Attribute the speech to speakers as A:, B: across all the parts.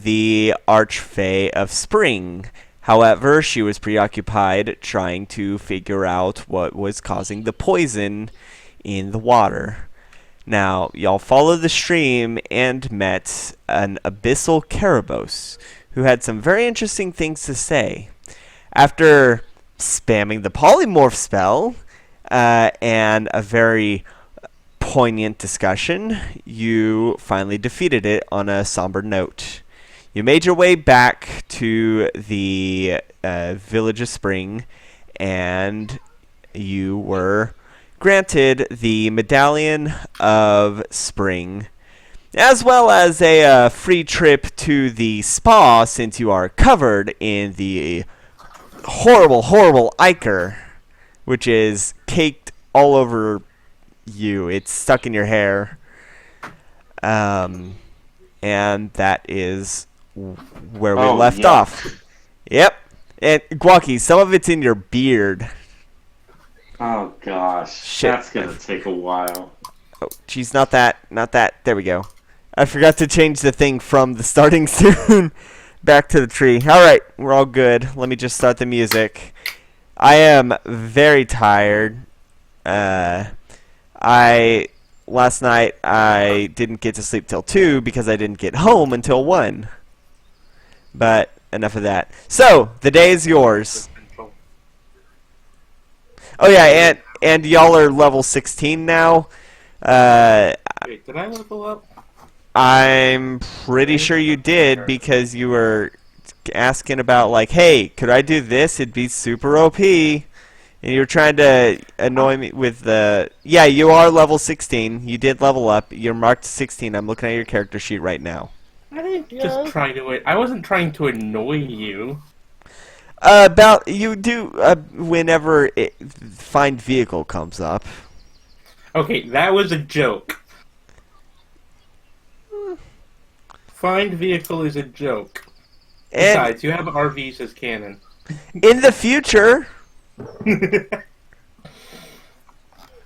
A: the archfey of spring. However, she was preoccupied trying to figure out what was causing the poison in the water. Now, y'all followed the stream and met an abyssal Karabos, who had some very interesting things to say. After spamming the polymorph spell and a very poignant discussion, you finally defeated it on a somber note. You made your way back to the Village of Spring, and you were granted the Medallion of Spring, as well as a free trip to the spa since you are covered in the horrible, horrible ichor, which is caked all over you. It's stuck in your hair. And that is where we left off. Yep. And Guaki, some of it's in your beard.
B: Oh gosh,
A: Shit.
B: That's gonna take a while.
A: Oh, geez, not that. There we go. I forgot to change the thing from the starting soon back to the tree. All right, we're all good. Let me just start the music. I am very tired. Last night I didn't get to sleep till 2 because I didn't get home until 1. But enough of that. So, the day is yours. Oh yeah, and y'all are level 16 now.
C: Wait, did I level up?
A: I'm pretty sure you did because you were asking about like, hey, could I do this? It'd be super OP. And you were trying to annoy me with the... Yeah, you are level 16. You did level up. You're marked 16. I'm looking at your character sheet right now.
C: I didn't just try to... I wasn't trying to annoy you.
A: About... You do whenever find vehicle comes up.
C: Okay, that was a joke. Find vehicle is a joke. Besides, you have RVs as canon.
A: In the future...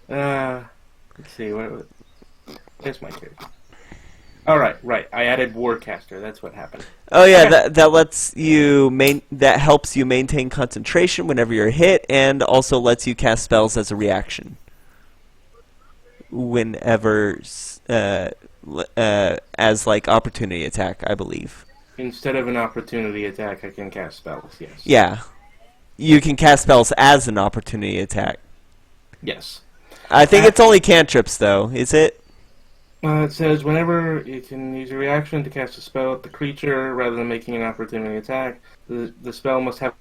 C: Let's see. There's my character. All right. I added Warcaster. That's what happened.
A: Oh yeah, that lets you that helps you maintain concentration whenever you're hit, and also lets you cast spells as a reaction. Whenever, as like opportunity attack, I believe.
C: Instead of an opportunity attack, I can cast spells. Yes.
A: Yeah. You can cast spells as an opportunity attack.
C: Yes.
A: I think it's only cantrips, though. Is it?
C: It says whenever you can use a reaction to cast a spell at the creature rather than making an opportunity attack, the spell must have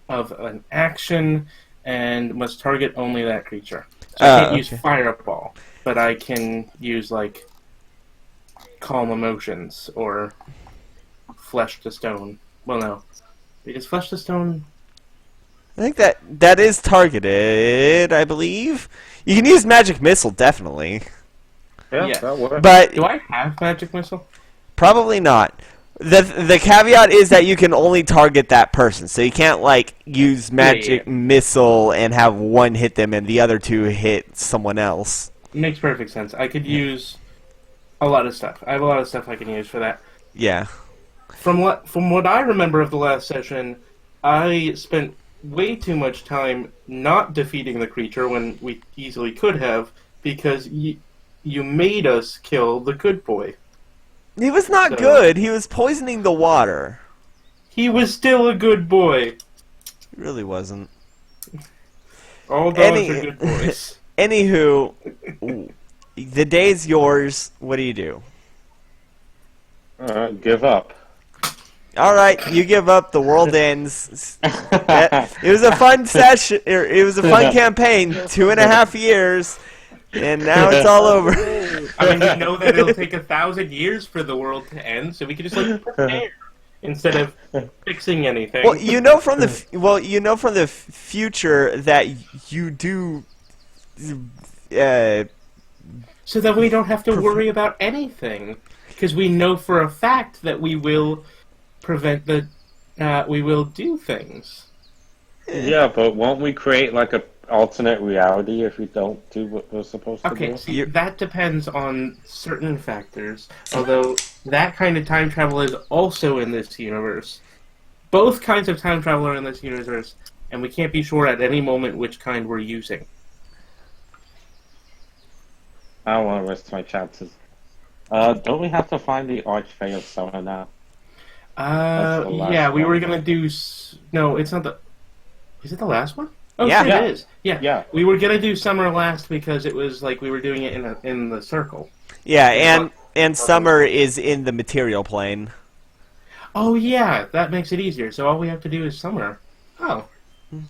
C: of an action and must target only that creature. So I can't use Fireball, but I can use like Calm Emotions or Flesh to Stone. Well, no. Is Flesh to Stone...
A: I think that is targeted, I believe. You can use Magic Missile, definitely.
C: Yeah, that works.
A: But
C: do I have Magic Missile?
A: Probably not. The caveat is that you can only target that person, so you can't like use Magic Missile and have one hit them and the other 2 hit someone else.
C: Makes perfect sense. I could use a lot of stuff. I have a lot of stuff I can use for that.
A: Yeah.
C: From what I remember of the last session, I spent way too much time not defeating the creature when we easily could have, because you made us kill the good boy.
A: He was not good. He was poisoning the water.
C: He was still a good boy.
A: He really wasn't.
C: All dogs are good boys.
A: Anywho, the day's yours. What do you do?
B: Give up.
A: All right, you give up. The world ends. It was a fun session. It was a fun campaign. 2.5 years, and now it's all over.
C: I mean, you know that it'll take 1,000 years for the world to end, so we can just like prepare instead of fixing anything.
A: Well, you know from the future that you do.
C: So that we don't have to worry about anything, because we know for a fact that we will we will do things.
B: Yeah, but won't we create like alternate reality if we don't do what we're supposed to
C: Okay,
B: do?
C: see, that depends on certain factors. Although that kind of time travel is also in this universe. Both kinds of time travel are in this universe, and we can't be sure at any moment which kind we're using.
B: I don't want to risk my chances. Don't we have to find the archfey of summer now? That's the last
C: Yeah, we
B: one.
C: were gonna do. No, it's not the. Is it the last one? Oh,
A: Yeah.
C: shit,
B: Yeah.
C: it is. Yeah.
B: Yeah.
C: We were gonna do summer last because it was like we were doing it in the circle.
A: Yeah, and summer is in the material plane.
C: Oh yeah, that makes it easier. So all we have to do is summer. Oh,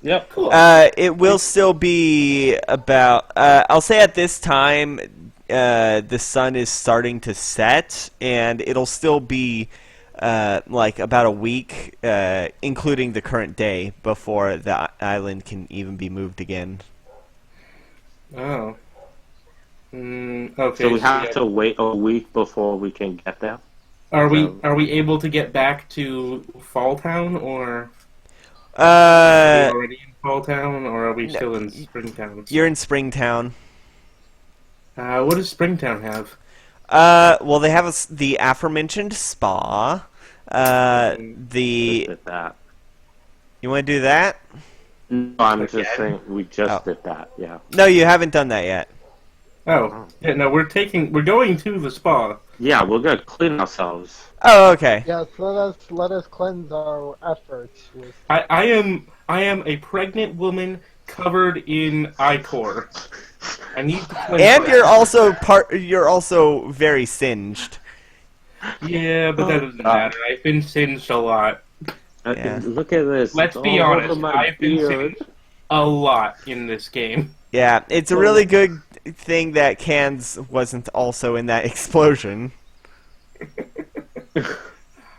B: Yep.
C: cool.
A: It will still be about. I'll say at this time, the sun is starting to set, and it'll still be like about a week, including the current day, before the island can even be moved again.
C: Oh. Okay.
B: So we have
C: yeah.
B: to wait a week before we can get there.
C: Are
B: so-
C: we able to get back to Fall Town, or are we already in Fall Town, or are we still in Springtown?
A: You're in Springtown.
C: What does Springtown have?
A: Well, they have the aforementioned spa.
B: Just
A: The
B: did that.
A: you want to do that?
B: No, I'm just
C: Again?
B: saying we just
A: Oh.
B: did that. Yeah.
A: No, you haven't done that yet.
C: Oh, yeah, no, we're going to the spa.
B: Yeah, we're gonna clean ourselves.
A: Oh, okay.
D: Yes, let us cleanse our efforts with
C: I am a pregnant woman covered in ichor. I need to cleanse
A: And
C: that.
A: you're also very singed.
C: Yeah, but that doesn't matter. I've been singed a lot.
A: Yeah.
B: Look at this.
C: Let's
B: It's
C: be
B: all over
C: honest,
B: my
C: I've been
B: beard.
C: singed a lot in this game.
A: Yeah, it's a really good thing that Cans wasn't also in that explosion.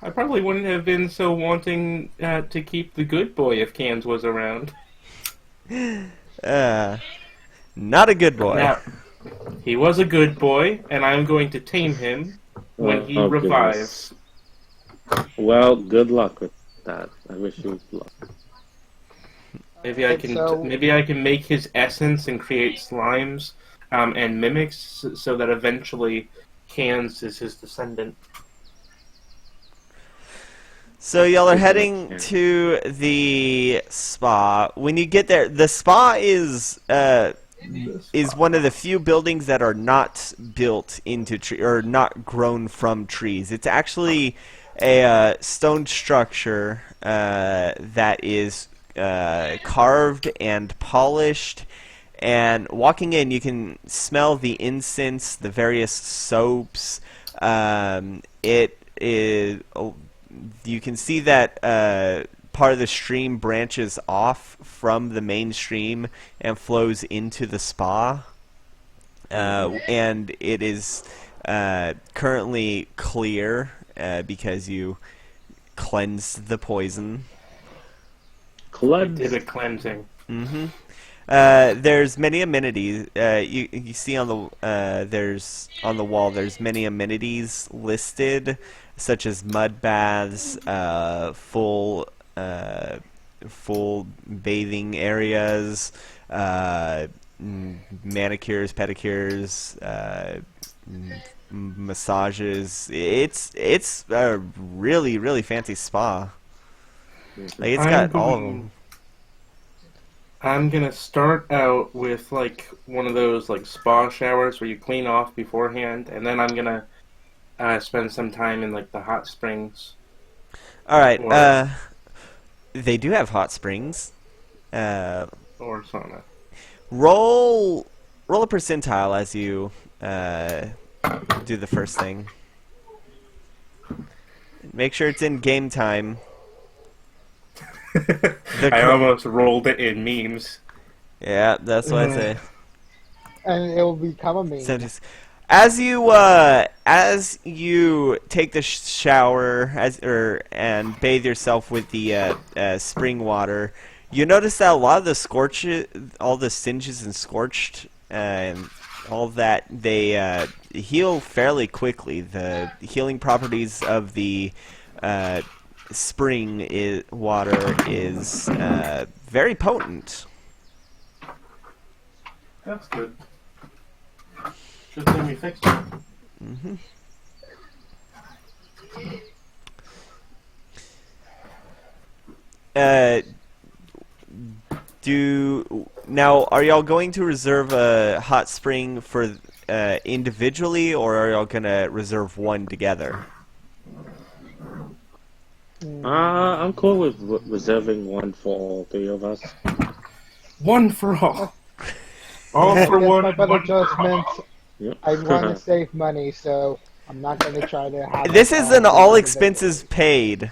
C: I probably wouldn't have been so wanting to keep the good boy if Cans was around.
A: Not a good boy.
C: Now, he was a good boy, and I'm going to tame him when he
B: Oh,
C: revives.
B: Well, good luck with that. I wish you luck.
C: Maybe I can
D: So-
C: maybe I can make his essence and create slimes and mimics so that eventually Cans is his descendant.
A: So y'all are heading to the spa. When you get there, the spa is one of the few buildings that are not built into tree or not grown from trees. It's actually a stone structure that is carved and polished. And walking in, you can smell the incense, the various soaps. It is. You can see that part of the stream branches off from the main stream and flows into the spa. And it is currently clear because you cleansed the poison.
C: Did a cleansing.
A: Mm-hmm. There's many amenities. You see on the there's on the wall. There's many amenities listed, such as mud baths, full bathing areas, manicures, pedicures, massages. It's a really fancy spa. Like it's got all of them.
C: I'm gonna start out with like one of those like spa showers where you clean off beforehand, and then I'm gonna spend some time in like the hot springs.
A: All right.
C: Or-
A: They do have hot springs.
C: Or sauna.
A: Roll a percentile as you do the first thing. Make sure it's in game time.
C: I almost rolled it in memes.
A: Yeah, that's what I say.
D: and it will become a meme.
A: So just, as you take the shower and bathe yourself with the spring water, you notice that a lot of the all the singes and scorched and all that, they heal fairly quickly. The healing properties of the spring water is very potent.
C: That's good. Should thing we fixed it.
A: Mm-hmm. Are y'all going to reserve a hot spring for individually, or are y'all gonna reserve one together?
B: I'm cool with reserving one for all three of us.
C: One for all. All
D: I
C: for
D: guess
C: one.
D: my
C: And
D: better
C: one for all.
D: judgment,
B: Yep.
D: I want to save money, so I'm not going to try to have
A: This
D: it
A: is an
D: all
A: all
D: be
A: expenses paid.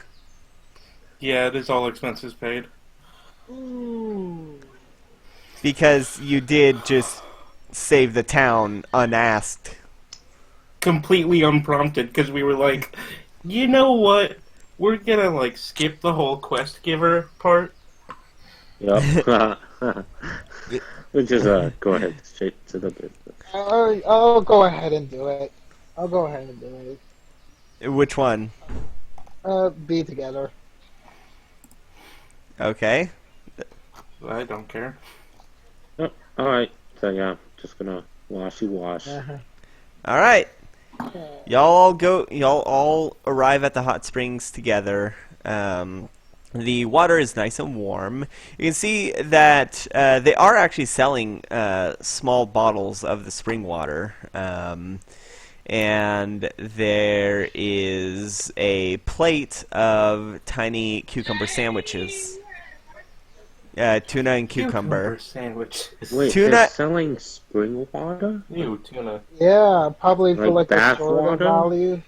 C: Yeah, it is all expenses paid.
D: individual.
A: Because you did just save the town unasked.
C: Completely unprompted, because we were like, you know what? We're gonna, like, skip the whole quest giver part.
B: Yep. Which is go ahead straight to the business.
D: I'll go ahead and do it. I'll go ahead and do it.
A: Which one?
D: Be together.
A: Okay.
C: I don't care.
B: Yep. All right. So yeah, just gonna wash.
D: Uh-huh.
A: All right. Y'all all arrive at the hot springs together. The water is nice and warm. You can see that they are actually selling small bottles of the spring water. And there is a plate of tiny cucumber sandwiches. Tuna and cucumber.
C: Sandwich.
B: Wait,
A: Tuna-
B: they're selling spring water?
C: Ew, tuna.
D: Yeah, probably for
B: Like
D: like a
B: bath
D: sort of
B: water?
D: value.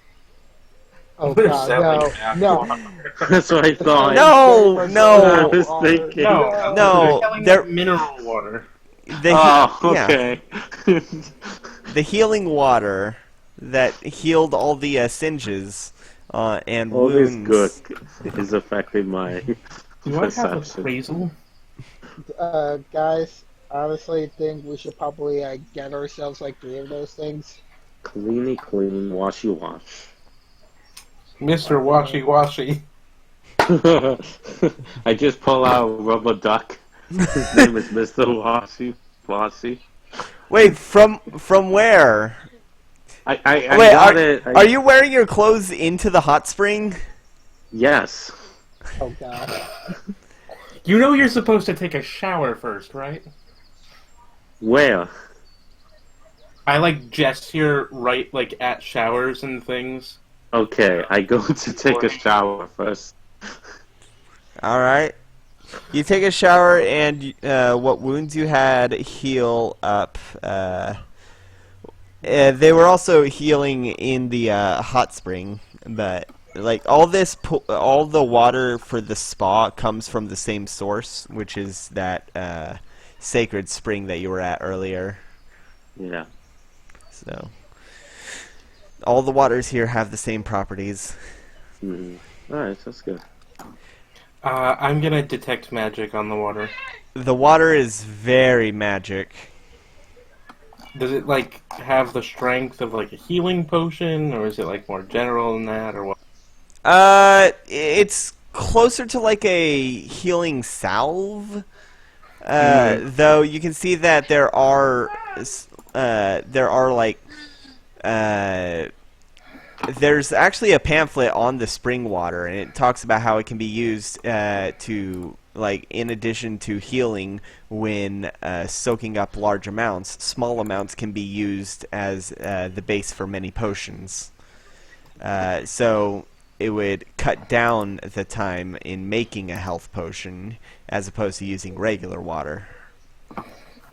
D: Oh
C: They're
D: god,
C: selling bath
D: no.
C: water.
B: That's what I thought.
A: No,
B: I
A: no,
B: was thinking.
C: No,
A: No,
C: they're selling
A: they're-
C: mineral water.
B: Oh,
A: yeah,
B: okay.
A: the healing water that healed all the singes and
B: All this
A: wounds.
B: good is affecting my
C: Do I have
B: perception.
C: appraisal?
D: Guys, I honestly think we should probably get ourselves like 3 of those things.
B: Cleany clean, washy wash.
C: Mr. Washy Washy.
B: I just pull out a rubber duck. His name is Mr. Washy.
A: Wait, from where?
B: I
A: Wait,
B: got it.
A: are you wearing your clothes into the hot spring?
B: Yes.
D: Oh god.
C: You know you're supposed to take a shower first, right?
B: Where?
C: I like gesture right like at showers and things.
B: Okay, I go to take a shower first.
A: All right. You take a shower, and what wounds you had heal up. They were also healing in the hot spring, but like all the water for the spa comes from the same source, which is that sacred spring that you were at earlier.
B: Yeah.
A: So all the waters here have the same properties.
B: Alright, that's good.
C: I'm gonna detect magic on the water.
A: The water is very magic.
C: Does it like have the strength of like a healing potion, or is it like more general than that, or what?
A: It's closer to like a healing salve. Though you can see that there are like there's actually a pamphlet on the spring water, and it talks about how it can be used to, like, in addition to healing when soaking up large amounts, small amounts can be used as the base for many potions. So it would cut down the time in making a health potion as opposed to using regular water.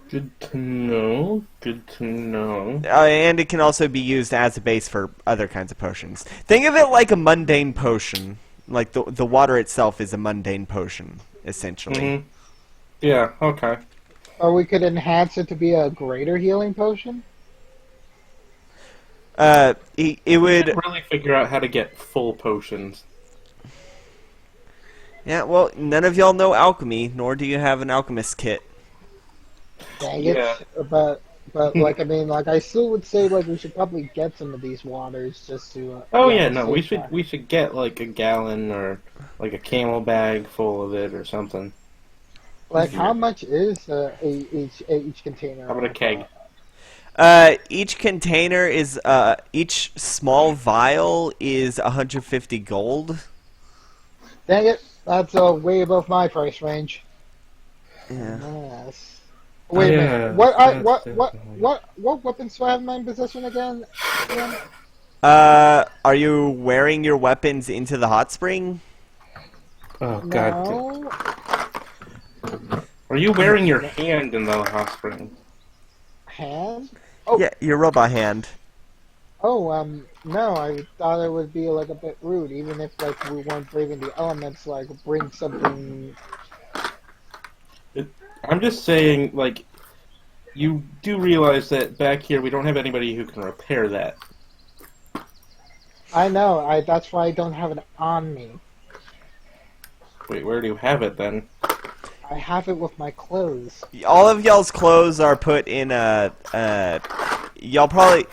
C: Good to know. Good to know.
A: And it can also be used as a base for other kinds of potions. Think of it like a mundane potion. Like the water itself is a mundane potion, essentially.
C: Mm-hmm. Yeah. Okay.
D: Or we could enhance it to be a greater healing potion?
A: It
C: We
A: would.
C: should really figure out how to get full potions.
A: Yeah. Well, none of y'all know alchemy, nor do you have an alchemist kit.
D: Dang
C: Yeah.
D: it. But like, I mean, like, I still would say, like, we should probably get some of these waters just to...
C: Oh yeah, no, we
D: save time.
C: should get like a gallon or like a camel bag full of it or something.
D: Like, how much is each container?
C: How about a keg?
A: Each container is each small vial is 150 gold.
D: Dang it! That's way above my price range.
A: Yeah.
D: Yes. Wait a
C: yeah,
D: minute. What weapons do I have in my possession again?
A: Are you wearing your weapons into the hot spring?
C: Oh god.
D: No.
C: Are you wearing your hand in the hot spring?
D: Hand? Oh.
A: Yeah, your robot hand.
D: Oh, no, I thought it would be like a bit rude, even if like we weren't braving the elements, like bring something.
C: I'm just saying, like, you do realize that back here we don't have anybody who can repair that.
D: I know. That's why I don't have it on me.
C: Wait, where do you have it then?
D: I have it with my clothes.
A: All of y'all's clothes are put in y'all probably.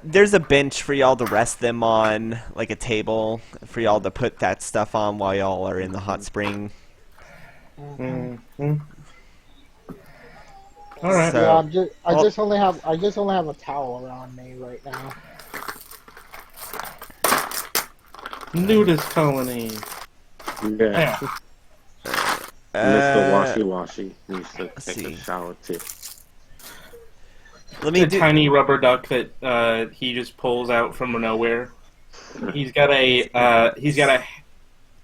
A: There's a bench for y'all to rest them on, like a table for y'all to put that stuff on while y'all are in the hot spring.
C: Mm-hmm. All right.
A: So,
D: Yeah, I just only have a towel around me right now.
C: Nudist colony.
B: Yeah. Mr. Washy Washy needs to take a shower too.
A: Let me
C: a tiny rubber duck that he just pulls out from nowhere. He's got a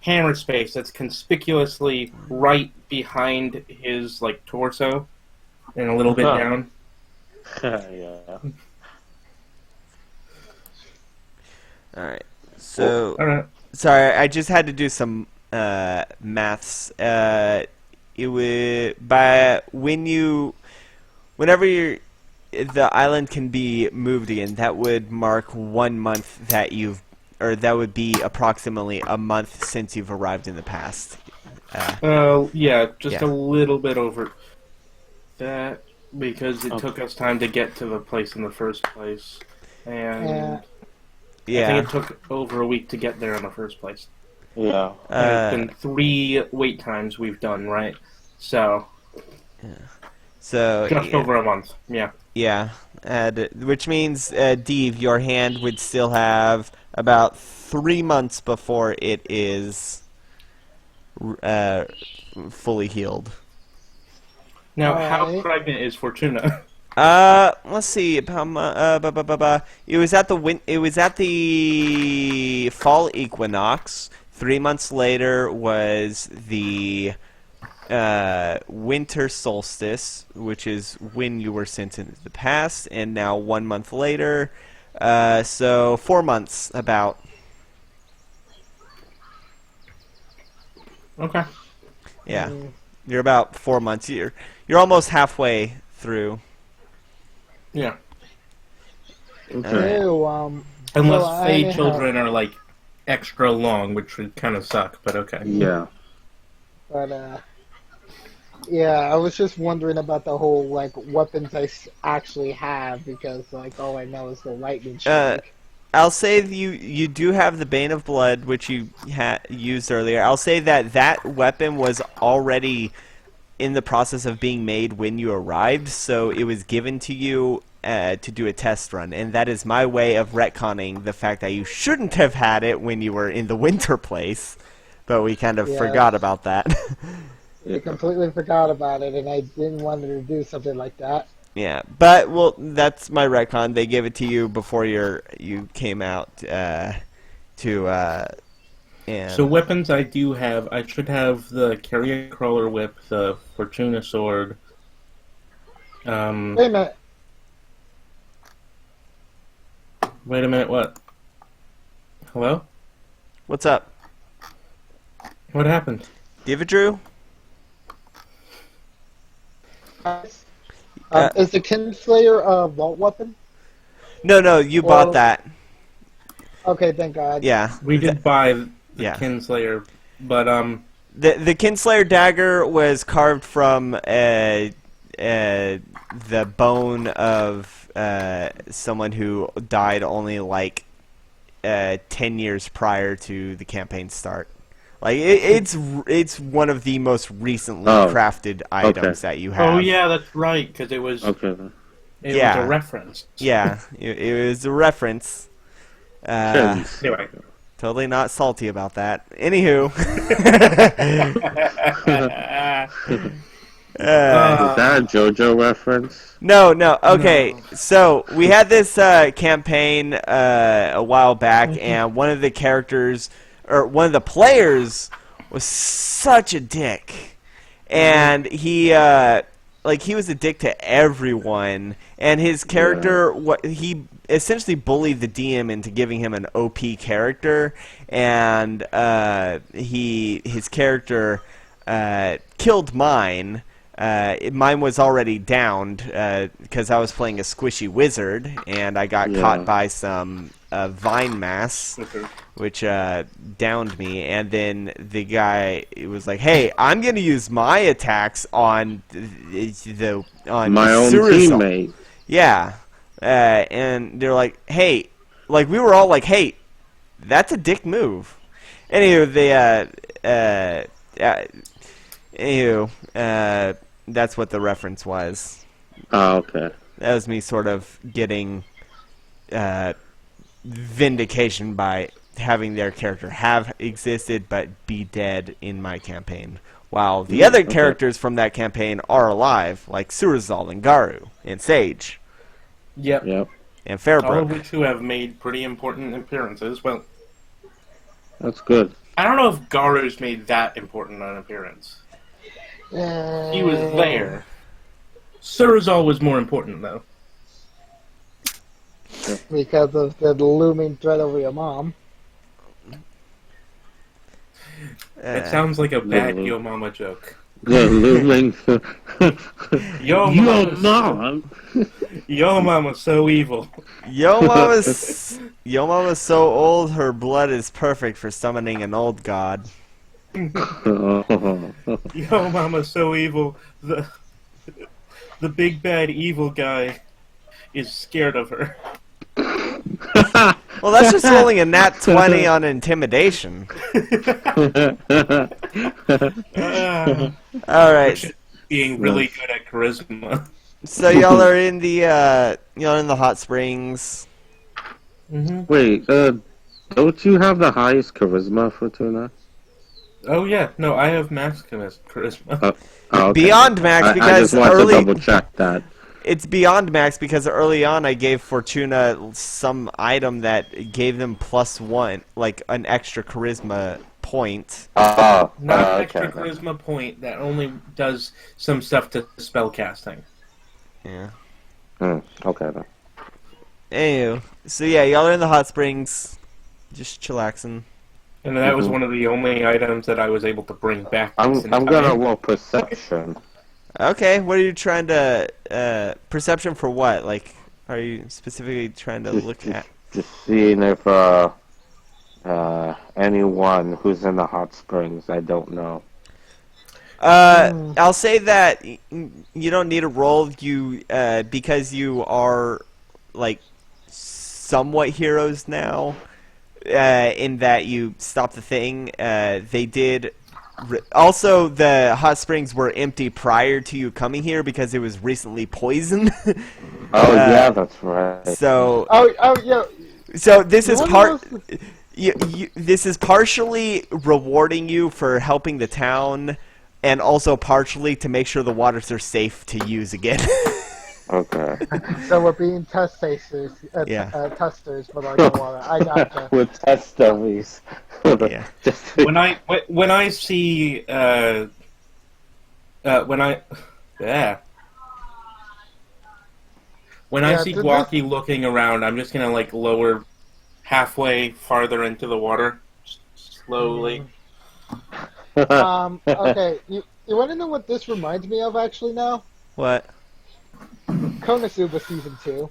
C: hammer space that's conspicuously right behind his like torso and a little bit down.
B: Yeah.
A: All right. So,
C: all right.
A: Sorry, I just had to do some maths. It would whenever the island can be moved again, that would mark 1 month that that would be approximately a month since you've arrived in the past.
C: Yeah, just a little bit over that because it took us time to get to the place in the first place, and I think it took over a week to get there in the first place.
B: Yeah.
C: And it's been 3 wait times we've done, right? So,
A: so
C: just over a month. Yeah.
A: Yeah, which means, Deve, your hand would still have about 3 months before it is fully healed.
C: Now, how pregnant is Fortuna?
A: Let's see. It was at the fall equinox. 3 months later was the winter solstice, which is when you were sent into the past, and now 1 month later, so 4 months about.
C: Okay.
A: Yeah, you're about 4 months. You're almost halfway through.
C: Yeah.
B: Okay.
C: Unless Fey children are like extra long, which would kind of suck, but okay.
B: Yeah.
D: But yeah, I was just wondering about the whole like weapons I actually have because like all I know is the lightning strike.
A: I'll say you do have the Bane of Blood, which you used earlier. I'll say that weapon was already in the process of being made when you arrived, so it was given to you to do a test run, and that is my way of retconning the fact that you shouldn't have had it when you were in the winter place, but we kind of forgot about that.
D: I completely forgot about it, and I didn't want to do something like that.
A: Yeah, but well, that's my retcon. They gave it to you before you came out and
C: so weapons I do have. I should have the Carrier Crawler Whip, the Fortuna Sword.
D: Wait a minute.
C: What? Hello?
A: What's up?
C: What happened?
A: Give it, Drew?
D: Is the Kinslayer a vault weapon?
A: No, you bought that.
D: Okay, thank God.
A: Yeah.
C: We did buy the Kinslayer, but
A: the Kinslayer dagger was carved from the bone of someone who died only like 10 years prior to the campaign start. Like it's one of the most recently crafted items that you have.
C: Oh yeah, that's right, because it was
B: Okay.
C: it was a reference.
A: Yeah, it was a reference.
C: Anyway.
A: Totally not salty about that. Anywho.
B: Is that a JoJo reference?
A: No. Okay, so we had this campaign a while back, and one of the characters, or one of the players, was such a dick, and he was a dick to everyone, and his character, he essentially bullied the DM into giving him an OP character, and his character killed mine. Mine was already downed because I was playing a squishy wizard, and I got caught by some vine mass, which downed me. And then the guy was like, "Hey, I'm going to use my attacks on
B: my own teammate."
A: Yeah, and they're like, "Hey," like we were all like, "Hey, that's a dick move." Anywho, that's what the reference was.
B: Oh, okay.
A: That was me sort of getting vindication by having their character have existed but be dead in my campaign, while the other characters from that campaign are alive, like Surazal and Garu and Sage.
C: Yep.
A: And Fairbrook.
C: All of which who have made pretty important appearances. Well,
B: that's good.
C: I don't know if Garu's made that important an appearance. He was there. Surazal was more important, though.
D: Because of the looming threat over your mom.
C: It sounds like a bad Yo Mama joke.
B: The looming...
C: Yo
B: mom!
C: Yo Mama's so evil.
A: Yo Mama's so old, her blood is perfect for summoning an old god.
C: Yo Mama's so evil. The big bad evil guy is scared of her.
A: Well, that's just rolling a nat 20 on intimidation. Alright.
C: Being really good at charisma.
A: So y'all are in the hot springs.
C: Mm-hmm.
B: Wait, don't you have the highest charisma, Fortuna?
C: Oh yeah, no, I have max charisma.
B: Okay.
A: Beyond max, because
B: I just want to double check that.
A: It's beyond max because early on I gave Fortuna some item that gave them +1, like an extra charisma point.
C: Not an extra charisma point, that only does some stuff to spell casting.
A: Yeah.
B: Okay then.
A: Anywho, so yeah, y'all are in the hot springs, just chillaxing.
C: And that was one of the only items that I was able to bring back.
B: I'm gonna roll perception.
A: Okay, what are you trying to... perception for what? Like, are you specifically trying to look at...
B: Just seeing if anyone who's in the hot springs, I don't know.
A: I'll say that you don't need a roll, because you are, like, somewhat heroes now, in that you stopped the thing. They did... Also, the hot springs were empty prior to you coming here because it was recently poisoned.
B: Yeah, that's right.
A: So.
D: Yeah.
A: So this is this is partially rewarding you for helping the town, and also partially to make sure the waters are safe to use again.
B: Okay.
D: So we're being testers for the water. I gotcha.
B: We're test dummies.
A: Yeah.
C: When I see when I see Guaki looking around, I'm just gonna like lower halfway farther into the water, slowly.
D: Okay, you want to know what this reminds me of actually now?
A: What?
D: Konosuba Season 2.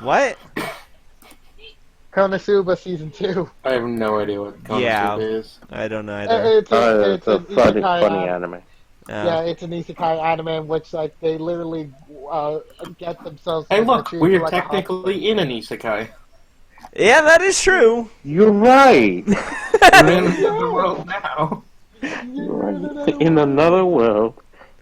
A: What?
D: Konosuba Season 2.
C: I have no idea what Konosuba is.
A: I don't know either.
D: It's a
B: funny anime.
D: Yeah, it's an isekai anime in which like they literally get themselves...
C: Hey look, we're technically in an isekai.
A: Yeah, that is true.
B: You're right.
C: We're in the world now.
B: You're right. In another world.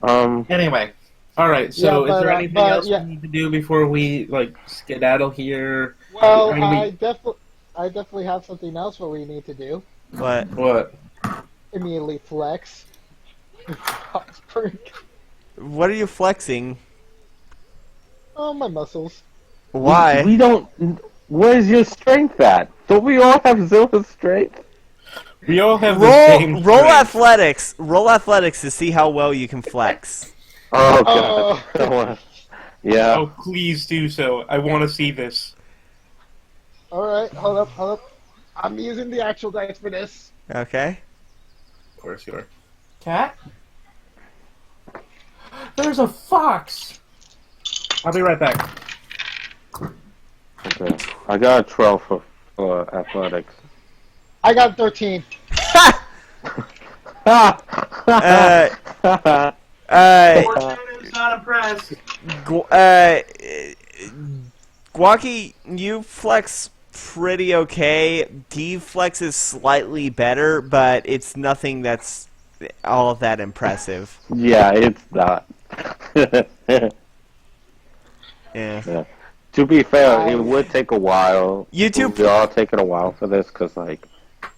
C: Anyway, all right. So,
D: Yeah,
C: is there
D: but,
C: anything
D: but
C: else
D: yeah.
C: we need to do before we like skedaddle here?
D: Well,
C: I mean,
D: I definitely have something else what we need to do.
A: What?
C: what?
D: Immediately flex. Hot spring.
A: What are you flexing?
D: Oh, my muscles.
A: Why?
B: We don't. Where's your strength at? Don't we all have zero strength?
C: We all have the same
A: roll
C: strength.
A: athletics. Roll athletics to see how well you can flex.
B: Oh god. Yeah.
C: Oh, please do so. I want to see this.
D: Alright, hold up. I'm using the actual dice for this.
A: Okay.
C: Of course you are. Cat? There's a fox! I'll be right back.
B: Okay. I got a 12 for athletics.
D: I got 13.
C: Fortuna's not impressed.
A: Guaki, you flex pretty okay. D flexes slightly better, but it's nothing that's all of that impressive.
B: Yeah, it's not.
A: Yeah.
B: To be fair, it would take a while.
A: You two-
B: We're all taking a while for this because, like,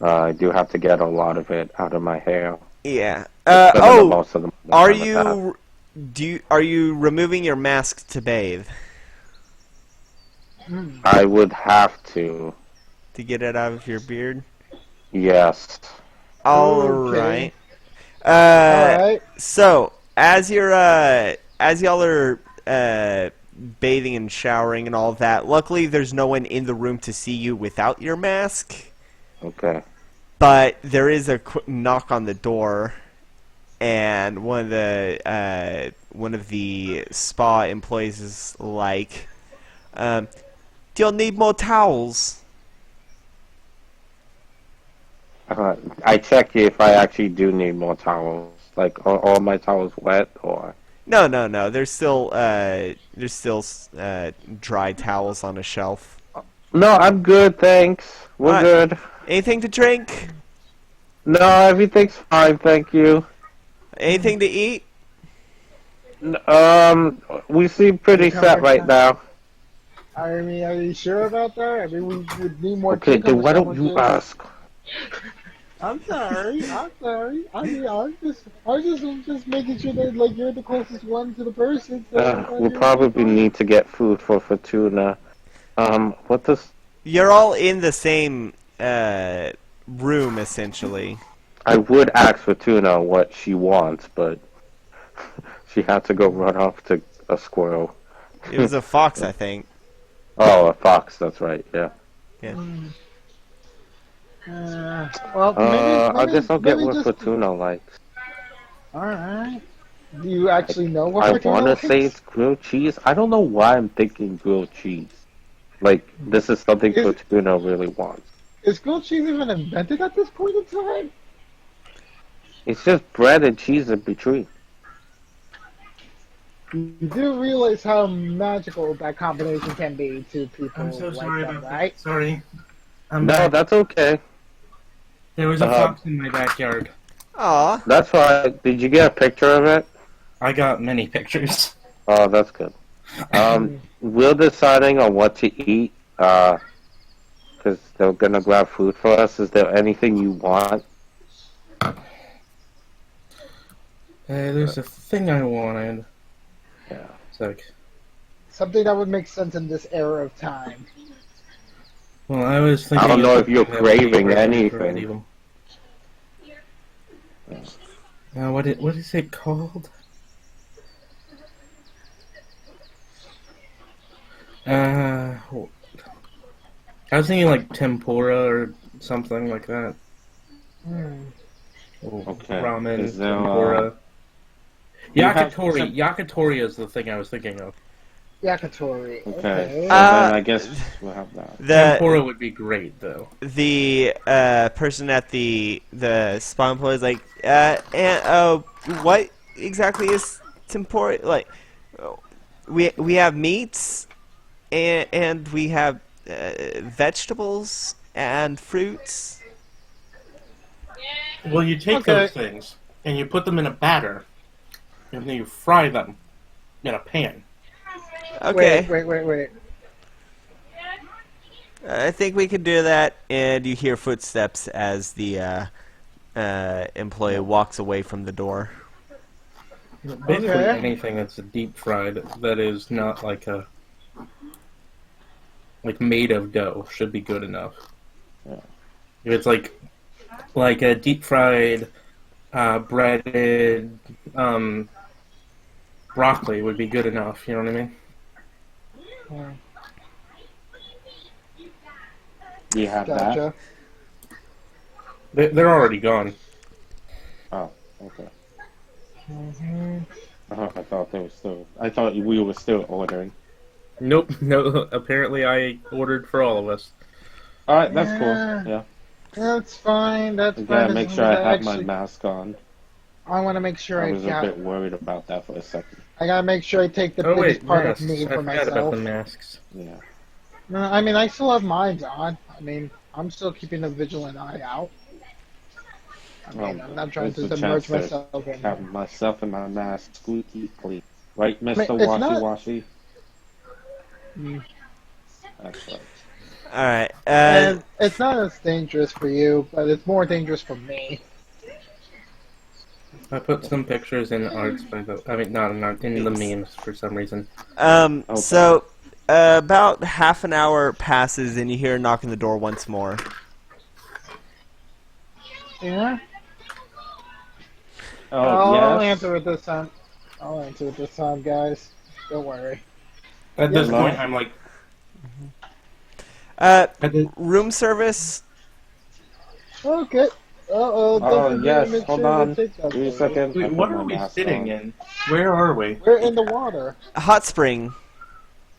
B: I do have to get a lot of it out of my hair.
A: Yeah.
B: Spending most of the
A: Are
B: time with
A: you are you removing your mask to bathe
B: that. I would have to.
A: get it out of your beard?
B: Yes.
A: All
D: Okay.
A: right.
D: Alright.
A: So as you're as y'all are bathing and showering and all that, luckily there's no one in the room to see you without your mask.
B: Okay.
A: But there is a quick knock on the door, and one of the spa employees is like, "Do you need more towels?"
B: I check if I actually do need more towels. Like, are all my towels wet or?
A: No. There's still dry towels on a shelf.
B: No, I'm good, thanks. We're
A: Alright.
B: good.
A: Anything to drink?
B: No, everything's fine, thank you.
A: Anything to eat?
B: We seem pretty set right now.
D: I mean, are you sure about that? I mean, we would need more
B: Okay, then
D: cucumber
B: why don't you
D: sandwiches.
B: ask?
D: I'm sorry. I mean, I'm just making sure that like you're the closest one to the person. So
B: We'll probably need to get food for Fortuna. What does...
A: You're all in the same room essentially.
B: I would ask Fortuna what she wants, but she had to go run off to a squirrel.
A: It was a fox, I think.
B: Oh, a fox, that's right, yeah.
A: Yeah.
D: Well, maybe,
B: I guess I'll get
D: maybe
B: what
D: just,
B: Fortuna likes.
D: Alright. Do you actually know what
B: I
D: Fortuna
B: want to
D: likes?
B: say it's grilled cheese. I don't know why I'm thinking grilled cheese. Like, this is something Fortuna really wants.
D: Is grilled cheese even invented at this point in time?
B: It's just bread and cheese in between.
D: You do realize how magical that combination can be to people
C: I'm so
D: like
C: sorry
D: that,
C: about
D: right?
C: that. Sorry. I'm
B: No,
C: back.
B: that's okay.
C: There was a fox in my backyard.
A: Aw.
B: That's why. Did you get a picture of it?
C: I got many pictures.
B: Oh, that's good. We're deciding on what to eat, because they're gonna grab food for us. Is there anything you want?
C: There's a thing I wanted.
B: Yeah.
C: It's like,
D: Something that would make sense in this era of time.
C: well, I was thinking.
B: I don't know
C: of
B: if you're
C: something that would be
B: craving
C: really
B: anything.
C: evil. What is it called? I was thinking like tempura or something like that. Oh,
B: Okay.
C: Ramen,
B: Is there,
C: tempura.
B: you have
C: Yakitori.
B: some-
C: Yakitori is the thing I was thinking of.
D: Yakitori.
B: Okay.
D: Okay.
B: So then I guess we'll have that.
C: Tempura would be great, though.
A: The person at the spawn employee is like, what exactly is tempura? Like, we have meats, and we have vegetables and fruits.
C: Well, you take
D: Okay.
C: those things and you put them in a batter, and then you fry them in a pan.
A: Okay.
D: Wait.
A: I think we can do that. And you hear footsteps as the employee walks away from the door.
C: Basically,
D: Okay.
C: anything that's deep fried that is not like made of dough should be good enough.
B: Yeah.
C: If it's like a deep fried breaded broccoli would be good enough. You know what I mean?
D: Hmm,
B: Do you have
D: Gotcha.
C: They're already gone.
B: that? Oh, okay.
D: Hmm.
B: I thought they were still. I thought we were still ordering.
C: Nope. No. Apparently, I ordered for all of us.
B: All right, that's
D: Yeah.
B: cool. Yeah.
D: That's fine. That's
B: I
D: fine.
B: gotta
D: as
B: make
D: long
B: sure
D: as
B: I have my
D: actually-
B: mask on.
D: I want to make sure
B: I was a
D: got.
B: bit worried about that for a second.
D: I gotta make sure I take the
C: Oh
D: biggest
C: wait,
D: part
C: masks.
D: of me
C: I
D: for
C: forgot about
D: myself.
C: the masks.
B: Yeah.
D: No, I mean I still have mine on. I mean I'm still keeping a vigilant eye out. I mean I'm not trying
B: It's
D: to
B: a
D: submerge
B: chance
D: myself in.
B: Have myself and my mask squeaky clean. Right, Mr.
D: it's
B: Washy
D: not-
B: Washy?
D: Mm.
A: All
B: That's right.
A: right.
D: And it's not as dangerous for you, but it's more dangerous for me.
C: I put some pictures in arts by the. I mean, not in art, in the memes for some reason.
B: Okay.
A: So about half an hour passes, and you hear a knock on the door once more.
D: Yeah?
B: Oh,
D: I'll
B: yes.
D: answer it this time. I'll answer it this time, guys. Don't worry.
C: At this
B: Hello?
C: point, I'm like,
A: Uh,
C: at the,
A: room service.
D: Okay.
B: Oh,
D: don't
B: yes,
D: make
B: hold
D: sure
B: on.
D: to take that
B: Give me a
D: for
B: second. I
C: wait,
B: put
C: what
B: my
C: are we
B: mask
C: sitting
B: on.
C: in? Where are we?
D: you. We're in the water.
A: Hot spring.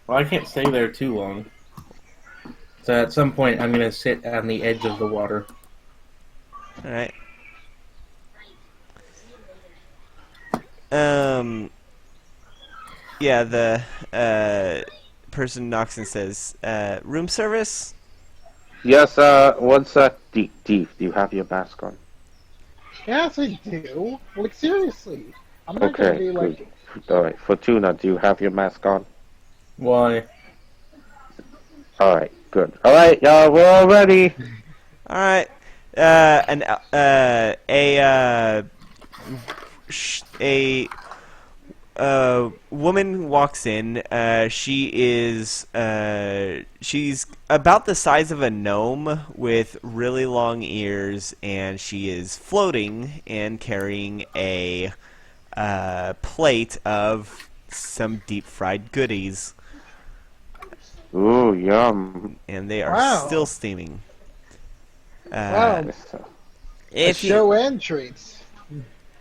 C: Well, I can't stay there too long. So at some point, I'm gonna sit on the edge of the water.
A: All right. Yeah, the person knocks and says, "Room service."
B: Yes, one sec. Deep, do you have your mask on?
D: Yes, I do. Like, seriously. I'm not
B: Okay,
D: gonna be like...
B: good. Alright, Fortuna, do you have your mask on?
C: Why?
B: Alright, good. Alright, y'all, we're all ready.
A: All right. A woman walks in. She's about the size of a gnome with really long ears, and she is floating and carrying a plate of some deep fried goodies,
B: Ooh, yum.
A: and they are
D: Wow.
A: still steaming.
D: Wow. A
A: If you,
D: show and treats.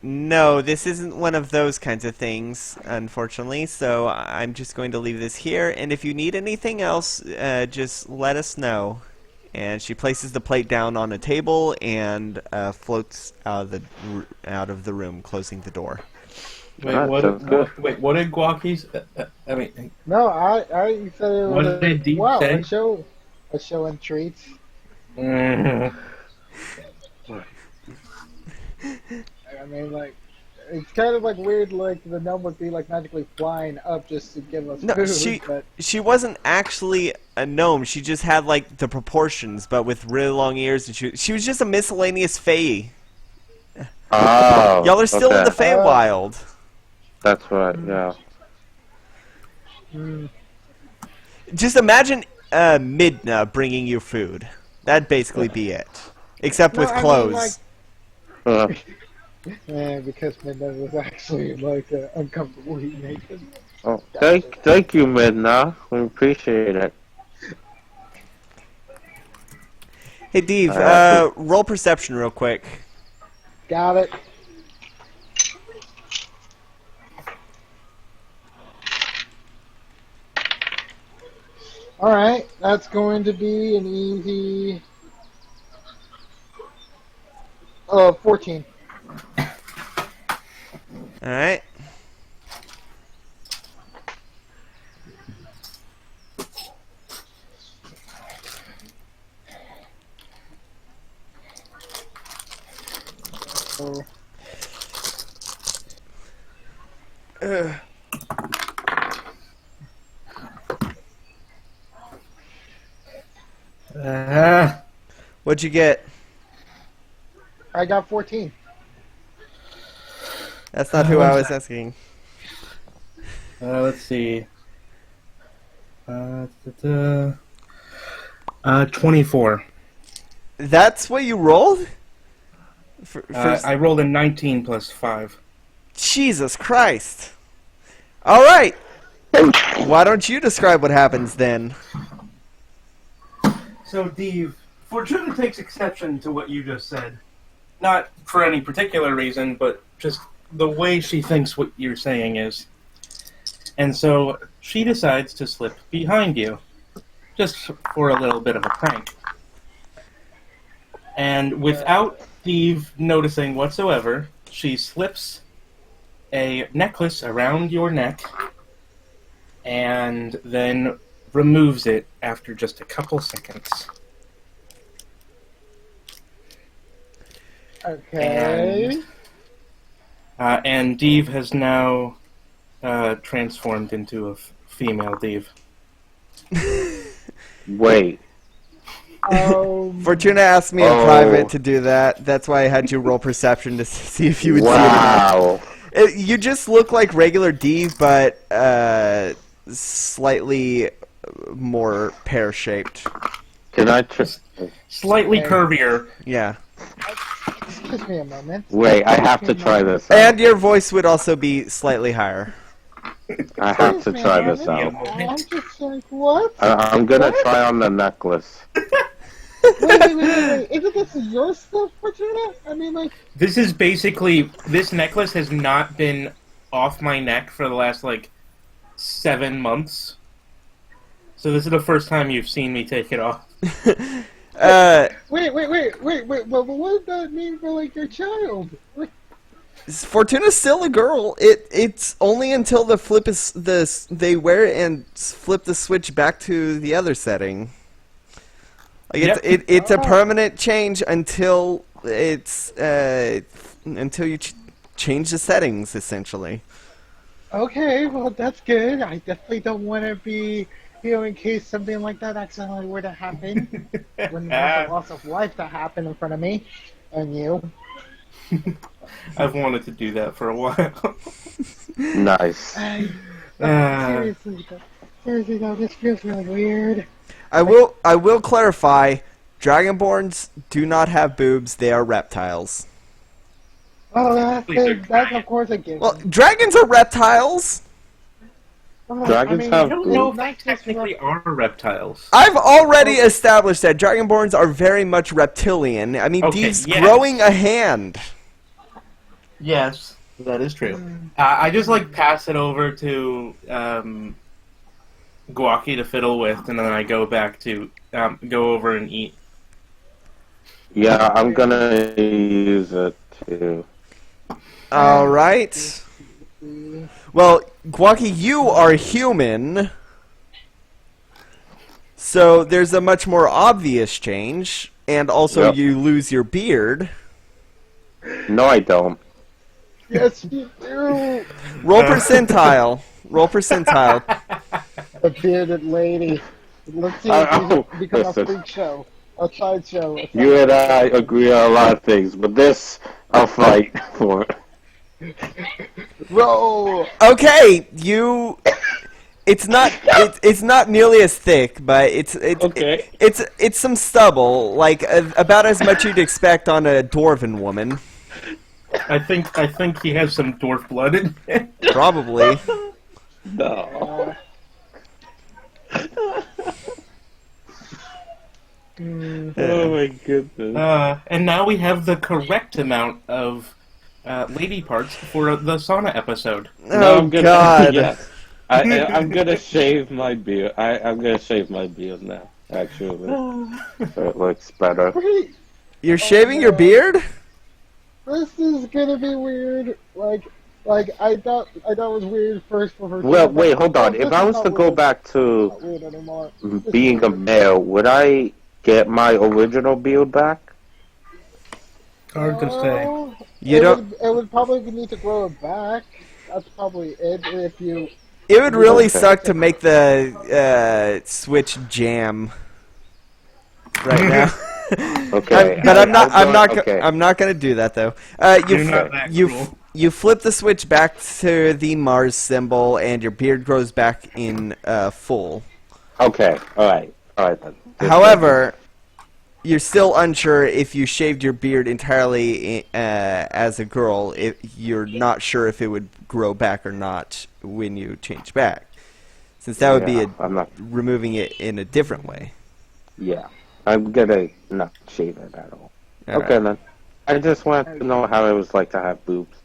A: No, this isn't one of those kinds of things, unfortunately, so I'm just going to leave this here, and if you need anything else, just let us know. And she places the plate down on a table and floats out of the room, closing the door.
C: Wait,
B: Alright,
C: what?
B: sounds good.
C: What did Guaki's? I mean,
D: No, I said it
C: What
D: was
C: did Deep
D: wow,
C: say?
D: a show and treats.
C: mm,
D: I mean, like, it's kind of like weird, like the gnome would be like magically flying up just to give us
A: No,
D: food. But
A: she wasn't actually a gnome. She just had like the proportions, but with really long ears, and she was just a miscellaneous fae.
B: Oh,
A: Y'all are still in the
B: okay.
A: Feywild.
B: That's right, yeah.
D: mm,
A: Just imagine Midna bringing you food. That'd basically be it, except
D: No,
A: with
D: I mean,
A: clothes.
D: like-
B: Uh,
D: because Midnight was actually like uncomfortably naked.
B: oh, thank you, Midna. We appreciate it.
A: Hey, Dave, roll perception real quick.
D: Got it. All right, that's going to be an easy 14.
A: All right. What'd you get?
D: I got 14.
A: That's not who I was asking.
C: Let's see. 24.
A: That's what you rolled?
C: I rolled a 19 plus 5.
A: Jesus Christ. All right. Why don't you describe what happens then?
C: So, Dave, Fortuna takes exception to what you just said. Not for any particular reason, but just the way she thinks what you're saying is. And so she decides to slip behind you, just for a little bit of a prank. And without Steve noticing whatsoever, she slips a necklace around your neck and then removes it after just a couple seconds.
D: Okay.
C: And Dave has now transformed into a female Dave.
B: Wait.
A: Fortuna asked me in private to do that. That's why I had you roll perception to see if you would see it. You just look like regular Dave, but slightly more pear-shaped.
B: Can I
C: Slightly curvier.
A: Yeah.
D: Excuse me a moment.
B: Wait, I have to try this out.
A: And your voice would also be slightly higher.
B: I have to try this out.
D: I'm just like, what?
B: I'm gonna try on the necklace.
D: Wait. Isn't this your stuff, Fortuna? I mean, like...
C: This is basically... This necklace has not been off my neck for the last, 7 months. So this is the first time you've seen me take it off.
D: Wait. Well, what does that mean for, your child?
A: Fortuna's still a girl. It's only until they wear it and flip the switch back to the other setting. It's a permanent change until until you change the settings, essentially.
D: Okay, well, that's good. I definitely don't want to be, in case something like that accidentally were to happen. Wouldn't want the loss of life to happen in front of me and you.
C: I've wanted to do that for a while.
B: Nice.
D: Seriously though, this feels really weird.
A: I will clarify, Dragonborns do not have boobs, they are reptiles.
D: Oh, that's of course a given.
A: Well, dragons are reptiles!
B: Dragons
C: I
B: have
C: don't know if they technically are reptiles.
A: I've already established that Dragonborns are very much reptilian. I mean, Dee's growing a hand.
C: Yes, that is true. I just pass it over to Guaki to fiddle with, and then I go back to go over and eat.
B: Yeah, I'm gonna use it too.
A: All right. Well, Guaki, you are human, so there's a much more obvious change, and also you lose your beard.
B: No, I don't.
D: Yes, you do.
A: Roll percentile. Roll percentile.
D: A bearded lady. Let's see if we become a freak show. A sideshow.
B: You and I agree on a lot of things, but this, I'll fight for.
D: Roll.
A: Okay, it's not nearly as thick, but it's some stubble, about as much you'd expect on a dwarven woman.
C: I think he has some dwarf blood in it.
A: Probably.
B: No. Oh my goodness.
C: And now we have the correct amount of lady parts for the sauna episode.
A: Oh, God.
B: Yes. I'm gonna shave my beard. I'm gonna shave my beard now, actually. So it looks better.
A: You're shaving your beard?
D: This is gonna be weird. I thought it was weird first for her.
B: Well, wait, hold on. If I was to go back to being a male, would I get my original beard back?
C: Hard to say.
D: It would probably need to grow it back. That's probably it. If you.
A: It would really
B: Okay.
A: suck to make the Switch jam right now.
B: Okay.
A: But I'm not.
B: Okay.
A: I'm not gonna do that though.
C: You're not that cruel.
A: You flip the switch back to the Mars symbol, and your beard grows back in full.
B: Okay. All right then.
A: However, you're still unsure if you shaved your beard entirely as a girl. You're not sure if it would grow back or not when you change back, since that would be
B: I'm not.
A: removing it in a different way.
B: Yeah, I'm gonna not shave it at all.
A: All
B: Okay
A: right.
B: then. I just wanted to know how it was like to have boobs.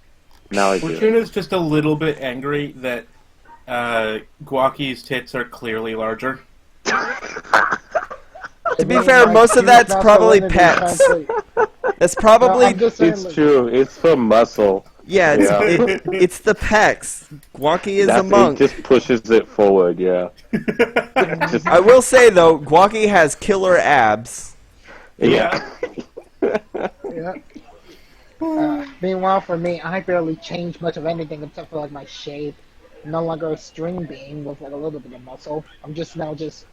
B: Now I do.
C: Fortuna's just a little bit angry that Guaki's tits are clearly larger.
A: To be fair, most of that's probably pecs. That's probably
B: It's true. It's for muscle.
A: yeah.
B: Yeah.
A: It's the pecs. Guaki is a
B: That's,
A: monk.
B: it just pushes it forward. Yeah. Just,
A: I will say though, Guaki has killer abs.
B: yeah.
D: Yeah. Meanwhile, for me, I barely changed much of anything except for like my shape. I'm no longer a string bean with like a little bit of muscle. I'm just now just.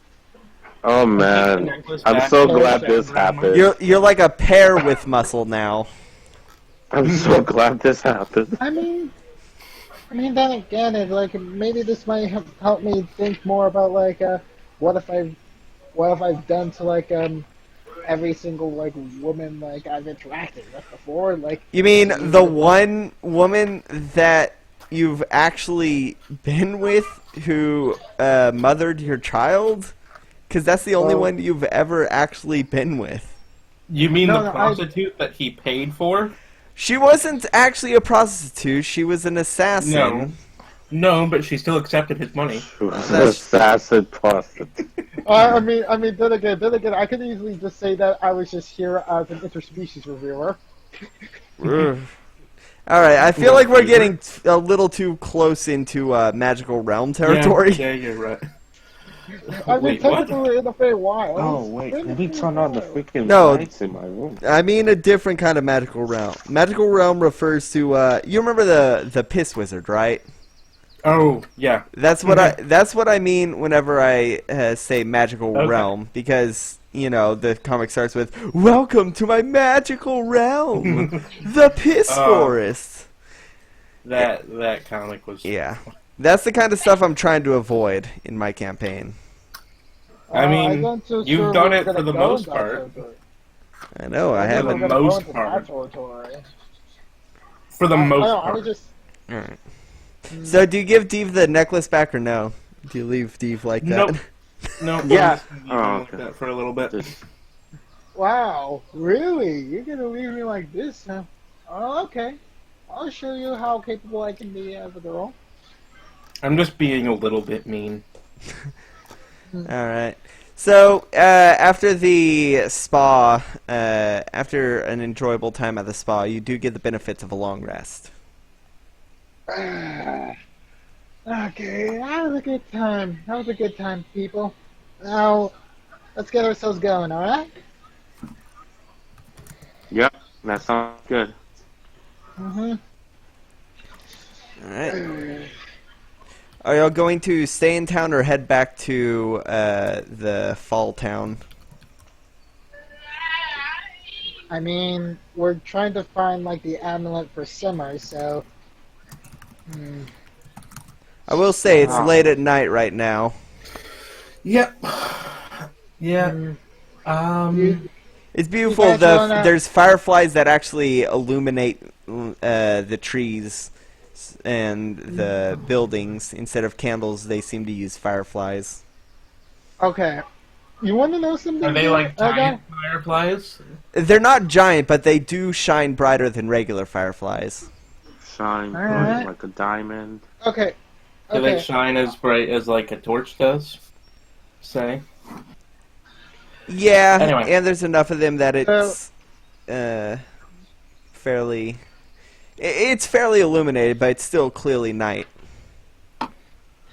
B: Oh man, I'm so glad this happened.
A: You're like a pear with muscle now.
B: I'm so glad this happened.
D: I mean, then again, it like maybe this might have helped me think more about like what if I've done to like every single like woman like I've interacted with before, like.
A: You mean the one woman that you've actually been with who mothered your child? Because that's the only one you've ever actually been with.
C: You mean
D: No,
C: the prostitute that he paid for?
A: She wasn't actually a prostitute. She was an assassin.
C: No, but she still accepted his money.
B: Assassin prostitute.
D: I mean, then again, I could easily just say that I was just here as an interspecies reviewer.
A: All right, I feel like we're getting a little too close into magical realm territory.
C: Yeah, you're right.
D: I mean,
C: Wait, what?
D: technically in the Feywild.
B: Oh wait, let me turn on the freaking
A: No.
B: lights in my room.
A: I mean a different kind of magical realm. Magical realm refers to you remember the piss wizard, right?
C: Oh, yeah.
A: That's what I mean whenever I say magical realm, because you know the comic starts with "Welcome to my magical realm, the piss forest."
C: That comic was...
A: Yeah, that's the kind of stuff I'm trying to avoid in my campaign.
C: I mean,
D: wasn't so
C: you've
D: sure
C: done
D: we
C: it
D: were
C: for the
D: gonna go
C: most
D: in that
C: part.
D: territory.
A: I know I
D: We were
A: haven't.
C: the
D: gonna go
C: most
D: into
C: part.
D: that territory.
C: For the most
D: I
C: part.
D: was just.
A: All right. So do you give Deve the necklace back or no? Do you leave Deve like that?
C: Nope. No,
B: Yeah.
C: like that for a little bit.
D: Wow, really? You're gonna leave me like this, huh? Oh, okay. I'll show you how capable I can be as a girl.
C: I'm just being a little bit mean.
A: All right. So after the spa, after an enjoyable time at the spa, you do get the benefits of a long rest.
D: Okay, that was a good time. That was a good time, people. Now, let's get ourselves going, alright?
B: Yep, that sounds good.
D: Mm-hmm.
A: All right. Are y'all going to stay in town or head back to the fall town?
D: I mean, we're trying to find, like, the amulet for summer, so...
A: I will say it's late at night right now.
C: Yep. Yeah.
D: You-
A: It's beautiful.
D: guys wanna-
A: There's fireflies that actually illuminate the trees and the buildings. Instead of candles, they seem to use fireflies.
D: Okay. You want to know something?
C: Are they like
D: Okay.
C: giant fireflies?
A: They're not giant, but they do shine brighter than regular fireflies.
B: Shine
D: Alright.
B: like a diamond.
D: Okay.
C: Do they
D: Okay.
C: shine as bright as like a torch does? Say.
A: Yeah,
C: Anyway.
A: and there's enough of them that it's fairly... It's fairly illuminated, but it's still clearly night.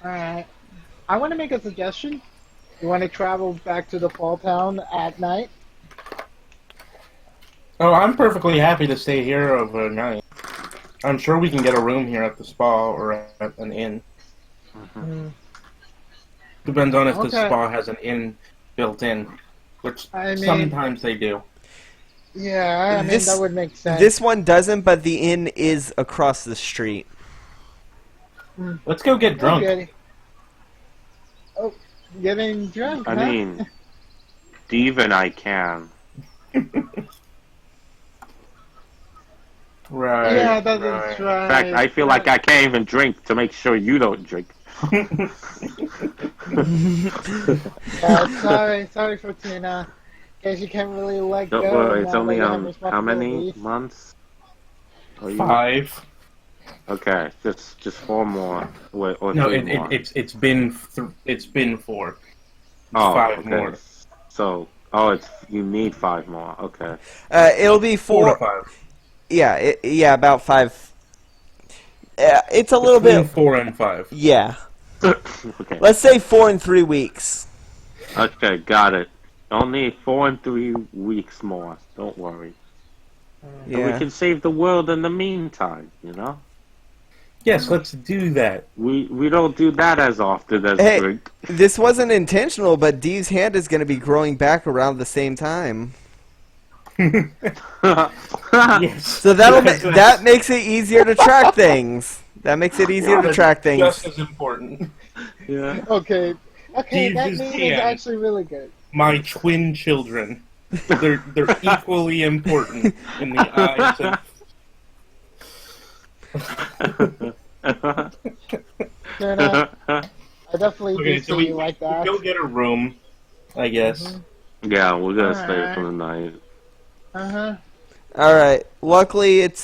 D: Alright. I want to make a suggestion. You want to travel back to the fall town at night?
C: Oh, I'm perfectly happy to stay here overnight. I'm sure we can get a room here at the spa or at an inn.
D: Mm,
C: Depends on if the
D: Okay.
C: spa has an inn built in, which
D: I mean-
C: sometimes they do.
D: Yeah, I mean,
A: This-
D: that would make sense.
A: This one doesn't, but the inn is across the street.
C: Let's go get drunk.
D: Okay. Oh, getting drunk,
B: I
D: huh?
B: mean, Steve and I can.
C: Right.
D: Yeah, that's
C: right.
D: right.
B: In fact, I feel like I can't even drink to make sure you don't drink.
D: Yeah, sorry, Fortuna. Guess you can't really let
B: Don't
D: go.
B: worry, it's
D: now
B: only
D: that you have
B: how many
D: responsibilities.
B: months? Are you-
C: 5.
B: Okay, just 4 more. Or
C: No,
B: 3 more.
C: it's been 4.
B: Oh,
C: 5
B: okay.
C: more.
B: So, you need 5 more. Okay.
A: It'll be
C: 4 to
A: 4.
C: 5.
A: Yeah, about 5. It's a little
C: Between
A: bit.
C: 4 and 5.
A: Yeah.
B: Okay.
A: Let's say 4 and 3 weeks.
B: Okay, got it. Only 4 and 3 weeks more. Don't worry. And we
A: Yeah.
B: can save the world in the meantime, you know?
C: Yes, let's do that.
B: We don't do that as often as
A: Hey.
B: drink.
A: This wasn't intentional, but Dee's hand is going to be growing back around the same time.
C: Yes.
A: So that makes it easier to track things. That makes it easier to track things.
C: Just as important.
B: Yeah.
D: Okay,
C: These
D: that
C: is
D: meme is
C: Ian.
D: actually really good.
C: My twin children. They're equally important in the eyes of.
D: Fortuna, I definitely
C: Okay,
D: do
C: so
D: see you like that.
C: we'll get a room, I guess.
B: Yeah, we're gonna stay
D: Alright.
B: for the night.
D: Uh-huh.
A: All right. Luckily, it's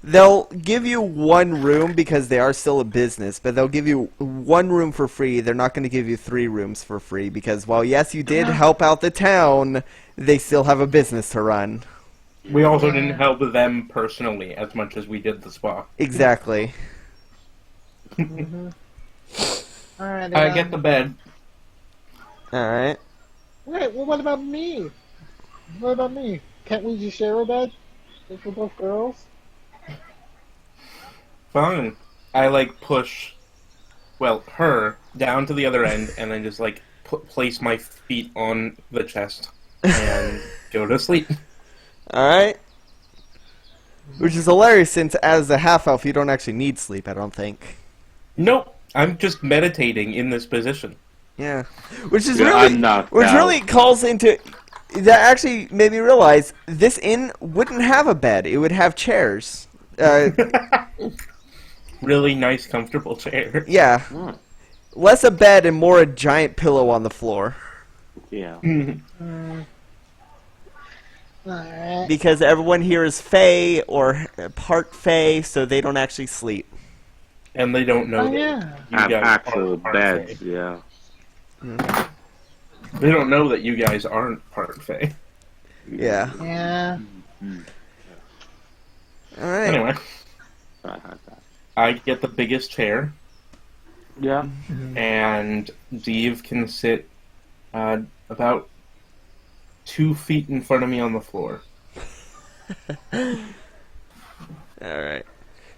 A: they'll give you one room because they are still a business, but they'll give you one room for free. They're not going to give you 3 rooms for free because while yes, you did help out the town, they still have a business to run.
C: We also didn't help them personally as much as we did the spa.
A: Exactly.
D: Mm-hmm. Alright,
C: I get the bed.
A: All right.
D: Wait, well, what about me? What about me? Can't we just share a bed? If we're both girls?
C: Fine. I push, her down to the other end, and then just place my feet on the chest and go to sleep.
A: All right. Which is hilarious since as a half elf, you don't actually need sleep. I don't think.
C: Nope. I'm just meditating in this position.
A: Yeah. Which is
B: Yeah,
A: really
B: I'm knocked
A: which
B: out.
A: really calls into that actually made me realize this inn wouldn't have a bed. It would have chairs.
C: Really nice, comfortable chair.
A: Yeah.
B: Hmm.
A: Less a bed and more a giant pillow on the floor.
B: Yeah.
D: Alright.
A: Because everyone here is Fey or part Fey, so they don't actually sleep.
C: And they don't know
D: Oh,
C: that
D: yeah.
C: you
B: Have
C: guys
B: actual
C: aren't
B: beds,
C: Fae.
B: yeah.
C: They don't know that you guys aren't part Fae.
A: Yeah.
D: Yeah.
A: All right.
C: Anyway, I get the biggest chair,
B: Yeah.
C: and Dave can sit about 2 feet in front of me on the floor.
A: All right.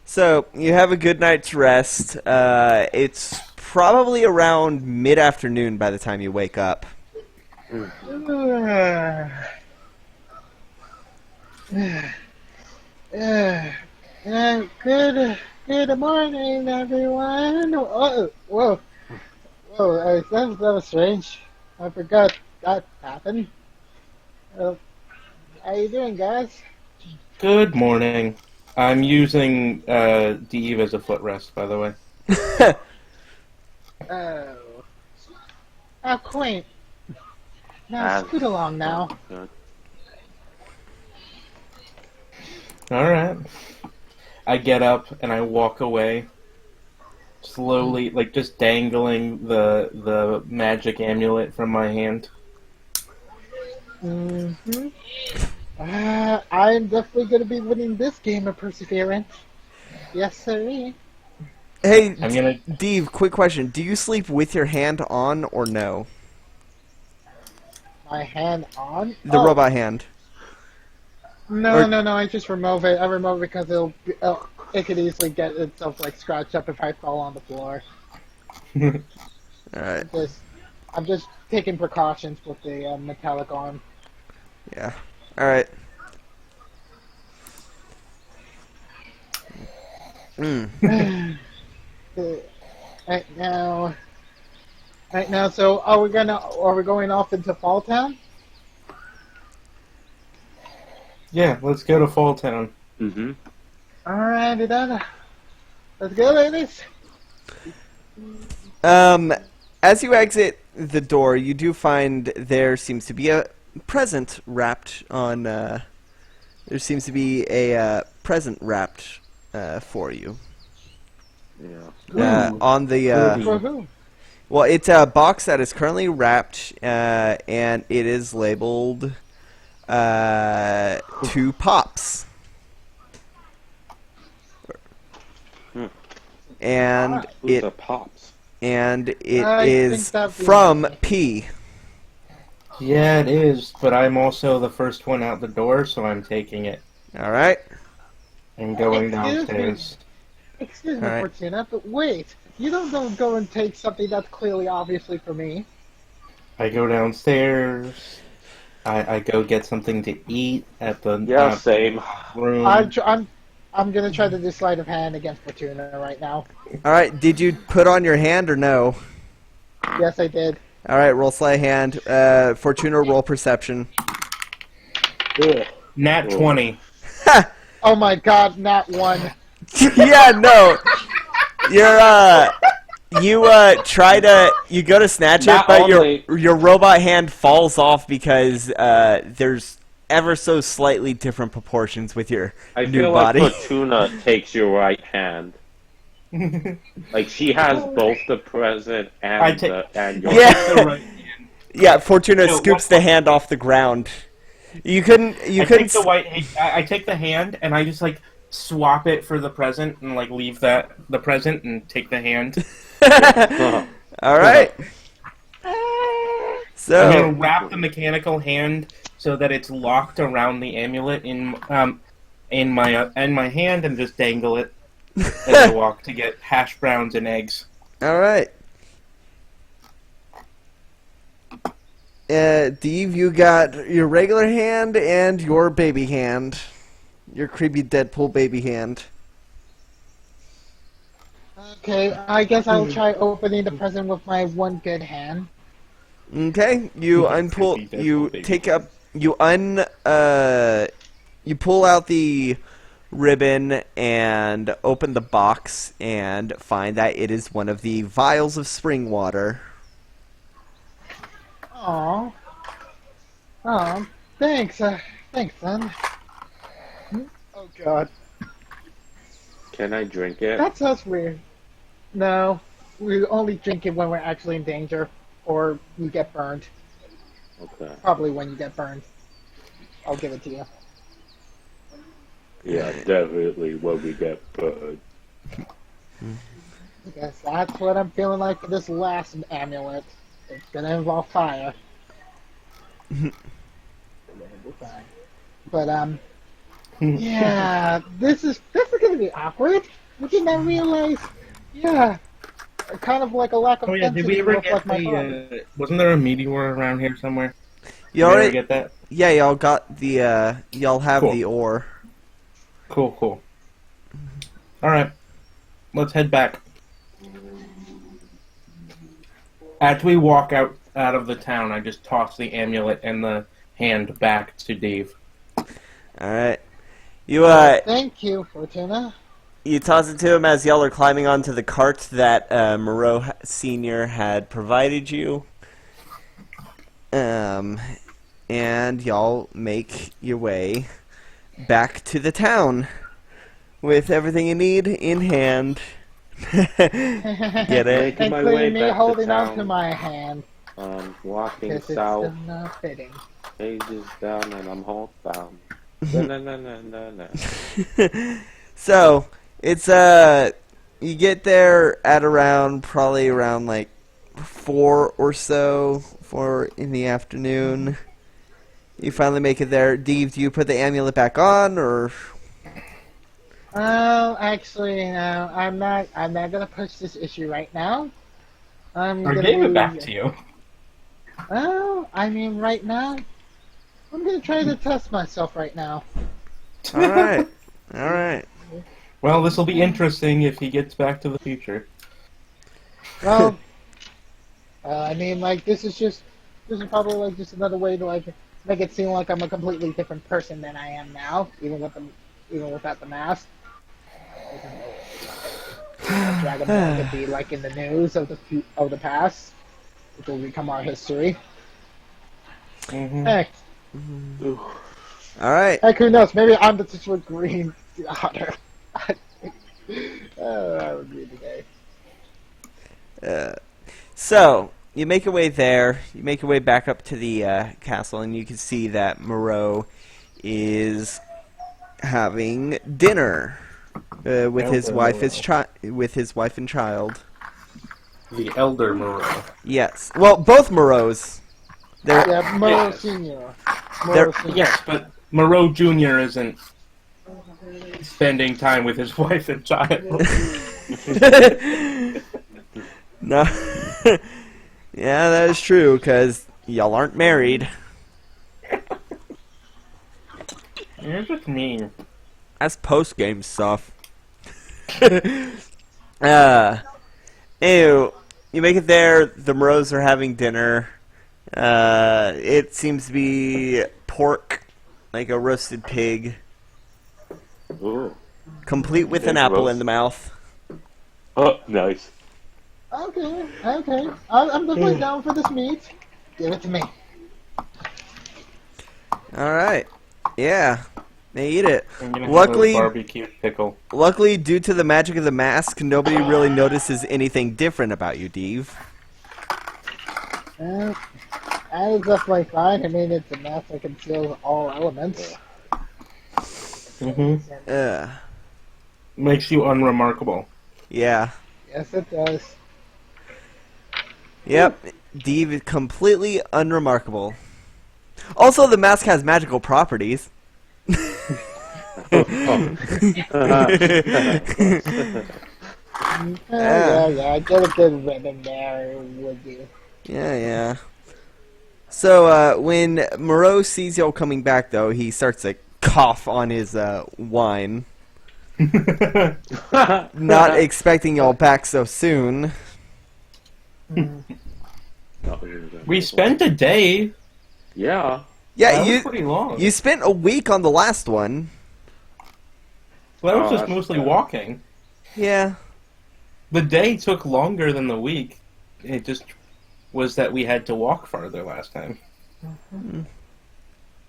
A: So you have a good night's rest. It's probably around mid-afternoon by the time you wake up.
D: Good morning, everyone. Whoa. That was strange. I forgot that happened. How you doing, guys?
C: Good morning. I'm using Dave as a footrest, by the way.
D: Oh. How quaint. Now
B: Ah.
D: scoot along now.
B: Good.
C: Alright. I get up and I walk away. Slowly, just dangling the magic amulet from my hand.
D: Mm-hmm. I'm definitely going to be winning this game of Perseverance. Yes, sir.
A: Hey,
C: I'm gonna...
A: Dave, quick question. Do you sleep with your hand on or no?
D: My hand on?
A: The robot hand.
D: No,
A: Or-
D: no, no. I just remove it. I remove it because it could easily get itself like scratched up if I fall on the floor.
A: All right.
D: I'm just taking precautions with the metallic arm.
A: Yeah. All right. Mm.
D: Right now, right now. So are we going off into Fall Town?
C: Yeah, let's go to Fall Town.
B: Mm-hmm.
D: Alrighty then. Let's go, ladies.
A: As you exit the door, you do find there seems to be a present wrapped on. There seems to be a present wrapped for you.
B: Yeah.
A: On the
D: For who?
A: well, it's a box that is currently wrapped, and it is labeled to Pops. And
B: Who's the Pops?
A: it
D: I
A: is
D: think that'd be
A: from
D: me.
A: P.
C: Yeah, it is, but I'm also the first one out the door, so I'm taking it
A: All right.
C: and going
D: Excuse me.
C: downstairs.
D: Excuse me,
A: Alright.
D: Fortuna, but wait. You don't go and take something that's clearly obviously for me.
C: I go downstairs. I go get something to eat at the
B: Yeah, same.
C: room.
D: I'm gonna try to do sleight of hand against Fortuna right now.
A: All right. Did you put on your hand or no?
D: Yes, I did.
A: All right. Roll sleight of hand. Fortuna, roll perception.
B: Ugh.
C: Nat 20.
D: Oh my god, not one.
A: Yeah. No. You go to snatch it,
B: Not
A: but
B: only-
A: your robot hand falls off because there's ever so slightly different proportions with your
B: I
A: new
B: feel
A: body.
B: like Fortuna takes your right hand. Like she has both the present
C: I
B: and
C: take-
B: and your.
A: Yeah.
C: The right hand.
A: Yeah, Fortuna
C: No,
A: scoops
C: what-
A: the hand off the ground. You couldn't.
C: I take the white. I take the hand and I just like swap it for the present and like leave the present and take the hand.
A: All right.
C: I'm
A: So
C: gonna wrap the mechanical hand so that it's locked around the amulet in my hand and just dangle it as I walk to get hash browns and eggs.
A: all right. Dave, you got your regular hand and your baby hand. Your creepy Deadpool baby hand.
D: Okay, I guess I'll try opening the present with my one good hand.
A: Okay, you unpull.
C: Creepy Deadpool
A: You
C: baby
A: take up. You You pull out the ribbon and open the box and find that it is one of the vials of spring water.
D: Aw. Aw, thanks, thanks, son. Oh god,
B: Can I drink it?
D: that sounds weird. No, we only drink it when we're actually in danger, or you get burned.
B: Okay.
D: Probably when you get burned. I'll give it to you.
B: Yeah, definitely when we get burned.
D: I guess that's what I'm feeling like for this last amulet. It's gonna involve fire. But yeah, this is gonna be awkward. We did not realize. Yeah, kind of like a lack of
C: Oh yeah, did we
D: density
C: ever
D: with,
C: get
D: like my father.
C: the? Wasn't there a meteor around here somewhere?
A: You
C: Did we ever
A: already,
C: get that?
A: yeah, y'all got the, y'all have
C: Cool.
A: the ore.
C: Cool. All right, let's head back. As we walk out of the town, I just toss the amulet and the hand back to Dave.
A: All right, you
D: Thank you, Fortuna.
A: you toss it to him as y'all are climbing onto the cart that Moreau Senior had provided you. And y'all make your way back to the town with everything you need in hand. Get it?
B: Making my way
D: Including me
B: back to
D: holding on to
B: town.
D: my hand.
B: Walking
D: Because it's
B: south,
D: still not fitting.
B: pages down, and I'm homebound. Na-na-na-na-na-na.
A: So it's you get there at probably around like 4 or so, 4 in the afternoon, You finally make it there. Dave, do you put the amulet back on, or?
D: Oh, actually, no. I'm not. I'm not gonna push this issue right now. I'm
C: I
D: gonna
C: gave it
D: be-
C: back to you.
D: Oh, I mean, right now, I'm gonna try to test myself right now.
A: All right. All right.
C: Well, this will be interesting if he gets back to the future.
D: Well, I mean, like, this is probably like just another way to like make it seem like I'm a completely different person than I am now, even without the mask. Dragon Ball could be like in the news of the past, which will become our history.
C: Mm-hmm.
D: Heck,
A: All right.
D: who knows? Maybe I'm the titular green otter. Oh, that would be the day.
A: So you make your way there. You make your way back up to the castle, and you can see that Moreau is having dinner with his wife, with his wife and child.
C: The elder Moreau.
A: Yes. Well, both Moreaus. They're
D: Yeah, Moreau
C: Yes.
D: Senior.
A: They're-
D: Moreau Senior.
C: Yes, but Moreau Jr. isn't spending time with his wife and child.
A: no. Yeah, that is true, because y'all aren't married.
C: You're just mean.
A: That's post-game stuff. Ew. You make it there, the Moreaus are having dinner. It seems to be pork, like a roasted pig,
B: Ooh.
A: complete with an
B: Pig
A: apple
B: roast.
A: in the mouth.
B: Oh, nice.
D: Okay. I'm definitely down for this meat. Give it to me.
A: Alright. Yeah. They eat it.
C: I'm gonna have
A: Luckily-
C: a barbecue pickle.
A: Luckily, due to the magic of the mask, nobody really notices anything different about you, Dave.
D: That is definitely fine. I mean, it's a mask that conceals all elements.
C: Mm-hmm. Makes you unremarkable.
A: Yeah.
D: Yes, it does.
A: Yep. Dave is completely unremarkable. Also, the mask has magical properties.
D: Yeah. Get a good ribbon there, would you?
A: Yeah. So, when Moreau sees y'all coming back, though, he starts to cough on his wine. Not expecting y'all back so soon.
C: We spent a day.
B: Yeah.
A: Yeah,
C: That was pretty long.
A: you spent a week on the last one.
C: Well, that was
B: Oh,
C: just
B: that's
C: mostly
B: bad.
C: walking.
A: Yeah.
C: The day took longer than the week. It just was that we had to walk farther last time.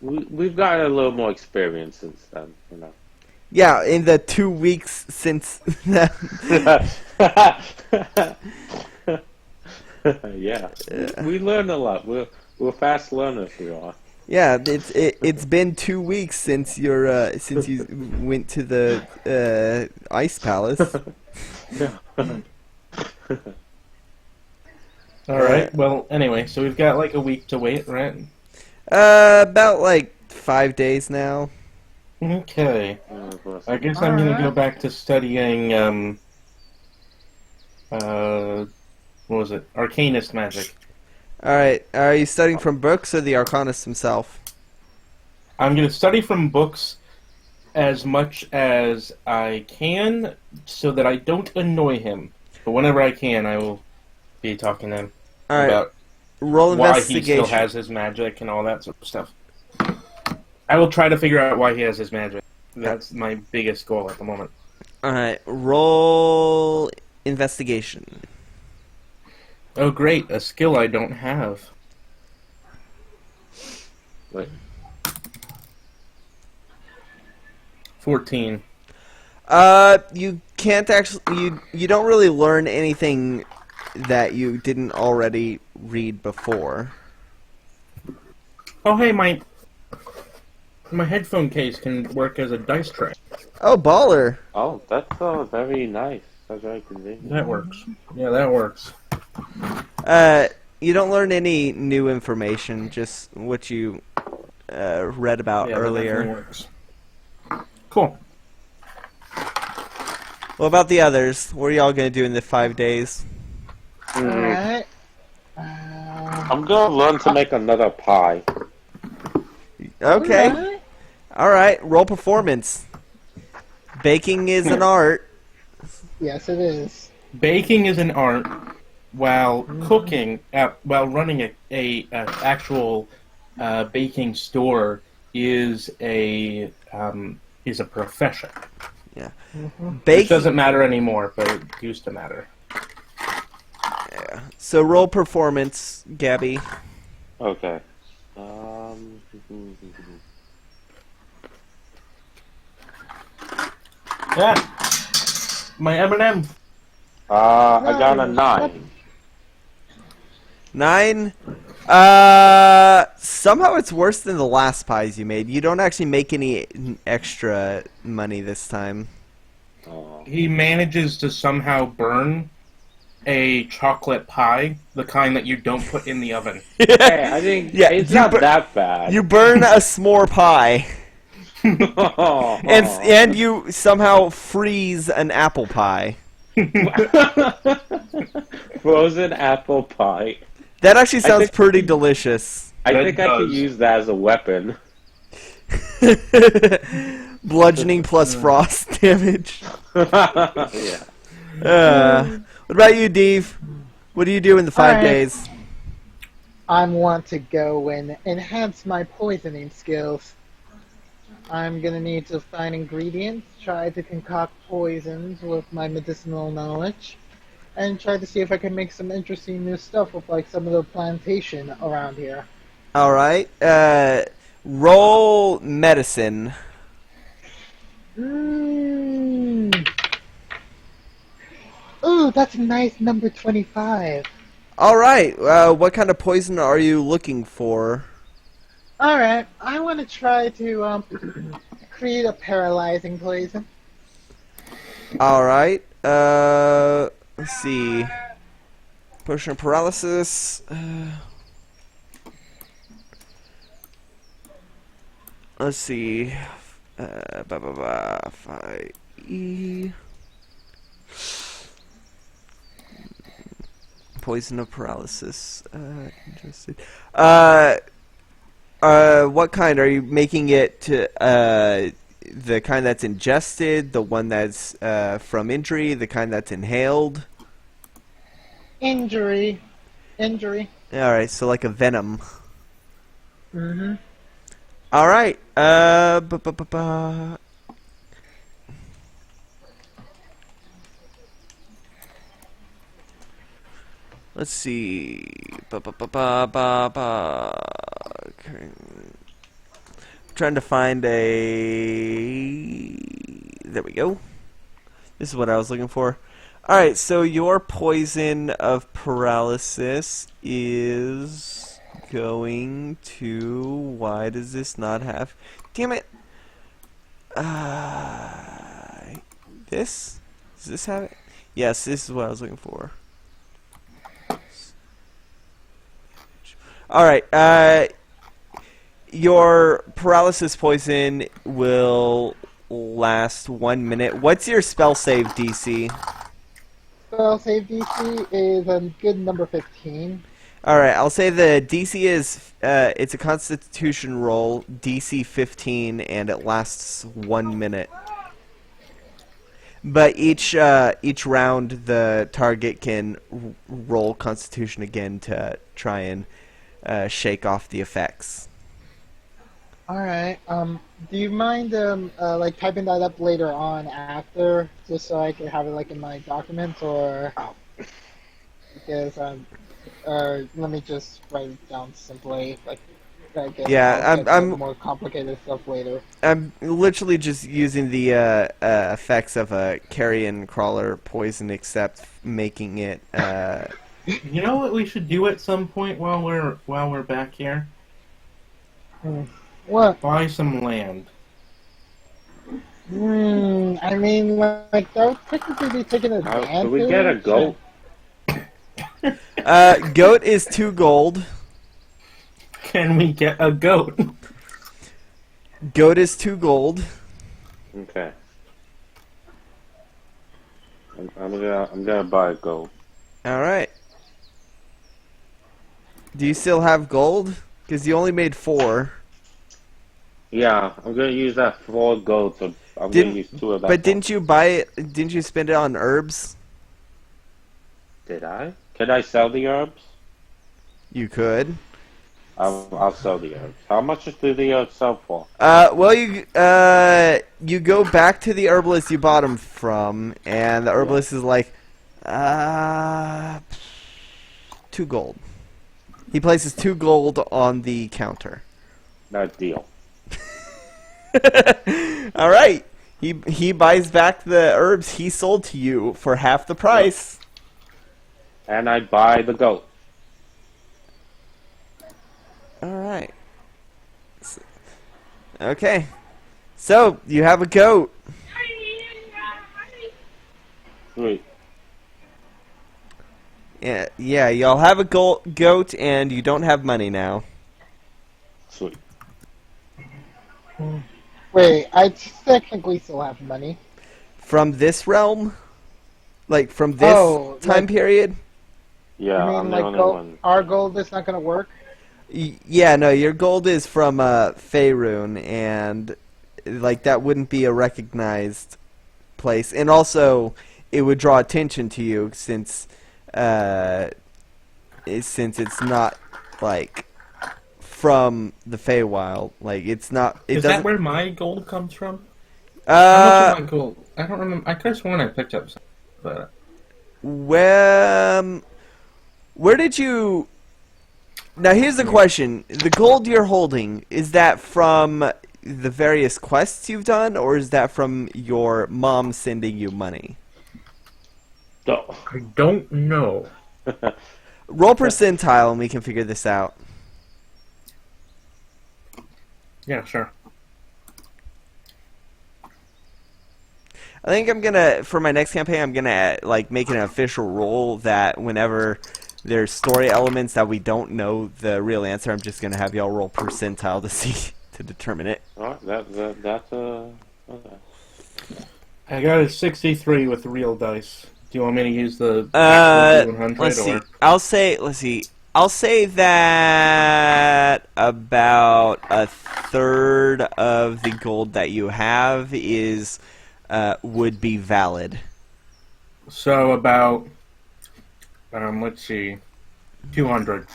B: We've got a little more experience since then, you know.
A: Yeah, in the 2 weeks since that.
B: Yeah. We learned a lot. We're fast learners, we are.
A: Yeah, it's been 2 weeks since since you went to the ice palace.
B: Yeah.
C: Alright, well, anyway, so we've got like a week to wait, right?
A: About like 5 days now.
C: Okay. I guess I'm gonna go back to studying, what was it? Arcanist magic.
A: All right, are you studying from books or the Arcanist himself?
C: I'm gonna study from books as much as I can so that I don't annoy him. But whenever I can, I will be talking to him
A: All right,
C: about
A: roll
C: why he
A: investigation.
C: still has his magic and all that sort of stuff. I will try to figure out why he has his magic. That's my biggest goal at the moment.
A: All right, roll investigation.
C: Oh, great! A skill I don't have.
B: Wait.
C: 14.
A: You can't actually. You don't really learn anything that you didn't already read before.
C: Oh, hey, my headphone case can work as a dice tray.
A: Oh, baller!
B: Oh, that's very nice. That's very convenient.
C: That works. Yeah, that works.
A: You don't learn any new information. Just what you read about
C: Yeah, that definitely
A: earlier.
C: works. Cool.
A: What about the others? What are y'all gonna do in the 5 days?
D: Alright.
B: I'm gonna learn to make another pie.
A: Okay.
D: Alright.
A: All right. Roll performance. Baking is an art.
D: Yes, it is.
C: Baking is an art, while cooking, while running a actual baking store is a profession.
A: Yeah.
C: Which
A: Baking.
C: doesn't matter anymore, but it used to matter.
A: Yeah. So roll performance, Gabby.
B: Okay.
C: Yeah. My M&M.
B: I got a 9.
A: 9. Somehow it's worse than the last pies you made. You don't actually make any extra money this time.
B: Oh.
C: He manages to somehow burn a chocolate pie, the kind that you don't put in the oven.
B: Hey, I think it's not that bad.
A: You burn a s'more pie, and you somehow freeze an apple pie.
B: Frozen apple pie.
A: That actually sounds
B: think-
A: pretty delicious.
B: I
C: That
B: think I could
C: does.
B: use that as a weapon.
A: Bludgeoning plus frost damage.
B: Yeah.
A: What about you, Dave? What do you do in the 5
D: Alright.
A: days?
D: I want to go and enhance my poisoning skills. I'm gonna need to find ingredients, try to concoct poisons with my medicinal knowledge, and try to see if I can make some interesting new stuff with like some of the plantation around here.
A: All right. Roll medicine.
D: Ooh, that's a nice number 25.
A: All right. What kind of poison are you looking for?
D: Alright, I want to try to create a paralyzing poison.
A: All right. Let's see. Potion of paralysis. Let's see. 5E. Poison of paralysis. Interested. What kind are you making it to? The kind that's ingested, the one that's from injury, the kind that's inhaled.
D: Injury.
A: All right, so like a venom.
D: Mm-hmm.
A: All right. Let's see. Okay. Trying to find a. There we go. This is what I was looking for. All right, so your poison of paralysis is going to. Why does this not have? Damn it! This? Does this have it? Yes, this is what I was looking for. All right. Your paralysis poison will last 1 minute. What's your spell save DC?
D: Spell save DC is a good number 15.
A: All right, I'll say the DC is it's a Constitution roll, DC 15, and it lasts 1 minute. But each round, the target can roll Constitution again to try and shake off the effects.
D: Alright, do you mind, like, typing that up later on after, just so I can have it, like, in my documents, or... Because, or let me just write it down simply, like, I guess
A: Yeah,
D: I'll get
A: I'm
D: the more complicated stuff later.
A: I'm literally just using the effects of a carrion crawler poison, except making it.
C: You know what we should do at some point while we're back here?
D: What?
C: Buy some land.
D: I mean, like, that would technically be taking advantage.
B: Can we get a goat?
A: Goat is 2 gold.
C: Can we get a goat?
A: Goat is 2 gold.
B: Okay. I'm gonna buy a gold.
A: All right. Do you still have gold? Because you only made 4.
B: Yeah, I'm gonna use that 4 gold. So I'm
A: Didn't-
B: gonna use 2 of that.
A: But didn't you buy it? Didn't you spend it on herbs?
B: Did I? Can I sell the herbs?
A: You could.
B: I'll sell the herbs. How much do the herbs sell for?
A: Well, you go back to the herbalist you bought them from, and the herbalist is like, 2 gold. He places 2 gold on the counter.
B: That deal.
A: All right. He buys back the herbs he sold to you for half the price.
B: And I buy the goat.
A: All right. Okay. So you have a goat.
B: Sweet.
A: Yeah. Y'all have a goat, and you don't have money now.
B: Sweet.
D: Wait, I technically still have money.
A: From this realm, like from this time period.
B: Yeah,
D: I
B: I'm
D: mean,
B: the
D: like
B: only
D: gold,
B: one.
D: our gold is not gonna work.
A: Yeah, no, your gold is from Faerun, and like that wouldn't be a recognized place, and also it would draw attention to you since it's not like from the Feywild. Like it's not. It
C: Is
A: doesn't.
C: that where my gold comes from? How much of my gold? I don't remember. I could have sworn I picked up some, but
A: Where did you? Now here's the question: the gold you're holding, is that from the various quests you've done, or is that from your mom sending you money?
B: No.
C: I don't know.
A: Roll percentile, and we can figure this out.
C: Yeah, sure.
A: I think I'm gonna, for my next campaign, I'm gonna like make an official rule that whenever there's story elements that we don't know the real answer, I'm just gonna have y'all roll percentile to see to determine it.
B: Alright, that's okay.
C: I got a 63 with real dice. Do you want me to use the actual 100
A: let's see.
C: or?
A: Let's see. I'll say that about a third of the gold that you have is would be valid.
C: So about let's see, 200.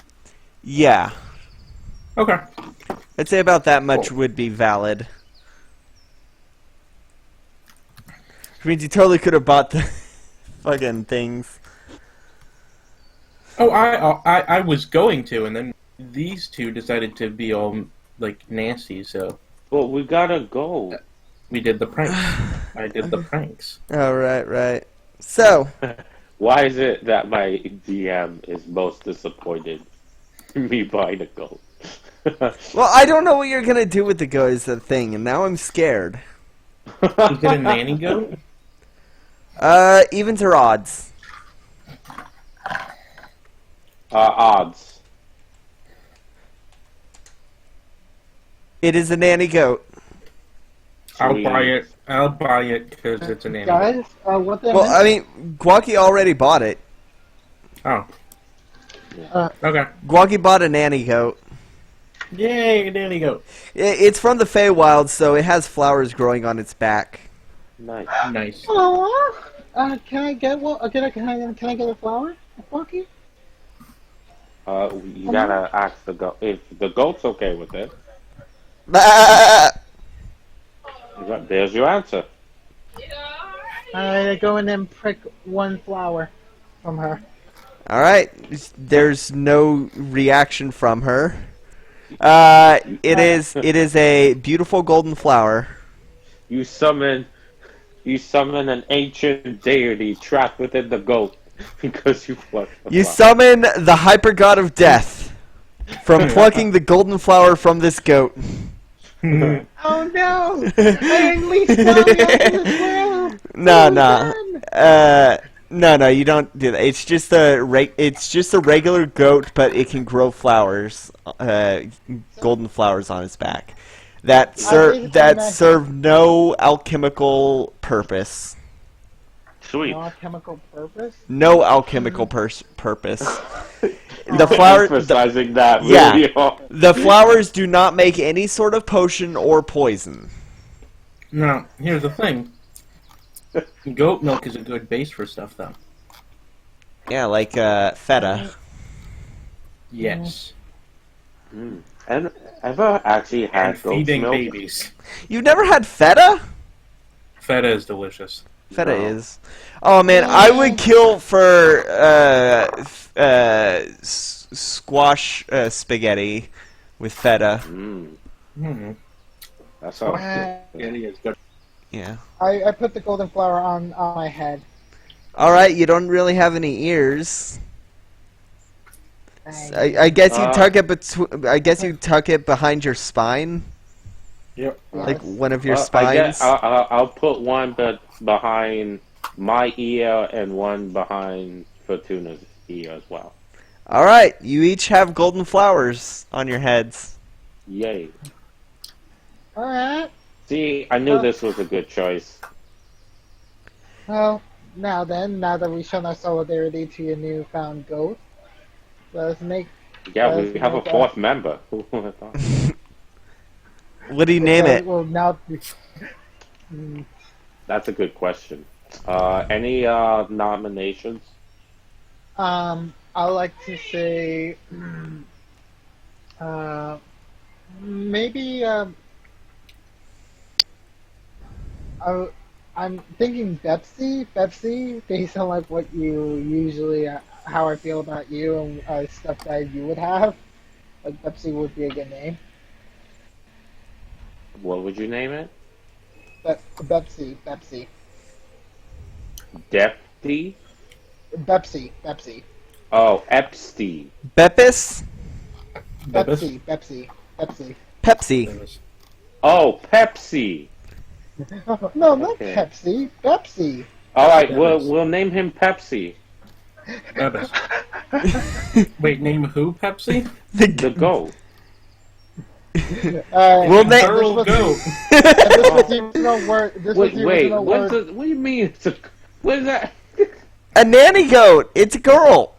A: Yeah,
C: Okay.
A: I'd say about that much
C: Cool.
A: would be valid. Which means you totally could have bought the fucking things.
C: Oh, I was going to, and then these two decided to be all like nasty, so
B: Well, we gotta go.
C: we did the pranks. I did the pranks.
A: Oh, right. So,
B: Why is it that my DM is most disappointed in me buying a goat?
A: well, I don't know what you're gonna do with the go is the thing, and now I'm scared.
C: Is it a nanny goat?
A: Evens or odds?
B: Odds.
A: It is a nanny goat.
C: I'll
B: Sweet.
C: buy it. I'll buy it because it's a nanny.
D: Guys, what the
A: Well, I mean, Guaki already bought it.
C: Oh.
D: Uh,
C: Okay.
A: Guaki bought a nanny goat.
C: Yay, a nanny goat.
A: It's from the Feywild, so it has flowers growing on its back.
B: Nice.
C: Nice.
D: Aw, can I get one? Can I get a flower? Fucky?
B: You gotta ask the goat. If the goat's okay with it, there's your answer.
D: I go in and prick one flower from her.
A: All right, there's no reaction from her. It is a beautiful golden flower.
B: You summon an ancient deity trapped within the goat because you plucked the
A: You
B: flower.
A: summon the hyper god of death from plucking the golden flower from this goat.
D: Oh no! I unleashed Sally onto this world!
A: No, you don't do that. It's just a regular goat, but it can grow flowers, golden flowers on its back. that
D: basically
A: serve no alchemical purpose.
B: Sweet.
D: no chemical purpose.
A: No alchemical purpose. The
B: You're
A: flower,
B: emphasizing that
A: yeah.
B: really hard.
A: the flowers do not make any sort of potion or poison.
C: Now, here's the thing. Goat milk is a good base for stuff, though.
A: Yeah, like feta.
C: Yes.
B: And ever actually had
C: And
B: goat's
C: feeding
B: milk?
C: babies.
A: You've never had feta?
C: Feta is delicious.
A: Feta
B: No.
A: is. Oh man, I would kill for squash spaghetti with feta.
C: Mm-hmm.
B: That sounds
D: Uh,
B: good.
C: It is good.
A: Yeah.
D: I put the golden flower on my head.
A: All right, you don't really have any ears. I guess you tuck it I guess you tuck it behind your spine,
C: Yep.
A: like one of your
B: I
A: spines.
B: guess I'll put one behind my ear and one behind Fortuna's ear as well.
A: All right, you each have golden flowers on your heads.
B: Yay.
D: Alright.
B: See, I knew this was a good choice.
D: Well, now that we've shown our solidarity to your newfound goat, let's make.
B: Yeah, we have a fourth member. Who would have thought?
A: What do you name it?
D: Well, now.
B: That's a good question. Any nominations?
D: I like to say, maybe. I'm thinking Pepsi, based on like what you usually, how I feel about you and stuff that you would have. Like Pepsi would be a good name.
B: What would you name it?
D: Pepsi.
B: Defty?
D: Pepsi.
B: Oh, Epstein.
A: Beppis?
C: Bebis?
D: Pepsi.
A: Pepsi.
B: Oh, Pepsi.
D: No, not
B: Okay.
D: Pepsi.
B: All right,
C: Bebis.
B: we'll name him Pepsi.
C: Bebis. Wait, name who? Pepsi?
B: The goat.
A: We'll name.
C: Girl Goat.
D: This was the original word. This was the
B: Wait,
D: original
B: what
D: word.
B: do you mean? What is that?
A: A nanny goat. It's a girl.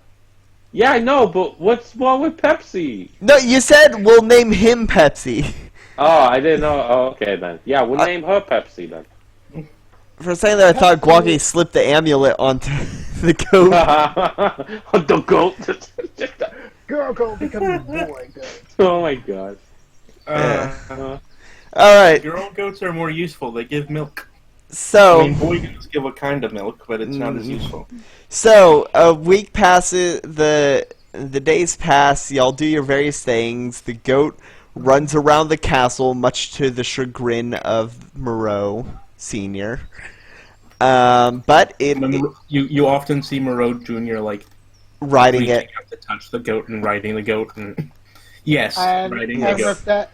B: Yeah, I know, but what's wrong with Pepsi?
A: No, you said we'll name him Pepsi.
B: Oh, I didn't know. Oh, okay then. Yeah, we'll name her Pepsi then.
A: For a second there, I thought Guaki slipped the amulet onto the goat.
B: The goat.
D: Girl goat becomes boy goat.
B: Oh my god.
A: All right,
C: Girl goats are more useful. They give milk.
A: so
C: I mean, boy goats give a kind of milk, but it's not as useful.
A: So a week passes, the days pass. Y'all do your various things. The goat runs around the castle, much to the chagrin of Moreau Senior. But
C: You often see Moreau Jr. like
A: riding
C: reaching
A: it.
C: out to touch the goat and riding the goat and yes,
D: And,
C: riding the
D: and
C: goat.
D: with that,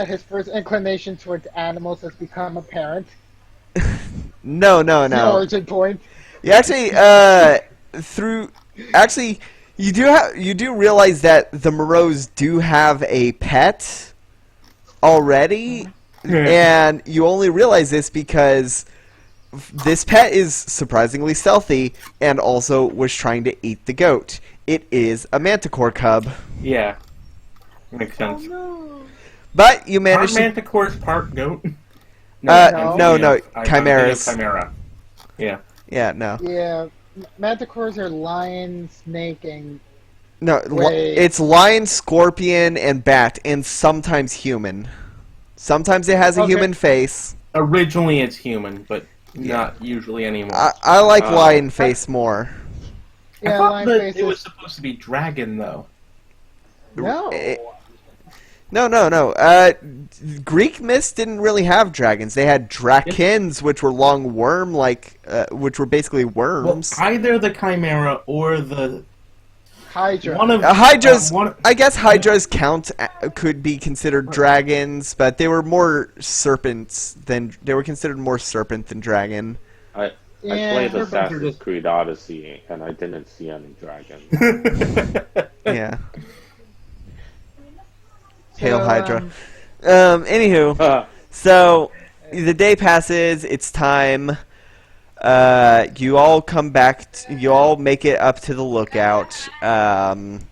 D: his first inclination towards animals has become apparent.
A: No.
D: The origin point.
A: You actually, you do realize that the Moreaus do have a pet already, and you only realize this because this pet is surprisingly stealthy and also was trying to eat the goat. It is a manticore cub.
C: Yeah, makes sense.
A: But you
C: Part
A: managed to...
C: manticore, part goat.
A: No,
C: I'm thinking of
A: chimeras.
C: Chimera. Yeah.
A: Yeah, no.
D: Yeah, manticores are lion, snake, and
A: No,
D: Wait.
A: it's lion, scorpion, and bat, and sometimes human. Sometimes it has a
D: Okay.
A: human face.
C: Originally, it's human, but not usually anymore.
A: I like lion face more.
C: I
D: yeah,
C: thought
D: lion
C: that
D: face
C: it was
D: is
C: supposed to be dragon, though.
D: no.
A: No. Greek myths didn't really have dragons. They had drakens, which were long worm, which were basically
C: Well,
A: worms.
C: either the chimera or the
D: Hydra.
C: one of
A: Hydras,
C: one-
A: I guess hydras could be considered dragons, but they were more serpents they were considered more serpent than dragon.
B: I
D: Yeah,
B: played
C: they're
B: Assassin's
C: just-
B: Creed Odyssey, and I didn't see any dragons.
A: Yeah. Hail Hydra. Anywho, so the day passes. It's time. You all come back. You all make it up to the lookout, and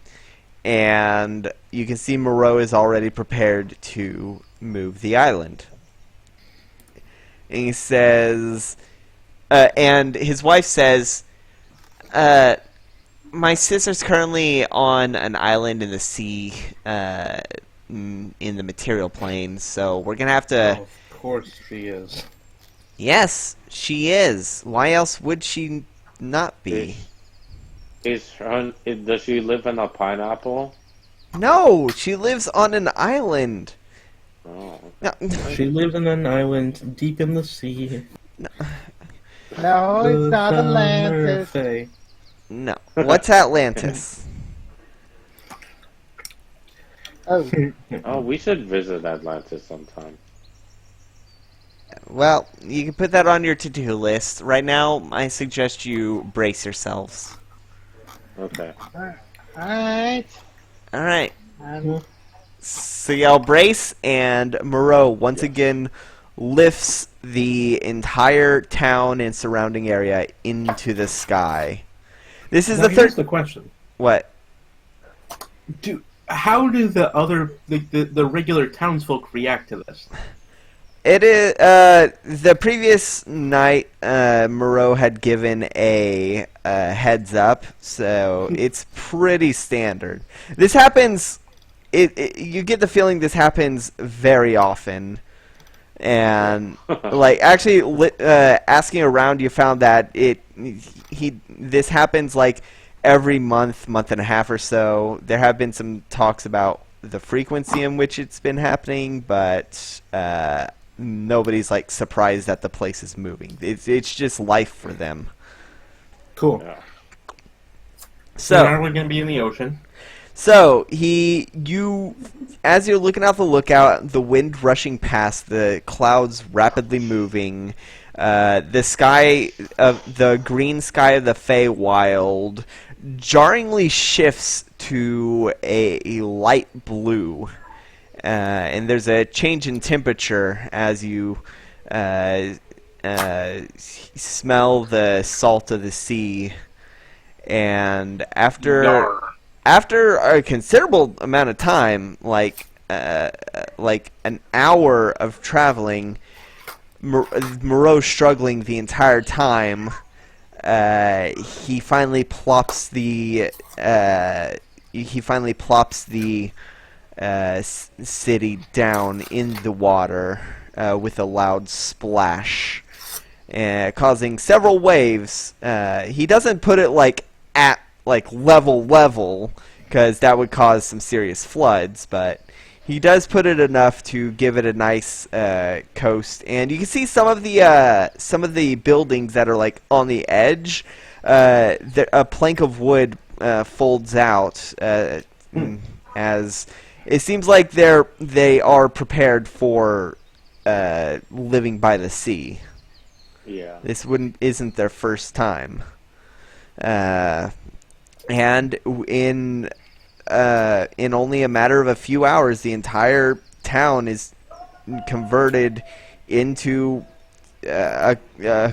A: you can see Moreau is already prepared to move the island. And he says, and his wife says, my sister's currently on an island in the sea, in the material plane, so we're gonna have to.
C: Oh, of course she is.
A: Yes, she is. Why else would she not be?
B: Does she live in a pineapple?
A: No, she lives on an island.
B: Oh.
A: No,
C: She lives on an island deep in the sea.
D: No, it's not Atlantis.
C: Archfey.
A: no. What's Atlantis?
D: Oh,
B: Oh, we should visit Atlantis sometime.
A: Well, you can put that on your to-do list. Right now, I suggest you brace yourselves.
B: Okay.
D: alright.
A: All right.
D: Um,
A: So y'all brace, and Moreau once again lifts the entire town and surrounding area into the sky. This is
C: Now,
A: the
C: here's
A: third.
C: the question.
A: What?
C: How do the regular townsfolk react to this?
A: It is the previous night. Moreau had given a heads up, so it's pretty standard. This happens. You get the feeling this happens very often, and like actually asking around, you found that this happens like every month and a half or so. There have been some talks about the frequency in which it's been happening, but nobody's like surprised that the place is moving. It's just life for them.
C: Cool.
B: Yeah.
C: So now we're gonna be in the ocean.
A: So as you're looking out the lookout, the wind rushing past, the clouds rapidly moving, the sky of the green sky of the Feywild jarringly shifts to a light blue, and there's a change in temperature as you smell the salt of the sea, and after a considerable amount of time, like an hour of traveling, Moreau struggling the entire time, he finally plops the city down in the water with a loud splash, causing several waves. He doesn't put it at level, because that would cause some serious floods, but he does put it enough to give it a nice coast. And you can see some of the buildings that are like on the edge. A plank of wood folds out as it seems like they are prepared for living by the sea.
B: Yeah.
A: This isn't their first time. And in only a matter of a few hours, the entire town is converted into a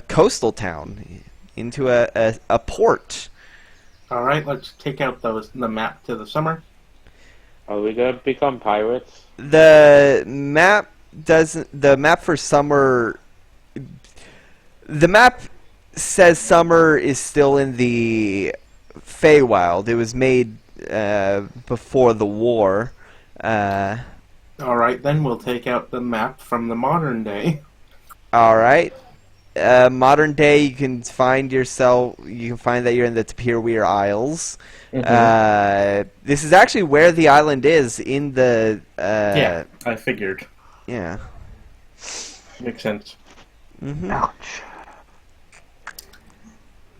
A: coastal town, into a port.
C: All right, let's take out the map to the summer.
B: Are we gonna become pirates?
A: The map for summer. The map says summer is still in the Feywild. It was made before the war.
C: All right, then we'll take out the map from the modern day.
A: All right. Modern day, you can find that you're in the Tapirweir Isles. This is actually where the island is in the.
C: Yeah, I figured.
A: Yeah.
C: Makes sense.
A: Mm-hmm.
D: Ouch.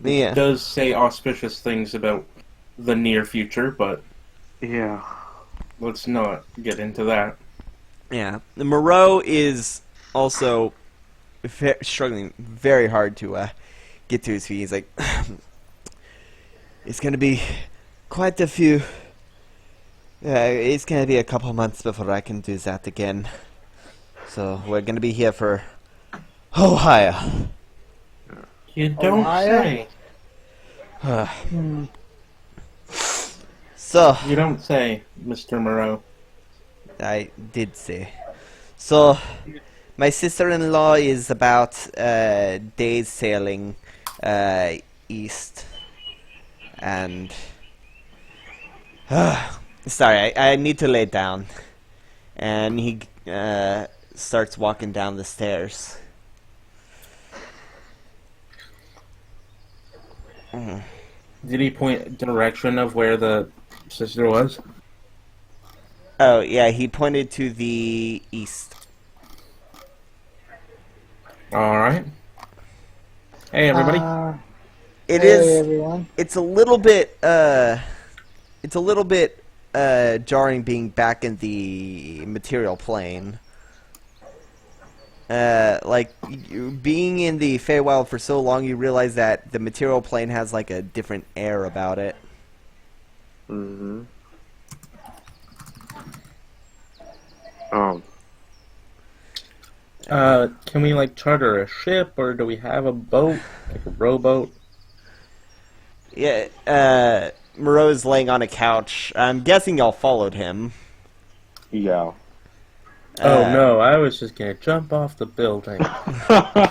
A: Yeah.
C: It does say auspicious things about the near future, but
B: Yeah.
C: let's not get into that.
A: Yeah. The Moreau is also struggling very hard to get to his feet. He's like, it's going to be quite a few. It's going to be a couple months before I can do that again. So we're gonna be here for Ohio.
C: You don't
D: Ohio?
C: say.
A: So
C: You don't say, Mr. Moreau.
A: I did say. So my sister-in-law is about days sailing east, and sorry, I need to lay down. And he starts walking down the stairs.
C: Did he point direction of where the sister was?
A: Oh yeah, he pointed to the east.
C: Alright. Hey, everybody.
A: It
D: Hey,
A: is.
D: everyone.
A: It's a little bit. It's a little bit jarring being back in the material plane. Like being in the Feywild for so long, you realize that the material plane has like a different air about it.
B: Mm-hmm. Oh,
C: Can we, like, charter a ship, or do we have a boat? Like a rowboat?
A: Yeah. Moreau's laying on a couch. I'm guessing y'all followed him.
B: yeah.
C: Oh, no, I was just gonna jump off the building.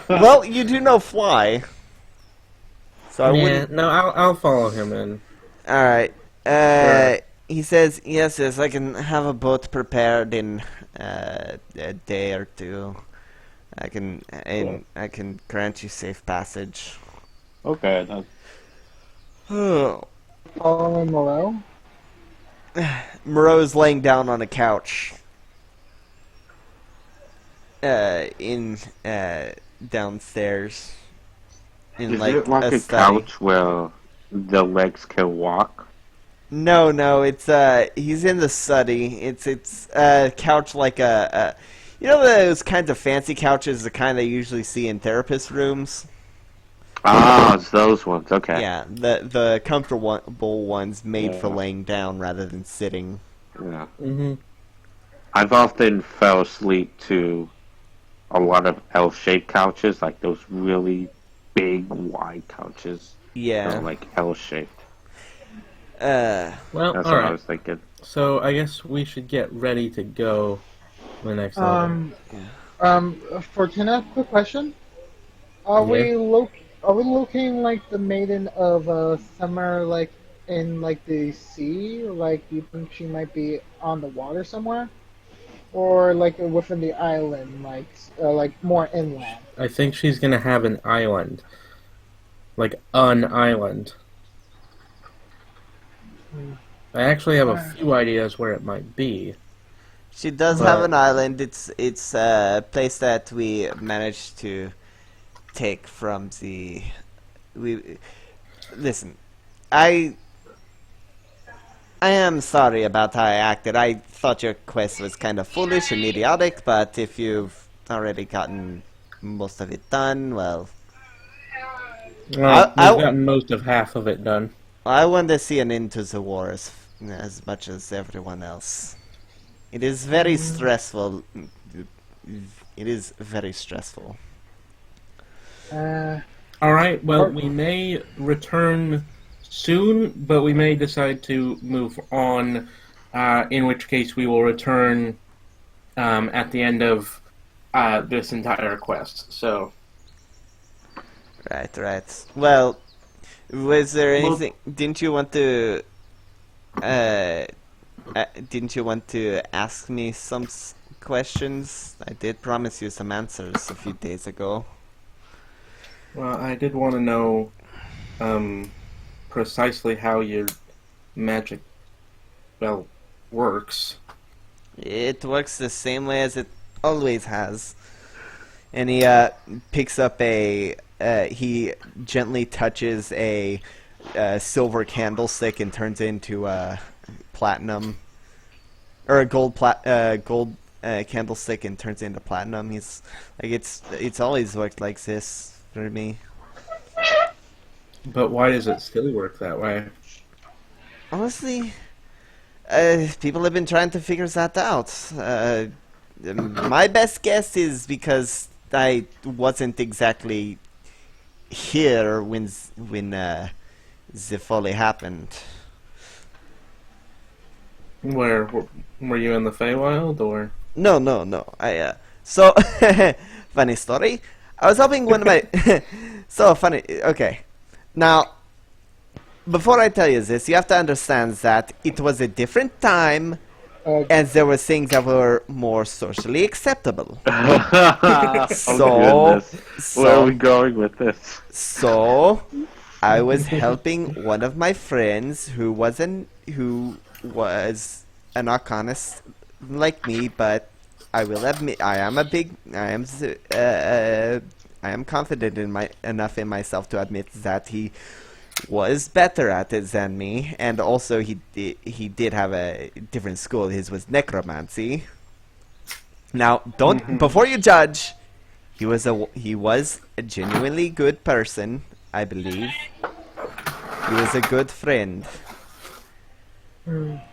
A: Well, you do know fly. So I wouldn't.
C: No, I'll follow him in.
A: Alright.
C: Sure.
A: He says, yes, I can have a boat prepared in a day or two. I can grant you safe passage.
B: Okay. That's...
D: Following Moreau?
A: Moreau's laying down on a couch. In downstairs. In
B: Is it like a
A: study.
B: couch where the legs can walk?
A: No, it's he's in the study. It's a couch like a you know those kinds of fancy couches, the kind they usually see in therapist rooms?
B: Ah, it's those ones. Okay.
A: Yeah, the comfortable ones made for
B: Yeah.
A: laying down rather than sitting.
B: Yeah.
C: Mm-hmm.
B: I've often fell asleep to a lot of L-shaped couches, like those really big, wide couches.
A: Yeah.
B: They're like L-shaped.
A: Uh,
C: Well,
B: That's what I
C: alright.
B: was thinking.
C: So, I guess we should get ready to go the next level.
D: Fortuna, quick question. Are we locating like the Maiden of Summer like in like the sea? Like, you think she might be on the water somewhere, or like within the island, like more inland?
C: I think she's gonna have an island. Like, an island. I actually have a few ideas where it might be.
A: she does have an island. It's a place that we managed to take from the. Listen, I am sorry about how I acted. I thought your quest was kind of foolish and idiotic, but if you've already gotten most of it done, well,
C: Well,
A: I-
C: we've gotten most of half of it done.
A: I want to see an end to the war as much as everyone else. It is very stressful. It is very stressful.
C: Alright, well, we may return soon, but we may decide to move on, in which case we will return at the end of this entire quest. So,
A: Right. Well, was there anything? Didn't you want to? Didn't you want to ask me some questions? I did promise you some answers a few days ago.
C: well, I did want to know precisely how your magic, well, works.
A: It works the same way as it always has. And he picks up a. He gently touches a silver candlestick and turns it into a platinum, or a gold candlestick and turns it into platinum. He's like, it's always worked like this for me.
C: But why does it still work that way?
A: Honestly, people have been trying to figure that out. My best guess is because I wasn't exactly here when the folly happened.
C: Where were you in the Feywild or?
A: No, no, no. So funny story. I was helping one of my so funny. Okay, now before I tell you this, you have to understand that it was a different time, and there were things that were more socially acceptable.
B: Oh
A: So,
B: goodness. Where are we going with this?
A: So, I was helping one of my friends who was an arcanist like me, but I will admit I am confident enough in myself to admit that he was better at it than me, and also he did have a different school. His was necromancy. Now, don't before you judge. He was a genuinely good person, I believe. He was a good friend.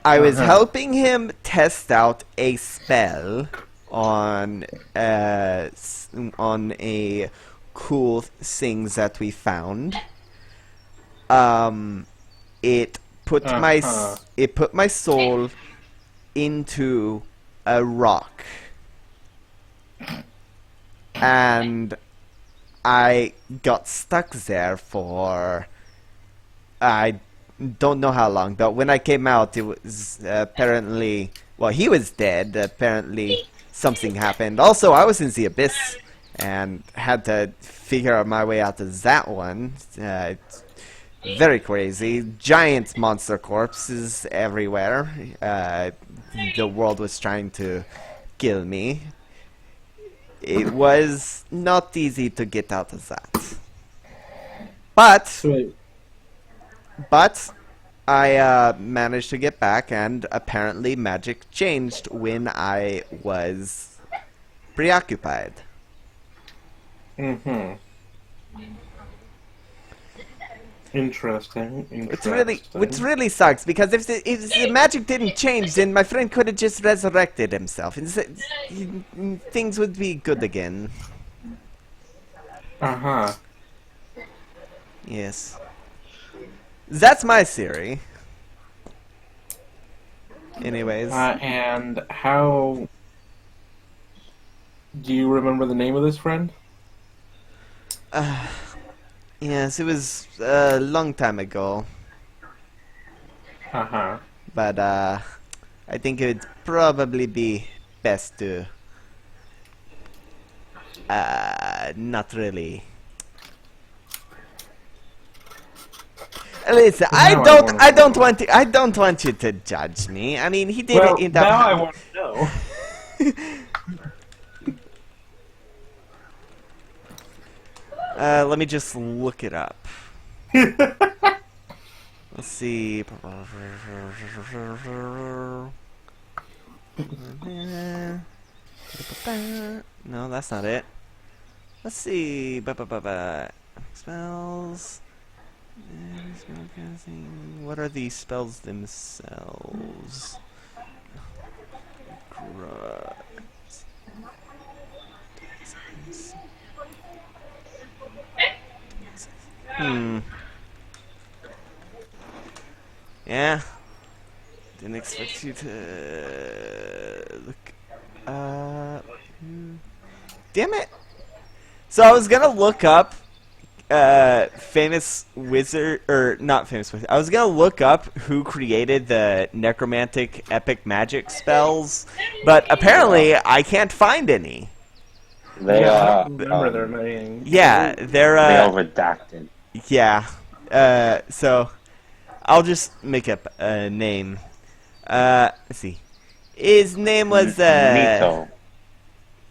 A: I was helping him test out a spell on a cool thing that we found. It put my soul into a rock. And I got stuck there for I don't know how long, but when I came out, it was apparently, well, he was dead. Apparently, something happened. Also, I was in the abyss and had to figure out my way out of that one. It's very crazy. Giant monster corpses everywhere. The world was trying to kill me. It was not easy to get out of that. But I managed to get back, and apparently magic changed when I was preoccupied.
C: Interesting.
A: Which really sucks, because if the magic didn't change, then my friend could have just resurrected himself, and things would be good again. Yes. That's my theory. Anyways.
C: And how... Do you remember the name of this friend?
A: Yes, it was a long time ago. But, I think it would probably be best to... not really... Listen, I don't want you to judge me. I mean, he did
C: Well,
A: end
C: now
A: up.
C: I want to know.
A: Let me just look it up. Let's see. No, that's not it. Let's see. Spells. What are these spells themselves? Yeah. Didn't expect you to look. Damn it! So I was gonna look up famous wizard, or not famous wizard. I was gonna look up who created the necromantic epic magic spells, but apparently I can't find any.
B: They
C: I don't remember their name.
A: Yeah, they're
B: they are redacted.
A: yeah. So I'll just make up a name. Let's see. His name was
B: Nito.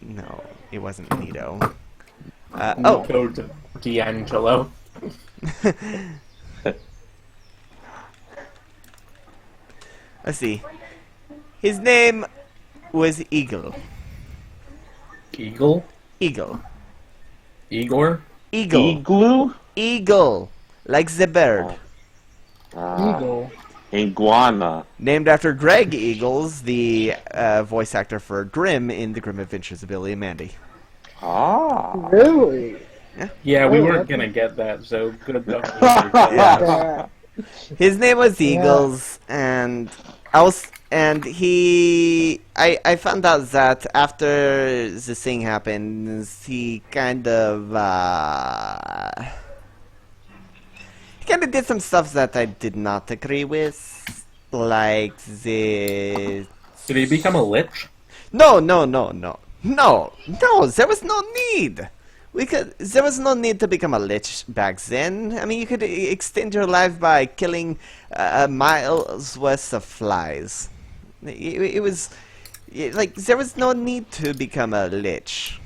A: No, it wasn't Nito.
C: Go to D'Angelo.
A: Let's see. His name was Eagle.
C: Eagle?
A: Eagle.
C: Igor?
A: Eagle.
B: Igloo?
A: Eagle. Like the bird.
D: Eagle.
B: Iguana.
A: Named after Greg Eagles, the voice actor for Grim in The Grim Adventures of Billy and Mandy.
B: Ah.
D: Really?
C: Yeah, we
D: Oh,
C: weren't
D: that's
C: gonna get that, so good luck.
A: Yeah.
D: Yeah.
A: His name was
D: Yeah.
A: Eagles, and I found out that after the thing happened, he kind of did some stuff that I did not agree with, like the
C: Did he become a lich?
A: no. There was no need. There was no need to become a lich back then. I mean, you could extend your life by killing miles worth of flies. It was like there was no need to become a lich.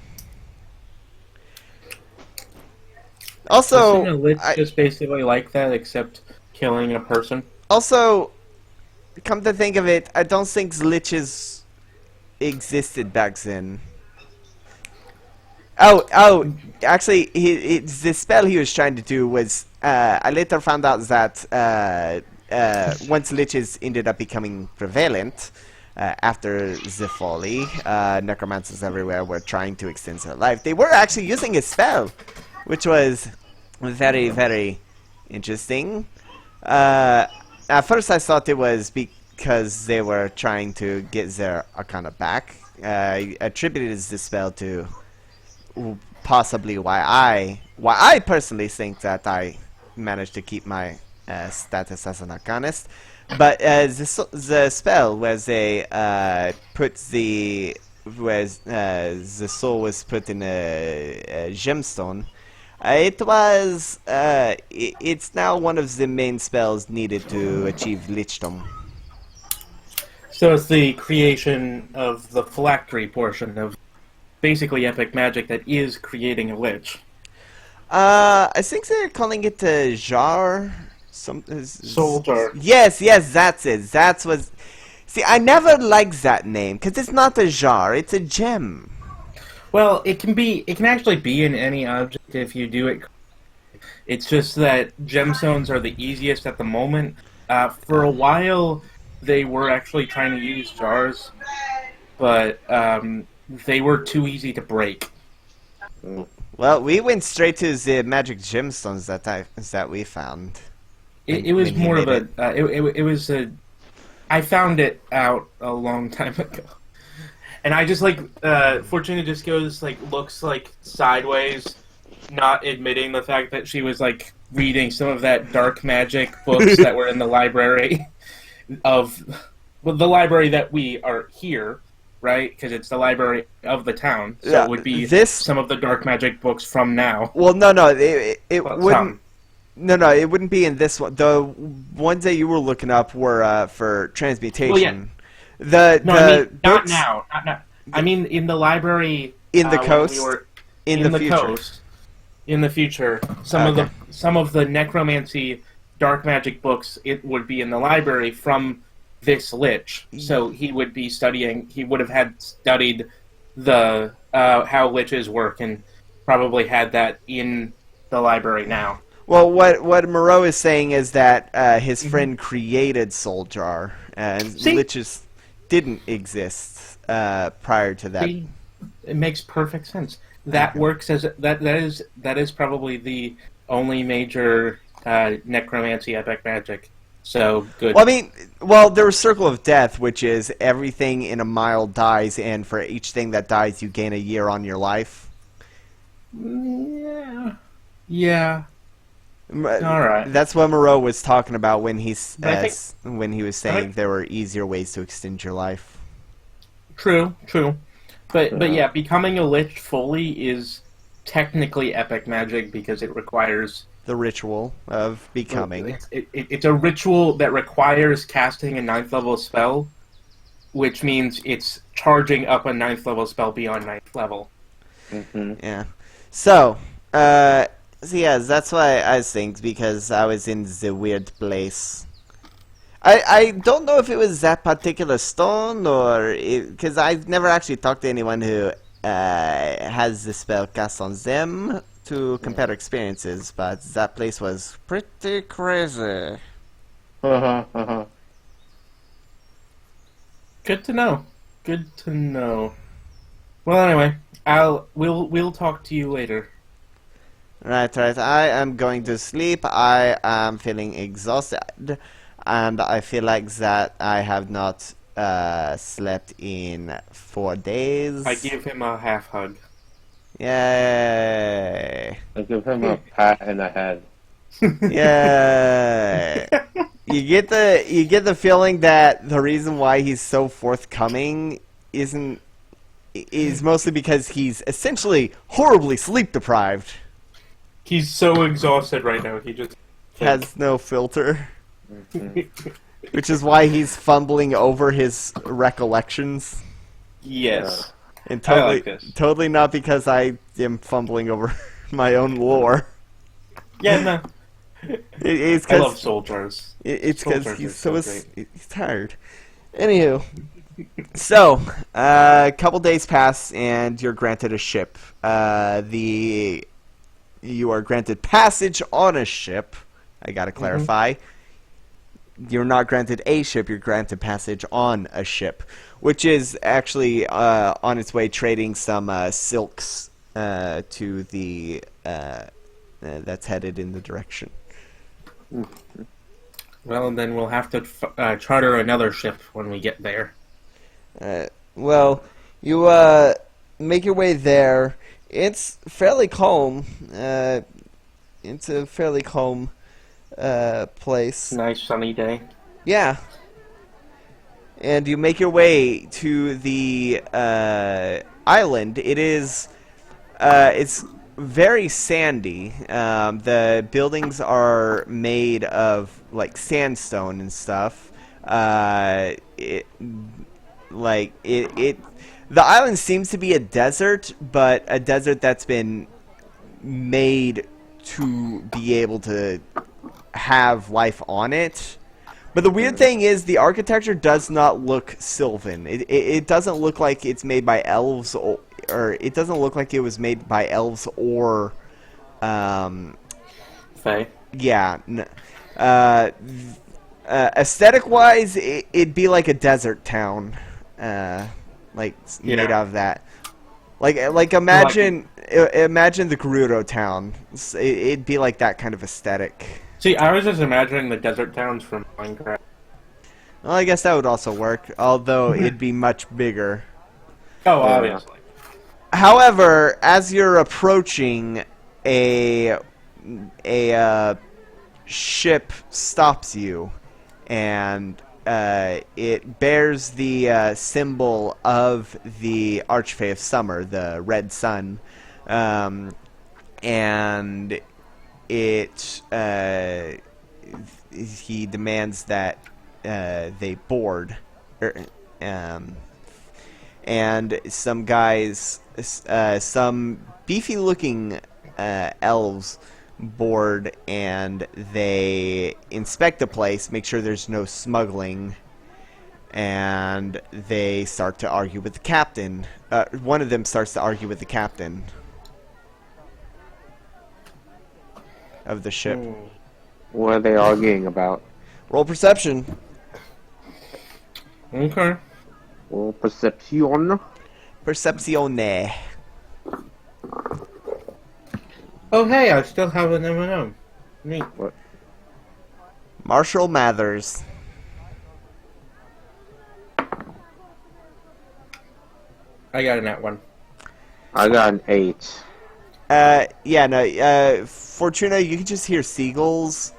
A: Also,
C: Isn't a lich
A: I-
C: just basically like that, except killing a person?
A: Also, come to think of it, I don't think liches existed back then. Oh! Actually, the spell he was trying to do was. I later found out that once liches ended up becoming prevalent after the folly, necromancers everywhere were trying to extend their life. They were actually using a spell, which was very, very interesting. At first, I thought it was because they were trying to get their arcana back. I attributed this spell to possibly why I personally think that I managed to keep my status as an arcanist. But the spell where they put the soul was put in a gemstone. It's now one of the main spells needed to achieve lichdom.
C: So it's the creation of the phylactery portion of basically epic magic that is creating a lich.
A: I think they're calling it a jar.
C: Soul jar.
A: Yes, that's it. That's what. See, I never liked that name because it's not a jar; it's a gem.
C: Well, it can actually be in any object if you do it. It's just that gemstones are the easiest at the moment. For a while, they were actually trying to use jars, but they were too easy to break.
A: Well, we went straight to the magic gemstones that we found.
C: It was
A: when he
C: more of
A: made
C: a. It was a. I found it out a long time ago, and I just Fortuna just goes looks sideways, not admitting the fact that she was reading some of that dark magic books that were in the library the library that we are here, right? Because it's the library of the town, so
A: Yeah,
C: it would be
A: this-
C: some of the dark magic books from now.
A: Well, no, it
C: Well,
A: wouldn't.
C: some.
A: No, it wouldn't be in this one. The ones that you were looking up were for transmutation.
C: Well, yeah.
A: The
C: No, I mean not
A: books
C: now. Not now. I mean in the library
A: in the
C: when
A: coast
C: we were
A: in the future.
C: coast. In the future, some of the necromancy dark magic books it would be in the library from this lich. So he would be studying. He would have had studied the how liches work and probably had that in the library now.
A: Well, what Moreau is saying is that his friend created Soul Jar, and
C: See?
A: liches didn't exist prior to that.
C: See? It makes perfect sense. That works as that is probably the only major necromancy epic magic. So good.
A: Well, I mean, there was Circle of Death, which is everything in a mile dies, and for each thing that dies, you gain a year on your life.
C: Yeah. All right.
A: That's what Moreau was talking about when
C: But I
A: when he was saying there were easier ways to extend your life.
C: True. But yeah, becoming a lich fully is technically epic magic because it requires
A: The ritual of becoming.
C: It's a ritual that requires casting a 9th level spell, which means it's charging up a 9th level spell beyond 9th level.
B: Mm-hmm.
A: Yeah. So, yeah, that's why I think, because I was in the weird place. I don't know if it was that particular stone, or because I've never actually talked to anyone who has the spell cast on them to compare experiences, but that place was pretty crazy.
C: Good to know. Good to know. Well, anyway, we'll talk to you later.
A: Right. I am going to sleep. I am feeling exhausted, and I feel like that I have not slept in 4 days.
C: I give him a half hug.
A: Yay!
B: I give him a pat in the head.
A: Yay! You get the feeling that the reason why he's so forthcoming is mostly because he's essentially horribly sleep deprived.
C: He's so exhausted right now. He just
A: Has no filter. Which is why he's fumbling over his recollections.
C: Yes.
A: And
C: I like this.
A: totally not because I am fumbling over my own lore.
C: Yeah, no.
A: It's
C: I love
A: because
C: soldiers.
A: it's because
C: Soldiers
A: he's
C: are
A: so
C: so
A: he's tired. Anywho, so a couple days pass and you're granted a ship. You are granted passage on a ship. I gotta clarify. You're not granted a ship, you're granted passage on a ship, which is actually on its way trading some silks to the that's headed in the direction.
C: Well, then we'll have to charter another ship when we get there.
A: Well, you make your way there. It's fairly calm. It's a fairly calm place.
C: Nice sunny day.
A: Yeah. And you make your way to the island. It is it's very sandy. The buildings are made of like sandstone and stuff. The island seems to be a desert, but a desert that's been made to be able to have life on it. But the weird thing is the architecture does not look Sylvan. It doesn't look like it's made by elves, or it doesn't look like it was made by elves or
C: Faye.
A: yeah. Aesthetic-wise, it'd be like a desert town, made out of that. Like imagine the Gerudo town. It'd be like that kind of aesthetic.
C: See, I was just imagining the desert towns from Minecraft.
A: Well, I guess that would also work, although it'd be much bigger.
C: Oh, obviously.
A: However, as you're approaching, a ship stops you, and it bears the symbol of the archfey of summer, the red sun, and it he demands that they board, and some guys, some beefy-looking elves board, and they inspect the place, make sure there's no smuggling, and they start to argue with the captain. One of them starts to argue with the captain of the ship.
B: What are they arguing about?
A: Roll perception.
C: Okay.
B: Well, perception.
A: Perceptione.
C: Oh, hey, I still have an M&M. Neat.
B: What?
A: Marshall Mathers.
C: I got a nat one.
B: I got an 8.
A: Fortuna, you can just hear seagulls.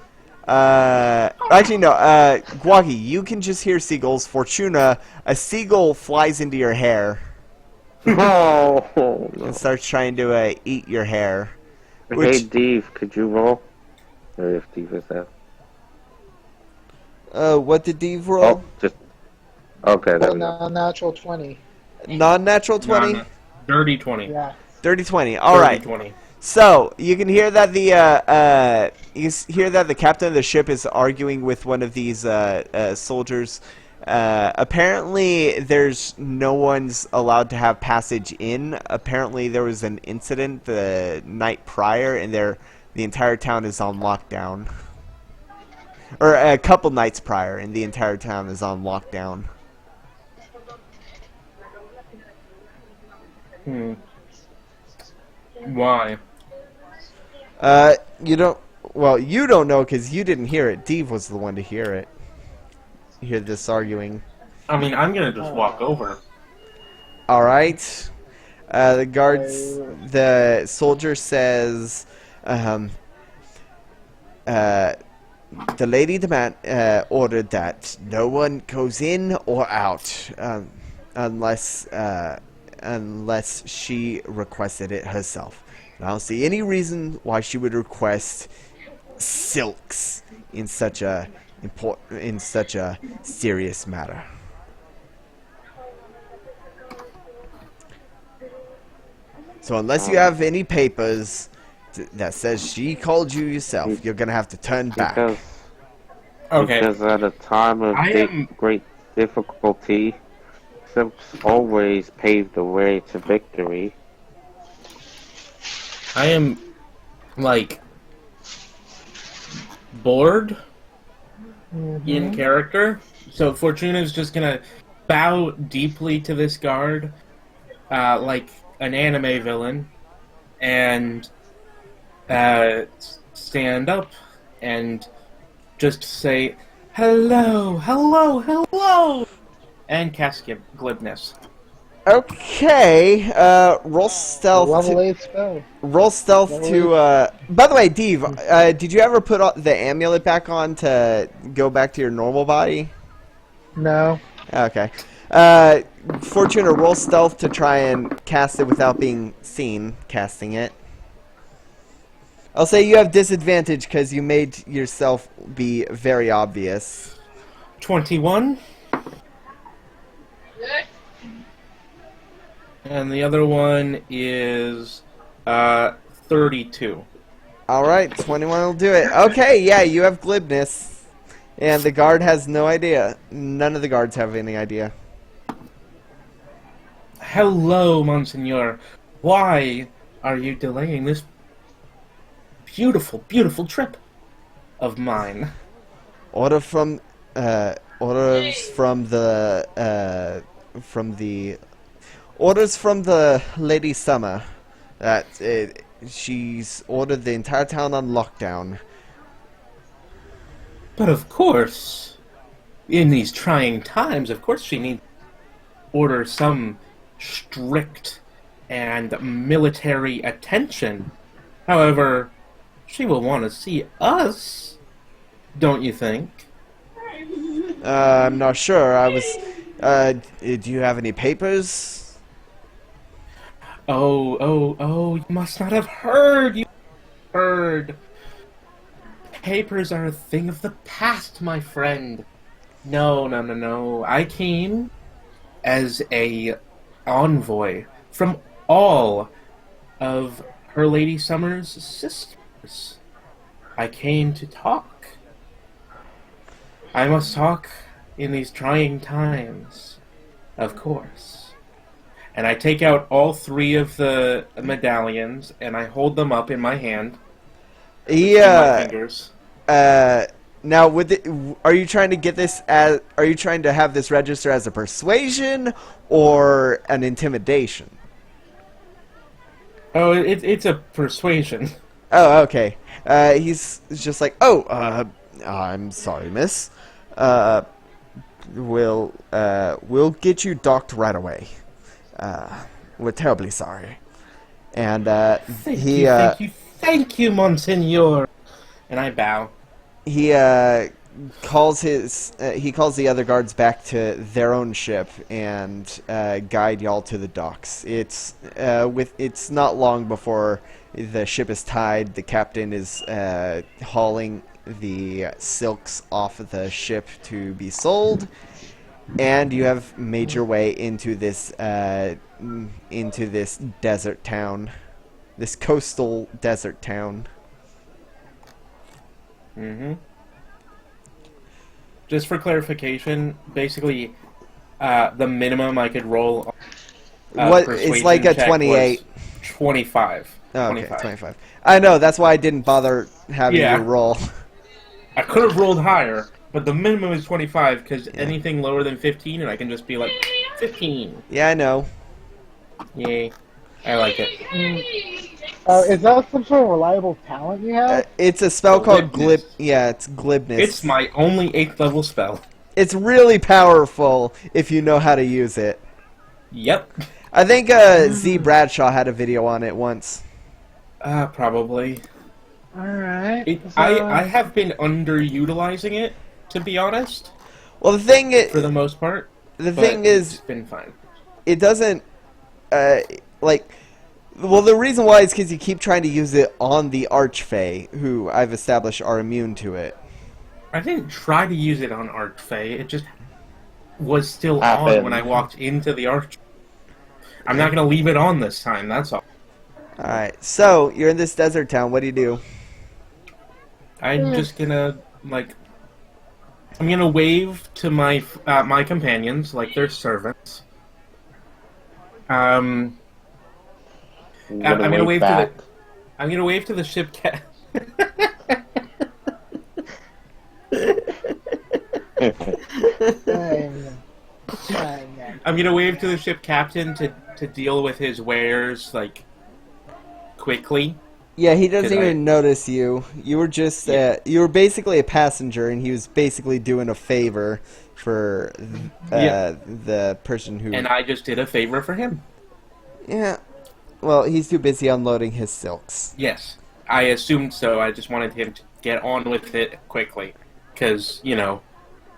A: Actually, no, Guagi, you can just hear seagulls. Fortuna, a seagull flies into your hair
B: Oh, no.
A: and starts trying to eat your hair.
B: Hey, Dave, could you roll? Or if Dave is there.
A: What did Dave roll?
B: Oh, just... Okay, there we go.
D: Non-natural 20.
A: Non-natural 20?
C: Dirty 20.
D: Yeah.
A: Dirty 20. Alright.
C: 20.
A: So, you can hear that the captain of the ship is arguing with one of these soldiers. Apparently, there's no one's allowed to have passage in. Apparently, there was an incident the night prior, and the entire town is on lockdown. Or a couple nights prior, and the entire town is on lockdown.
C: Why?
A: You don't. Well, you don't know because you didn't hear it. Dave was the one to hear it. Hear this arguing.
C: I mean, I'm gonna just walk over.
A: All right. The soldier says, the lady ordered that no one goes in or out unless she requested it herself. And I don't see any reason why she would request silks in such a serious matter. So unless you have any papers that says she called you yourself, you're gonna have to turn back.
B: Because at a time of great difficulty, silks always paved the way to victory.
C: I am, like, bored in character. So Fortuna's just gonna bow deeply to this guard, like an anime villain, and stand up and just say, hello, hello, hello, and cast glibness.
A: Okay, roll stealth.
D: Level 8 spell.
A: Roll stealth to. By the way, Dave, did you ever put the amulet back on to go back to your normal body?
D: No.
A: Okay. Fortuna, roll stealth to try and cast it without being seen casting it. I'll say you have disadvantage because you made yourself be very obvious.
C: 21. And the other one is 32.
A: Alright, 21 will do it. Okay, yeah, you have glibness. And the guard has no idea. None of the guards have any idea.
C: Hello, Monseigneur. Why are you delaying this beautiful, beautiful trip of mine?
A: Orders from the Lady Summer that she's ordered the entire town on lockdown.
C: But of course, in these trying times, of course she needs to order some strict and military attention. However, she will want to see us, don't you think?
A: I'm not sure. Do you have any papers?
C: Oh, you must not have heard. You heard. Papers are a thing of the past, my friend. No. I came as a envoy from all of Her Lady Summer's sisters. I came to talk. I must talk in these trying times, of course. And I take out all 3 of the medallions and I hold them up in my hand.
A: Yeah.
C: My fingers.
A: Now, are you trying to get this as? Are you trying to have this register as a persuasion or an intimidation?
C: Oh, it's a persuasion.
A: Oh, okay. He's just like, I'm sorry, miss. We'll get you docked right away. We're terribly sorry. And
C: Thank you, Monseigneur. And I bow.
A: He calls the other guards back to their own ship and guide y'all to the docks. It's not long before the ship is tied. The captain is hauling the silks off of the ship to be sold, and you have made your way into this desert town, this coastal desert town.
C: Mm-hmm. Just for clarification, basically, the minimum I could roll.
A: It's like a 28.
C: 25.
A: Oh, okay, 25. I know, that's why I didn't bother having you roll.
C: I could have rolled higher, but the minimum is 25, because anything lower than 15, and I can just be like, 15.
A: Yeah, I know.
C: Yay. I like it.
D: Is that some sort of reliable talent you have?
A: It's a spell called
C: Glibness.
A: Yeah, it's glibness.
C: It's my only 8th level spell.
A: It's really powerful if you know how to use it.
C: Yep.
A: I think Z Bradshaw had a video on it once.
C: Probably.
D: Alright.
C: I have been underutilizing it, to be honest,
A: Well, the thing is,
C: for the most part.
A: the
C: but
A: thing is,
C: it's been fine.
A: it doesn't like. Well, the reason why is because you keep trying to use it on the archfey, who I've established are immune to it.
C: I didn't try to use it on archfey. It just was still
B: Happened.
C: on when I walked into the arch. I'm not going to leave it on this time, that's all.
A: Alright, so you're in this desert town. What do you do?
C: I'm just going to, like... I'm going to wave to my my companions like they're servants. I'm gonna wave
B: back.
C: to the. I'm gonna wave to the ship cat. I'm gonna wave to the ship captain to deal with his wares like quickly.
A: Yeah, he doesn't
C: Could I-
A: even notice you. You were just you were basically a passenger, and he was basically doing a favor for the person who.
C: And I just did a favor for him.
A: Yeah. Well, he's too busy unloading his silks.
C: Yes, I assumed so. I just wanted him to get on with it quickly, because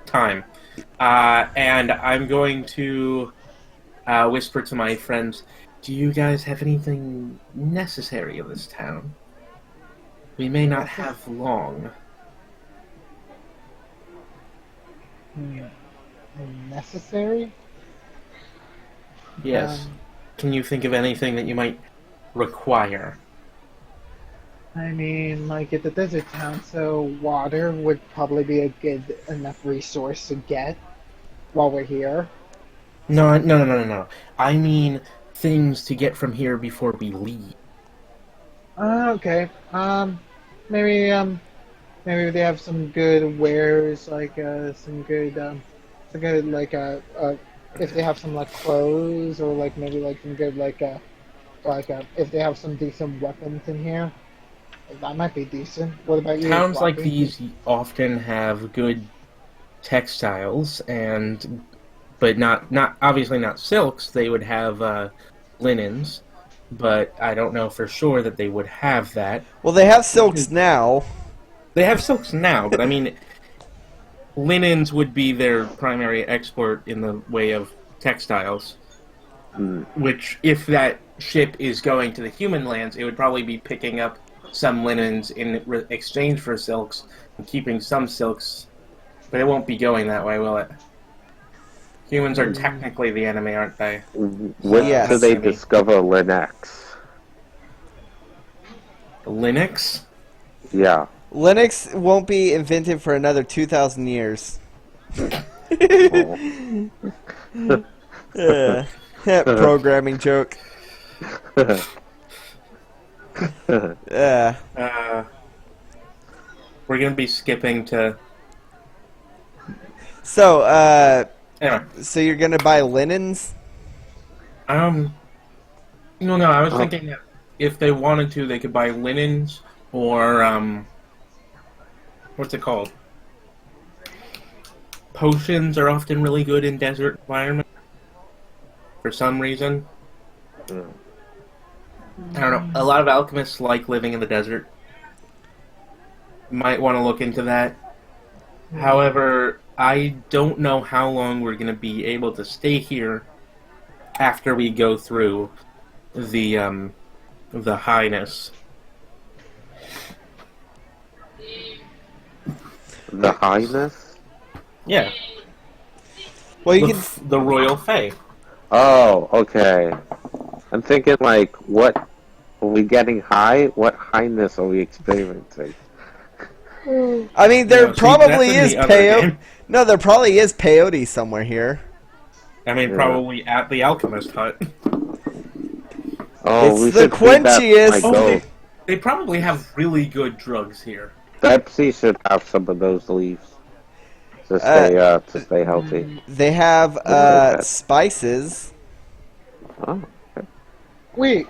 C: time. And I'm going to whisper to my friends, do you guys have anything necessary in this town? We may not have long.
D: Necessary?
C: Yes. Can you think of anything that you might require?
D: I mean, like, it's a desert town, so water would probably be a good enough resource to get while we're here.
C: No. I mean things to get from here before we leave.
D: Okay. Maybe they have some good wares, like if they have some like clothes, or like maybe like some good if they have some decent weapons in here, that might be decent. What about you?
C: Towns like
D: Robbie?
C: these often have good textiles, but not obviously not silks. They would have linens, but I don't know for sure that they would have that.
A: Well, they have silks now.
C: They have silks now, but I mean, linens would be their primary export in the way of textiles. Which, if that ship is going to the human lands, it would probably be picking up some linens in exchange for silks and keeping some silks, but it won't be going that way, will it? Humans are technically the enemy, aren't they?
B: When
A: Yes.
B: do they
C: I mean-
B: discover Linux?
C: Linux?
B: Yeah.
A: Linux won't be invented for another 2,000 years. Programming joke.
C: We're gonna be skipping to...
A: So,
C: Anyway.
A: so you're gonna buy linens?
C: No, I was thinking that if they wanted to, they could buy linens or, what's it called? Potions are often really good in desert environments. For some reason. I don't know. A lot of alchemists like living in the desert. Might want to look into that. However, I don't know how long we're going to be able to stay here after we go through the highness.
B: The Highness?
C: Yeah,
A: Well, you can.
C: the royal fae.
B: Oh, okay. I'm thinking, like, what... Are we getting high? What highness are we experiencing?
A: I mean, there
C: No, see,
A: probably
C: that's
A: is
C: in the other
A: peyote.
C: game.
A: No, there probably is peyote somewhere here.
C: I mean,
B: Yeah.
C: probably at the alchemist hut.
B: Oh,
A: It's
B: we
A: the
B: should feed that
A: quenchiest.
B: my
C: Oh,
B: goat.
C: they probably have really good drugs here.
B: Pepsi should have some of those leaves to stay healthy.
A: They have
B: that.
A: spices.
B: Oh,
D: Wait,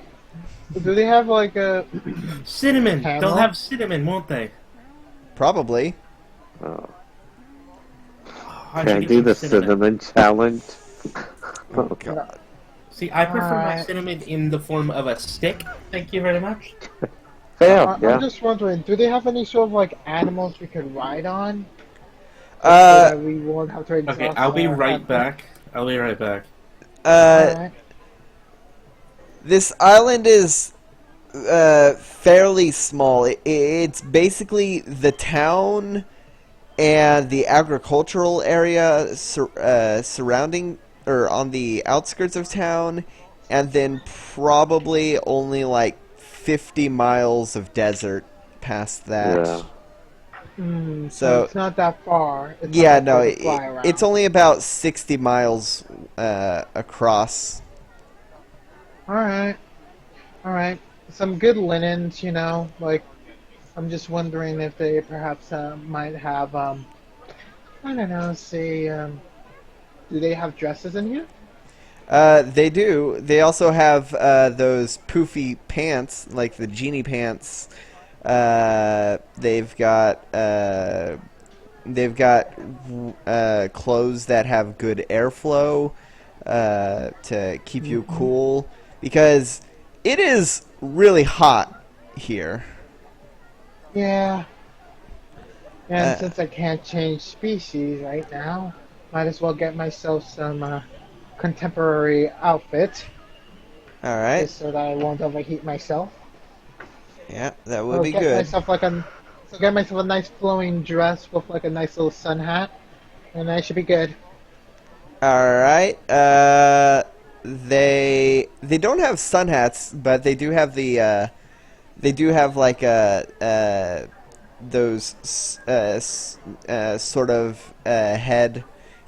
D: Do they have like a
C: Cinnamon.
D: Camel?
C: They'll have cinnamon, won't they?
A: Probably.
B: Oh.
C: I
B: Can
C: should
B: I
C: get
B: do
C: some
B: the
C: cinnamon.
B: cinnamon challenge?
A: Oh god.
C: See, I prefer my
D: Alright.
C: cinnamon in the form of a stick. Thank you very much.
B: Fair, yeah.
D: I'm just wondering, do they have any sort of like animals we could ride on? So
A: Uh,
D: that we won't have to exhaust
C: Okay, I'll be
D: our
C: right
D: effort?
C: back. I'll be right back.
D: Alright.
A: this island is fairly small. It's basically the town and the agricultural area surrounding or on the outskirts of town, and then probably only like 50 miles of desert past that.
B: Yeah.
A: So
D: It's not that far. It's
A: yeah,
D: not that
A: no,
D: far to fly around.
A: it's only about 60 miles across.
D: Alright. Alright. Some good linens, you know, like, I'm just wondering if they perhaps might have, I don't know, say, do they have dresses in here?
A: They do. They also have those poofy pants, like the genie pants. They've got clothes that have good airflow to keep you cool, because it is really hot here.
D: Yeah. And
A: Uh,
D: since I can't change species right now, might as well get myself some contemporary outfit,
A: All right.
D: just so that I won't overheat myself.
A: Yeah, that would
D: I'll
A: be
D: get
A: good.
D: myself like so get myself a nice flowing dress with like a nice little sun hat, and I should be good.
A: All right. They don't have sun hats, but they do have they do have like those sort of head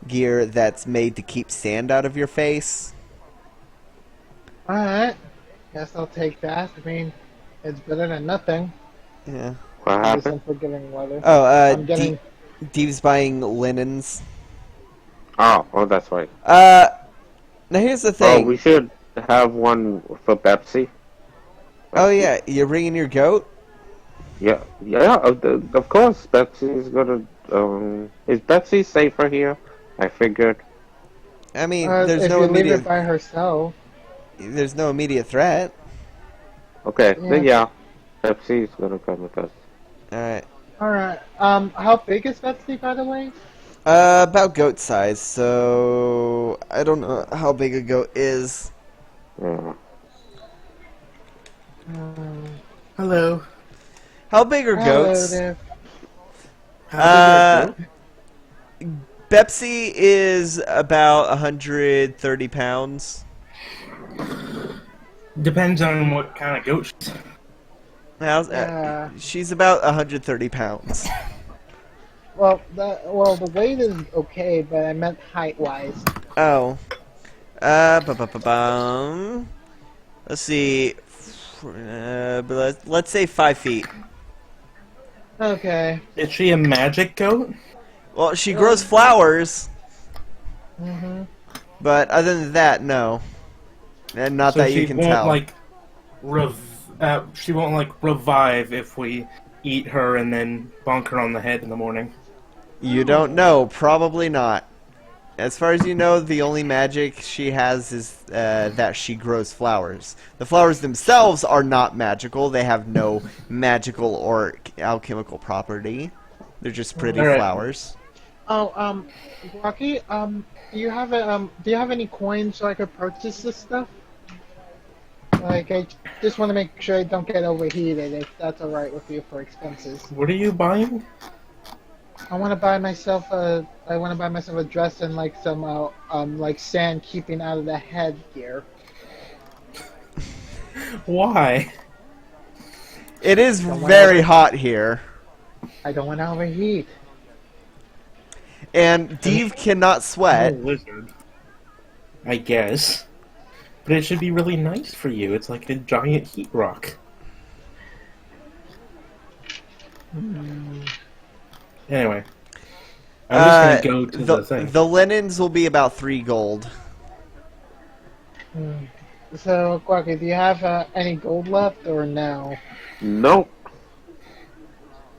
A: gear that's made to keep sand out of your face.
D: Alright. Guess I'll take that. I mean, it's better than nothing
A: Yeah.
B: What
D: in this
B: happened?
D: unforgiving weather.
A: Oh,
D: I'm getting.
A: Deve's buying linens.
B: Oh, that's right.
A: Now here's the
B: Oh,
A: thing.
B: we should have one for Pepsi.
A: Oh yeah, you're bringing your goat.
B: Yeah, of course. Pepsi's gonna. Is Pepsi safer here? I figured.
A: I mean,
D: If you leave it by herself.
A: there's no immediate threat.
B: Okay,
D: Yeah.
B: then yeah, Pepsi's gonna come with us.
A: All right.
D: Alright. How big is Betsy, by the way?
A: About goat size. So I don't know how big a goat is.
B: Yeah.
C: Hello.
A: How big are
D: Hello
A: goats?
D: there.
C: How big are you?
A: Pepsi is about 130 pounds.
C: Depends on what kind of goat.
A: She's about 130 pounds.
D: Well, the weight is okay, but I meant height-wise.
A: Oh. Ba-ba-ba-bum. Let's see. But let's say 5 feet.
D: Okay.
C: Is she a magic goat?
A: Well, she grows flowers,
D: Mm-hmm.
A: but other than that, no. And not
C: So
A: that
C: she
A: you can
C: won't,
A: tell.
C: Like, she won't like revive if we eat her and then bonk her on the head in the morning.
A: You don't know. Probably not. As far as you know, the only magic she has is that she grows flowers. The flowers themselves are not magical. They have no magical or alchemical property. They're just pretty
C: Alright.
A: flowers.
D: Oh, Rocky, do you have any coins so I could purchase this stuff? Like, I just want to make sure I don't get overheated, if that's alright with you for expenses.
C: What are you buying?
D: I want to buy myself a dress and like some like sand keeping out of the headgear.
C: Why?
A: It is
D: Don't
A: very
D: worry.
A: hot here.
D: I don't want to overheat.
A: And Deve cannot
C: I'm a
A: sweat.
C: lizard. I guess. But it should be really nice for you. It's like a giant heat rock. Anyway. I'm just gonna go to the thing.
A: The linens will be about 3 gold.
D: So, Quacky, do you have any gold left or no?
B: Nope.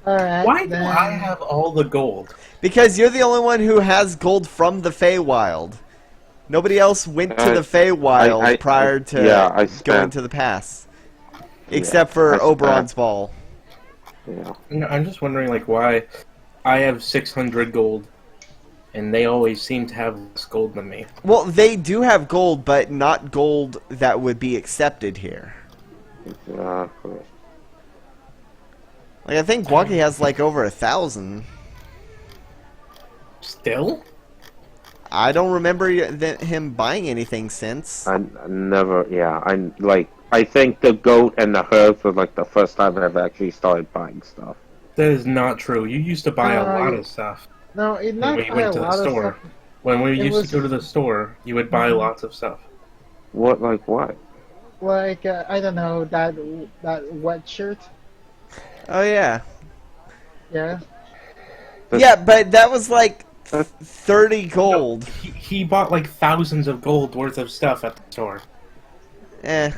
D: Alright,
C: Why do
D: then...
C: I have all the gold?
A: Because you're the only one who has gold from the Feywild. Nobody else went to the Feywild prior to
B: I
A: going
B: spent.
A: to the pass. Except for
B: I spent.
A: Oberon's Ball.
B: Yeah.
C: No, I'm just wondering, like, why I have 600 gold, and they always seem to have less gold than me.
A: Well, they do have gold, but not gold that would be accepted here.
B: Exactly.
A: Like, I think Gwaki has, like, over 1,000.
C: Still?
A: I don't remember him buying anything since.
B: I never. Yeah. I think the goat and the herbs was like the first time I've actually started buying stuff.
C: That is not true. You used to buy a lot
D: you-
C: of stuff
D: No, it
C: when
D: not
C: we
D: buy
C: went
D: a
C: to the
D: lot of
C: store.
D: stuff.
C: When we
D: It
C: used
D: was-
C: to go to the store, you would buy lots of stuff.
B: What? Like what?
D: Like, I don't know, that wet shirt?
A: Oh, yeah.
D: Yeah.
A: Yeah, but that was, like, 30 gold.
C: He bought like thousands of gold worth of stuff at the store.
A: Eh.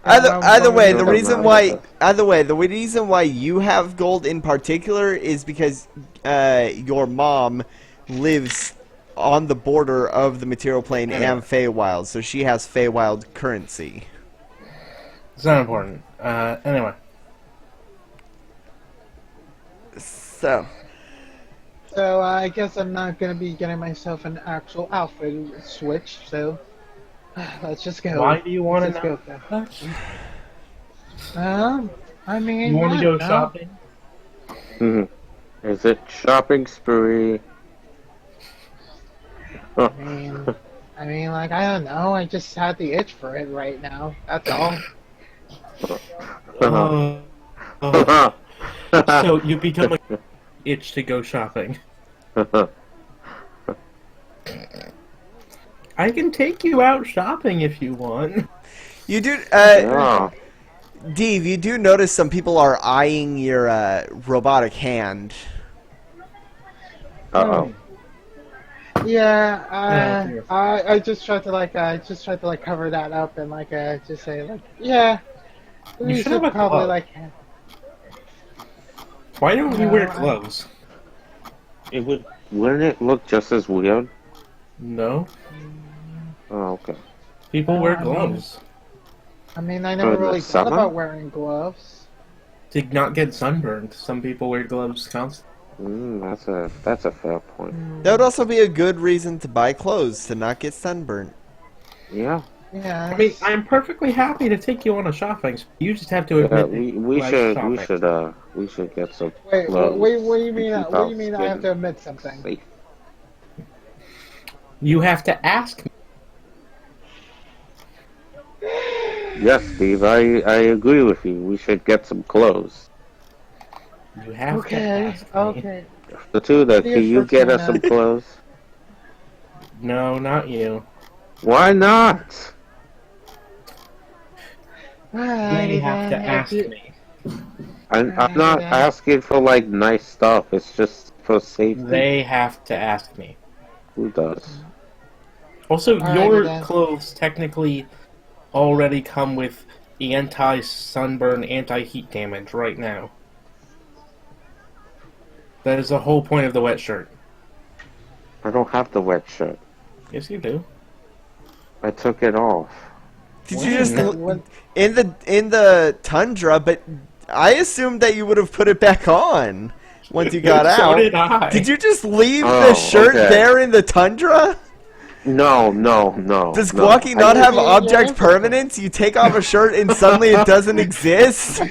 A: Either way, the
B: Doesn't
A: reason
B: matter.
A: why the reason why you have gold in particular is because your mom lives on the border of the material plane and Feywild, so she has Feywild currency.
C: It's not important. Anyway.
A: So,
D: So, I guess I'm not gonna be getting myself an actual outfit switch, so... Let's just go.
C: Why do you want
D: Let's
C: to know?
D: just go. I mean...
C: You want to
D: I
C: go
D: don't know.
C: shopping?
B: Is it shopping spree?
D: I mean, like, I don't know. I just had the itch for it right now. That's all.
C: So you become a itch to go shopping. I can take you out shopping if you want.
A: you do,
B: Yeah.
A: Dave, you do notice some people are eyeing your robotic hand.
B: Uh-oh.
D: Yeah, I just tried to cover that up and just say yeah. We
C: should
D: should
C: have a
D: probably
C: glove. Why don't you wear
D: No,
C: gloves?
B: Wouldn't it look just as weird?
C: No.
B: Oh, okay.
C: People wear
D: I mean-
C: gloves
D: I mean, I never
B: in the
D: really thought
B: summer?
D: about wearing gloves.
C: to not get sunburned. Some people wear gloves constantly.
B: That's a fair point.
A: That would also be a good reason to buy clothes to not get sunburnt.
B: Yeah.
D: Yeah.
C: I mean, I'm perfectly happy to take you on a shopping spree. You just have to
B: Yeah,
C: admit
B: we should get some
D: Wait,
B: clothes.
D: what do you mean?
B: to
D: What
B: keep
D: do
B: our
D: you mean? I have
B: skin
D: to admit something.
B: safe.
C: You have to ask me.
B: Yes, Steve, I agree with you. We should get some clothes.
C: You have to
D: Okay.
C: ask me.
D: Okay.
B: The two that
D: Yes,
B: can you
D: that's
B: get
D: fine,
B: us some clothes?
C: No, not you.
B: Why not?
C: They have to ask me.
B: I'm not asking for like nice stuff. It's just for safety.
C: They have to ask me.
B: Who does?
C: Also,
D: Alright,
C: your
D: then.
C: clothes technically already come with anti-sunburn, anti-heat damage right now. That is the whole point of the wet shirt.
B: I don't have the wet shirt.
C: Yes, you do.
B: I took it off.
A: Did you just
D: What?
A: in the tundra? But I assumed that you would have put it back on once you got
C: So
A: out.
C: did I.
A: Did you just leave
B: Oh,
A: the shirt
B: okay.
A: there in the tundra?
B: No.
A: Does
B: no.
A: Gwaki not
B: I-
A: have
D: Yeah,
A: object
D: yeah.
A: permanence? You take off a shirt and suddenly it doesn't exist?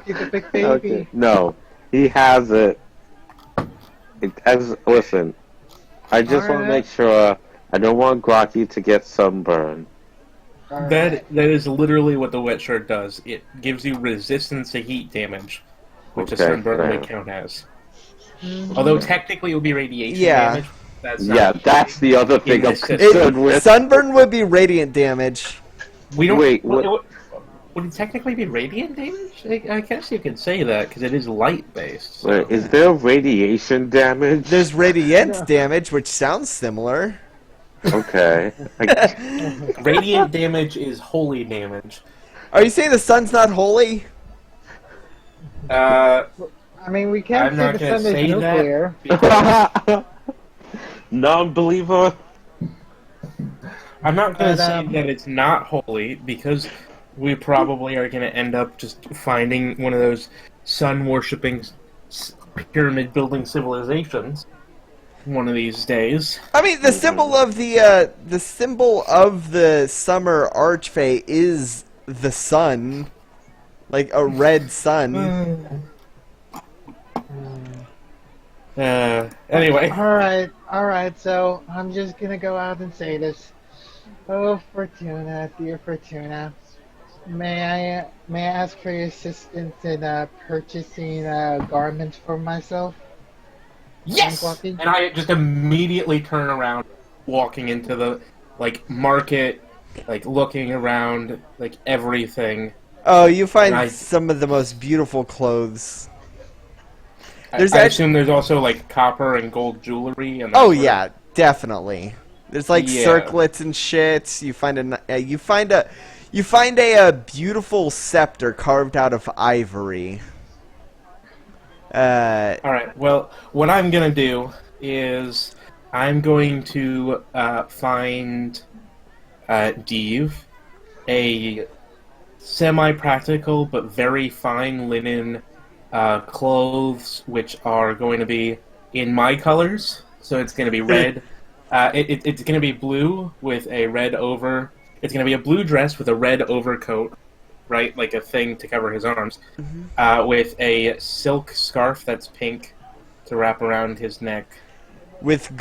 D: He's a big baby.
B: Okay. No, he has it. Listen, I just want to
D: Alright.
B: make sure I don't want Gwaki to get sunburned.
C: That is literally what the wet shirt does. It gives you resistance to heat damage, which a
B: Okay,
C: sunburn
B: fair.
C: would count as. Although technically it would be radiation
A: Yeah.
C: damage. That's not
B: Yeah, that's the other thing I'm
C: this system.
B: concerned with.
A: Sunburn would be radiant damage.
C: We don't.
B: Wait,
C: would it technically be radiant damage? I guess you could say that because it is light based. So.
B: Wait, is there radiation damage?
A: There's radiant damage, which sounds similar.
B: Okay.
C: Radiant damage is holy damage.
A: Are you saying the sun's not holy?
C: Uh,
D: I mean, we can't
C: I'm
D: say
C: not
D: the
C: gonna
D: sun is
C: say
D: nuclear.
C: that because
B: Non-believer.
C: I'm not going
D: But,
C: to say that it's not holy because we probably are going to end up just finding one of those sun-worshipping, pyramid-building civilizations one of these days.
A: I mean, the symbol of the summer archfey is the sun, like a red sun.
C: Anyway,
D: Alright, so I'm just gonna go out and say this. Oh, Fortuna, dear Fortuna, may I ask for your assistance in purchasing garments for myself?
C: yes!
D: Walking?
C: And I just immediately turn around, walking into the, market, looking around, everything.
A: Oh, you find
C: And I-
A: some of the most beautiful clothes.
C: I
A: There's
C: assume there's also, copper and gold jewelry. And that
A: Oh
C: sort of-
A: yeah, definitely. There's
C: Yeah.
A: circlets and shit. You find a beautiful scepter carved out of ivory.
C: Alright, well, what I'm gonna do is I'm going to find Deve a semi-practical but very fine linen clothes, which are going to be in my colors. So it's going to be red. It's going to be blue with a red over. It's going to be a blue dress with a red overcoat, right? Like a thing to cover his arms, with a silk scarf that's pink to wrap around his neck.
A: with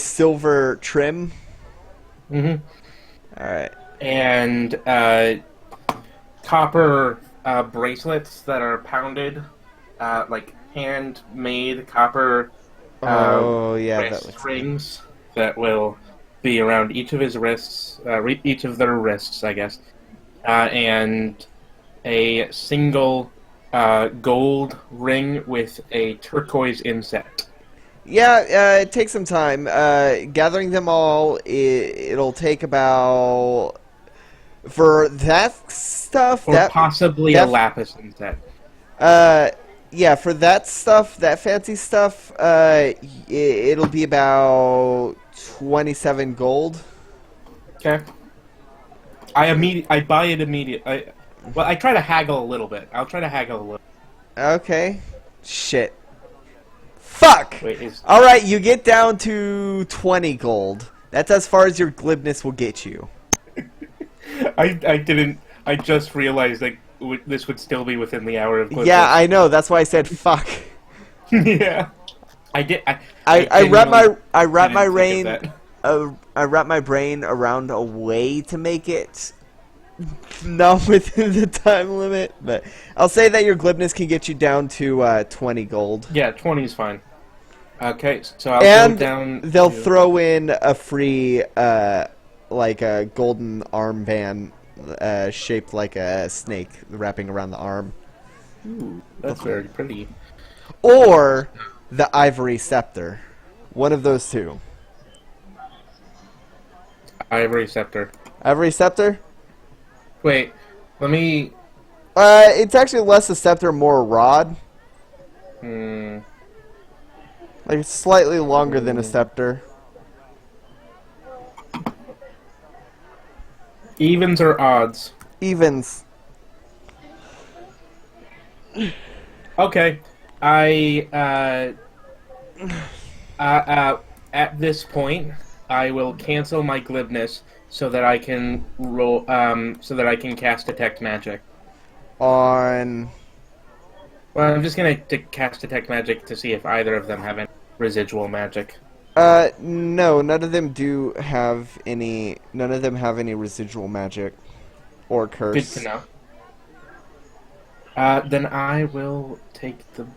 A: silver trim.
C: Mm-hmm.
A: All right.
C: And copper bracelets that are pounded, handmade copper
A: Oh yeah, that
C: wrist
A: looks
C: rings that will be around each of his wrists, each of their wrists, I guess, and a single gold ring with a turquoise inset.
A: Yeah, it takes some time. Gathering them all, it'll take about for that stuff.
C: Or possibly a lapis inset.
A: Yeah, for that stuff, that fancy stuff, it'll be about 27 gold.
C: Okay. I buy it immediately. I try to haggle a little bit. I'll try to haggle a little.
A: Okay. Shit. Fuck!
C: Wait,
A: Alright, you get down to 20 gold. That's as far as your glibness will get you.
C: I didn't. I just realized that this would still be within the hour of.
A: Yeah, I know. That's why I said fuck.
C: Yeah. I did.
A: I wrap my
C: didn't think of
A: brain.
C: that.
A: I wrap my brain around a way to make it not within the time limit, but I'll say that your glibness can get you down to 20 gold.
C: Yeah, 20 is fine. Okay, so I'll
A: And
C: go down.
A: they'll
C: to-
A: throw in a free, like a golden armband shaped like a snake wrapping around the arm.
C: Ooh, that's very pretty.
A: Or the ivory scepter. One of those two.
C: Ivory scepter.
A: Ivory scepter?
C: Wait, let me.
A: It's actually less a scepter, more a rod.
C: Hmm.
A: Like, it's slightly longer than a scepter.
C: Evens or odds?
A: Evens.
C: Okay. At this point, I will cancel my glibness so that I can roll. So that I can cast detect magic.
A: On...
C: Well, I'm just gonna cast detect magic to see if either of them have any residual magic.
A: No, none of them do have any... None of them have any residual magic. Or curse.
C: Good to know. Then I will take the.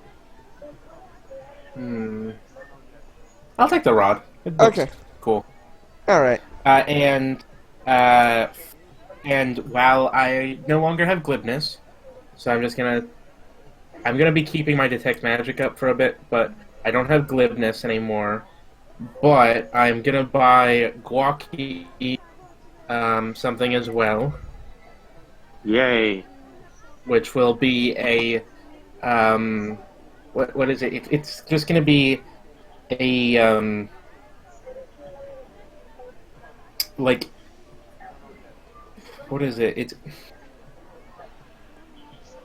C: I'll take the rod. It looks
A: Okay.
C: cool.
A: Alright.
C: And while I no longer have glibness, so I'm gonna be keeping my detect magic up for a bit, but I don't have glibness anymore. but I'm gonna buy Guaki something as well,
B: Yay.
C: which will be a what is it? It's just gonna be a like what is it? It's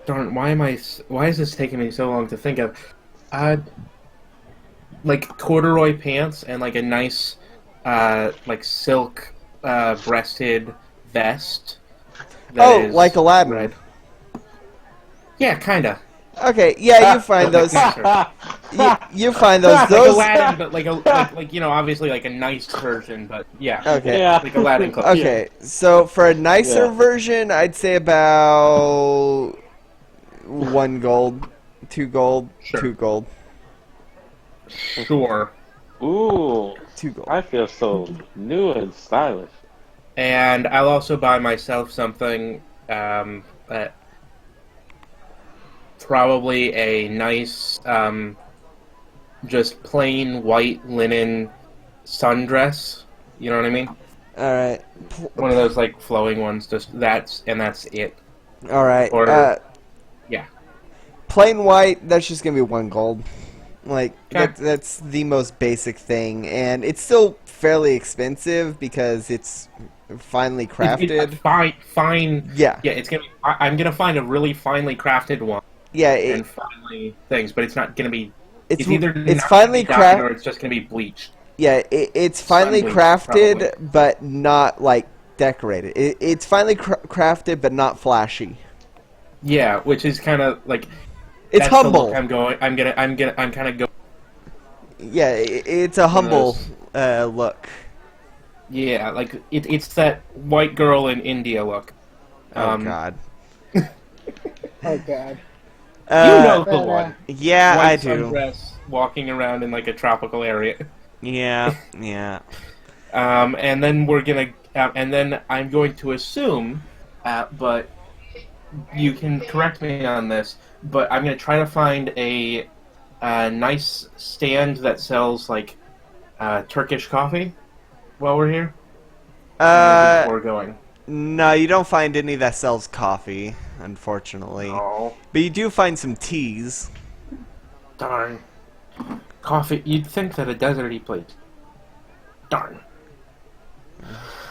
C: darn. Why is this taking me so long to think of? Like corduroy pants and like a nice like silk breasted vest. that is
A: like Aladdin.
C: red. Yeah, kinda.
A: Okay, yeah, you find those. You find those.
C: Like
A: Those.
C: Aladdin, but like obviously like a nice version, but yeah.
A: Okay.
E: Yeah.
C: Like Aladdin clothes.
A: Okay, so for a nicer
E: Yeah.
A: version, I'd say about 1 gold, 2 gold,
C: Sure.
A: 2 gold,
C: Sure.
E: Ooh,
A: 2 gold.
E: I feel so new and stylish.
C: And I'll also buy myself something probably a nice just plain white linen sundress. You know what I mean?
A: All right,
C: One of those like flowing ones. Just that's it.
A: all right.
C: Or- Yeah.
A: Plain white. That's just gonna be 1 gold. Like
C: Okay.
A: that's the most basic thing, and it's still fairly expensive because it's finely crafted.
C: Fine.
A: Yeah,
C: Yeah, it's gonna be. I'm gonna find a really finely crafted one
A: yeah.
C: and finely things, but it's not gonna be.
A: It's
C: either
A: it's
C: not
A: finely
C: gonna be dyed or
A: crafted.
C: it's just gonna be bleached.
A: Yeah, it's finely
C: Sun bleach,
A: crafted,
C: probably.
A: but not like decorated. It's finely crafted, but not flashy.
C: Yeah, which is kind of like.
A: It's
C: that's the
A: humble.
C: look I'm going. I'm kind of going.
A: Yeah, it's a humble look.
C: Yeah, like it's that white girl in India look.
A: Oh God.
D: Oh god.
C: You know the
D: But,
C: one.
A: Yeah,
C: White
A: I do.
C: sundress, walking around in like a tropical area.
A: Yeah, yeah.
C: And then we're gonna, and then I'm going to assume, but you can correct me on this, but I'm gonna try to find a nice stand that sells like Turkish coffee while we're here. Before we're going.
A: No, you don't find any that sells coffee, unfortunately.
C: Oh,
A: But you do find some teas.
C: darn. Coffee. You'd think that a deserty place. Darn.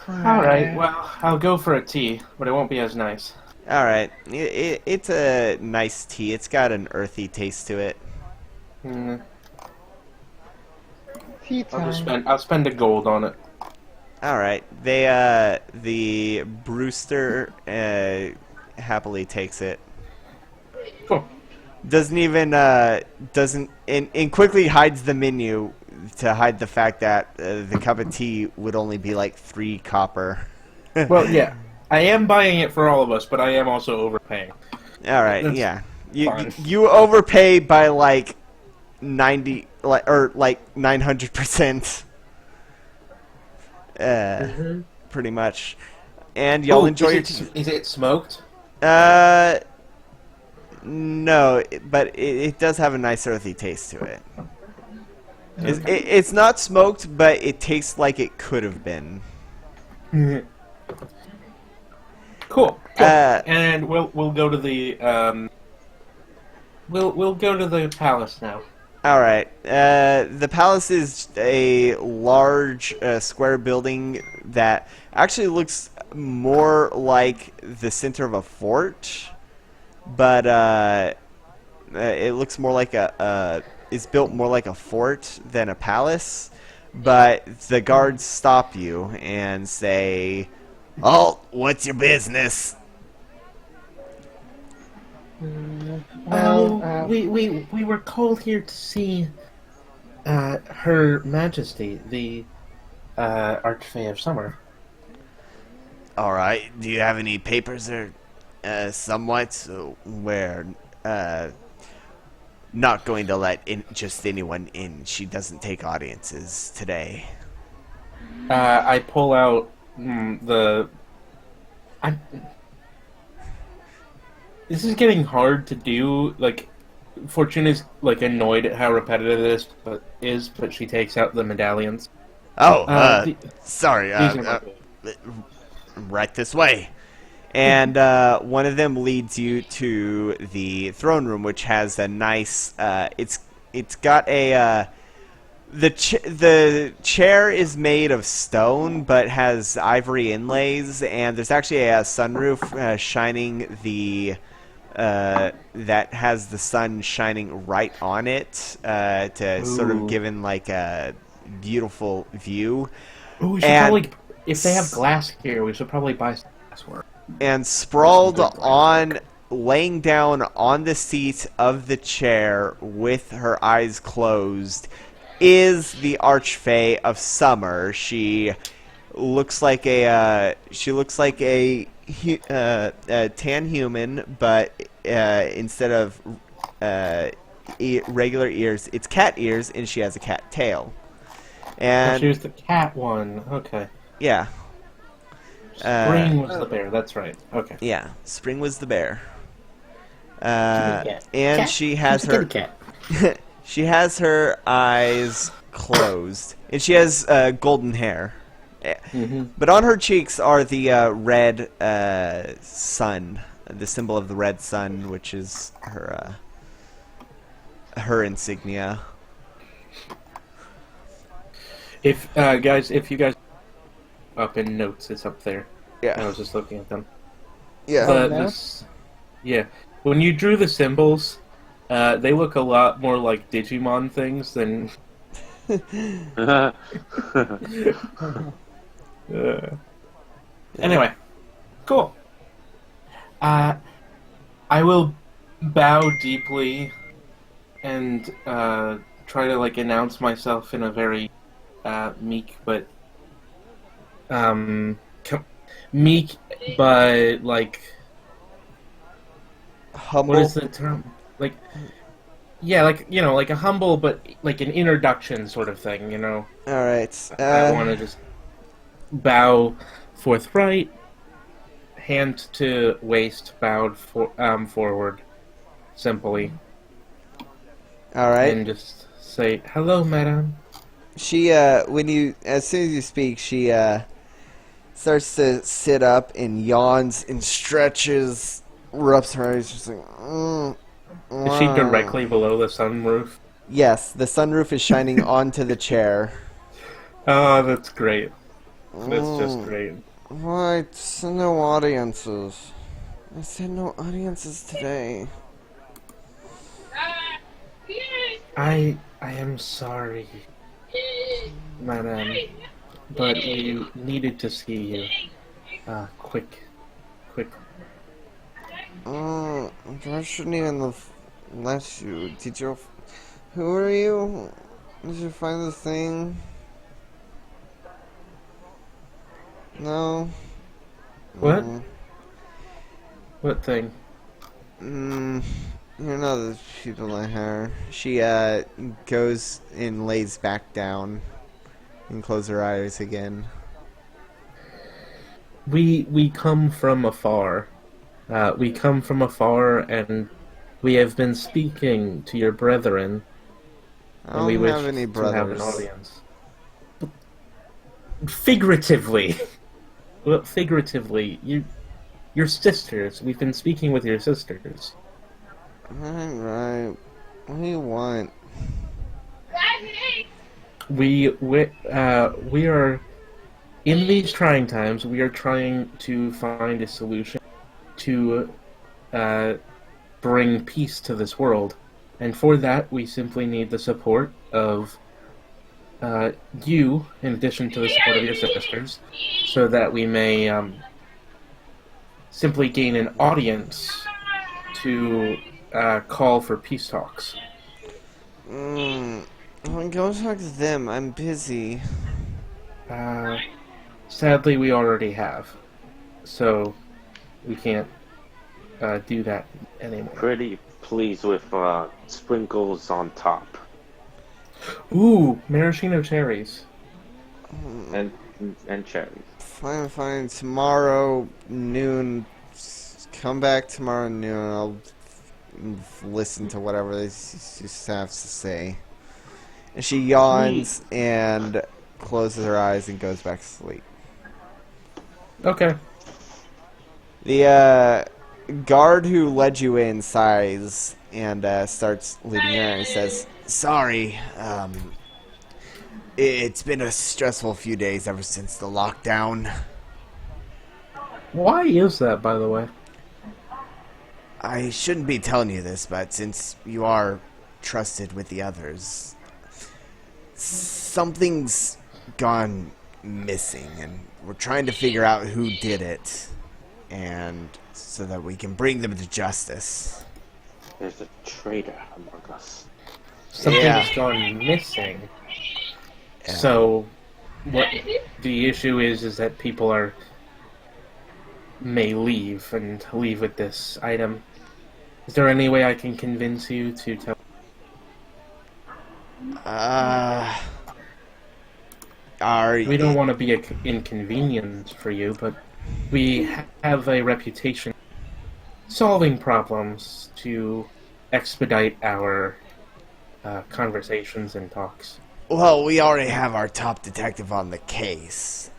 C: All right. Well, I'll go for a tea, but it won't be as nice.
A: All right, it's a nice tea. It's got an earthy taste to it.
C: Hmm.
D: Tea time.
C: I'll spend a gold on it.
A: All right, the Brewster happily takes it.
C: Cool.
A: Doesn't even doesn't and quickly hides the menu to hide the fact that the cup of tea would only be like 3 copper.
C: Well, yeah. I am buying it for all of us, but I am also overpaying.
A: All right,
C: That's
A: yeah.
C: fine.
A: You overpay by like 90 or like 900%. Pretty much. And y'all enjoy your tea.
C: Is it smoked?
A: No, but it does have a nice earthy taste to it. It's not smoked, but it tastes like it could have been.
C: Cool. And we'll go to the we'll go to the palace now.
A: All right. The palace is a large square building that actually looks more like the center of a fort, but it looks more like it's built more like a fort than a palace. But the guards stop you and say, "Halt! What's your business?"
C: We were called here to see Her Majesty, the Archfey of Summer.
A: All right. Do you have any papers or somewhat where not going to let just anyone in? She doesn't take audiences today.
C: I pull out This is getting hard to do. Like, Fortune is like annoyed at how repetitive it but she takes out the medallions.
A: Oh, sorry.
C: These are my
A: Right this way. And one of them leads you to the throne room, which has a nice. It's got a. The chair is made of stone, but has ivory inlays, and there's actually a sunroof shining the. That has the sun shining right on it to sort of give in like a beautiful view.
C: Ooh, we should probably, if they have glass here, we should probably buy some glassware.
A: And sprawled on, laying down on the seat of the chair with her eyes closed, is the archfey of summer. She looks like a tan human, but instead of regular ears, it's cat ears, and she has a cat tail. And
C: she was the cat one. Okay.
A: yeah.
C: Spring was the bear. That's right. Okay.
A: Yeah, Spring was the bear.
D: Cat.
A: And
D: Cat?
A: she has
D: Who's a
A: her
D: kitty
A: she has her eyes closed, and she has golden hair. But on her cheeks are the red sun, the symbol of the red sun, which is her insignia.
C: If if you guys up in notes, it's up there.
A: Yeah.
C: I was just looking at them.
A: Yeah.
C: Yeah. When you drew the symbols, they look a lot more like Digimon things than. Anyway, cool. I will bow deeply and try to like announce myself in a very meek but like
A: Humble.
C: what is the term? Like yeah, like like a humble but like an introduction sort of thing,
A: All right.
C: I want to just bow forthright, hand to waist, bowed forward, simply.
A: All right.
C: And just say, hello, madam.
A: She as soon as you speak, she starts to sit up and yawns and stretches, rubs her eyes, just like.
C: Is she directly below the sunroof?
A: Yes, the sunroof is shining onto the chair.
C: Oh, that's great. That's just great.
A: Why? No audiences. I said no audiences today.
C: I am sorry, madam, but we needed to see you. Quick.
A: I shouldn't even let you. Did you? Who are you? Did you find the thing? No.
C: What? What thing?
A: You're not the people I hire. She goes and lays back down and closes her eyes again.
C: We come from afar. We come from afar, and we have been speaking to your brethren.
A: I
C: And we
A: don't
C: wish
A: have any
C: to have an
A: brothers.
C: audience. Figuratively. Well, figuratively. Your sisters. We've been speaking with your sisters.
A: Right. What do you want?
C: We are in these trying times. We are trying to find a solution to bring peace to this world, and for that we simply need the support of you, in addition to the support of your sisters, so that we may simply gain an audience to call for peace talks.
A: Well, go talk to them. I'm busy.
C: Sadly, we already have, so we can't do that anymore.
E: Pretty pleased with sprinkles on top.
C: Ooh, maraschino cherries.
E: And cherries.
A: Fine. Tomorrow noon. Come back tomorrow noon. listen to whatever they just have to say. And she yawns and closes her eyes and goes back to sleep.
C: Okay.
A: The guard who led you in sighs and starts leading you in and says, "Sorry, it's been a stressful few days ever since the lockdown.
C: Why is that, by the way?
A: I shouldn't be telling you this, but since you are trusted with the others, something's gone missing, and we're trying to figure out who did it, and so that we can bring them to justice."
E: There's a traitor among us.
C: Something's gone missing.
A: Yeah.
C: So, what the issue is that people may leave with this item. Is there any way I can convince you to tell? We don't want to be an inconvenience for you, but we have a reputation solving problems to expedite our conversations and talks.
A: Well, we already have our top detective on the case,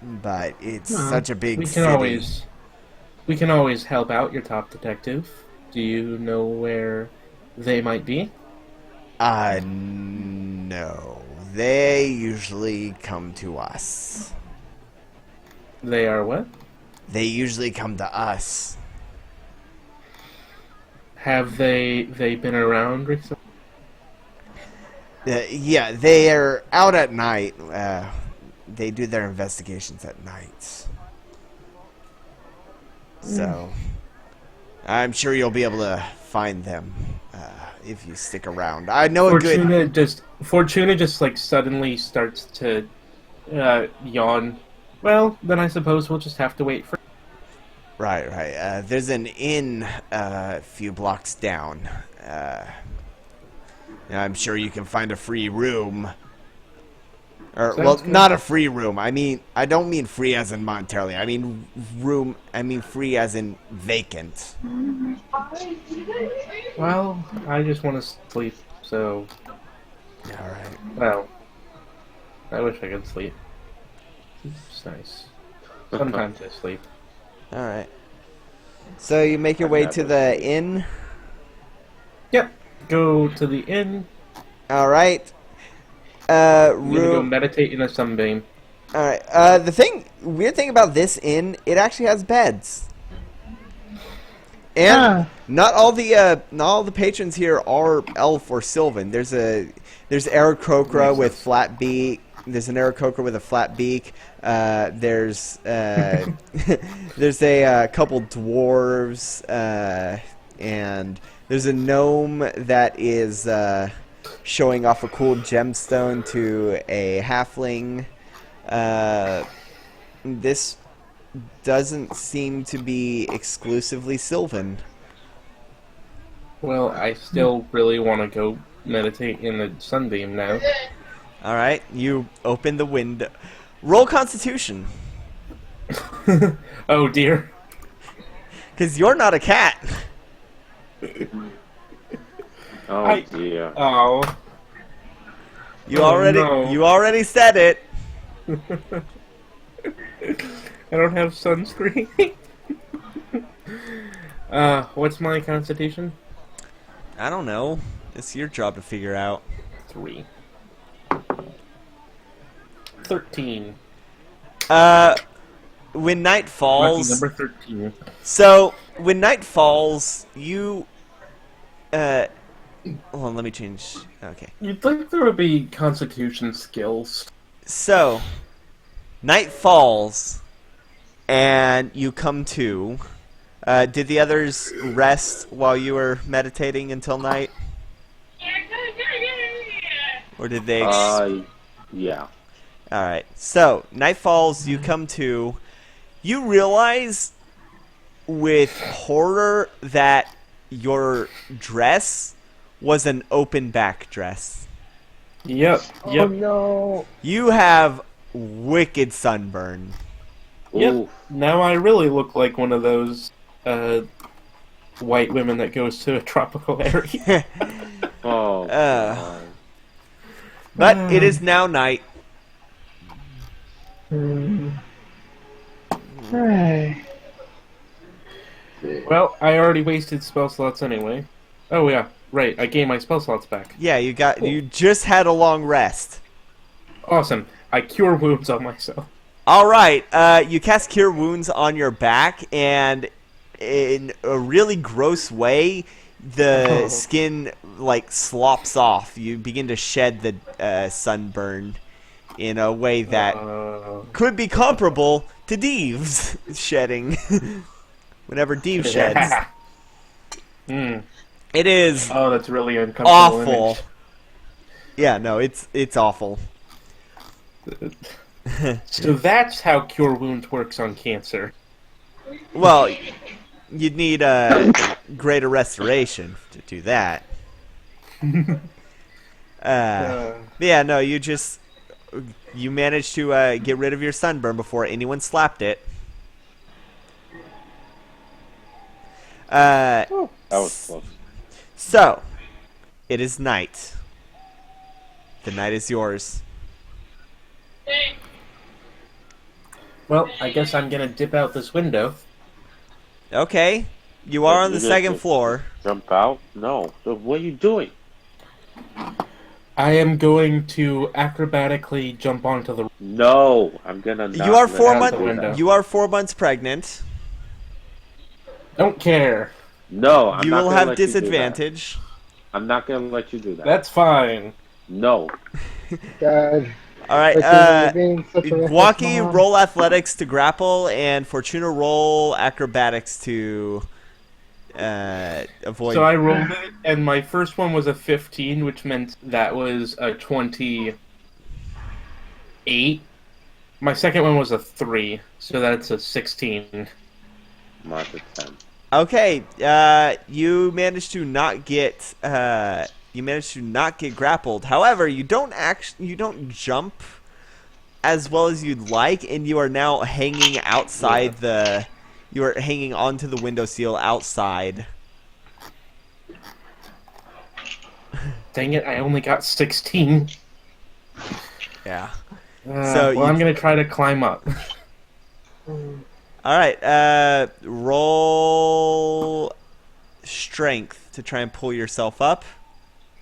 A: but it's such a big city.
C: We can always help out your top detective. Do you know where they might be?
A: No. They usually come to us.
C: They are what?
A: They usually come to us.
C: Have they been around recently?
A: Yeah, they are out at night. They do their investigations at night. So, I'm sure you'll be able to find them if you stick around. I know
C: Fortuna just like suddenly starts to yawn. Well, then I suppose we'll just have to wait for.
A: Right. There's an inn a few blocks down. I'm sure you can find a free room. Not a free room. I don't mean free as in monetarily. I mean room. I mean free as in vacant.
C: Well, I just want to sleep, so.
A: All right.
C: Well, I wish I could sleep. It's nice. Sometimes I sleep.
A: All right. So you make your way to the inn.
C: Yep. Go to the inn.
A: All right.
C: I'm gonna go meditate in a sunbeam.
A: All right. The weird thing about this inn, it actually has beds. And not all the patrons here are elf or sylvan. There's Aarakocra with flat beak. There's an Aarakocra with a flat beak. There's there's a couple dwarves, and there's a gnome that is showing off a cool gemstone to a halfling. This doesn't seem to be exclusively sylvan.
C: Well, I still really want to go meditate in the sunbeam now.
A: All right, you open the window. Roll Constitution.
C: Oh dear.
A: Because you're not a cat.
E: Oh dear.
C: Oh.
A: You
C: no.
A: already said it.
C: I don't have sunscreen. What's my constitution?
A: I don't know. It's your job to figure out.
C: 3. 13.
A: When night
C: Lucky
A: falls.
C: number 13.
A: So when night falls, you. Hold on, let me change. Okay.
C: You'd think there would be constitution skills.
A: So, night falls, and you come to. Did the others rest while you were meditating until night? Or did they...
E: Yeah.
A: Alright, so, night falls, you come to. You realize with horror that your dress was an open back dress.
C: Yep.
D: Oh no!
A: You have wicked sunburn.
C: Yep.
E: Ooh.
C: Now I really look like one of those white women that goes to a tropical area.
E: Oh, God.
A: But it is now night.
D: Hey.
C: Well, I already wasted spell slots anyway. Oh yeah, right. I gained my spell slots back.
A: Yeah, you just had a long rest.
C: Awesome. I cure wounds on myself.
A: All right, you cast Cure Wounds on your back, and in a really gross way, the skin like slops off. You begin to shed the sunburn in a way that could be comparable to Deeves shedding. Whenever Deeves sheds, it is
C: Oh, that's really uncomfortable.
A: awful.
C: Image.
A: Yeah, no, it's awful.
C: So that's how cure wounds works on cancer.
A: Well, you'd need a greater restoration to do that. Yeah, no, you managed to get rid of your sunburn before anyone slapped it.
B: That was close.
A: So, it is night. The night is yours.
C: Well, I guess I'm gonna dip out this window.
A: Okay, you are on the second floor.
E: Jump out? No. So what are you doing?
C: I am going to acrobatically jump onto the.
E: No, I'm gonna not.
A: You are
E: let
A: 4
E: you
C: months.
E: do
A: months.
E: that.
A: You are 4 months pregnant.
C: Don't care.
E: No, I'm
A: You
E: not
A: will
E: gonna
A: have
E: let you do that.
A: disadvantage.
E: I'm not gonna let you do that.
C: That's fine.
E: No.
D: God.
A: All right,
D: You're being such a reckless
A: Guaki,
D: mom.
A: roll athletics to grapple, and Fortuna, roll acrobatics to avoid.
C: So I rolled it, and my first one was a 15, which meant that was a 28. My second one was a 3, so that's a 16.
E: Mark it 10.
A: Okay, you managed to not get grappled. However, you don't jump as well as you'd like, and you are now hanging outside you are hanging onto the windowsill outside.
C: Dang it, I only got 16.
A: Yeah.
C: So
A: you-
C: I'm gonna try to climb up.
A: All right, roll strength to try and pull yourself up.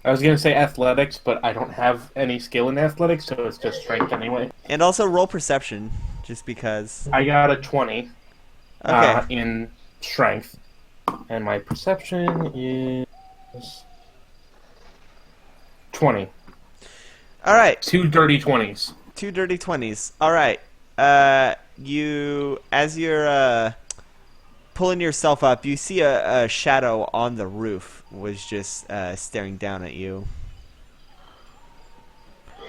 C: I was gonna say athletics, but I don't have any skill in athletics, so it's just strength anyway.
A: And also roll perception, just because.
C: I got a 20
A: Okay.
C: in strength, and my perception is 20.
A: All right.
C: 2 dirty 20s.
A: 2 dirty 20s. All right. As you're pulling yourself up, you see a shadow on the roof was just staring down at you.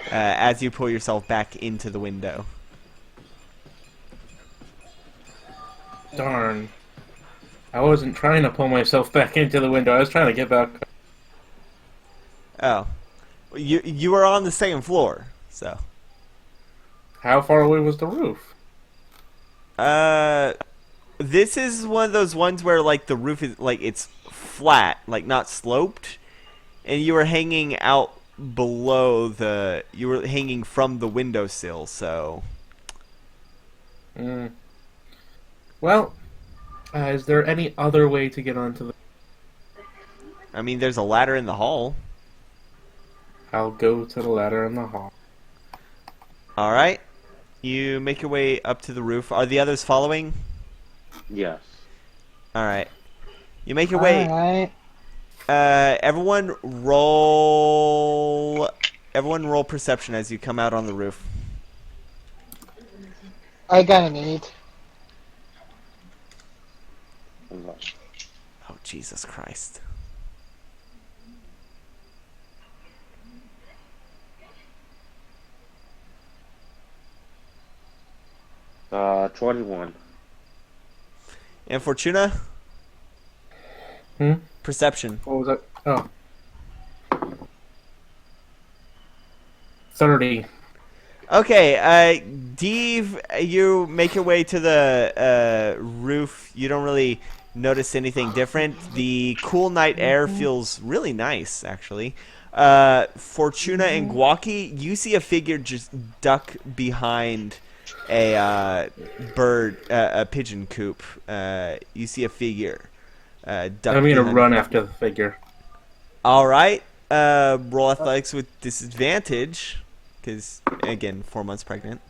A: As you pull yourself back into the window.
C: Darn. I wasn't trying to pull myself back into the window. I was trying to get back.
A: Oh, you were on the second floor, so.
C: How far away was the roof?
A: This is one of those ones where like the roof is like it's flat, like not sloped, and you were hanging out below you were hanging from the windowsill, so.
C: Well, is there any other way to get onto the...
A: I mean, there's a ladder in the hall.
C: I'll go to the ladder in the hall.
A: All right. You make your way up to the roof. Are the others following?
E: Yes.
A: All right. You make your way.
D: Alright.
A: Everyone roll perception as you come out on the roof.
D: I got an 8.
A: Oh, Jesus Christ.
E: Uh, 21.
A: And Fortuna? Perception.
C: What was that? Oh. 30.
A: Okay, Deve, you make your way to the roof. You don't really notice anything different. The cool night air feels really nice, actually. Fortuna and Guaki, you see a figure just duck behind a bird, a pigeon coop. You see a figure duck
C: I'm gonna
A: behind.
C: run after the figure.
A: All right. Roll athletics with disadvantage, because again, 4 months pregnant.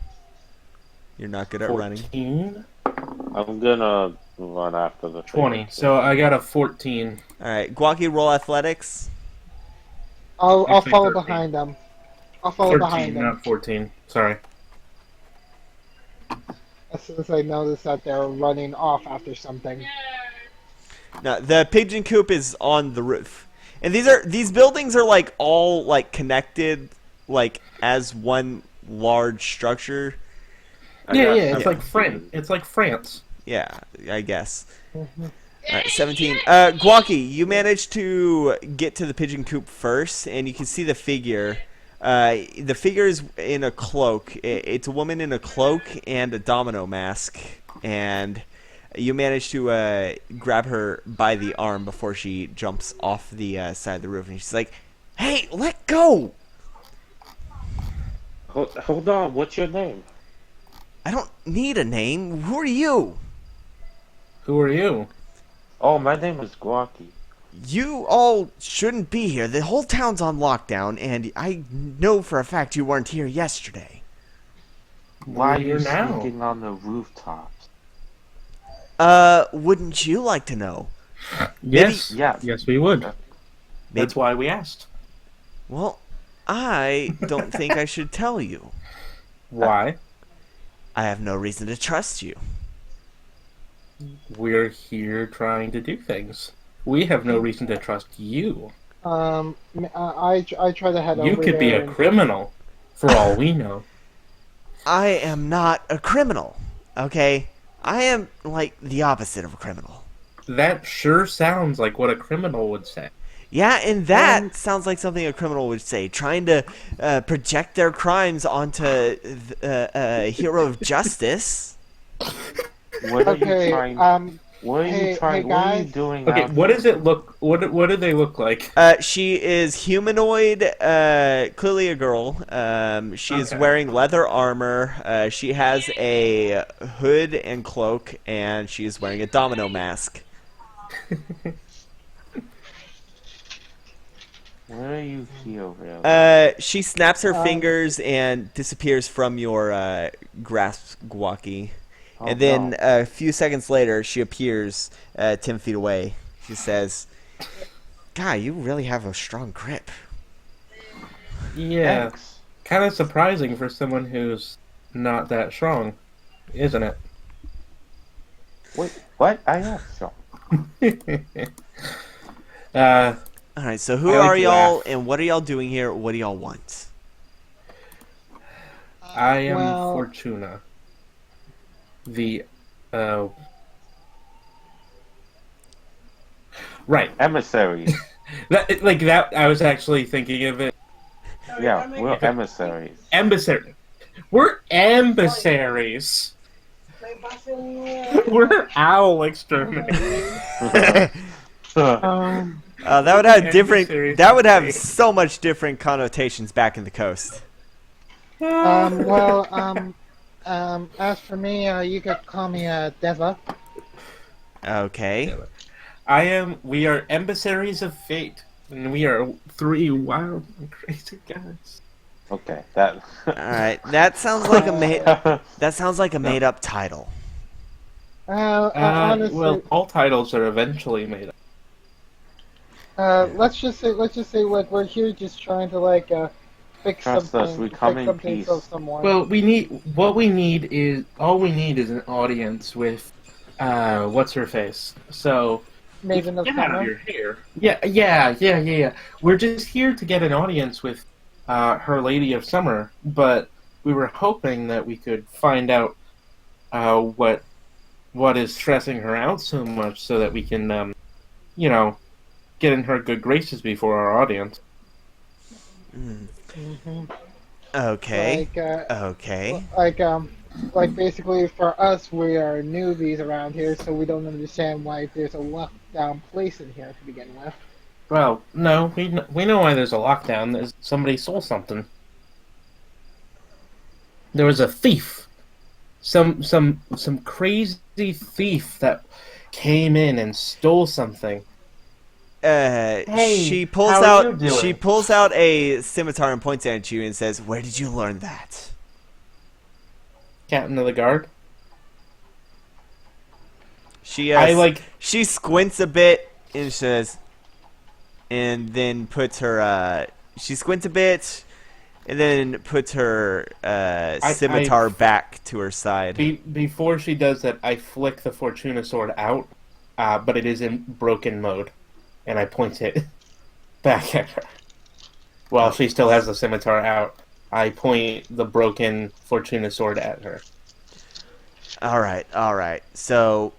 A: You're not good at running.
C: 14?
E: I'm gonna run after the
C: 20.
E: figure.
C: So I got a 14.
A: All right, Guaki, roll athletics.
D: I'll
C: Actually,
D: follow
C: 13.
D: behind them. I'll follow
C: 13,
D: behind them
C: not 14. Sorry.
D: as soon as I notice that they're running off after something.
A: Now, the pigeon coop is on the roof, and these buildings are like all like connected, like as one large structure.
C: Yeah,
E: got
C: it's like France. It's like France.
A: Yeah, I guess. All right, 17. Guaki, you managed to get to the pigeon coop first, and you can see the figure. The figure is in a cloak. It's a woman in a cloak and a domino mask, and you manage to grab her by the arm before she jumps off the side of the roof, and she's like, "Hey, let go!"
E: Hold on, what's your name?
A: I don't need a name. Who are you?
C: Who are you?
E: Oh, my name is Guaki.
A: You all shouldn't be here. The whole town's on lockdown, and I know for a fact you weren't here yesterday.
E: Why are
C: We're
E: you
C: now.
E: sneaking on the rooftops?
A: Wouldn't you like to know?
C: Yes.
E: Yeah.
C: Yes, we would.
E: Maybe-
C: That's why we asked.
A: Well, I don't think I should tell you.
C: Why?
A: I have no reason to trust you.
C: We're here trying to do things. We have no reason to trust you.
D: I try to head
C: You
D: over
C: could be
D: there
C: a
D: and-
C: criminal, for all we know.
A: I am not a criminal, okay? I am like the opposite of a criminal.
C: That sure sounds like what a criminal would say.
A: Yeah, and that sounds like something a criminal would say, trying to project their crimes onto a hero of justice.
E: What are you
D: Okay,
E: trying? What are
D: hey-
E: you trying?
D: hey,
E: what are you
D: guys.
E: doing?
C: Okay,
E: out
C: what
E: here?
C: does it look? What do they look like?
A: She is humanoid, clearly a girl. She is
C: Okay.
A: wearing leather armor. She has a hood and cloak, and she is wearing a domino mask.
E: Where are you here, really?
A: She snaps her fingers and disappears from your grasp, Guaki.
E: Oh,
A: And then
E: no.
A: a few seconds later, she appears 10 feet away. She says, "God, you really have a strong grip."
C: Yeah,
E: Thanks.
C: kind of surprising for someone who's not that strong, isn't it?
E: Wait, what? I am strong.
A: All right, so who
C: I like
A: are
C: to
A: y'all,
C: laugh.
A: and what are y'all doing here? What do y'all want?
C: I am
D: well-
C: Fortuna. The, right.
E: Emissaries.
C: That, like that, I was actually thinking of it.
E: Yeah, we're emissaries.
C: Emissary. We're emissaries. We're owl exterminators.
A: That would have different.
C: Emissaries.
A: That would have so much different connotations back in the coast.
D: As for me, you could call me Deva.
A: Okay.
C: We are emissaries of fate, and we are 3 wild and crazy guys.
E: Okay, that.
A: All right. That sounds like a made. That sounds like a made-up title.
D: Honestly,
C: Well, all titles are eventually made up.
D: let's just say, like, we're here just trying to fix
E: Trust
D: something.
E: us, we
D: fix
E: come in
D: something
E: peace.
D: for someone.
C: Well, all we need is an audience with, what's her face. So,
D: Maven of
C: get out of
D: Summer.
C: your hair. Yeah. We're just here to get an audience with, her Lady of Summer, but we were hoping that we could find out, what is stressing her out so much so that we can, get in her good graces before our audience.
A: Okay.
D: Like,
A: Okay.
D: Like, basically, for us, we are newbies around here, so we don't understand why there's a lockdown place in here to begin with.
C: Well, no, we know why there's a lockdown. There's somebody stole something. There was a thief, some crazy thief that came in and stole something.
A: She pulls
C: how are
A: out
C: you doing?
A: she pulls out a scimitar and points at you and says, "Where did you learn that?"
C: Captain of the guard.
A: She she squints a bit and says, and then puts her she squints a bit and then puts her scimitar back to her side.
C: Before she does that, I flick the Fortuna sword out, but it is in broken mode, and I point it back at her. While she still has the scimitar out, I point the broken Fortuna sword at her.
A: All right. So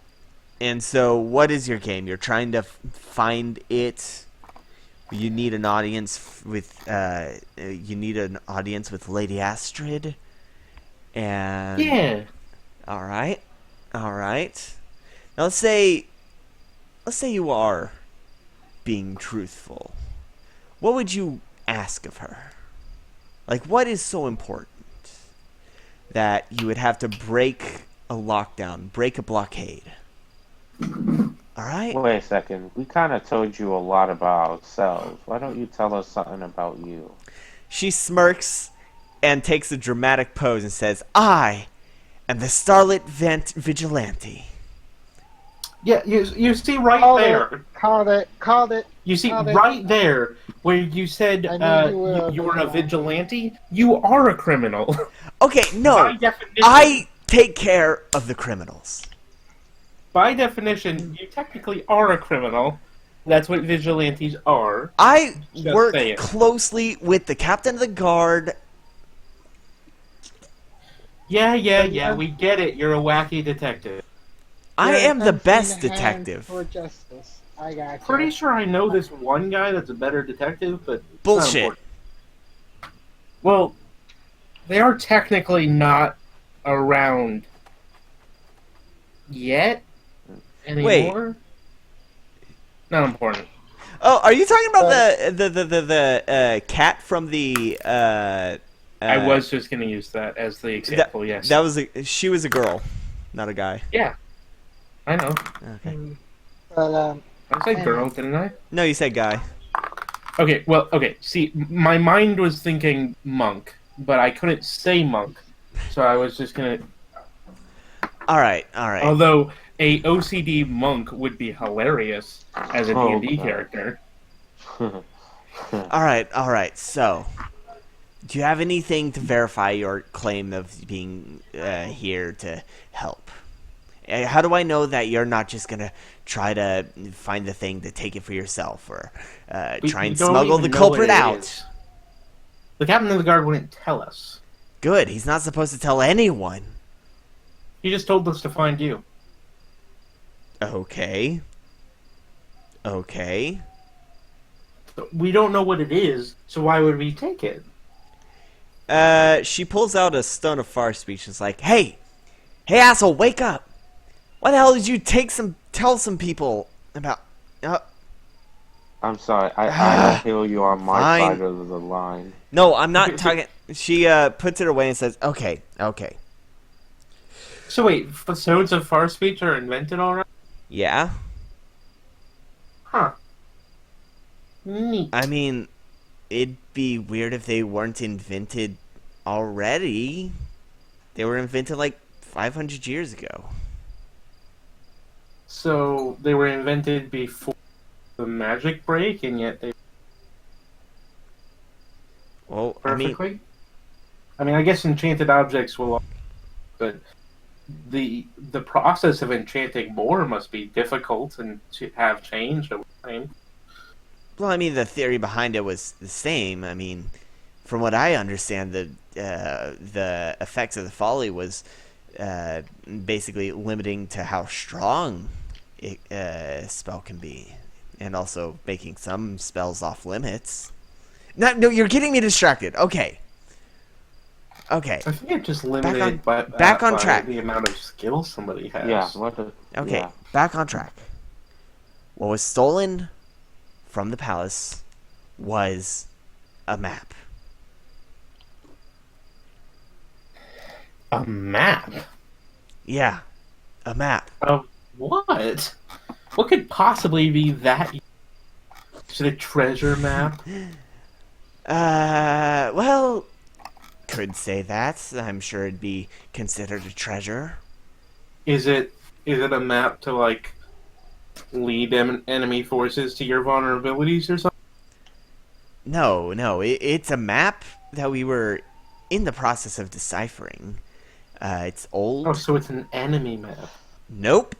A: what is your game? You're trying to find it. You need an audience with Lady Astrid, and
C: Yeah.
A: All right. Now let's say you are being truthful. What would you ask of her? Like, what is so important that you would have to break a lockdown, break a blockade? All right.
B: Wait a second. We kind of told you a lot about ourselves. Why don't you tell us something about you?
A: She smirks and takes a dramatic pose and says, "I am the Starlit Vigilante."
C: Yeah, you see right
D: Called
C: there.
D: Called it.
C: You see
D: Called it.
C: right there where you said
D: I knew you were a
C: you were a
D: vigilante.
C: vigilante. You are a criminal.
A: Okay, no.
C: By definition,
A: I take care of the criminals.
C: by definition, you technically are a criminal. That's what vigilantes are.
A: I
C: Just
A: work
C: say it.
A: closely with the captain of the guard.
C: Yeah. We get it. You're a wacky detective.
A: I am the best
D: Unseen hand
A: detective.
D: For justice. I got you.
C: Pretty sure I know this one guy that's a better detective, but it's not
A: Bullshit.
C: important. Well, they are technically not around yet anymore. Not important.
A: Oh, are you talking about the cat from the?
C: I was just going to use that as the example. Yes.
A: She was a girl, not a guy.
C: Yeah. I know.
A: Okay.
D: But
C: I said girl, didn't I?
A: No, you said guy.
C: Okay. Well. Okay. See, my mind was thinking monk, but I couldn't say monk, so I was just gonna.
A: All right.
C: Although a OCD monk would be hilarious as a
B: Oh,
C: D&D
B: God.
C: character.
A: All right. So, do you have anything to verify your claim of being here to help? How do I know that you're not just gonna try to find the thing to take it for yourself, or try and
C: We don't
A: smuggle the
C: even know
A: culprit
C: what it
A: out?
C: is. The captain of the guard wouldn't tell us.
A: Good. He's not supposed to tell anyone.
C: He just told us to find you.
A: Okay.
C: We don't know what it is, so why would we take it?
A: She pulls out a stone of far speech and is like, Hey asshole, wake up! Why the hell did you tell some people about...
B: I'm sorry. I feel you on my
A: Fine.
B: side of the line.
A: No, I'm not talking... She puts it away and says, Okay.
C: So wait, stones of far speech are invented already?
A: Yeah?
C: Huh. Neat.
A: I mean, it'd be weird if they weren't invented already. They were invented like 500 years ago.
C: So they were invented before the magic break, and yet they
A: Well,
C: perfectly. I mean, I guess enchanted objects will, but the process of enchanting more must be difficult and to have changed over time.
A: Well, the theory behind it was the same. From what I understand, the effects of the folly was basically limiting to how strong a spell can be, and also making some spells off limits. No, you're getting me distracted. Okay. Okay.
C: I think it's just limited
A: back on
C: by
A: track.
C: the amount of skill somebody has.
E: Yeah, what the...
A: Okay,
E: Yeah.
A: back on track. What was stolen from the palace was a map.
C: A map?
A: Yeah, a map.
C: Of what? What could possibly be that? Is it a treasure map?
A: Well, could say that. I'm sure it'd be considered a treasure.
C: Is it a map to like lead enemy forces to your vulnerabilities or something?
A: No, it's a map that we were in the process of deciphering. It's old.
C: Oh, so it's an enemy map.
A: Nope.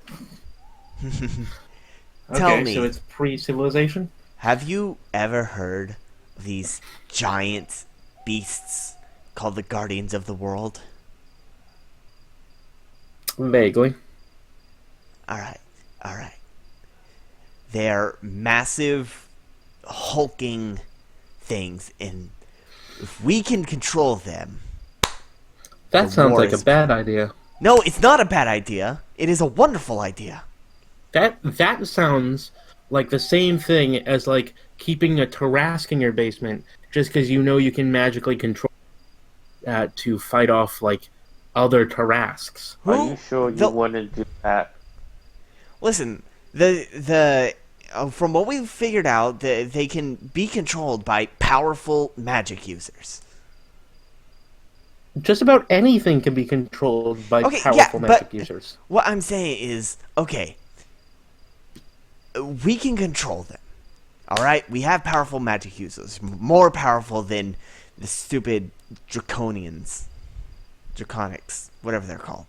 A: Tell
C: Okay,
A: me,
C: so it's pre-civilization?
A: have you ever heard of these giant beasts called the Guardians of the World?
C: Vaguely.
A: Alright. They're massive, hulking things, and if we can control them...
C: That
A: The
C: sounds
A: war
C: like
A: is-
C: a bad idea.
A: No, it's not a bad idea. It is a wonderful idea.
C: That sounds like the same thing as like keeping a Tarrasque in your basement just because you know you can magically control to fight off like other Tarrasques.
E: Are you sure you
A: the-
E: want to do that?
A: Listen, from what we've figured out, they can be controlled by powerful magic users.
C: Just about anything can be controlled by
A: Okay,
C: powerful
A: yeah,
C: magic
A: but-
C: users.
A: What I'm saying is, okay, we can control them. Alright? We have powerful magic users. More powerful than the stupid Draconics. Whatever they're called.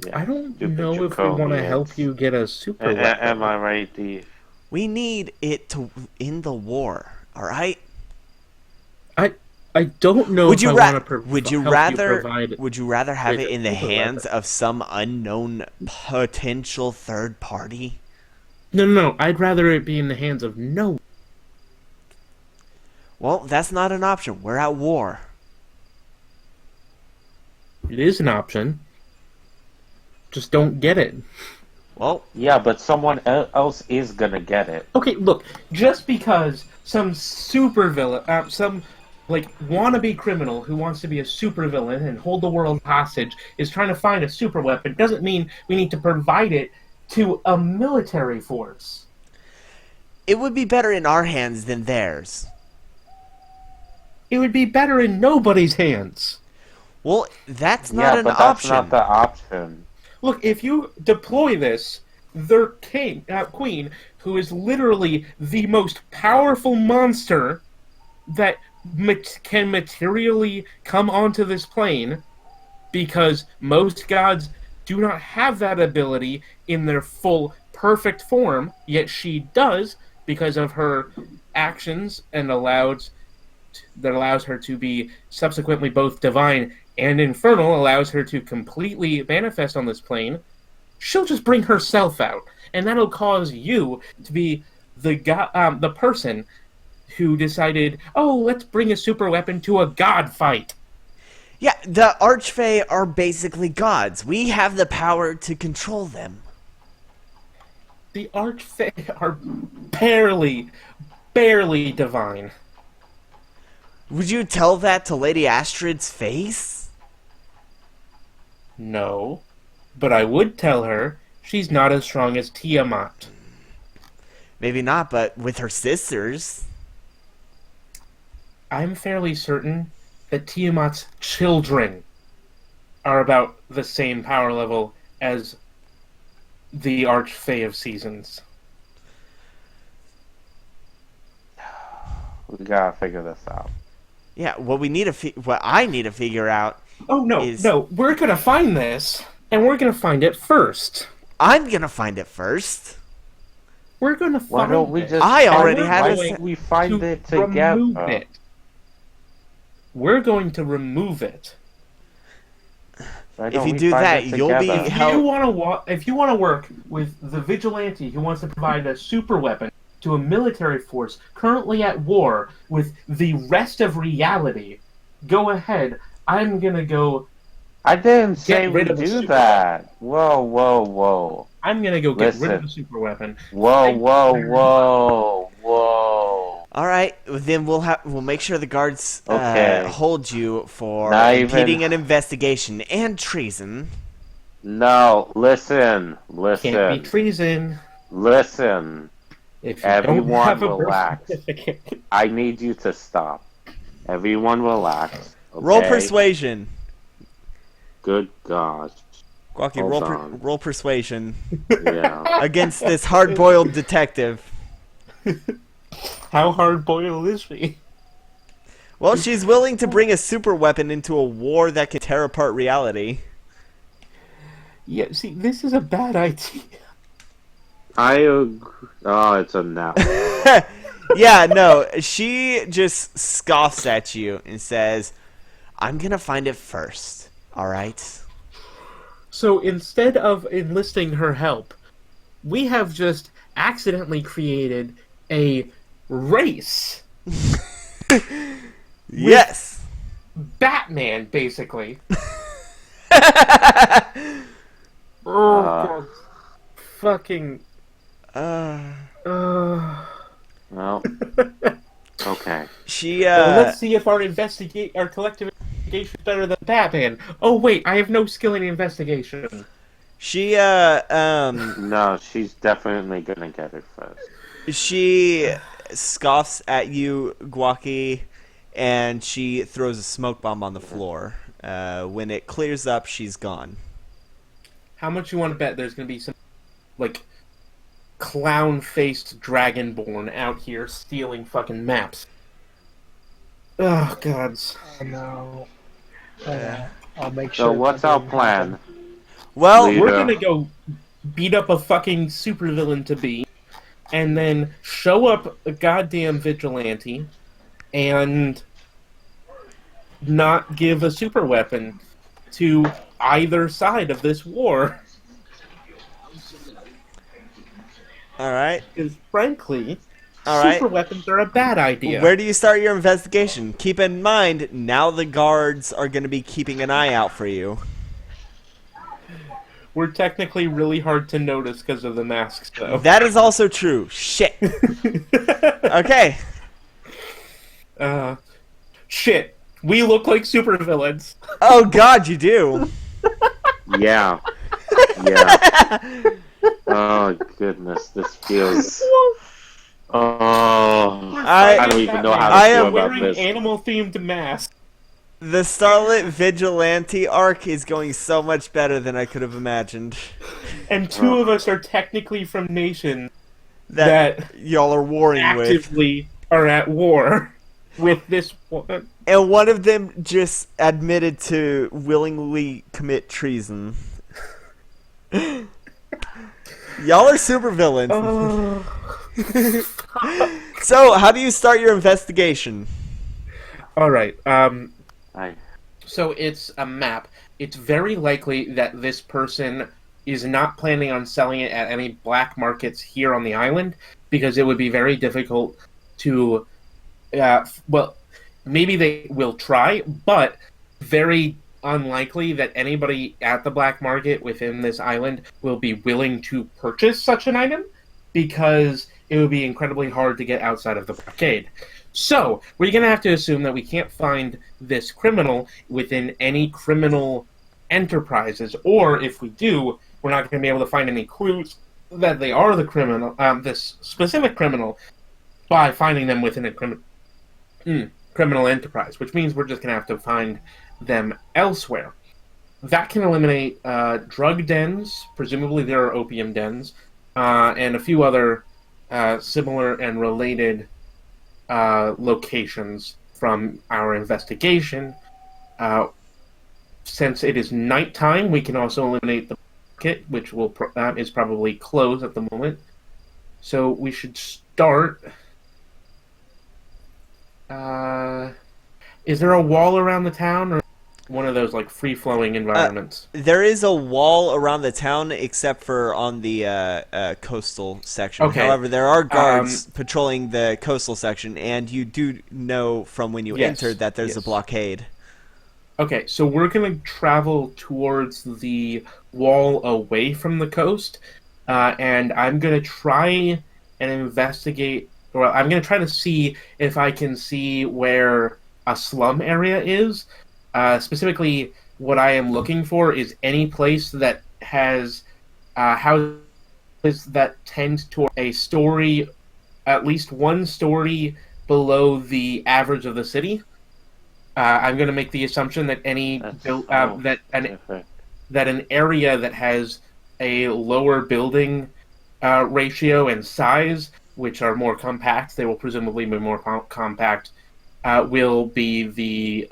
E: Yeah.
C: I don't
E: Stupid
C: know if we want to
E: draconians.
C: help you get a super weapon.
E: Am I right, Steve?
A: We need it to end the war. Alright?
C: I don't know
A: Would
C: if
A: you
C: I
A: ra-
C: want to
A: would you
C: help
A: rather
C: provide
A: would you rather have it
C: greater
A: in the
C: super
A: hands
C: weapon.
A: of some unknown potential third party?
C: No. I'd rather it be in the hands of no.
A: Well, that's not an option. We're at war.
C: It is an option. Just don't get it.
A: Well,
E: Yeah, but someone else is gonna get it.
C: Okay, look. Just because some supervillain, some like wannabe criminal who wants to be a supervillain and hold the world hostage is trying to find a super weapon doesn't mean we need to provide it to a military force.
A: it would be better in our hands than theirs.
C: It would be better in nobody's hands.
A: Well, that's not
E: Yeah,
A: an
E: but that's
A: option.
E: not the option.
C: Look, if you deploy this, their queen, who is literally the most powerful monster that can materially come onto this plane, because most gods do not have that ability in their full, perfect form, yet she does because of her actions and allows her to be subsequently both divine and infernal, allows her to completely manifest on this plane. She'll just bring herself out, and that'll cause you to be the person who decided, oh, let's bring a super weapon to a god fight.
A: Yeah, the archfey are basically gods. We have the power to control them.
C: The archfey are barely divine.
A: Would you tell that to Lady Astrid's face?
C: No, but I would tell her she's not as strong as Tiamat.
A: Maybe not, but with her sisters.
C: I'm fairly certain that Tiamat's children are about the same power level as the Archfey of Seasons.
E: We gotta figure this out.
A: Yeah, what I need to figure out.
C: Oh, no, we're gonna find this, and we're gonna find it first.
A: I'm gonna find it first.
C: We're gonna
E: Why
C: find
E: don't we
C: it.
E: just?
A: I already
C: we're
A: had
E: Why
A: a
C: going
E: don't we find
C: to
E: it
C: remove
E: together?
C: it. We're going to remove it.
E: Why
A: If
E: don't
A: you
E: we
A: do
E: find
A: that,
E: it
A: you'll be
E: together?
C: If you want to work with the vigilante who wants to provide a super weapon to a military force currently at war with the rest of reality, go ahead. I'm gonna go.
B: I didn't say
C: Get
B: we
C: rid of the
B: do
C: super
B: that. Whoa, whoa, whoa.
C: I'm gonna go get rid of the
B: Listen.
C: super weapon.
B: Whoa,
C: Thank you
B: whoa,
C: very much.
B: whoa, whoa.
A: All right, then we'll make sure the guards
B: Okay.
A: hold you for
B: Not
A: impeding
B: even.
A: an investigation and treason.
B: No, listen,
C: Can't be
B: listen,
C: treason
B: listen.
C: if you don't
B: Everyone
C: have a birth
B: relax.
C: certificate.
B: I need you to stop. Everyone relax. Okay?
A: Roll persuasion.
B: Good gosh.
A: Guaki,
B: Hold on.
A: roll persuasion
B: Yeah.
A: against this hard-boiled detective.
C: How hard boiled is she?
A: Well, she's willing to bring a super weapon into a war that can tear apart reality.
C: Yeah, see, this is a bad idea.
B: I agree. Oh, it's a nap.
A: Yeah, no, she just scoffs at you and says, I'm gonna find it first, alright?
C: So instead of enlisting her help, we have just accidentally created a race.
A: Yes!
C: Batman, basically. Oh, God. Fucking.
B: Well, okay.
A: She,
C: Let's see if our collective investigation is better than Batman. Oh, wait, I have no skill in investigation.
A: she,
B: No, she's definitely gonna get it first.
A: she scoffs at you, Guaki, and she throws a smoke bomb on the floor. When it clears up, she's gone.
C: How much you want to bet there's going to be some, like, clown-faced dragonborn out here stealing fucking maps? Oh, gods.
D: Oh no. I'll make
B: So
D: sure.
B: what's our plan?
A: Well,
B: Leader.
C: We're gonna go beat up a fucking supervillain to be, and then show up a goddamn vigilante, and not give a super weapon to either side of this war.
A: alright.
C: Because frankly,
A: Alright.
C: super weapons are a bad idea.
A: Where do you start your investigation? Keep in mind, now the guards are going to be keeping an eye out for you.
C: We're technically really hard to notice because of the masks, though.
A: That is also true. Shit. Okay.
C: Shit. We look like supervillains.
A: Oh god, you do.
B: Yeah. Yeah. Oh goodness, this feels. Oh, I don't even know how to
A: I
B: feel
A: am
B: about
C: wearing
B: this.
C: animal-themed masks.
A: The Starlit Vigilante arc is going so much better than I could have imagined.
C: And two of us are technically from nations
A: That y'all are warring with.
C: actively are at war with this one.
A: And one of them just admitted to willingly commit treason. Y'all are supervillains. So, how do you start your investigation?
C: Alright,
B: I,
C: so it's a map. It's very likely that this person is not planning on selling it at any black markets here on the island, because it would be very difficult to, well, maybe they will try, but very unlikely that anybody at the black market within this island will be willing to purchase such an item, because it would be incredibly hard to get outside of the blockade. So, we're going to have to assume that we can't find this criminal within any criminal enterprises, or if we do, we're not going to be able to find any clues that they are the criminal, this specific criminal, by finding them within a criminal enterprise, which means we're just going to have to find them elsewhere. That can eliminate drug dens, presumably there are opium dens, and a few other similar and related locations from our investigation. Since it is nighttime, we can also eliminate the market, which will is probably closed at the moment. So we should start. Is there a wall around the town? Or? one of those like free-flowing environments.
A: There is a wall around the town, except for on the coastal section.
C: Okay.
A: However, there are guards patrolling the coastal section, and you do know from when you
C: Yes,
A: entered that there's a
C: yes.
A: blockade.
C: Okay, so we're going to travel towards the wall away from the coast, and I'm going to try and investigate. Well, I'm going to try to see if I can see where a slum area is. Specifically, what I am looking for is any place that has houses that tend to a story, at least one story below the average of the city. I'm going to make the assumption that
B: Perfect.
C: that an area that has a lower building ratio and size, which are more compact, they will presumably be more compact, will be the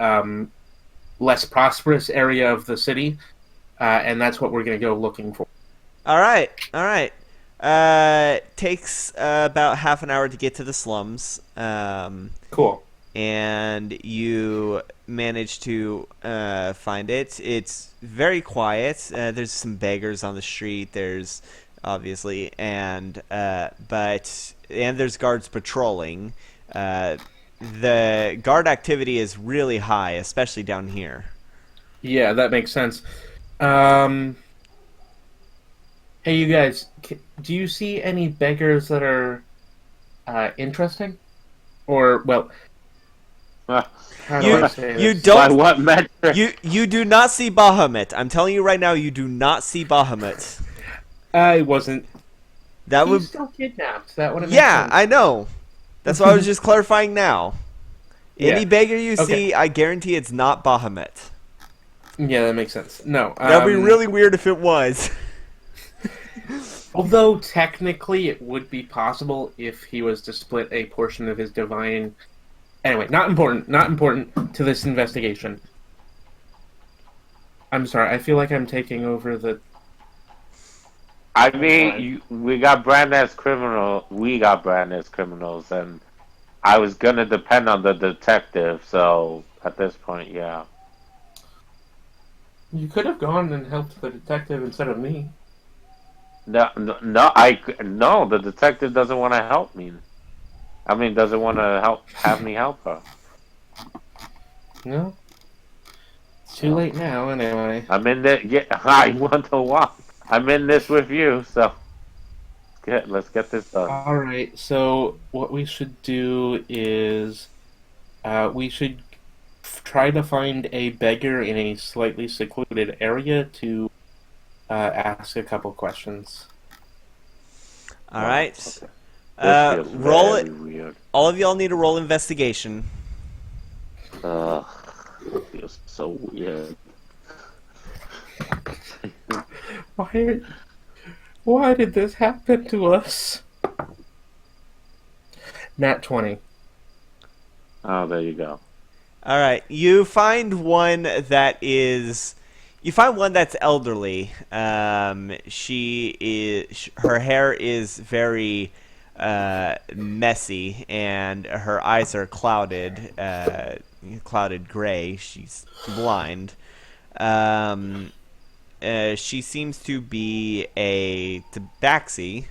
C: less prosperous area of the city, and that's what we're going to go looking for.
A: All right. Takes about half an hour to get to the slums.
C: Cool.
A: And you manage to find it. It's very quiet. There's some beggars on the street. There's obviously, and there's guards patrolling. The guard activity is really high, especially down here.
C: Yeah, that makes sense. Hey, you guys, do you see any beggars that are interesting? Or, well, how do I say
A: You
C: this?
B: By
A: don't.
B: what metric?
A: You do not see Bahamut. I'm telling you right now, you do not see Bahamut.
C: I wasn't.
A: That
C: He's
A: would.
C: still kidnapped. That would have
A: Yeah, I know. That's why I was just clarifying now. Any
C: Yeah.
A: beggar you
C: Okay.
A: see, I guarantee it's not Bahamut.
C: Yeah, that makes sense. No.
A: That'd be really weird if it was.
C: Although, technically, it would be possible if he was to split a portion of his divine... Anyway, not important to this investigation. I'm sorry, I feel like I'm taking over the...
B: I mean, we got brand as criminals, and I was gonna depend on the detective, so at this point, yeah.
C: You could have gone and helped the detective instead of me.
B: No, the detective doesn't want to help me. I mean, doesn't want to have me help her.
C: No? It's too late now, anyway.
B: I'm in there. Yeah, I want to walk. I'm in this with you, so let's get this done.
C: Alright, so what we should do is... we should try to find a beggar in a slightly secluded area to ask a couple questions.
A: All right.
B: Okay. This feels
A: Roll it.
B: very weird.
A: All of y'all need to roll investigation.
B: Ugh, it feels so weird.
C: Why did this happen to us? Nat 20.
B: Oh, there you go.
A: All right. You find one that is. You find one that's elderly. She is. Her hair is very messy, and her eyes are clouded, clouded gray. She's blind. She seems to be a tabaxi,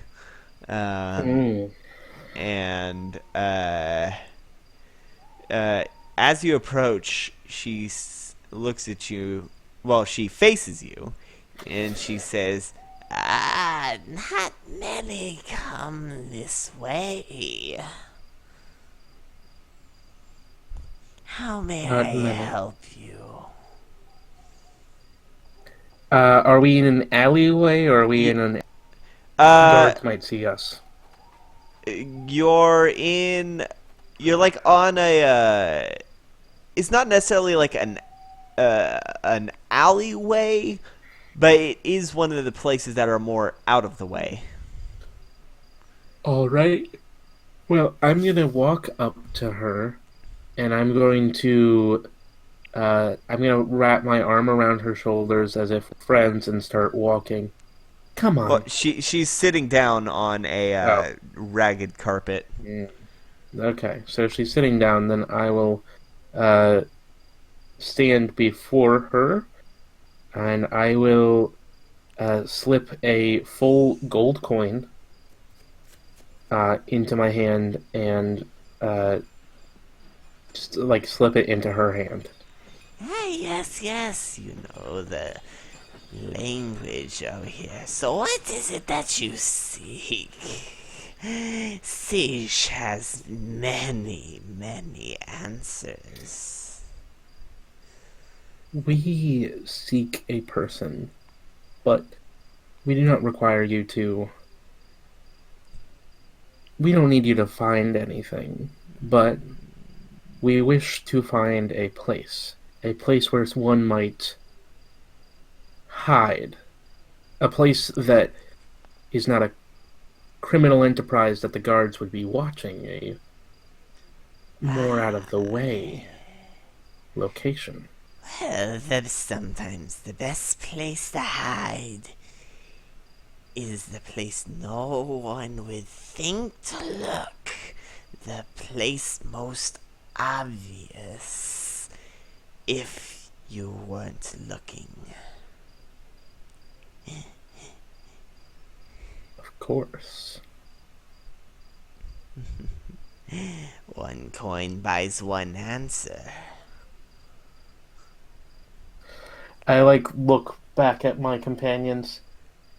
A: and as you approach, she looks at you. Well, she faces you, and she says, not many come this way. How may
C: Not
A: I
C: many.
A: help you?
C: Are we in an alleyway, or are we in an...
A: Uh,
C: Guards might see us.
A: You're like on a, it's not necessarily like an alleyway, but it is one of the places that are more out of the way.
C: Alright. Well, I'm gonna walk up to her, and I'm going to wrap my arm around her shoulders as if friends and start walking. Come on.
A: Well, she's sitting down on a ragged carpet.
C: Okay, so if she's sitting down, then I will stand before her, and I will slip a full gold coin into my hand and just like slip it into her hand.
A: Ah, yes, yes, you know the language out here. So what is it that you seek? Siege has many, many answers.
C: We seek a person, but we do not require you to. We don't need you to find anything, but we wish to find a place where one might hide, a place that is not a criminal enterprise that the guards would be watching, a more out of the way location.
A: Well, that's sometimes the best place to hide is the place no one would think to look. The place most obvious if you weren't looking.
C: Of course.
A: One coin buys one answer.
C: I look back at my companions.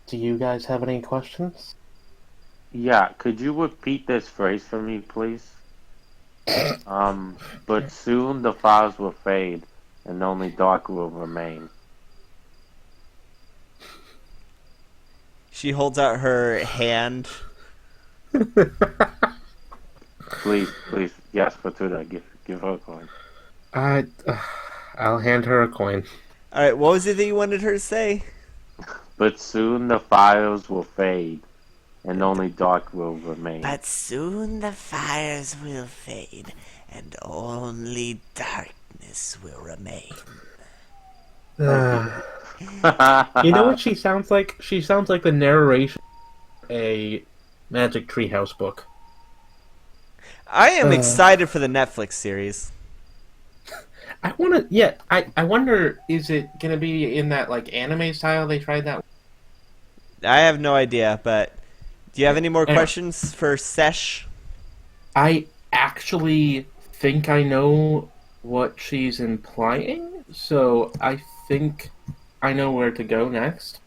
C: Do you guys have any questions?
B: Yeah, could you repeat this phrase for me, please? But soon the fires will fade, and only dark will remain.
A: She holds out her hand.
B: Please, yes, Fortuna, give her a coin.
C: I'll hand her a coin.
A: Alright, what was it that you wanted her to say?
B: But soon the fires will fade, and only dark will remain.
A: But soon the fires will fade, and only darkness will remain.
C: You know what she sounds like? She sounds like the narration of a Magic Treehouse book.
A: I am excited for the Netflix series.
C: I want to. Yeah, I wonder. Is it gonna be in that anime style they tried that?
A: I have no idea, but do you have any more
C: Anyway.
A: questions for Sesh?
C: I actually think I know what she's implying, so I think I know where to go next.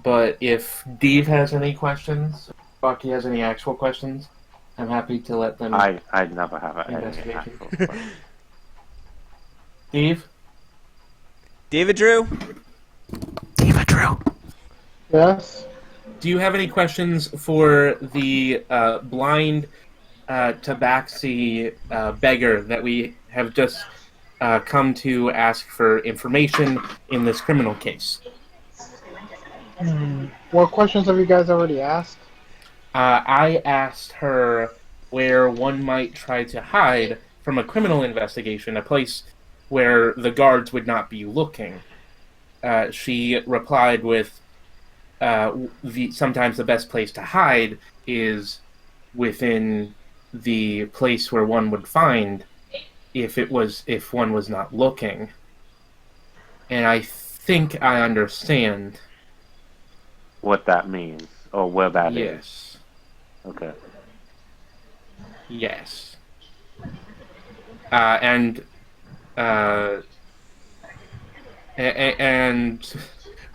C: But if Dave has any questions, Bucky has any actual questions, I'm happy to let them.
B: I'd never have any
C: Investigation.
B: actual question.
C: Dave?
A: David Drew?
D: Yes.
C: Do you have any questions for the blind tabaxi beggar that we have just come to ask for information in this criminal case?
D: What questions have you guys already asked?
C: I asked her where one might try to hide from a criminal investigation, a place where the guards would not be looking. She replied with, sometimes the best place to hide is within the place where one would find if one was not looking. And I think I understand.
B: What that means, or where that is.
C: Yes.
B: Okay.
C: Yes. And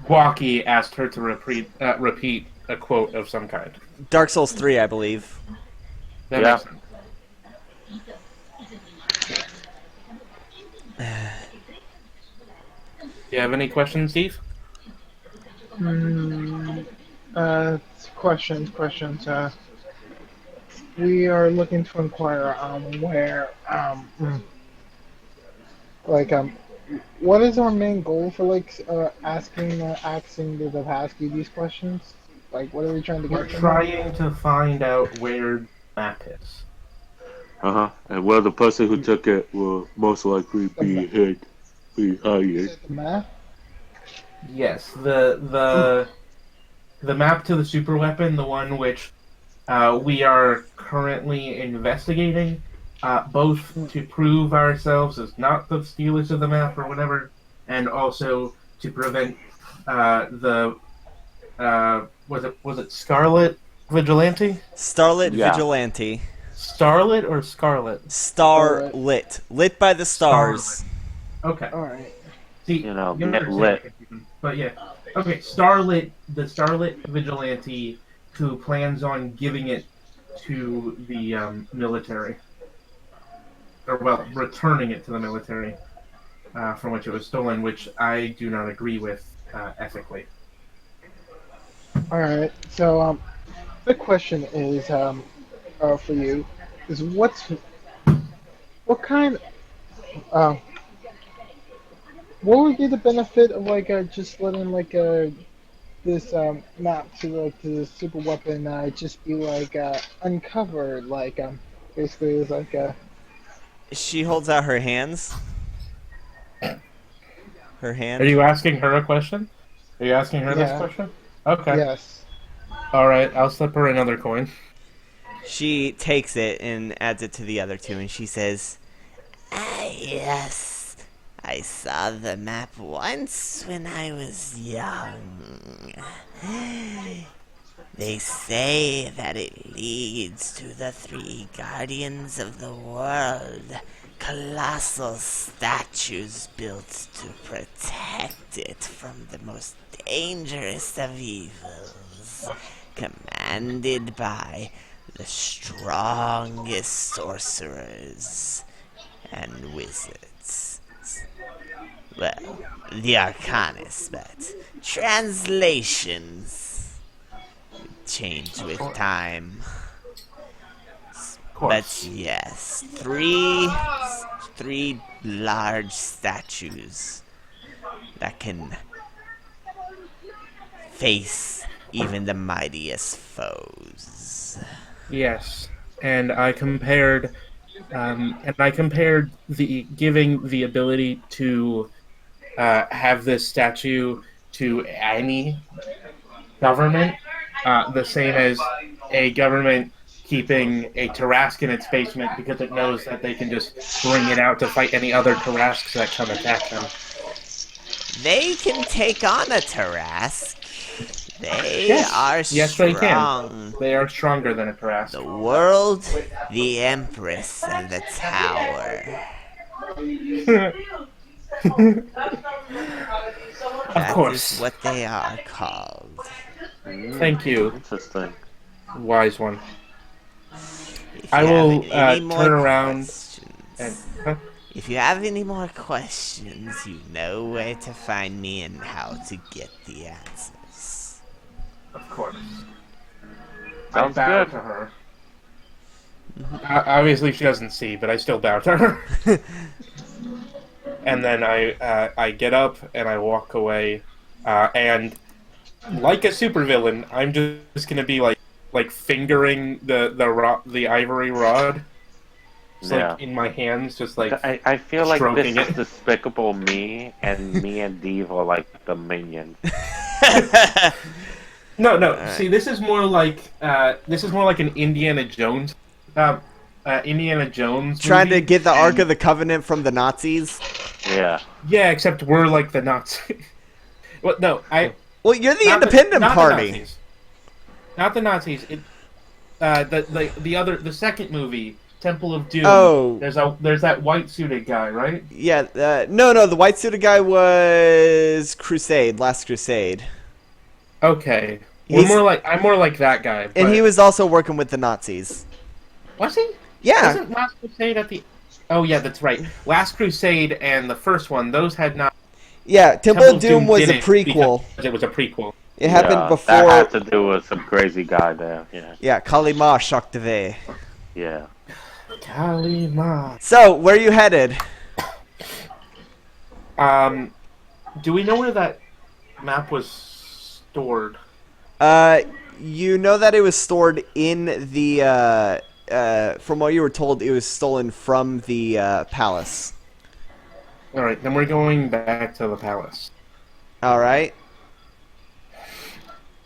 C: Guaki asked her to repeat a quote of some kind.
A: Dark Souls 3, I believe.
C: That
B: Yeah.
C: makes sense. Do you have any questions, Steve?
D: Questions. We are looking to inquire where what is our main goal for asking the Davaski these questions? Like, what are we trying to
C: We're
D: get from them?
C: trying to find out where the map is.
E: And well, the person who took it will most likely be hired.
D: Is it the map?
C: Yes, the map to the super weapon, the one which we are currently investigating, both to prove ourselves as not the stealers of the map or whatever, and also to prevent the was it Scarlet Vigilante?
A: Starlit
B: Yeah.
A: Vigilante.
C: Starlet or Scarlet?
A: Starlit. Lit by the stars.
C: Okay.
D: All right.
C: See,
B: You know,
C: you
B: get
C: understand
B: lit.
C: the confusion. But yeah. Okay, Starlit, the Starlit Vigilante who plans on giving it to the military. Or, well, returning it to the military from which it was stolen, which I do not agree with ethically.
D: All right. So, the question is, for you, is what kind, uh, what would be the benefit of like just letting like this map to the super weapon just be like uncovered, like basically it's like
A: She holds out her hands. Her
C: Are
A: hand.
C: you asking her a question? Are you asking her this
D: Yeah.
C: question? Okay.
D: yes.
C: All right, I'll slip her another coin.
A: She takes it and adds it to the other two, and she says, "Ah, yes. I saw the map once when I was young. They say that it leads to the three guardians of the world, colossal statues built to protect it from the most dangerous of evils, commanded by the strongest sorcerers and wizards. Well, the arcanists, but translations change with time.
C: Of
A: But
C: course.
A: yes, three large statues that can face even the mightiest foes.
C: Yes, and I compared the giving the ability to have this statue to any government, the same as a government keeping a Tarask in its basement because it knows that they can just bring it out to fight any other Tarasks that come attack them.
A: They can take on a Tarask. They
C: Yes.
A: are
C: Yes, they can.
A: strong.
C: They are stronger than a
A: The
C: Tarask.
A: world, the Empress, and the Tower.
C: Of
A: That
C: course.
A: is what they are called.
C: Thank you,
B: Interesting.
C: wise one.
A: If
C: I
A: you
C: will
A: have any more
C: turn around
A: questions,
C: and
A: if you have any more questions, you know where to find me and how to get the answers.
C: of course.
B: Sounds
C: I bow
B: good.
C: to her. Obviously, she doesn't see, but I still bow to her. And then I get up and I walk away, and like a supervillain, I'm just gonna be like fingering the ivory rod, just
B: Yeah.
C: like in my hands, just like
B: I feel like this
C: stroking
B: is
C: it.
B: Despicable Me, and me and Dave are like the minions.
C: No.
A: Alright.
C: See, this is more like an Indiana Jones, Indiana Jones
A: Trying to
C: movie,
A: get the Ark
C: and-
A: of the Covenant from the Nazis.
B: Yeah.
C: Yeah, except we're like the Nazis. Well, no,
A: Well, you're the
C: not
A: Independent
C: not
A: Party.
C: The Nazis. Not the Nazis. The second movie, Temple of Doom.
A: Oh.
C: There's that white suited guy, right?
A: Yeah, no, the white suited guy was Crusade, Last Crusade.
C: Okay,
A: He's-
C: I'm more like that guy.
A: And
C: but-
A: he was also working with the Nazis.
C: was he?
A: Yeah.
C: Wasn't Last Crusade at the? Oh yeah, that's right. Last Crusade and the first one, those had not.
A: Yeah, Temple of Doom was a
C: didn't
A: prequel.
C: because it was a prequel.
A: It happened
B: Yeah,
A: before.
B: That had to do with some crazy guy there. Yeah.
A: Yeah, Kalima Shaktave.
B: Yeah.
C: Kalima.
A: So, where are you headed?
C: Do we know where that map was stored?
A: You know that it was stored in the, from what you were told, it was stolen from the, palace.
C: Alright, then we're going back to the palace.
A: Alright.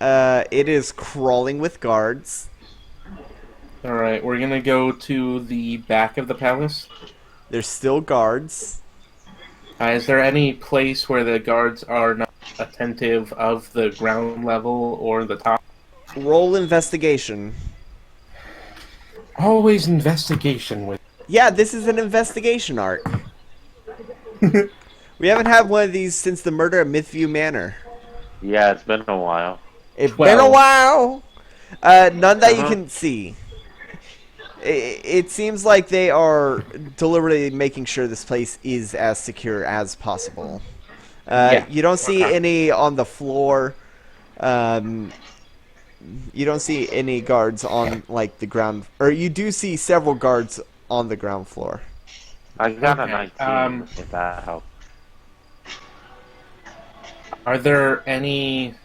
A: It is crawling with guards.
C: All right, we're gonna go to the back of the palace.
A: There's still guards.
C: Is there any place where the guards are not attentive of the ground level or the top?
A: Roll investigation.
C: Always investigation with.
A: Yeah, this is an investigation arc. We haven't had one of these since the murder at Mythview Manor.
B: Yeah, it's been a while.
A: It's
C: 12.
A: been a while. None that you
B: Uh-huh.
A: can see. It seems like they are deliberately making sure this place is as secure as possible.
C: Yeah.
A: You don't see
C: Okay.
A: any on the floor. You don't see any guards on like the ground, or you do see several guards on the ground floor.
B: I got a
C: Okay,
B: 19, if that helps.
C: Are there any?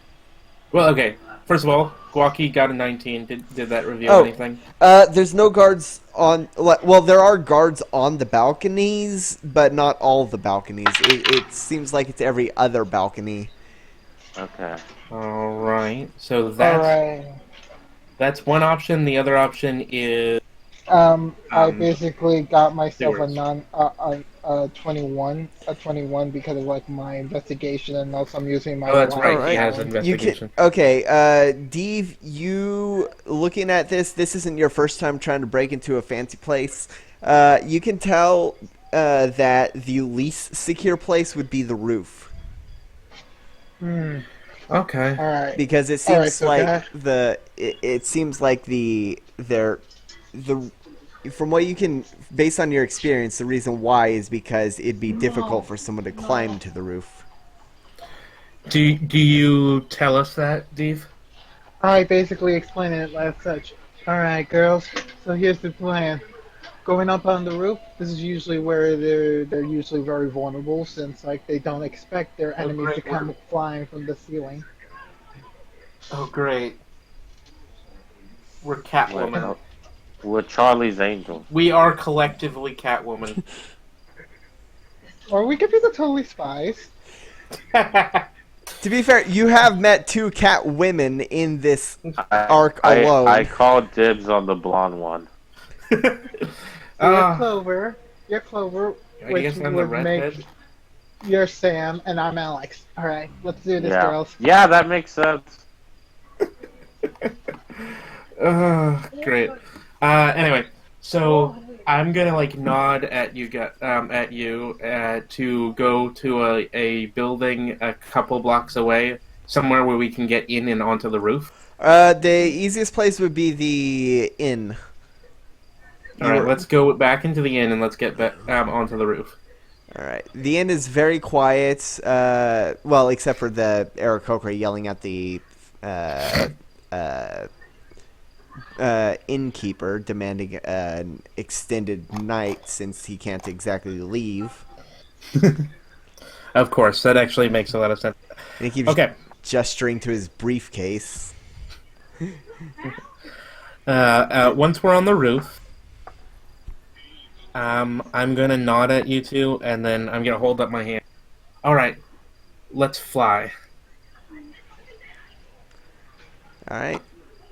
C: Well, okay. First of all, Guaki got a 19. Did that reveal
A: Oh.
C: anything?
A: There's no guards on. Well, there are guards on the balconies, but not all the balconies. It seems like it's every other balcony.
B: Okay.
C: All right. So
D: All
C: that's
D: right.
C: that's one option. The other option is
D: I basically got myself
C: stewards.
D: a 21, because of like my investigation, and also I'm using my.
C: Oh, that's right.
A: Alright.
C: He has
D: talent.
C: investigation.
A: Okay, Deve, you looking at this isn't your first time trying to break into a fancy place. You can tell that the least secure place would be the roof.
C: Okay.
D: All right.
A: Because it
D: Alright,
A: seems
D: so
A: like
D: can
A: it seems like the from what you can, based on your experience, the reason why is because it'd be difficult for someone to climb to the roof.
C: Do you tell us that, Dave?
D: I basically explained it as such. All right, girls. So here's the plan. Going up on the roof. This is usually where they're usually very vulnerable, since like they don't expect their enemies to
C: great.
D: come flying from the ceiling.
C: Oh, great. We're Catwoman.
B: We're Charlie's Angels.
C: We are collectively Catwoman.
D: Or we could be the totally spies.
A: To be fair, you have met two cat women in this arc
B: I
A: alone.
B: called dibs on the blonde one.
D: You're Clover. You're Clover,
C: I
D: which
C: guess I'm the
D: would make
C: redhead.
D: you're Sam, and I'm Alex. All right, let's do this,
B: Yeah.
D: girls.
B: Yeah, that makes sense.
C: Great. Anyway, so I'm gonna like nod at you, to go to a building a couple blocks away, somewhere where we can get in and onto the roof.
A: The easiest place would be the inn.
C: All right, let's go back into the inn and let's get back onto the roof.
A: All right. The inn is very quiet. Well, except for the Aarakocra yelling at the innkeeper, demanding an extended night since he can't exactly leave.
C: Of course, that actually makes a lot of sense.
A: And he keeps
C: Okay.
A: gesturing to his briefcase.
C: Once we're on the roof, I'm gonna nod at you two, and then I'm gonna hold up my hand. All right, let's fly.
A: All right.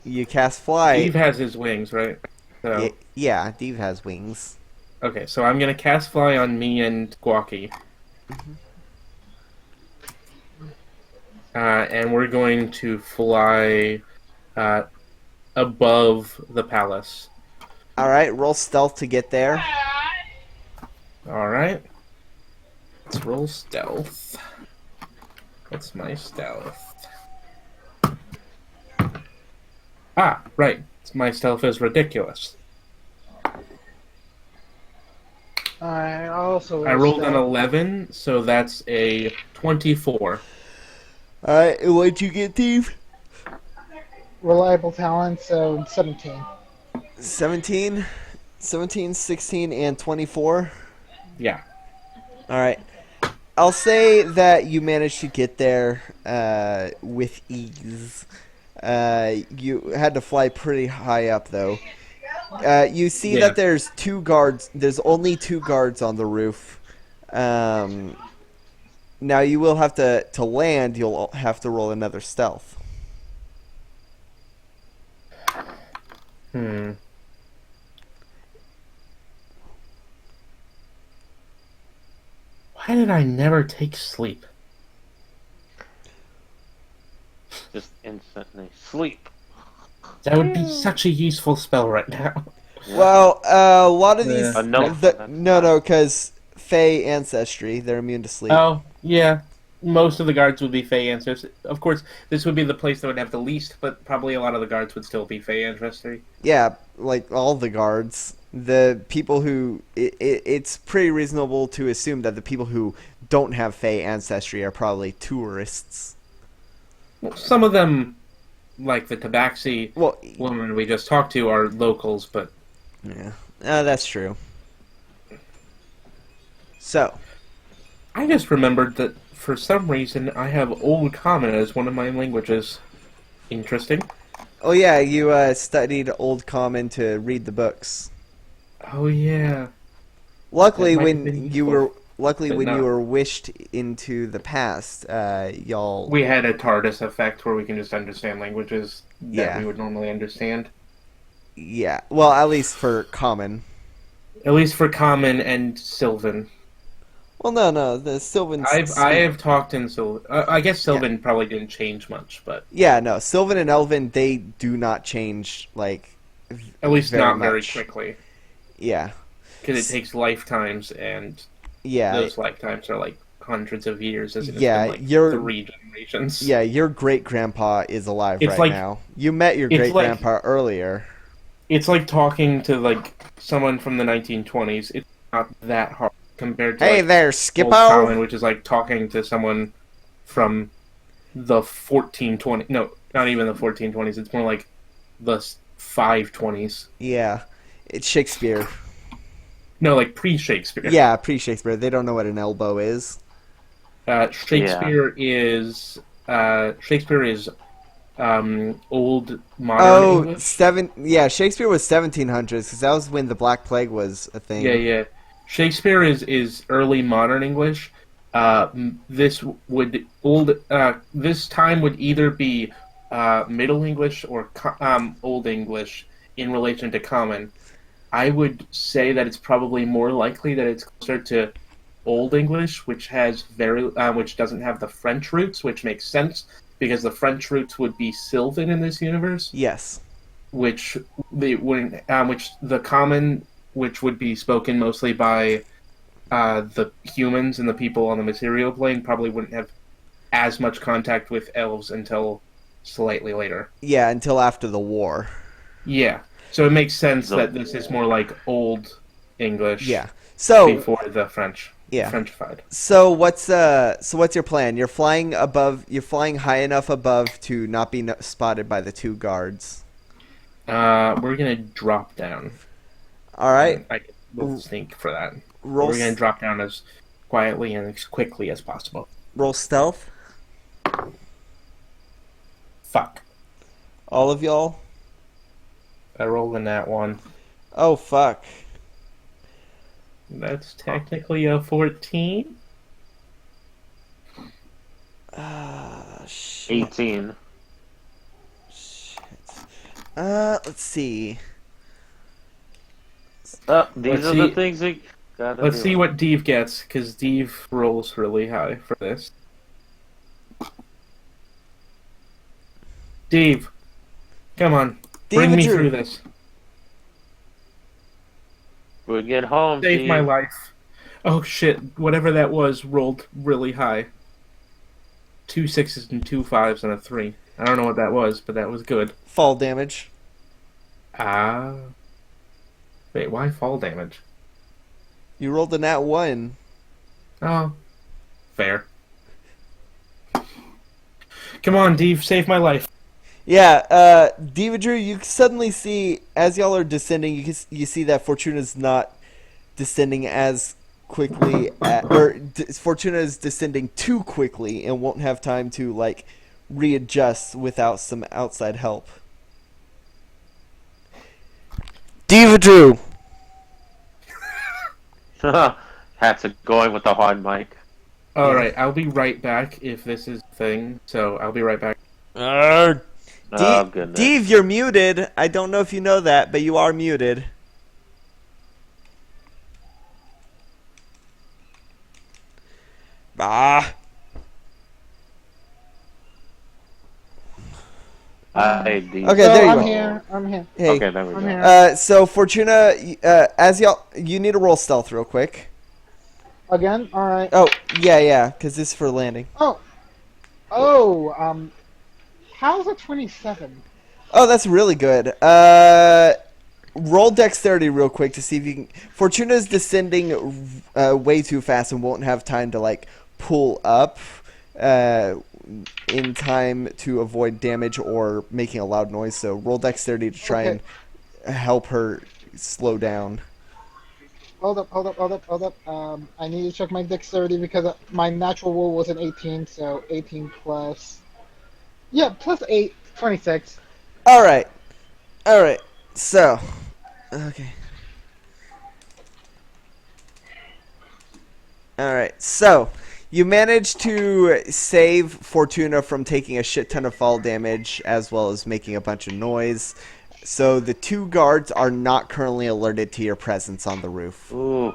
A: You cast fly.
C: Steve has his wings, right? So,
A: Yeah, Deve has wings.
C: okay, so I'm gonna cast fly on me and Guaki. And we're going to fly above the palace.
A: All right. Roll stealth to get there.
C: All right. Let's roll stealth. What's my stealth? Ah, right. My stealth is ridiculous.
D: I also.
C: I rolled an 11, so that's a 24.
A: All right. What'd you get, Deve?
D: reliable talent, so 17.
A: 17, 16, and 24.
C: Yeah.
A: All right. I'll say that you managed to get there with ease. You had to fly pretty high up, though. You see
C: Yeah.
A: that there's two guards. There's only two guards on the roof. Now you will have to land. You'll have to roll another stealth.
C: Why did I never take sleep?
B: Just instantly sleep.
C: That would be such a useful spell right now.
B: Yeah.
A: Well, a lot of these.
C: Yeah.
B: No, that's
A: No,
B: fine.
A: because Fey ancestry, they're immune to sleep.
C: Oh, yeah. Most of the guards would be Fey ancestry. Of course, this would be the place that would have the least, but probably a lot of the guards would still be Fey ancestry.
A: Yeah, like all the guards. The people who. It's pretty reasonable to assume that the people who don't have Fey ancestry are probably tourists.
C: Well, some of them, like the Tabaxi
A: Well,
C: woman we just talked to, are locals, but
A: yeah. That's true. So.
C: I just remembered that for some reason I have Old Common as one of my languages. Interesting.
A: Oh, yeah, you studied Old Common to read the books.
C: Oh, yeah.
A: Luckily,
C: That might have
A: when
C: been
A: you
C: useful,
A: were
C: but
A: you
C: no.
A: were wished into the past, y'all.
C: We had a TARDIS effect where we can just understand languages that
A: Yeah.
C: we would normally understand.
A: Yeah, well, at least for Common.
C: At least for Common and Sylvan.
A: Well, no, the Sylvan.
C: I have talked in Sylvan. I guess Sylvan probably didn't change much, but
A: Yeah, no, Sylvan and Elven, they do not change, like.
C: at least not very
A: much.
C: quickly.
A: Yeah,
C: Because it takes lifetimes, and
A: yeah,
C: those lifetimes are like hundreds of years, as it has
A: Yeah,
C: been like
A: you're-
C: 3 generations.
A: yeah. Your great grandpa is alive
C: It's
A: right
C: like-
A: now. You met your
C: it's
A: great
C: like-
A: grandpa earlier.
C: It's like talking to like someone from the 1920s. It's not that hard compared to
A: Hey
C: like,
A: there,
C: Old
A: Skippo.
C: Common, which is like talking to someone from the 1420. No, not even the 1420s. It's more like the 520s.
A: Yeah, it's Shakespeare.
C: No, like pre-Shakespeare.
A: Yeah, pre-Shakespeare. They don't know what an elbow is.
C: Shakespeare is old modern
A: Oh,
C: English.
A: yeah, Shakespeare was 1700s because that was when the Black Plague was a thing.
C: Yeah. Shakespeare is early modern English. This time would either be Middle English or Old English in relation to Common. I would say that it's probably more likely that it's closer to Old English, which doesn't have the French roots, which makes sense because the French roots would be Sylvan in this universe,
A: Yes.
C: which the Common, which would be spoken mostly by the humans and the people on the material plane, probably wouldn't have as much contact with elves until slightly later.
A: Yeah, until after the war.
C: Yeah, so it makes sense
B: The
C: that this is more like Old English.
A: Yeah. So
C: Before the French.
A: Yeah.
C: Frenchified.
A: So what's your plan? You're flying high enough above to not be spotted by the two guards.
C: We're gonna drop down.
A: All right.
C: We'll sneak for that.
A: Roll
C: We're gonna drop down as quietly and as quickly as possible.
A: roll stealth.
C: Fuck.
A: All of y'all.
C: I rolled in that one.
A: Oh fuck.
C: That's technically a 14.
A: Shit.
B: 18.
A: Let's see.
B: These
C: Let's
B: are the
C: see-
B: things we gotta
C: Let's
B: do.
C: see what Deve gets, because Deve rolls really high for this. Deve, come on. Bring me
A: Devager.
C: through this.
B: Bring it home,
C: Save
B: Steve.
C: my life. Oh shit, whatever that was rolled really high. 2 6s and 2 5s and a 3. I don't know what that was, but that was good.
A: Fall damage.
C: Ah. Wait, why fall damage?
A: You rolled a nat 1.
C: Oh. Fair. Come on, Deve, save my life.
A: Yeah, Devager, you suddenly see, as y'all are descending, you see that Fortuna's not descending as quickly, Fortuna is descending too quickly and won't have time to, like, readjust without some outside help. Devager!
B: Hats are going with the hard mic.
C: Alright, I'll be right back if this is a thing, so I'll be right back.
B: Oh, goodness.
A: Deve, you're muted. I don't know if you know that, but you are muted. Ah.
B: Okay,
A: Okay, there you
D: I'm
A: go.
D: here. I'm here.
A: Hey.
B: Okay, there we
D: I'm
B: go.
D: here.
A: So Fortuna, as y'all, you need to roll stealth real quick.
D: Again? Alright.
A: Oh, yeah, because this is for landing.
D: Oh, how's a 27?
A: Oh, that's really good. Roll dexterity real quick to see if you can. Fortuna's descending way too fast and won't have time to like pull up in time to avoid damage or making a loud noise. So roll dexterity to try and help her slow down.
D: Hold up. I need to check my dexterity because my natural roll was an 18, so 18 plus. Yeah, plus 8, 26.
A: All right. So, okay. All right. So, you managed to save Fortuna from taking a shit ton of fall damage as well as making a bunch of noise. So, the two guards are not currently alerted to your presence on the roof.
B: Ooh.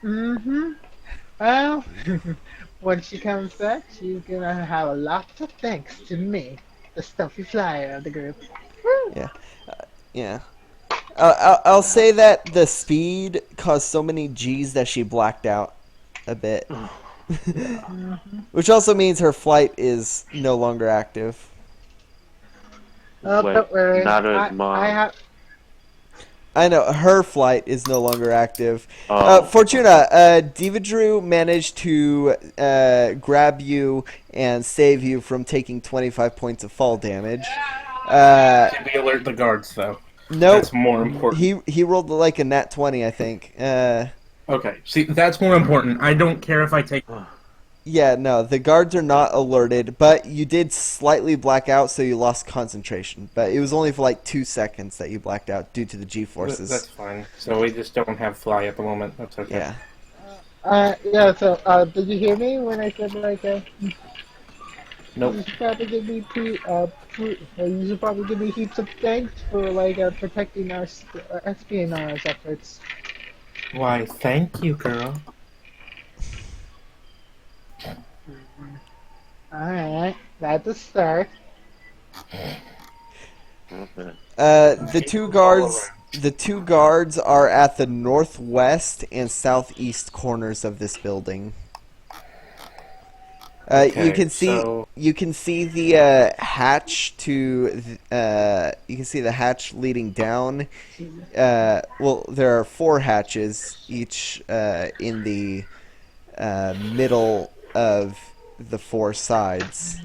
D: Mm-hmm. Well, when she comes back, she's gonna have a lot of thanks to me, the stuffy flyer of the group. Woo!
A: Yeah. I'll say that the speed caused so many G's that she blacked out a bit. Which also means her flight is no longer active.
D: Oh,
B: Wait,
D: don't worry.
B: not as
D: I
B: mom.
D: have.
A: I know, her flight is no longer active.
B: Oh.
A: Fortuna, Devadru managed to grab you and save you from taking 25 points of fall damage.
C: Did we alert the guards, though?
A: Nope.
C: That's more important.
A: He rolled like a nat 20, I think.
C: Okay, see, that's more important. I don't care if I take...
A: Yeah, no, the guards are not alerted, but you did slightly black out, so you lost concentration. But it was only for like 2 seconds that you blacked out due to the G-forces.
C: That's fine. So we just don't have fly at the moment. That's okay.
A: Yeah.
D: Yeah, so, did you hear me when I said, like,
C: Nope.
D: you should probably give me you should probably give me heaps of thanks for, like, protecting our espionage efforts.
C: Why, thank you, girl.
D: Alright, that's a start.
B: Okay.
A: The two guards are at the northwest and southeast corners of this building.
C: Okay,
A: you can see the hatch you can see the hatch leading down. Well, there are 4 hatches, each in the middle of the 4 sides.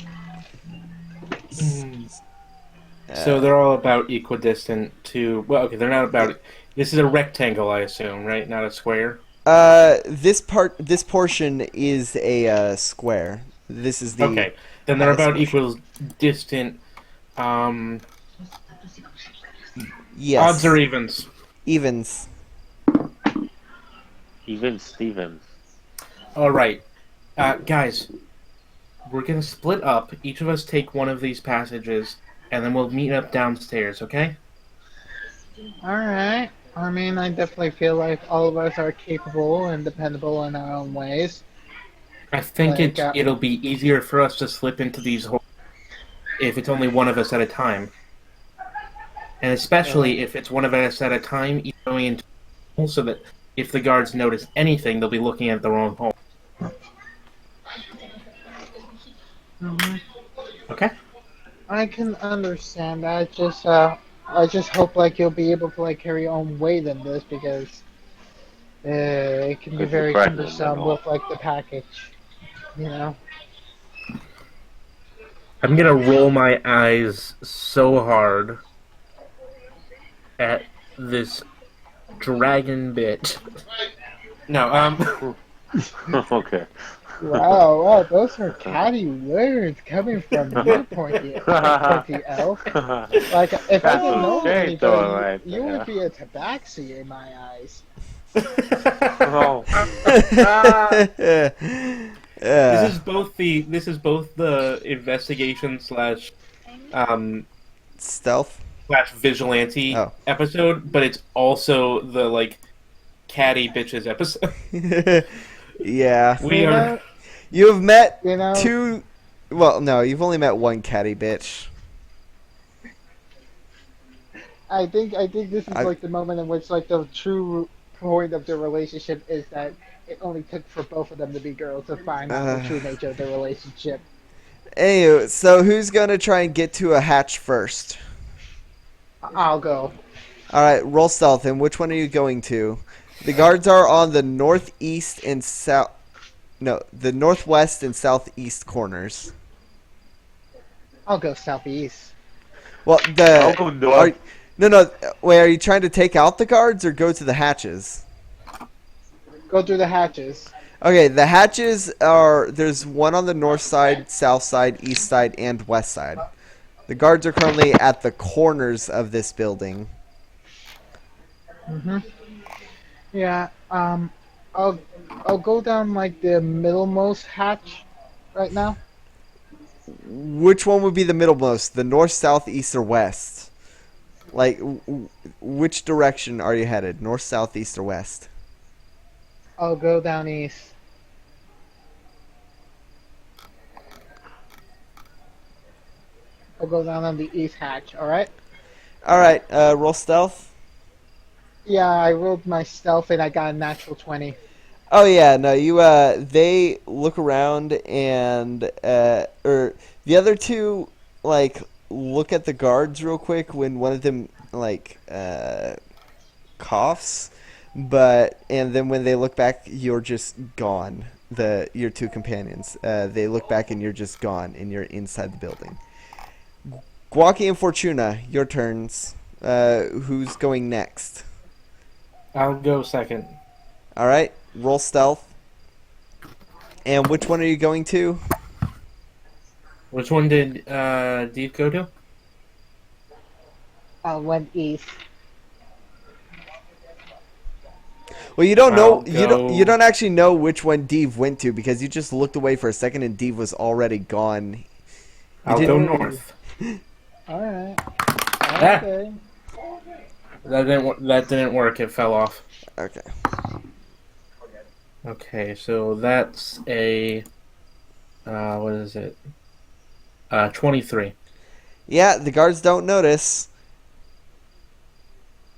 C: So they're all about equidistant to... Well, okay, they're not about... This is a rectangle, I assume, right? Not a square?
A: This portion is a square. This is the...
C: Okay, then they're about
A: portion.
C: equidistant.
A: Yes.
C: Odds or evens?
A: Evens.
B: Even Stevens.
C: Alright. Guys, we're gonna split up. Each of us take one of these passages, and then we'll meet up downstairs, okay?
D: Alright. I mean, I definitely feel like all of us are capable and dependable in our own ways.
C: I think
D: Like,
C: it'll be easier for us to slip into these holes if it's only one of us at a time. And especially if it's one of us at a time, each going into a hole, so that if the guards notice anything, they'll be looking at their own hole. Okay?
D: I can understand that. I just hope like you'll be able to like carry your own weight in this because it can be
B: Because
D: very
B: you're pregnant,
D: cumbersome
B: you know.
D: with like the package, you know.
C: I'm gonna roll my eyes so hard at this dragon bitch. No,
B: Okay.
D: Wow, those are catty words coming from your pointy elf. Like, if I
B: That's
D: didn't know
B: okay,
D: anybody,
B: though, right
D: you would
B: there.
D: be a tabaxi in my eyes.
B: Oh.
C: This is both the investigation slash
A: Stealth.
C: vigilante
A: Oh.
C: episode, but it's also the like catty bitches episode.
A: Yeah.
C: We are
A: You have met
D: You know?
A: two. Well, no, you've only met one catty bitch.
D: I think this is
A: I-
D: like the moment in which like the true point of their relationship is that it only took for both of them to be girls to find out the true nature of their relationship.
A: Anyway, so who's gonna try and get to a hatch first?
D: I'll go.
A: All right, roll stealth. And which one are you going to? The guards are on the northeast and south. No, the northwest and southeast corners.
D: I'll go southeast.
A: Well,
B: I'll go north.
A: No. Wait, are you trying to take out the guards or go to the hatches?
D: Go through the hatches.
A: Okay, the hatches are. There's one on the north side, south side, east side, and west side. The guards are currently at the corners of this building.
D: Yeah. I'll go down like the middlemost hatch right now.
A: Which one would be the middlemost? The north, south, east, or west? Like, which direction are you headed? North, south, east, or west?
D: I'll go down east. I'll go down on the east hatch. All right.
A: All right, roll stealth.
D: Yeah, I rolled my stealth and I got a natural 20.
A: Oh yeah, no, you they look around and or the other two like look at the guards real quick when one of them like coughs, and then when they look back, you're just gone. Your two companions, they look back and you're just gone and you're inside the building. Guaki and Fortuna, your turns. Who's going next?
C: I'll go second.
A: All right, roll stealth. And which one are you going to?
C: Which one did Deep go to?
D: I went east.
A: Well, you don't know.
C: I'll
A: You
C: go-
A: don't actually know which one Deve went to because you just looked away for a second and Deve was already gone.
C: I'll
A: didn't-
C: go north.
D: All right.
C: Ah.
D: Okay.
C: That didn't work. It fell off.
A: Okay.
C: Okay, so that's a what is it? 23.
A: Yeah, the guards don't notice.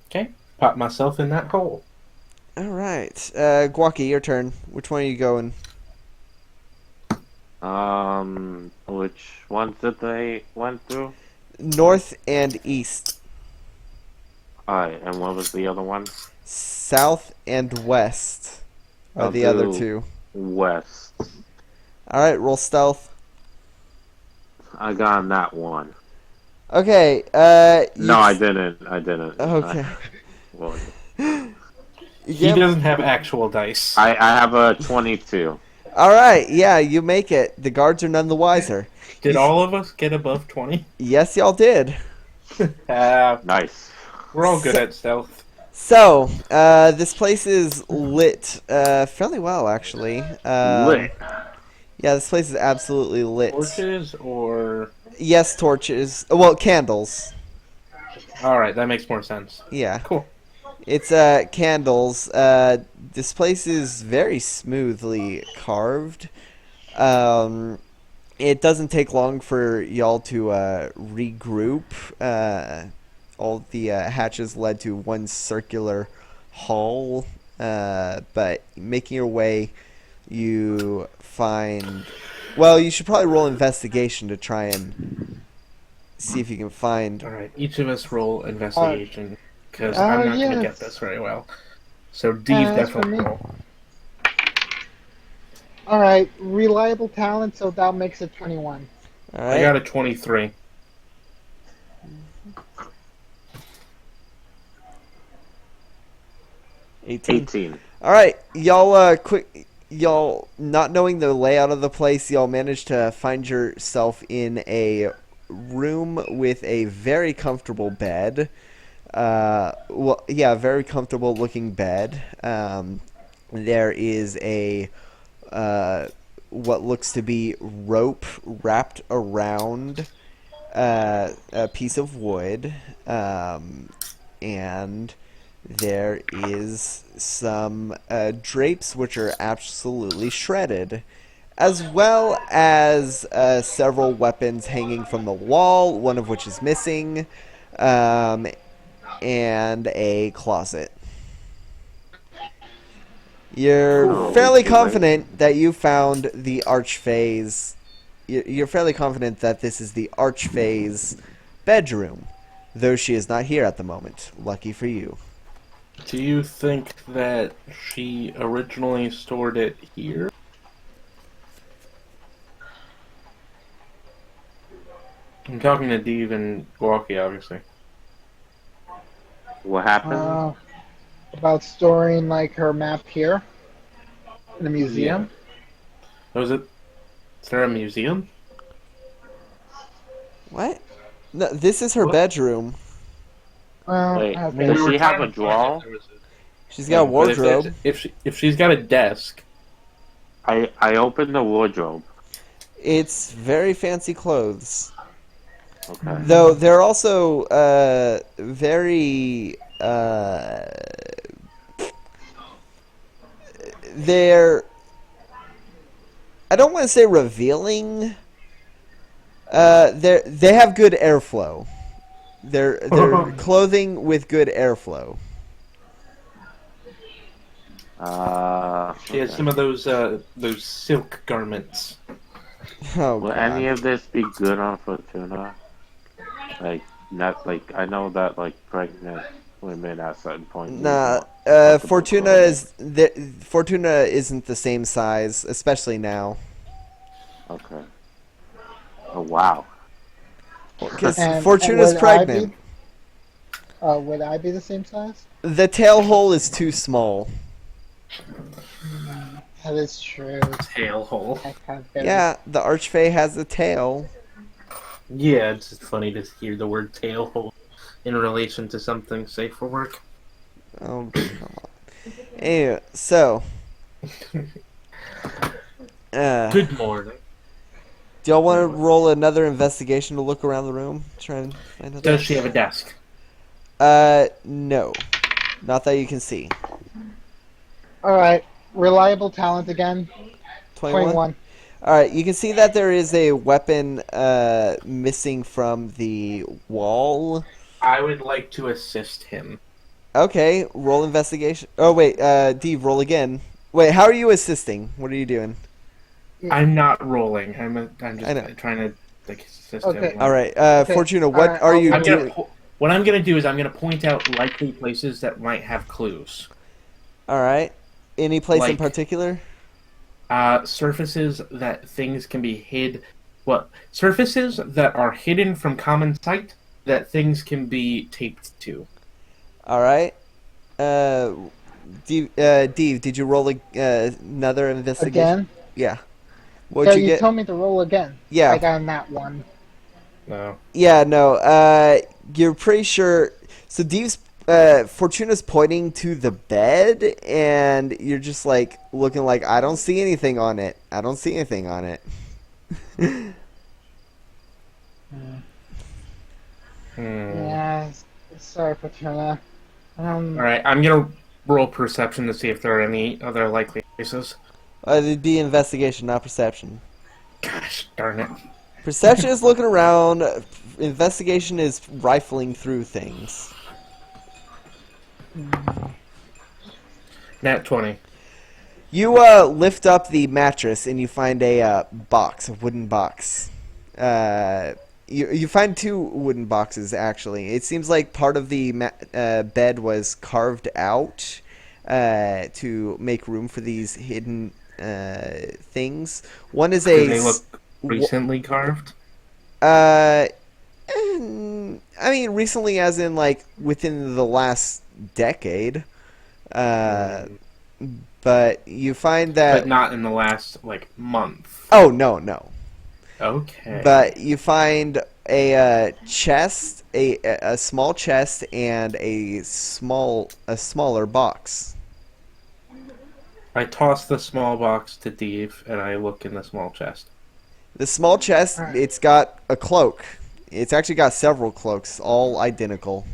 C: Okay, pop myself in that hole.
A: All right, Guaki, your turn. Which one are you going?
B: Which ones did they went through?
A: North and east,
B: Alright, and what was the other one?
A: south and west are
B: I'll
A: the other
B: do
A: two.
B: West.
A: All right, roll stealth.
B: I got that one.
A: Okay.
B: No, I didn't. I didn't.
A: Okay.
B: Well,
C: He
A: Yep.
C: doesn't have actual dice.
B: I have a 22.
A: All right. Yeah, you make it. The guards are none the wiser.
C: Did all of us get above 20?
A: Yes, y'all did.
B: Nice.
C: We're all good at stealth.
A: So, this place is lit fairly well, actually.
B: Lit.
A: Yeah, this place is absolutely lit.
C: Torches or...
A: Yes, torches. Well, candles.
C: Alright, that makes more sense.
A: Yeah.
C: Cool.
A: It's candles. This place is very smoothly carved. It doesn't take long for y'all to regroup. All the hatches led to one circular hall, but making your way, you find... Well, you should probably roll investigation to try and see if you can find...
C: Alright, each of us roll investigation, because I'm not going to get this very well. So Dave
D: That's for
C: definitely
D: me.
C: roll.
D: All right. Reliable talent, so that makes it 21.
A: All
C: I
A: right.
C: got a 23.
B: $18.
A: All right, y'all. Y'all not knowing the layout of the place, y'all managed to find yourself in a room with a very comfortable bed. Well, yeah, very comfortable looking bed. There is a what looks to be rope wrapped around a piece of wood, and there is some drapes which are absolutely shredded. as well as several weapons hanging from the wall, one of which is missing, and a closet. You're
B: Oh,
A: fairly
B: too late.
A: confident that you found the archfey's. You're fairly confident that this is the archfey's bedroom, though she is not here at the moment. Lucky for you.
C: Do you think that she originally stored it here? I'm talking to Dave and Walkie, obviously.
B: What happened?
D: About storing like her map here in the museum.
C: Was it? Is there a museum?
A: What? No, this is her
C: What?
A: bedroom.
D: Well,
B: Wait,
D: okay.
B: does she have a drawer?
A: She's got a
C: But
A: wardrobe.
C: if she's got a desk,
B: I opened the wardrobe.
A: It's very fancy clothes.
B: Okay.
A: Though they're also very they're I don't want to say revealing. They have good airflow. They're clothing with good airflow.
C: she has some of those silk garments.
A: Oh
B: Will
A: god.
B: any of this be good on Fortuna? Like, not like I know that like pregnant women at certain point. need
A: Nah,
B: more comfortable
A: Fortuna
B: clothing.
A: Fortuna isn't the same size, especially now.
B: Okay. Oh wow.
A: Because
D: And
A: Fortuna's
D: would
A: pregnant.
D: would I be the same size?
A: The tail hole is too small.
D: That is true.
C: Tail hole.
D: I have very-
A: Yeah, the archfey has a tail.
C: Yeah, it's just funny to hear the word tail hole in relation to something safe for work.
A: Oh, come on. Anyway, so.
C: Good morning.
A: Do y'all want to roll another investigation to look around the room? Try and find out.
C: Does she have a desk?
A: No. Not that you can see.
D: All right, reliable talent again. 21.
A: Alright, you can see that there is a weapon missing from the wall.
C: I would like to assist him.
A: Okay, roll investigation. Oh, wait, Dave, roll again. Wait, how are you assisting? What are you doing?
C: I'm not rolling. I'm
A: I know.
C: just trying to like assist
D: Okay.
C: him.
A: Alright,
D: Okay,
A: Fortuna, what
D: alright,
A: are
D: I'll-
A: you
C: I'm gonna
A: doing?
C: what I'm gonna do is I'm gonna point out likely places that might have clues.
A: Alright. Any place in
C: Like-
A: particular?
C: Surfaces that things can be hid. What surfaces that are hidden from common sight that things can be taped to.
A: Alright. Dave, did you roll another investigation?
D: Again?
A: Yeah.
D: So
A: What'd you
D: you
A: get?
D: told me to roll again.
A: Yeah.
D: I got that one.
C: No.
A: Yeah, no. You're pretty sure. So Deve's Fortuna's pointing to the bed, and you're just like looking like, I don't see anything on it. I don't see anything on it.
D: Yeah, sorry, Fortuna.
C: All right, I'm gonna roll perception to see if there are any other likely places.
A: It'd be investigation, not perception.
C: Gosh darn it!
A: Perception is looking around. Investigation is rifling through things.
C: Nat 20.
A: You lift up the mattress and you find a box, a wooden box. You find two wooden boxes actually. It seems like part of the bed was carved out to make room for these hidden things. One is
C: Do
A: a
C: they look recently carved?
A: I mean, recently, as in like within the last decade. But you find that.
C: But not in the last like month.
A: Oh no.
C: Okay.
A: But you find a chest, a small chest, and a smaller box.
C: I toss the small box to Dave, and I look in the small chest.
A: The small chest,
D: Alright.
A: it's got a cloak. It's actually got several cloaks, all identical.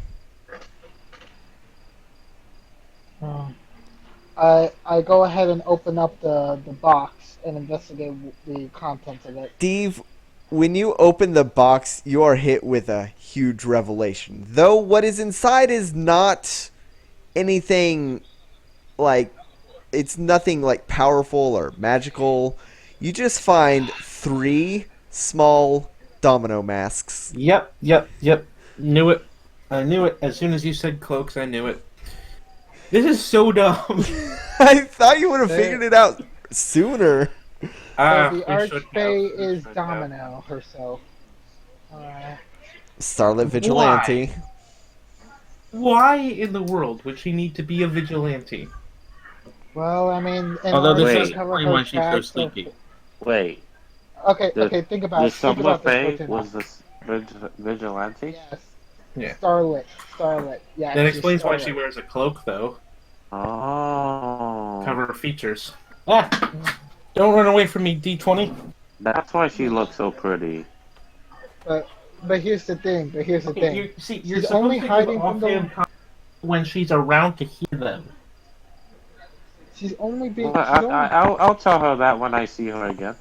D: I go ahead and open up the box and investigate the contents of it.
A: Steve, when you open the box, you are hit with a huge revelation. Though what is inside is not anything like, it's nothing like powerful or magical. You just find 3 small domino masks.
C: Yep. Knew it. I knew it. As soon as you said cloaks, I knew it. This is so dumb.
A: I thought you would have figured it out sooner.
D: So
C: Ah,
D: the
C: we should
D: archfey
C: have.
D: is
C: We should have.
D: Domino herself.
A: Starlit Vigilante.
C: Why in the world would she need to be a vigilante?
D: Well, I mean, in
C: Although
D: order
C: this
D: to
C: is
D: cover
C: probably
D: her
C: why she's so
D: tracks,
C: sleepy.
B: Wait,
D: Okay,
B: The-
D: okay, think about
B: the
D: it. Think
B: Summer
D: about this,
B: Fae
D: Fortuna.
B: was this vigilante?
D: Yes.
C: Yeah.
D: Starlit. Yeah.
C: That
D: she's
C: explains why she
D: Starlit.
C: wears a cloak, though.
B: Oh.
C: Cover her features. Ah! Don't run away from me, D20.
B: That's why she looks so pretty.
D: But here's the thing. You're
C: You're
D: She's
C: supposed
D: only
C: to
D: hiding
C: give
D: from the-
C: offhand comment when she's around to hear them.
D: She's only being.
B: Well, I'll tell her that when I see her again.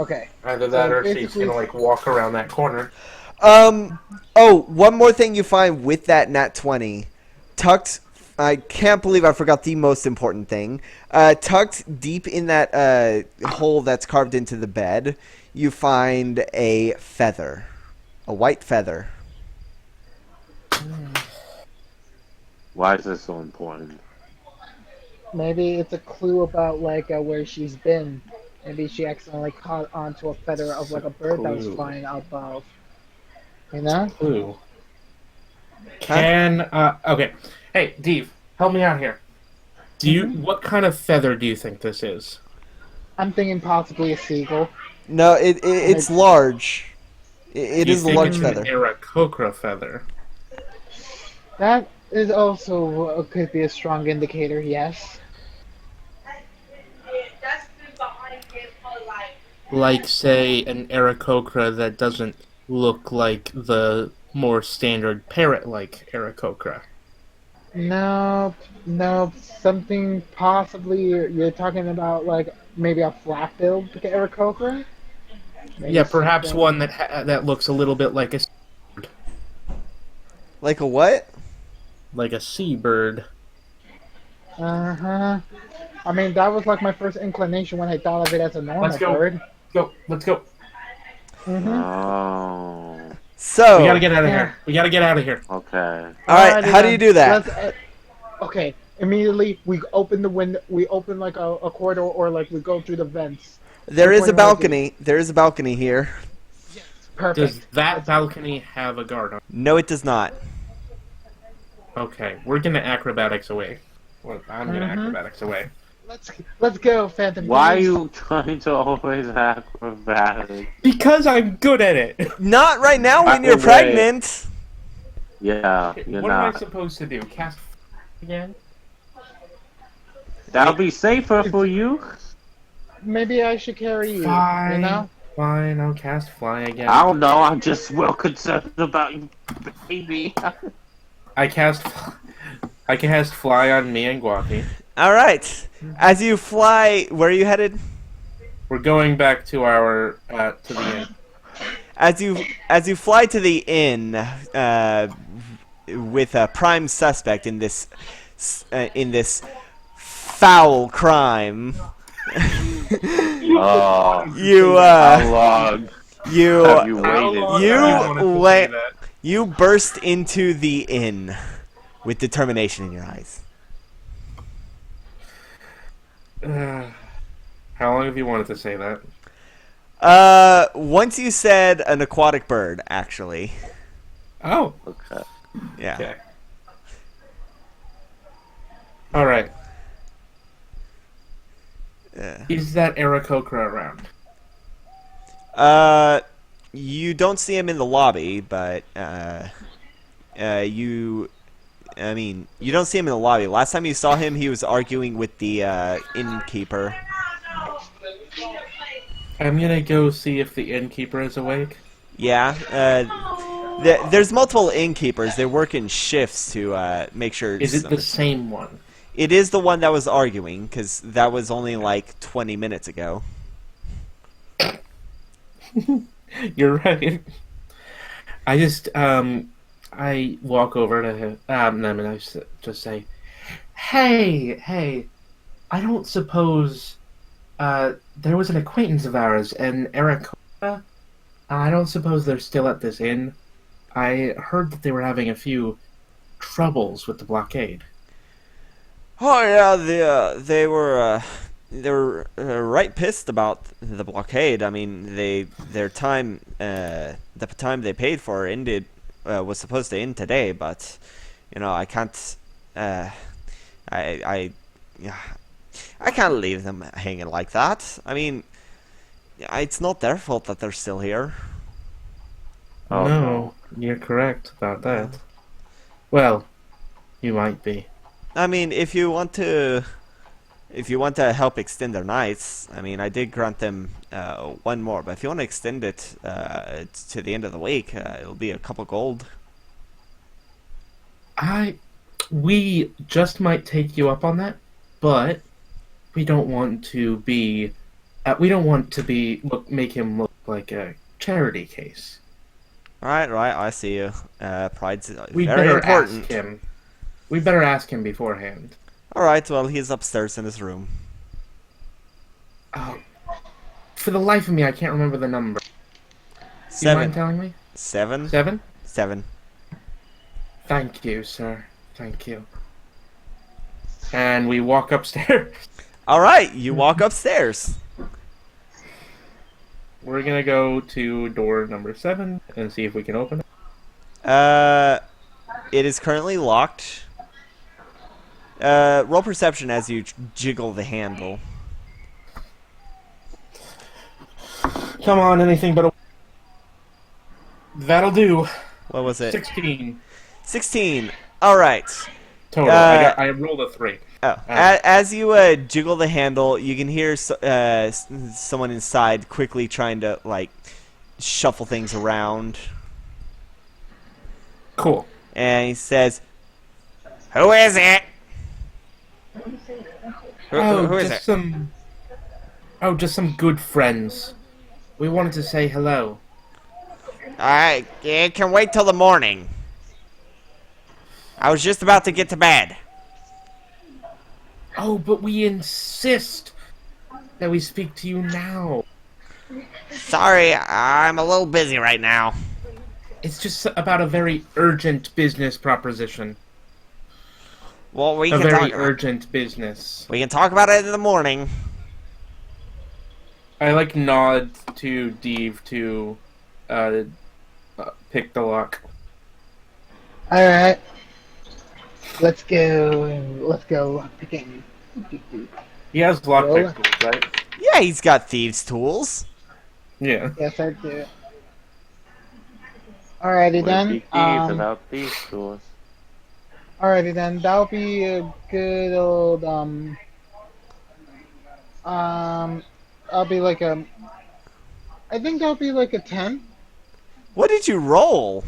D: Okay.
C: Either that
D: So
C: or she's
D: basically-
C: gonna like walk around that corner.
A: Oh, one more thing you find with that nat 20. Tucked, I can't believe I forgot the most important thing. Tucked deep in that hole that's carved into the bed, you find a feather. A white feather.
B: Why is this so important?
D: Maybe it's a clue about like where she's been. Maybe she accidentally caught onto a feather of like a bird that was
C: Clue.
D: flying above. You know?
C: Clue. Okay. Hey, Dave, help me out here. What kind of feather do you think this is?
D: I'm thinking possibly a seagull.
A: No, it's large. It
C: You
A: is a
C: think
A: large
C: it's
A: feather.
C: An Aarakocra feather.
D: That is also could be a strong indicator. Yes.
C: Like, say, an Aarakocra that doesn't look like the more standard parrot-like Aarakocra.
D: No. Something possibly you're talking about like maybe a flat-billed Aarakocra? Maybe
C: Yeah, perhaps
D: something-
C: one that looks a little bit like a
A: Like a what?
C: seabird.
D: Uh-huh. I mean, that was like my first inclination when I thought of it as a normal
C: Let's go.
D: bird.
C: Let's go.
D: Mm-hmm.
B: Oh.
A: So,
C: We gotta get out of
D: Yeah.
C: here. We gotta get out of here.
B: Okay.
A: alright, how do you do that?
D: Okay, immediately we open the window. We open like a corridor, or like we go through the vents.
A: There is a
D: Which one
A: balcony. There is a balcony here.
D: Perfect.
C: Does that balcony have a guard on?
A: No, it does not.
C: Okay, we're gonna acrobatics away. Well, I'm gonna acrobatics away.
D: Let's go, Phantom.
B: Why are
D: Thieves.
B: you trying to always acrobatic?
C: Because I'm good at it.
A: Not right now when
B: By
A: you're
B: the way-
A: pregnant.
B: Yeah, you're
C: What am I
B: not.
C: supposed to do? Cast again?
B: That'll be safer for you.
D: Maybe I should carry you.
C: Fine.
D: You know.
C: Fine, I'll cast fly again.
B: I don't know. I'm just well concerned about you, baby.
C: I cast fly on me and Guapi.
A: Alright. As you fly, where are you headed?
C: We're going back to our to the inn.
A: As you fly to the inn with a prime suspect in this foul crime,
B: Oh,
A: you
B: how long have
A: you
B: you waited?
A: you burst into the inn with determination in your eyes.
C: How long have you wanted to say that?
A: Once you said an aquatic bird, actually.
C: Oh,
B: Okay.
A: Yeah.
C: okay. All right. Is that Aarakocra around?
A: You don't see him in the lobby, but you don't see him in the lobby. Last time you saw him, he was arguing with the innkeeper.
C: I'm gonna go see if the innkeeper is awake.
A: Yeah. There's multiple innkeepers. They work in shifts to make sure.
C: Is it the same one?
A: It is the one that was arguing, because that was only like 20 minutes ago.
C: You're right. I just I walk over to him. No, I mean, just say, hey, I don't suppose there was an acquaintance of ours, an Erica. I don't suppose they're still at this inn. I heard that they were having a few troubles with the blockade.
A: Oh yeah, they were right pissed about the blockade. I mean, the time they paid for ended was supposed to end today, but I can't I can't leave them hanging like that. I mean, it's not their fault that they're still here.
B: Oh,
C: No, you're correct about that. Well, you might be.
A: I mean, if you want to help extend their nights, I mean, I did grant them one more, but if you want to extend it to the end of the week, it'll be a couple gold.
C: We just might take you up on that, but we don't want to be. Make him look like a charity case.
A: Right, I see you. Pride's
C: We
A: very
C: better
A: important.
C: ask him. We better ask him beforehand.
A: All right, well, he's upstairs in his room.
C: Oh, for the life of me, I can't remember the number. You mind
A: 7.
C: telling me?
A: 7?
C: 7?
A: 7.
C: Thank you, sir. Thank you. And we walk upstairs.
A: All right, you walk upstairs.
C: We're gonna go to door number 7 and see if we can open it.
A: It is currently locked. Roll perception as you jiggle the handle.
C: Come on, anything but a... That'll do.
A: What was it?
C: 16
A: 16. All right.
C: total. I rolled a 3.
A: Oh, as you jiggle the handle, you can hear someone inside quickly trying to shuffle things around.
C: Cool.
A: And he says, "Who is it? Who is it?"
C: Just some good friends. We wanted to say hello.
A: Alright, it can wait till the morning. I was just about to get to bed.
C: Oh, but we insist that we speak to you now.
A: Sorry, I'm a little busy right now.
C: It's just about a very urgent business proposition.
A: Well, we
C: A
A: can
C: very
A: talk.
C: urgent business.
A: We can talk about it in the morning.
C: I nod to Deve to pick the lock.
D: All right. Let's go picking.
C: He has lockpick tools, right?
A: Yeah, he's got thieves' tools.
C: Yeah.
D: Yes, I do. Alrighty then.
B: Without these tools.
D: Alrighty then. That'll be a good old I'll be like a. I think that'll be like a 10.
A: What did you roll?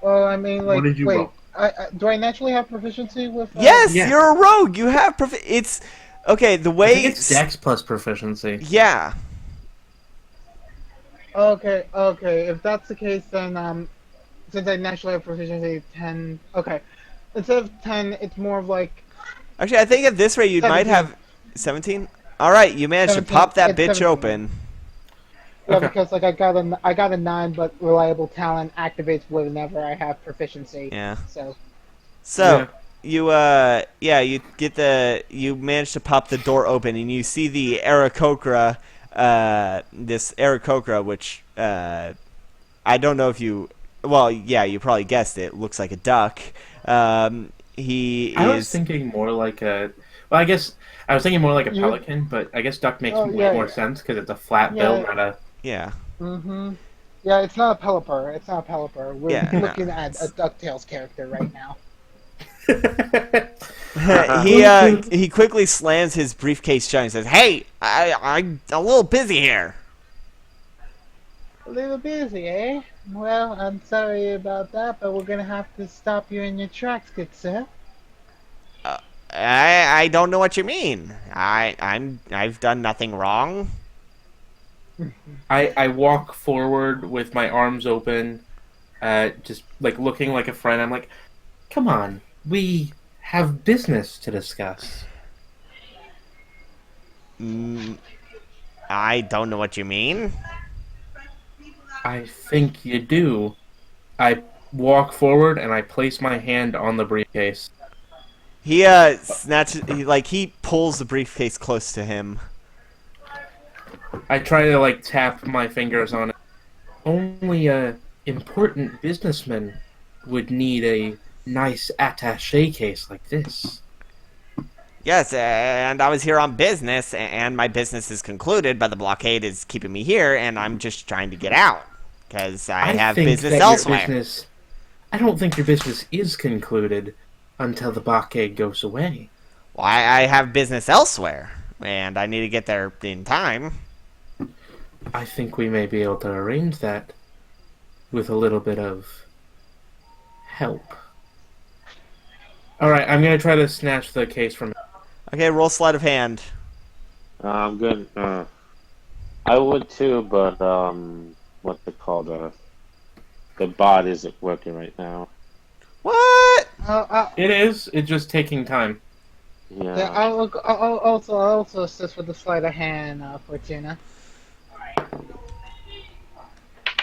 D: Well, I mean, like,
C: What did you
D: wait.
C: roll?
D: Do I naturally have proficiency with?
A: Yes,
C: Yeah.
A: you're a rogue. You have it's okay. The
C: I
A: way
C: think it's Dex plus proficiency.
A: yeah.
D: Okay. If that's the case, then since I naturally have proficiency 10. Okay. Instead of 10, it's more of like.
A: Actually, I think at this rate you might
D: 17.
A: have 17. All right, you managed to
D: 17.
A: pop that
D: It's
A: bitch
D: 17.
A: open.
D: Yeah,
C: Okay.
D: because like I got a 9, but reliable talent activates whenever I have proficiency.
A: Yeah.
D: So.
A: So you you manage to pop the door open and you see the Aarakocra, this Aarakocra, which I don't know if you, well, yeah, you probably guessed it. Looks like a duck. I
C: was thinking more like a. Well, I guess I was thinking more like a pelican, but I guess duck makes more sense because it's a flat bill, not a.
A: Yeah.
D: Mhm. Yeah, it's not a Pelipper. We're
A: Yeah,
D: looking
A: no,
D: at a DuckTales character right now.
A: He quickly slams his briefcase shut and says, "Hey, I'm a little busy here."
D: A little busy, eh? Well, I'm sorry about that, but we're gonna have to stop you in your tracks, good sir.
A: I don't know what you mean. I've done nothing wrong.
C: I walk forward with my arms open, just like looking like a friend. I'm like, come on, we have business to discuss.
A: Mm, I don't know what you mean.
C: I think you do. I walk forward and I place my hand on the briefcase.
A: He snatches. He pulls the briefcase close to him.
C: I try to like tap my fingers on it. Only a important businessman would need a nice attaché case like this.
A: Yes, and I was here on business, and my business is concluded, but the blockade is keeping me here, and I'm just trying to get out because I have
C: think
A: business
C: that
A: elsewhere.
C: Your business, I don't think your business is concluded until the blockade goes away.
A: Well, I have business elsewhere, and I need to get there in time.
C: I think we may be able to arrange that with a little bit of help. Alright, I'm gonna try to snatch the case from him.
A: Okay, roll sleight of hand.
B: I'm good. I would too, but what's it called? The bot isn't working right now.
A: What?
C: It is. It's just taking time.
D: Yeah,
B: Yeah.
D: I'll also assist with the sleight of hand, Fortuna.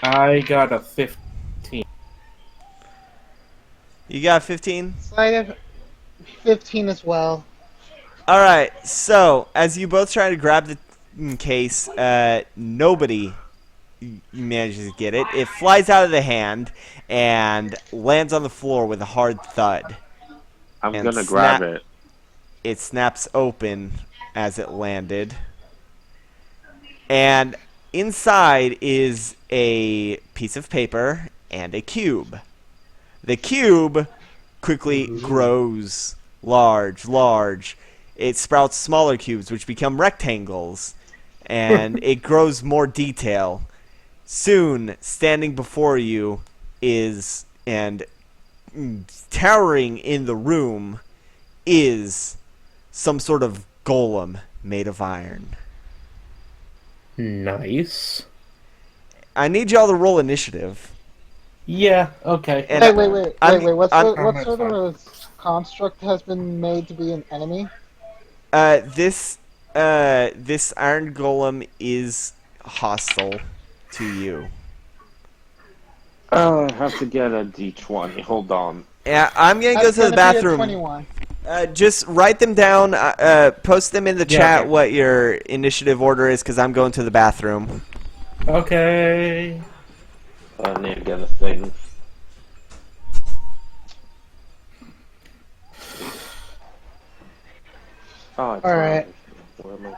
C: I got a 15.
A: You got 15?
D: Sleight of 15 as well.
A: All right. So as you both try to grab the case, nobody manages to get it. It flies out of the hand and lands on the floor with a hard thud.
B: I'm
A: And
B: gonna grab it.
A: It snaps open as it landed. And inside is a piece of paper and a cube. The cube quickly grows large. It sprouts smaller cubes, which become rectangles, and it grows more detail. Soon, standing before you is, and towering in the room is some sort of golem made of iron.
C: Nice.
A: I need y'all to roll initiative.
C: Yeah, okay.
A: And
D: Wait. What
C: I'm-
D: sort of construct has been made to be an enemy?
A: this iron golem is hostile to you.
B: Oh, I have to get a D20. Hold on.
A: Yeah, I'm gonna go
D: That's
A: to the
D: gonna be a
A: bathroom.
D: 21.
A: Just write them down. Post them in the
C: Yeah,
A: chat
C: okay.
A: what your initiative order is, because I'm going to the bathroom.
C: Okay.
B: I need to get a thing. Oh, it's
D: Alright.
B: Where am I?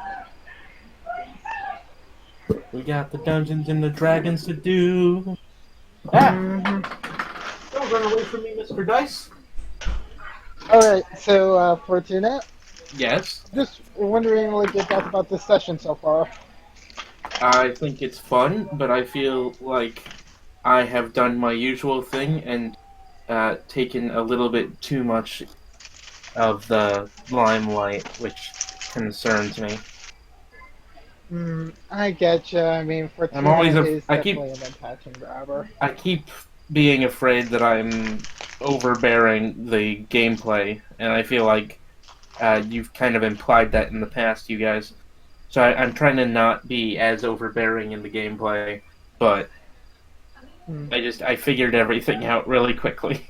C: We got the Dungeons and the Dragons to do. Ah! Don't run away from me, Mr. Dice.
D: Alright, so, Fortuna,
C: Yes.
D: just wondering what your thoughts about this session so far.
C: I think it's fun, but I feel like I have done my usual thing and taken a little bit too much of the limelight, which concerns me.
D: I getcha. I mean, Fortuna
C: always
D: is
C: I keep-
D: definitely an attach and grabber.
C: I keep being afraid that I'm overbearing the gameplay, and I feel like you've kind of implied that in the past, you guys. So I'm trying to not be as overbearing in the gameplay, but I figured everything out really quickly.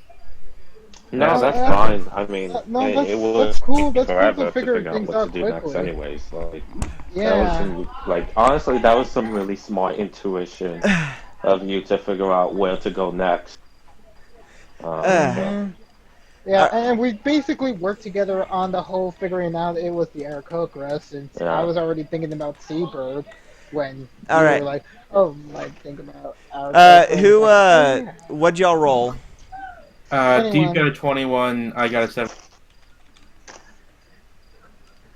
B: No, that's
D: Yeah.
B: fine. I mean,
D: No,
B: it will
D: that's cool. That's cool
B: forever
D: to figure
B: out
D: things
B: what
D: out
B: to do next,
D: quickly.
B: anyways. Like, that was
D: Yeah.
B: some, honestly, that was some really smart intuition of you to figure out where to go next.
D: Yeah, and we basically worked together on the whole figuring out it was the Aarakocra, since
B: Yeah.
D: I was already thinking about Seabird when
A: All
D: you
A: right.
D: were like, oh, like, think about Aarakocra.
A: What'd y'all roll?
C: Dude
D: 21.
C: got a 21, I got a 7.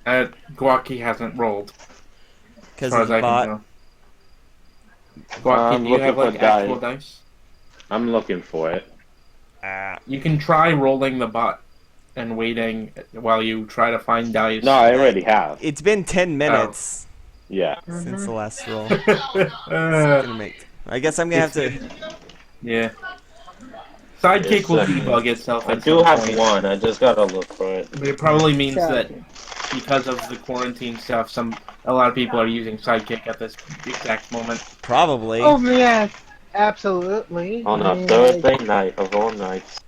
C: Guaki hasn't rolled, as
A: Because
C: far
A: of
C: as
A: the
C: I
A: bot.
C: can tell. Guaki,
B: I'm
C: do you have
B: looking
C: like
B: for
C: actual
B: dice.
C: dice?
B: I'm looking for it.
C: You can try rolling the bot and waiting while you try to find dice.
B: No, I already have.
A: It's been 10 minutes
B: Yeah.
A: since the last roll. I guess I'm gonna have to.
C: Yeah. Sidekick will
E: Yes,
C: debug itself
E: I
C: at
E: do
C: some
E: have
C: point.
E: one. I just gotta look for it.
C: But it probably means
D: Yeah.
C: that because of the quarantine stuff, a lot of people are using Sidekick at this exact moment.
A: Probably.
D: Oh yes, absolutely.
E: On
D: I
E: a
D: mean,
E: Thursday night of all nights.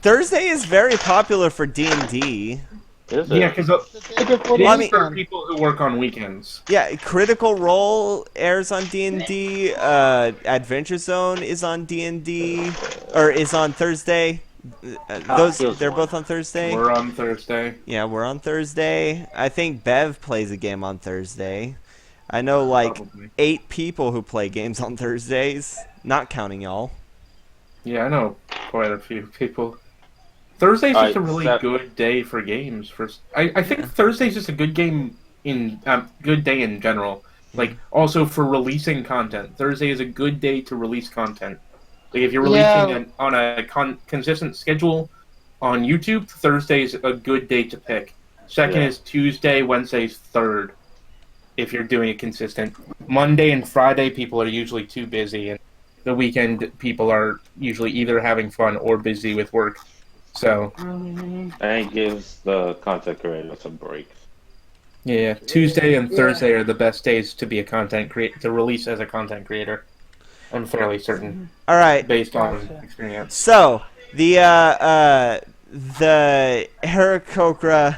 A: Thursday is very popular for D&D.
E: Is it?
C: Yeah, because
D: the day before
C: it
D: the
A: Well, I
C: is
A: mean-
C: for
D: weekend.
C: people who work on weekends.
A: Yeah, Critical Role airs on D&D. Adventure Zone is on D&D, or is on Thursday. They're both on Thursday.
C: We're on Thursday.
A: Yeah, we're on Thursday. I think Bev plays a game on Thursday. I know like
C: Probably.
A: 8 people who play games on Thursdays, not counting y'all.
C: Yeah, I know quite a few people. Thursday's just a
B: Alright,
C: really
B: Seth.
C: good day for games. I think Thursday's just a good good day in general. Like also for releasing content. Thursday is a good day to release content. Like if you're releasing on a consistent schedule on YouTube, Thursday is a good day to pick. Second
B: Yeah.
C: is Tuesday, Wednesday's third. If you're doing it consistent, Monday and Friday people are usually too busy, and the weekend people are usually either having fun or busy with work. So
B: And it gives the content creators a break.
C: yeah, Tuesday and
D: Yeah.
C: Thursday are the best days to be a to release as a content creator. I'm fairly certain,
A: All right.
C: based on experience.
A: So the Aarakocra,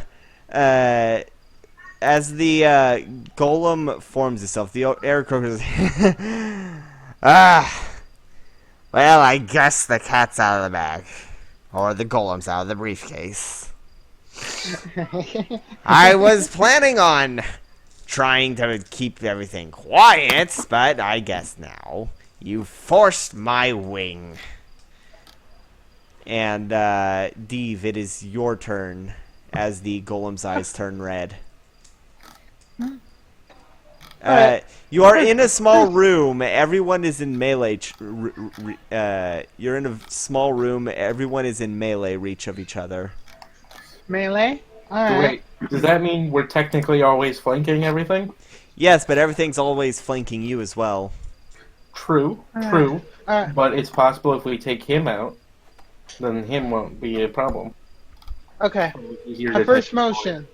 A: as the golem forms itself, the Aarakocra is well, I guess the cat's out of the bag, or the golem's out of the briefcase. I was planning on trying to keep everything quiet, but I guess now you forced my wing. And, Deve, it is your turn as the golem's eyes turn red. You are in a small room. Everyone is in melee. You're in a small room. Everyone is in melee reach of each other.
D: Melee? Alright.
C: Wait, does that mean we're technically always flanking everything?
A: Yes, but everything's always flanking you as well.
C: True.
D: Alright.
C: But it's possible if we take him out, then him won't be a problem.
D: Okay.
C: Easier
D: My
C: to
D: first
C: take-
D: motion.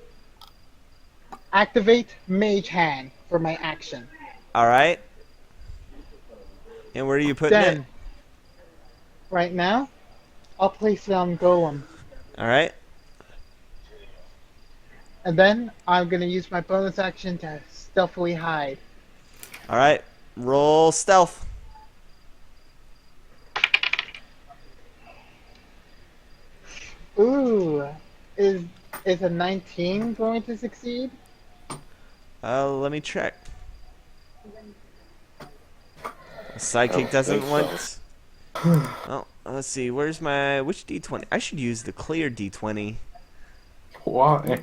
D: Activate Mage Hand for my action.
A: All right. And where are you putting
D: Then,
A: it?
D: right now, I'll place it on Golem.
A: All right.
D: And then I'm gonna use my bonus action to stealthily hide.
A: All right. Roll stealth.
D: Ooh, is a 19 going to succeed?
A: Let me check. Sidekick
B: think
A: doesn't want. Oh, let's see. Where's my which D20? I should use the clear D20.
C: Why?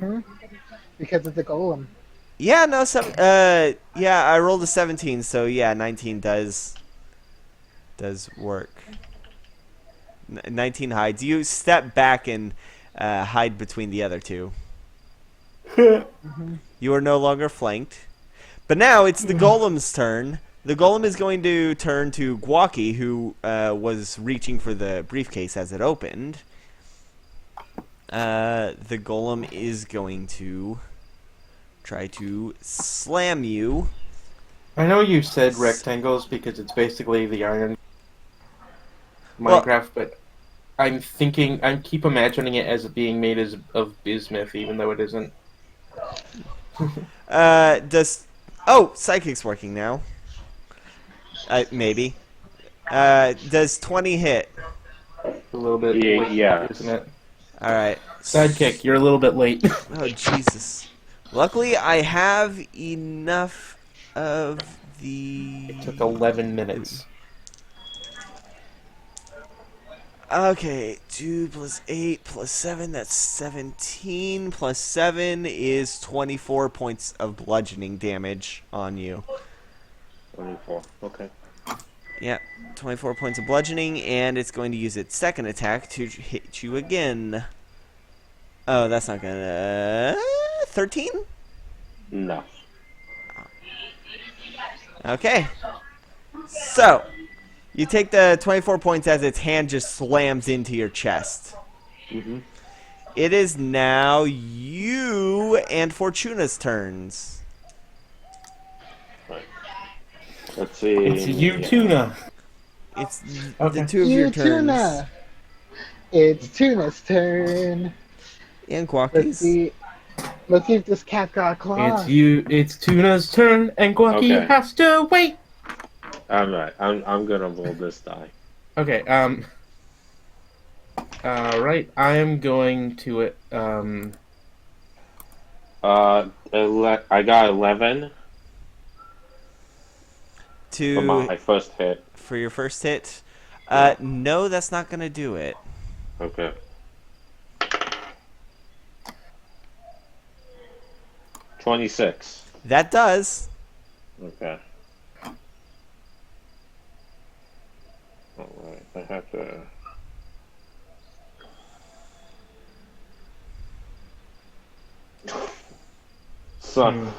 D: Because it's a Golem.
A: Yeah, no, yeah, I rolled a 17, so yeah, 19 does work. 19 hides. You step back and hide between the other two. You are no longer flanked. But now it's the golem's turn. The golem is going to turn to Gwaki, who was reaching for the briefcase as it opened. The golem is going to try to slam you.
C: I know you said rectangles because it's basically the iron
A: Well-
C: Minecraft, but I keep imagining it as being made of bismuth, even though it isn't.
A: Psychic's working now. Maybe. Does 20 hit?
C: A little bit
B: Yeah,
C: late,
B: yeah.
C: isn't it?
A: Alright.
C: Sidekick, you're a little bit late.
A: Oh, Jesus. Luckily, I have enough of the...
C: It took 11 minutes.
A: Okay, 2 plus 8 plus 7, that's 17. Plus 7 is 24 points of bludgeoning damage on you.
B: 24. Okay.
A: Yep, 24 points of bludgeoning, and it's going to use its second attack to hit you again. Oh, that's not gonna... 13?
B: No.
A: Okay. So, you take the 24 points as its hand just slams into your chest.
B: Mm-hmm.
A: It is now you and Fortuna's turns.
B: Right. Let's see.
C: It's you, Tuna.
A: It's
C: Okay.
A: the two of your
D: You,
A: turns.
D: Tuna. It's Tuna's turn.
A: And
D: Let's
A: Quacky's.
D: see. Let's see if this cat got claws.
C: It's Tuna's turn, and Guacky
B: Okay.
C: has to wait.
B: Alright, I'm gonna roll this die.
C: Okay, right, I am going to,
B: I got 11 for my
A: To
B: first hit.
A: for your first hit. No, that's not gonna do it.
B: Okay. $26.
A: That does.
B: Okay. Alright, I have to... Son.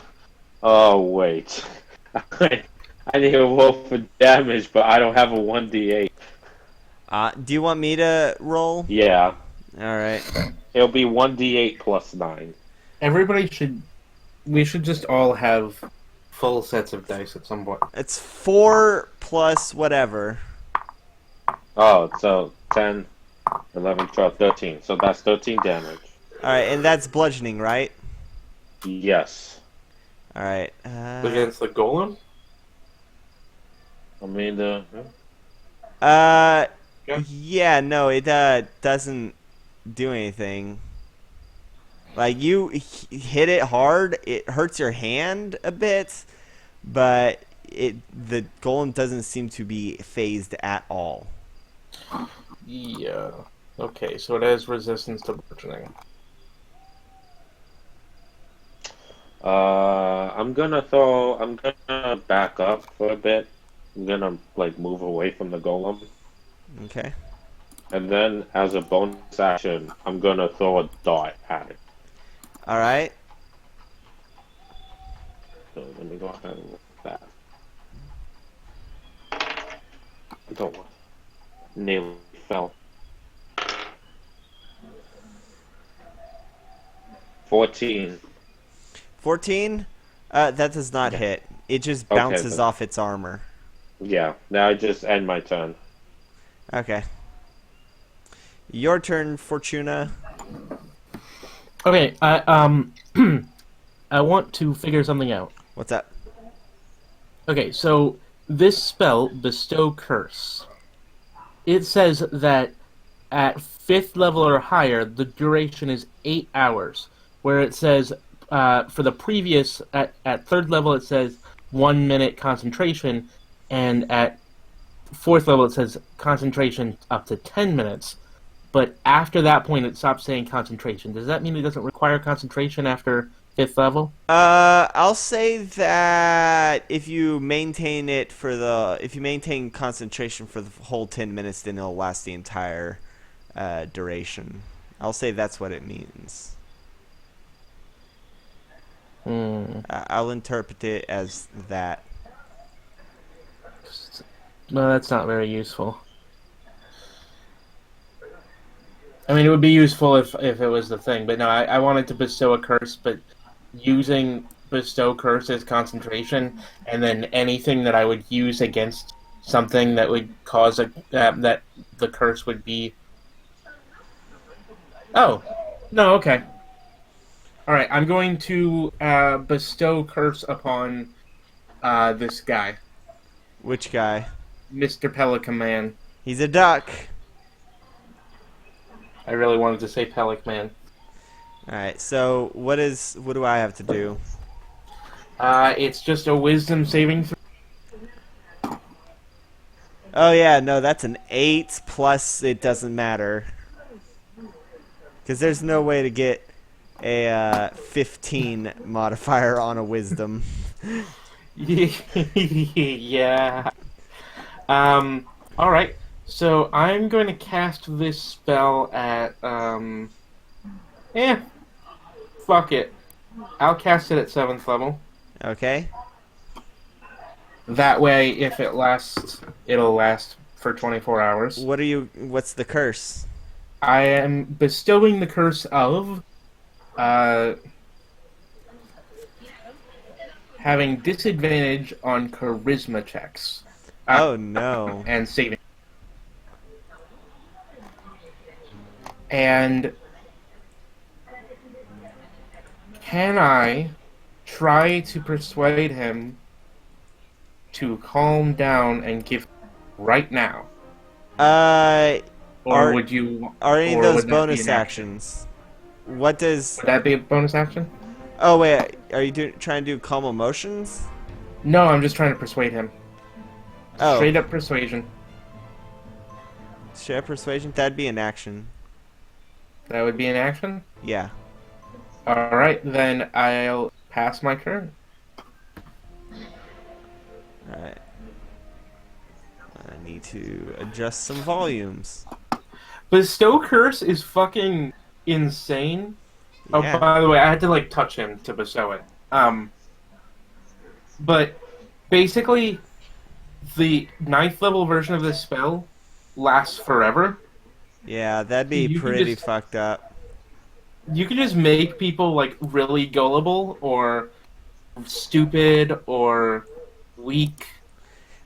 B: Oh, wait. I need to roll for damage, but I don't have a 1d8.
A: Do you want me to roll?
B: Yeah.
A: All right.
B: It'll be 1d8 plus 9.
C: we should just all have full sets of dice at some point.
A: It's 4 plus whatever.
B: Oh, so 10, 11, 12, 13. So that's 13 damage.
A: All right, and that's bludgeoning, right?
B: Yes.
A: All right.
C: Against the golem?
B: I mean,
A: Yeah, no, it doesn't do anything. Like, you hit it hard, it hurts your hand a bit, but the golem doesn't seem to be phased at all.
C: Yeah. Okay, so it has resistance to bludgeoning.
B: I'm gonna back up for a bit. I'm gonna, like, move away from the golem.
A: Okay.
B: And then, as a bonus action, I'm gonna throw a dart at it.
A: All right.
B: So let me go ahead and look at that. I don't want. Nearly fell. 14.
A: 14? That does not hit. It just
B: Okay,
A: bounces
B: then.
A: off its armor.
B: Yeah, now I just end my turn.
A: Okay. Your turn, Fortuna.
C: Okay, I I want to figure something out.
A: What's up?
C: Okay, so this spell, Bestow Curse, it says that at 5th level or higher, the duration is 8 hours. Where it says, for the previous, at 3rd level, it says 1 minute concentration, and at 4th level, it says concentration up to 10 minutes. But after that point, it stops saying concentration. Does that mean it doesn't require concentration after 5th level?
A: I'll say that if you maintain concentration for the whole 10 minutes, then it'll last the entire duration. I'll say that's what it means. I'll interpret it as that.
C: No, that's not very useful. I mean, it would be useful if it was the thing, but no, I wanted to bestow a curse, but using bestow curse as concentration, and then anything that I would use against something that would cause that the curse would be. Oh, no, okay. All right, I'm going to bestow curse upon this guy,
A: Which guy?
C: Mr. Pelican Man.
A: He's a duck.
C: I really wanted to say Pelican Man.
A: Alright, so what do I have to do?
C: It's just a wisdom saving throw.
A: Oh yeah, no, that's an 8 plus it doesn't matter. Because there's no way to get a 15 modifier on a wisdom.
C: Yeah. Alright. So I'm going to cast this spell at, fuck it. I'll cast it at 7th level.
A: Okay.
C: That way, if it lasts, it'll last for 24 hours.
A: What's the curse?
C: I am bestowing the curse of, having disadvantage on charisma checks.
A: Oh no.
C: And saving. And can I try to persuade him to calm down and give right now? Or would you?
A: Are any of
C: or
A: those
C: would that be
A: bonus
C: an action?
A: actions? What does?
C: Would that be a bonus action?
A: Oh wait, are you trying to do calm emotions?
C: No, I'm just trying to persuade him.
A: Oh.
C: Straight up persuasion.
A: Share persuasion? That'd be an action.
C: That would be an action?
A: Yeah.
C: Alright, then I'll pass my turn.
A: Alright. I need to adjust some volumes.
C: Bestow Curse is fucking insane. Oh,
A: Yeah.
C: by the way, I had to, like, touch him to bestow it. But, basically, the 9th level version of this spell lasts forever.
A: Yeah, that'd be
C: You can
A: pretty
C: just-
A: fucked up.
C: You can just make people, like, really gullible, or stupid, or weak,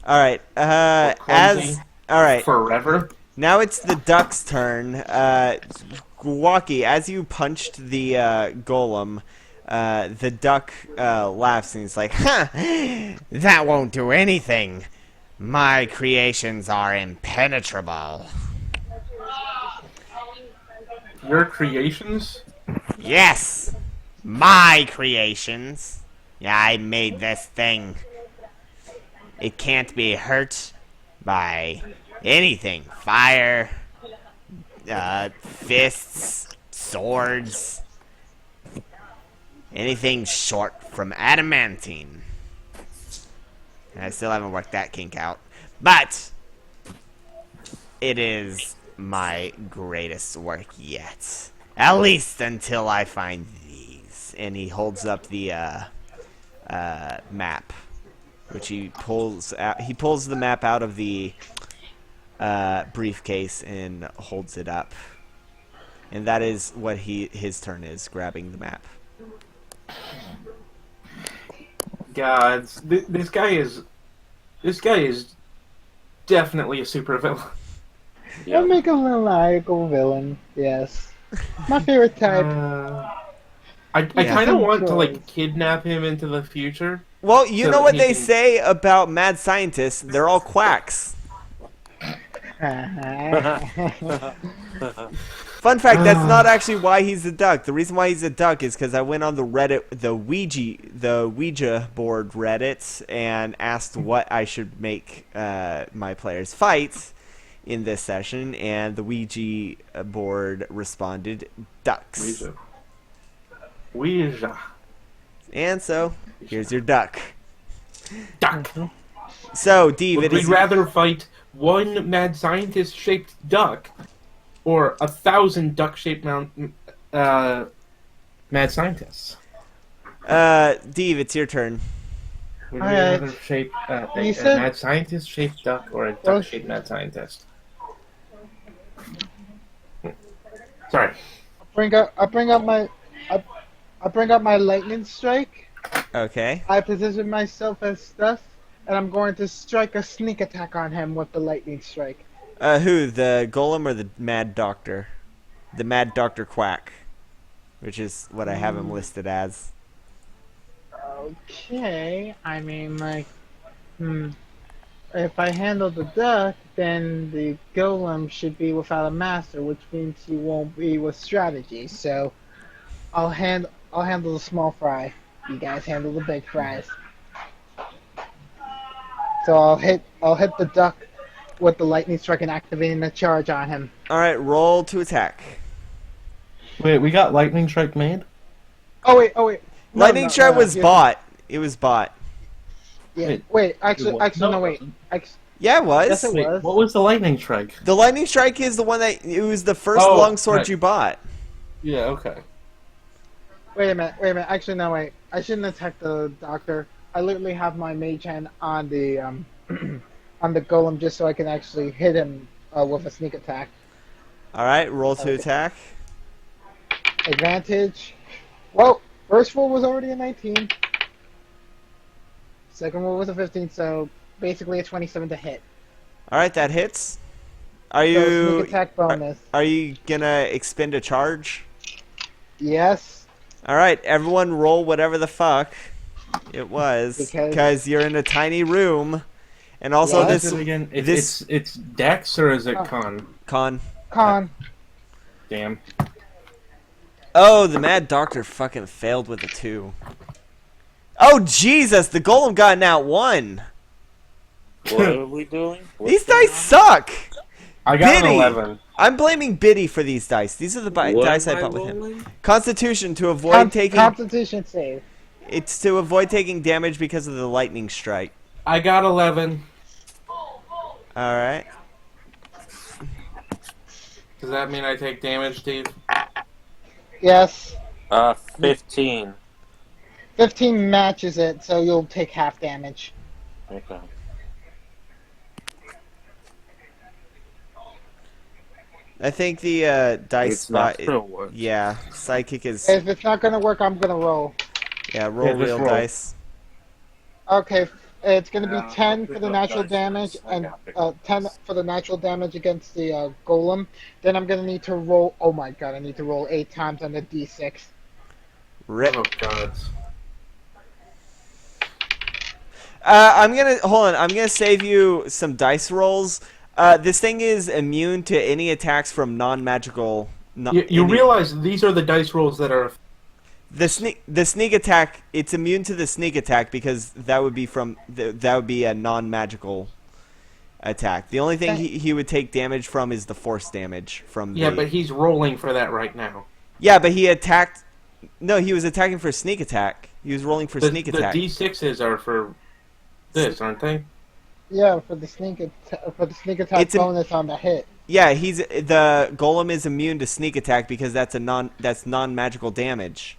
A: Alright,
C: clumsy.
A: Alright,
C: forever.
A: now it's the duck's turn. Gwaki, as you punched the golem, the duck laughs and he's like, "Huh, that won't do anything. My creations are impenetrable."
C: Your creations?
A: Yes, my creations. Yeah, I made this thing. It can't be hurt by anything. Fire, fists, swords, anything short from adamantine. And I still haven't worked that kink out. But it is my greatest work yet. At least until I find these. And he holds up the map, which he pulls out. He pulls the map out of the briefcase and holds it up. And that is what his turn is, grabbing the map.
C: God, this guy is definitely a supervillain.
D: I'll make a maniacal villain. Yes, my favorite type.
C: I
A: Yeah.
C: kind of want to
D: Controls.
C: like kidnap him into the future.
A: Well, you
C: So
A: know what
C: he
A: they
C: can-
A: say about mad scientists? They're all quacks. Fun fact, that's not actually why he's a duck. The reason why he's a duck is because I went on the Reddit, the Ouija board Reddit, and asked what I should make my players fight in this session, and the Ouija board responded ducks.
C: Ouija.
A: And so, here's your duck.
C: Duck.
A: So, Dave,
C: Would
A: it
C: we
A: is...
C: rather fight one mad scientist-shaped duck, or 1,000 duck-shaped mad scientists?
A: Dave, it's your turn.
C: Would we
D: Alright.
C: rather shape a
D: You said-
C: mad scientist-shaped duck or a
D: Well-
C: duck-shaped mad scientist? Sorry.
D: I bring up my lightning strike.
A: Okay.
D: I position myself as stuff, and I'm going to strike a sneak attack on him with the lightning strike.
A: Who? The golem or the mad doctor? The mad doctor quack. Which is what I have him listed as.
D: Okay, I mean, like, if I handle the duck, then the golem should be without a master, which means he won't be with strategy. So, I'll handle the small fry. You guys handle the big fries. So I'll hit the duck with the lightning strike and activating the charge on him.
A: Alright, roll to attack.
C: Wait, we got lightning strike made?
D: Oh wait. No,
A: Lightning strike was
D: yeah.
A: bought. It was bought.
D: Yeah.
C: Wait,
D: Wait, actually,
C: what?
D: no,
C: No,
D: wait.
A: Yeah, it was.
D: Yes, it
C: Wait,
D: was.
C: what was the lightning strike?
A: The lightning strike is the one that it was the first
C: Oh,
A: longsword
C: right.
A: you bought.
C: Yeah, okay.
D: Wait a minute. Actually, no, wait. I shouldn't attack the doctor. I literally have my mage hand on the on the golem just so I can actually hit him with a sneak attack.
A: All right, roll to
D: Okay.
A: attack.
D: Advantage. Well, first roll was already a 19. Second roll was a 15, so basically a 27 to hit.
A: All right, that hits. Are
D: So
A: you
D: sneak attack bonus.
A: are you gonna expend a charge?
D: Yes.
A: All right, everyone, roll whatever the fuck it was,
D: Because-
A: because you're in a tiny room, and also
D: What?
C: What is
A: this
C: it again?
A: this
C: It's Dex or is it
D: Oh.
C: Con?
A: con.
D: Con.
C: Damn.
A: Oh, the Mad Doctor fucking failed with a 2. Oh Jesus, the golem got out 1.
B: What are we doing?
A: These dice suck.
C: I got
A: Biddy!
C: an 11.
A: I'm blaming Biddy for these dice. These are the dice I bought with him. Constitution to avoid taking.
D: Constitution save.
A: It's to avoid taking damage because of the lightning strike.
C: I got 11.
A: All right.
C: Does that mean I take damage, Steve?
D: Yes.
B: 15.
D: 15 matches it, so you'll take half damage.
B: Okay.
A: I think the dice
B: It's not
A: spot.
B: still works.
A: Yeah, psychic is.
D: If it's not gonna work, I'm gonna roll.
A: Yeah, roll
C: Yeah, just
A: real
C: roll.
A: dice.
D: Okay, it's gonna be
B: Yeah,
D: 10
B: I'll
D: for
B: pick
D: the
B: up
D: natural
B: dice
D: damage
B: first. I
D: and
B: gotta pick up
D: 10
B: dice.
D: for the natural damage against the golem. Then I'm gonna need to roll. Oh my god, I need to roll 8 times on the d6.
A: Rip.
C: Oh, God.
A: I'm gonna hold on. I'm gonna save you some dice rolls. This thing is immune to any attacks from non-magical.
C: You realize these are the dice rolls that are...
A: The sneak attack. It's immune to the sneak attack because that would be from that would be a non-magical attack. The only thing he would take damage from is the force damage from.
C: Yeah,
A: the,
C: but he's rolling for that right now.
A: yeah, but he attacked. No, he was attacking for sneak attack. He was rolling for
C: The
A: sneak attack.
C: D6s are for this, aren't they?
D: Yeah, for the sneak attack
A: It's a-
D: bonus on the hit.
A: Yeah, the golem is immune to sneak attack because that's non-magical damage.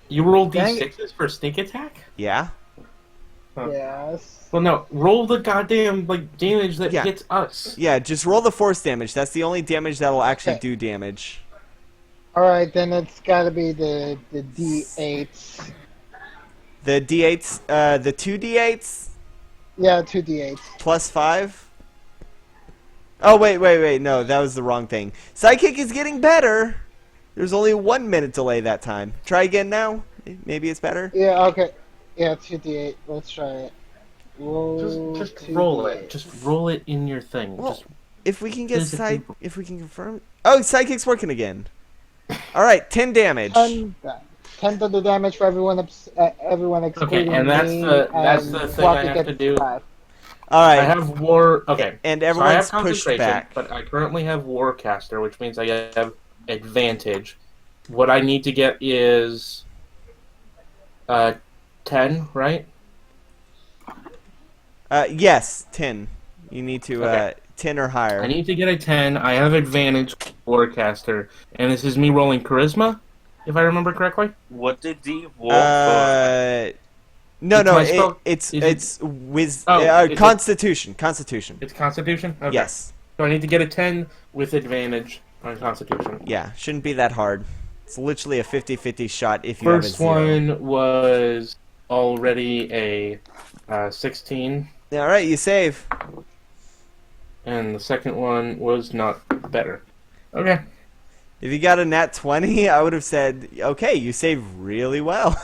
C: You roll
D: Dang
C: D6s for sneak attack?
A: Yeah.
C: Huh.
D: Yes.
C: Well, no. Roll the goddamn damage that
A: Yeah.
C: hits us.
A: Yeah, just roll the force damage. That's the only damage that'll actually
D: Okay.
A: do damage.
D: All right, then it's got to be the d8s.
A: The D8s, the 2 D8s
D: Yeah, 2 d8s.
A: plus 5. Oh wait, no, that was the wrong thing. Psychic is getting better. There's only 1 minute delay that time. Try again now. Maybe it's better.
D: Yeah, okay. Yeah, 2d8. Let's try it. Roll
C: Just
D: 2d8.
C: roll it. Just roll it in your thing.
A: Well,
C: Just
A: if we can get
C: Physically-
A: if we can confirm. Oh, psychic's working again. All right, 10 damage.
D: 10 to the damage for everyone. Everyone excluding
C: and that's
D: me
C: that's
D: and
C: the thing
D: Floppy
C: I have
D: gets
C: to do.
D: 5.
A: All right,
C: I have war. Okay,
A: and
C: so I have
A: everyone's pushed
C: concentration,
A: back.
C: but I currently have warcaster, which means I have advantage. What I need to get is 10, right?
A: Yes, 10. You need to
C: Okay.
A: 10 or higher.
C: I need to get a 10. I have advantage warcaster, and this is me rolling charisma, if I remember correctly.
B: What did the war
A: No,
C: It's
A: no,
C: my spell-
A: it's
C: is it-
A: Constitution. Constitution.
C: It's Constitution. Okay.
A: Yes.
C: So I need to get a 10 with advantage on Constitution.
A: Yeah, shouldn't be that hard. It's literally a 50-50 shot if you
C: First
A: have a 0.
C: one was already a 16,
A: All right, you save.
C: and the second one was not better. Okay.
A: If you got a nat 20, I would have said, okay, you save really well.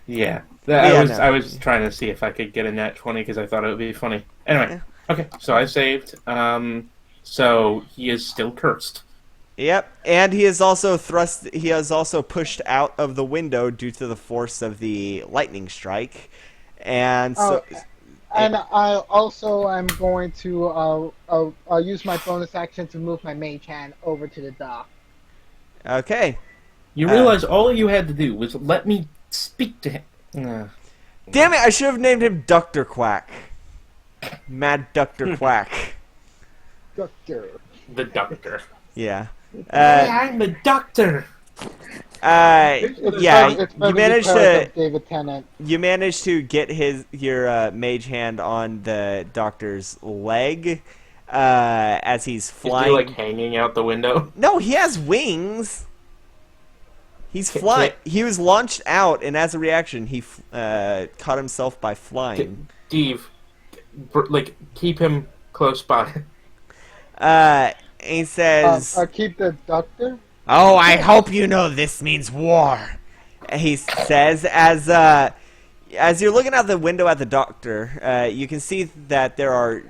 C: Yeah.
A: Yeah,
C: I
A: no.
C: was trying to see if I could get a nat 20 because I thought it would be funny. Anyway. Okay. So I saved. So he is still cursed.
A: Yep, and he is also pushed out of the window due to the force of the lightning strike. And so
D: And I also am going to use my bonus action to move my mage hand over to the dock.
A: okay.
C: You realize all you had to do was let me speak to him.
A: Damn it! I should have named him Dr. Quack. Mad Dr. Quack.
D: Doctor.
C: The doctor.
A: Yeah.
C: Hey, I'm the doctor.
A: Yeah.
D: It's
A: You managed
D: to
A: to.
D: David Tennant.
A: You managed to get your mage hand on the doctor's leg as he's
C: Is he
A: flying.
C: like hanging out the window?
A: No, he has wings. He's flying. He was launched out, and as a reaction, he caught himself by flying.
C: Steve, like keep him close by.
A: And he says,
D: Keep the doctor.
A: "Oh, I hope you know this means war." He says, as you're looking out the window at the doctor, you can see that there are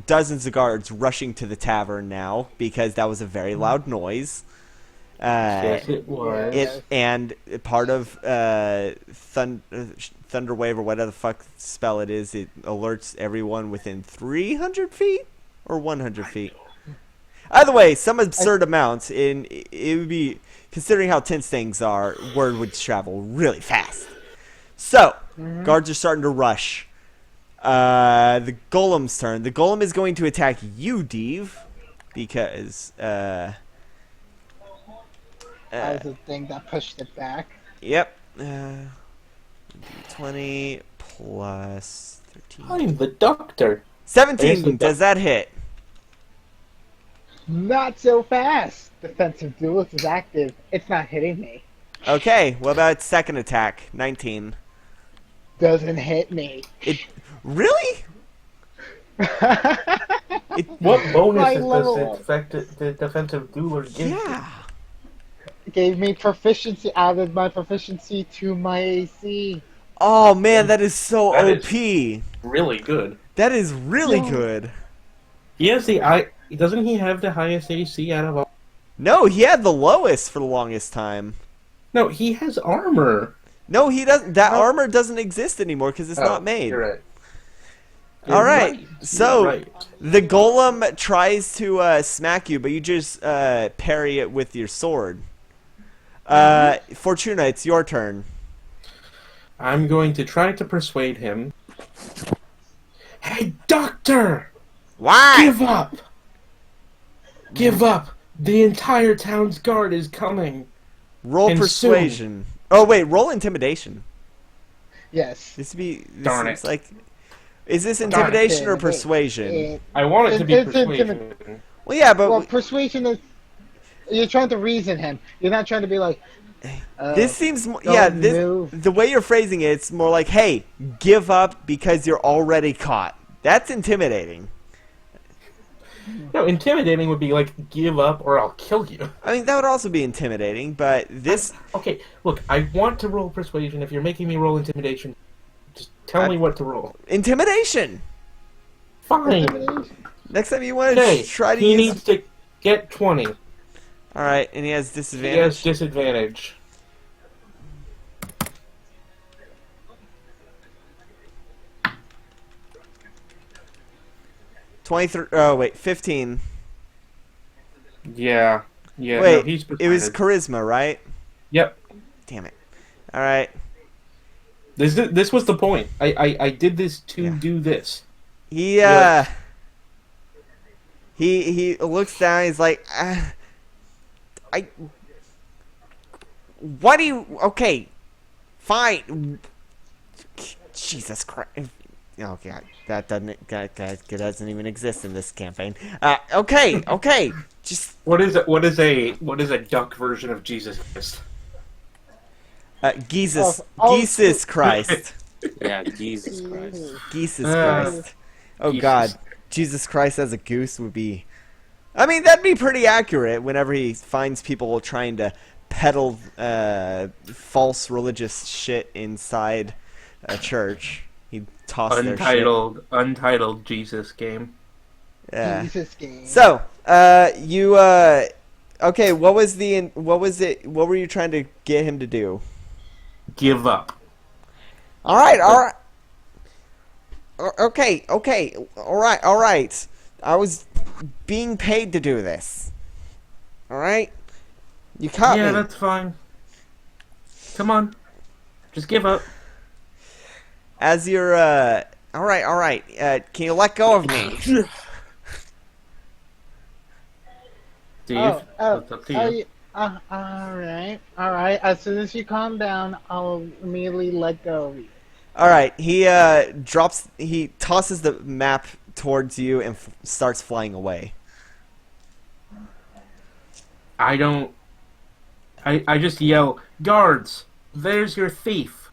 A: dozens of guards rushing to the tavern now because that was a very loud noise.
C: Yes, it was.
A: And part of Thunderwave or whatever the fuck spell it is, it alerts everyone within 300 feet or 100 feet. Either way, some absurd amounts. It would be, considering how tense things are, word would travel really fast. So, guards are starting to rush. The golem's turn. The golem is going to attack you, Deve, because
D: That was the thing that pushed it back.
A: Yep. 20 plus 13.
C: I'm the doctor.
A: 17. Does that hit?
D: Not so fast. Defensive duelist is active. It's not hitting me.
A: Okay. What about its second attack? 19.
D: Doesn't hit me.
A: It really?
C: What
D: My
C: bonuses
D: level.
C: does the defensive dueler give?
A: Yeah.
D: Gave me proficiency, added my proficiency to my AC.
A: Oh man, that is so
C: That is-
A: OP.
C: Really good.
A: That is really
D: Yeah.
A: good.
C: He has doesn't he have the highest AC out of all?
A: No, he had the lowest for the longest time.
C: No, he has armor.
A: No, he doesn't. That armor doesn't exist anymore because it's not made.
C: You're right.
A: All right.
C: You're
A: So
C: right.
A: the golem tries to smack you, but you just parry it with your sword. Fortuna, it's your turn.
C: I'm going to try to persuade him. Hey, doctor!
A: Why?
C: Give up! Give up! The entire town's guard is coming.
A: Roll
C: And
A: persuasion. Oh wait, roll intimidation.
D: Yes.
A: This seems
C: Darn it.
A: like. Is this intimidation or
D: It-
A: persuasion?
C: I want it to be
D: It's
C: persuasion.
A: Well, yeah, but
D: Well, persuasion is you're trying to reason him. You're not trying to be like.
A: this seems more.
D: don't
A: Yeah,
D: move.
A: the way you're phrasing it, it's more like, "Hey, give up because you're already caught." That's intimidating.
C: No, intimidating would be like, give up or I'll kill you.
A: I mean, that would also be intimidating, but this.
C: Okay, look, I want to roll persuasion. If you're making me roll intimidation, just tell me what to roll.
A: Intimidation!
C: Fine.
A: Next time you want to
C: Okay,
A: try to
C: he
A: use.
C: needs to get 20.
A: Alright, and he has
C: He
A: disadvantage.
C: has disadvantage.
A: Oh, wait, 15.
C: Yeah. Yeah,
A: Wait,
C: no, he's
A: it was
C: persuaded.
A: charisma, right?
C: Yep.
A: Damn it. Alright.
C: This was the point. I did this to
A: Yeah.
C: do this.
A: He,
C: Yeah.
A: he looks down, he's like, why do you, okay, fine, Jesus Christ, oh god, that doesn't even exist in this campaign, okay, just,
C: What is a duck version of Jesus Christ?
A: Jesus
D: Oh,
A: Christ,
B: Yeah, Jesus Christ.
A: Jesus
C: Uh,
A: Christ, oh
C: Jesus.
A: god, Jesus Christ as a goose would be, I mean, that'd be pretty accurate whenever he finds people trying to peddle false religious shit inside a church. He'd toss their shit.
C: Untitled Jesus game.
A: Yeah.
D: Jesus game.
A: So, you okay, what was what were you trying to get him to do?
C: Give up.
A: All right. Okay, all right. I was being paid to do this. All right? You caught
C: Yeah,
A: me.
C: that's fine. Come on. Just give up.
A: As you're, all right. Can you let go of me?
C: Steve,
D: Oh,
C: it's up to you.
D: all right. As soon as you calm down, I'll immediately let go of you.
A: All right. He he tosses the map towards you and starts flying away.
C: I don't. I just yell, guards! There's your thief!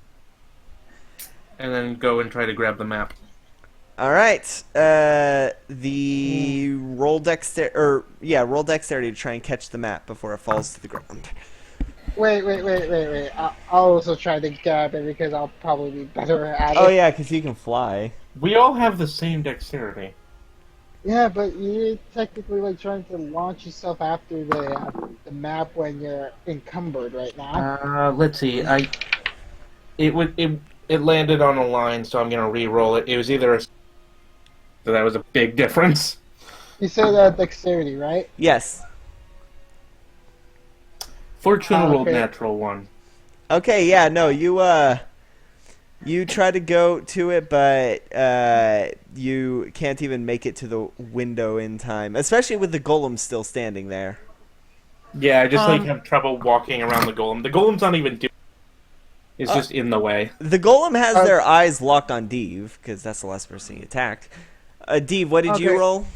C: And then go and try to grab the map.
A: All right. The roll dexterity to try and catch the map before it falls to the ground.
D: Wait. I'll also try to grab it because I'll probably be better at it.
A: Oh yeah, because you can fly.
C: We all have the same dexterity.
D: Yeah, but you're technically like trying to launch yourself after the map when you're encumbered right now.
C: Let's see. It landed on a line, so I'm gonna re-roll it. It was either a. So that was a big difference.
D: You said dexterity, right?
A: Yes.
C: Fortune rolled
D: okay.
C: natural one.
A: Okay. Yeah. No. You try to go to it, but you can't even make it to the window in time, especially with the golem still standing there.
C: Yeah, I just have trouble walking around the golem. The golem's not even doing. It's just in the way.
A: The golem has their eyes locked on Deve, because that's the last person he attacked. Deve, what did you roll?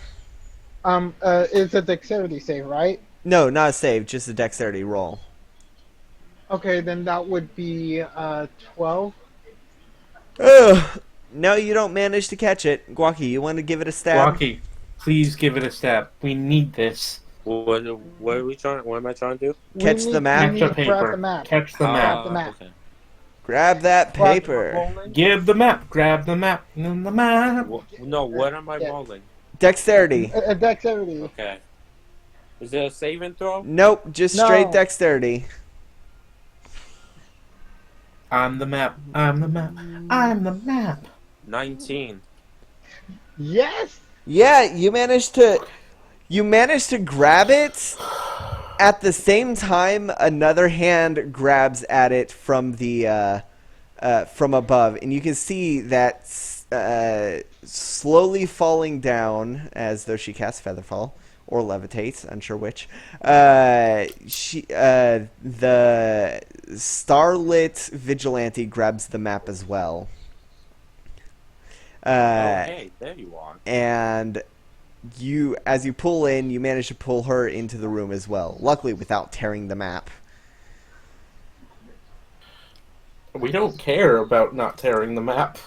D: It's a dexterity save, right?
A: No, not a save, just a dexterity roll.
D: Okay, then that would be 12.
A: Ugh. No, you don't manage to catch it. Guaki, you want to give it a stab?
C: Rocky, please give it a stab. We need this.
E: What are we trying? What am I trying to do?
A: Catch the map?
C: Catch
D: We
C: the
D: need to grab
C: paper.
D: the map.
C: Catch the map.
D: the map.
E: Okay.
A: Grab that paper.
C: Give the map. Grab the map. The map.
E: No, what am I
D: Yeah.
E: rolling?
A: Dexterity.
D: A dexterity.
E: Okay. Is it a save and throw?
A: Nope, just
D: No.
A: straight dexterity.
C: I'm the map. I'm the map. I'm the map.
E: 19.
D: Yes.
A: Yeah, you managed to grab it. At the same time, another hand grabs at it from the from above, and you can see that slowly falling down, as though she casts Featherfall or levitates, unsure which. The starlit vigilante grabs the map as well.
E: Hey, there you are.
A: And as you pull in, you manage to pull her into the room as well. Luckily, without tearing the map.
C: We don't care about not tearing the map.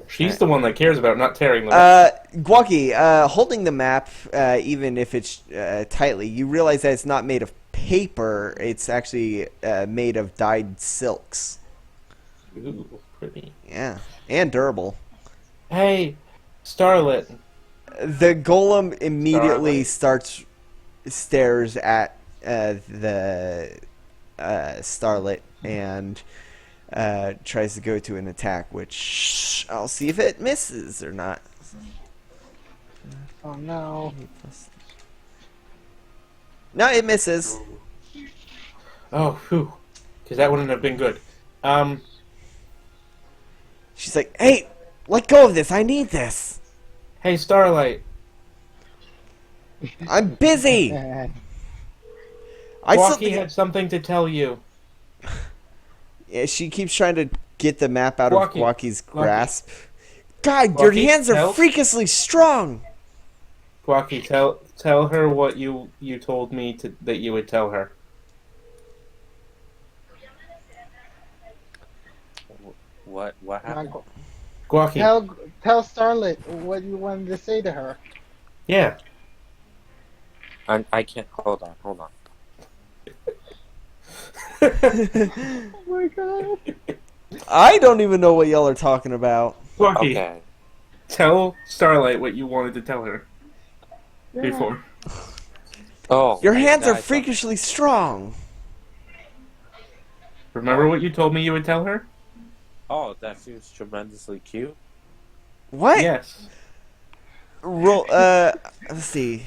C: She's the one that cares about not tearing the map.
A: Guaki, holding the map, even if it's tightly, you realize that it's not made of paper. It's actually made of dyed silks.
C: Ooh, pretty.
A: Yeah, and durable.
C: Hey, Starlet.
A: The golem immediately stares at the Starlet and tries to go to an attack, which I'll see if it misses or not.
D: Oh no.
A: No, it misses.
C: Oh, whew. Because that wouldn't have been good.
A: She's like, "Hey, let go of this. I need this.
C: Hey, Starlight.
A: I'm busy."
C: Walkie had something to tell you.
A: Yeah, she keeps trying to get the map out of Guaki's grasp. God,
C: Guaki,
A: your hands are
C: help.
A: freakishly strong.
C: Walkie, tell her what you told me that you would tell her.
E: What happened?
C: Guaki.
D: Tell Starlet what you wanted to say to her.
C: Yeah.
E: I can't. Hold on.
D: Oh my god.
A: I don't even know what y'all are talking about.
C: Guaki,
E: Okay.
C: tell Starlight what you wanted to tell her before.
E: Oh.
A: Your hands are
E: that's-
A: freakishly strong.
C: Remember what you told me you would tell her?
E: Oh, that seems tremendously cute.
A: What?
C: Yes.
A: Roll. Let's see.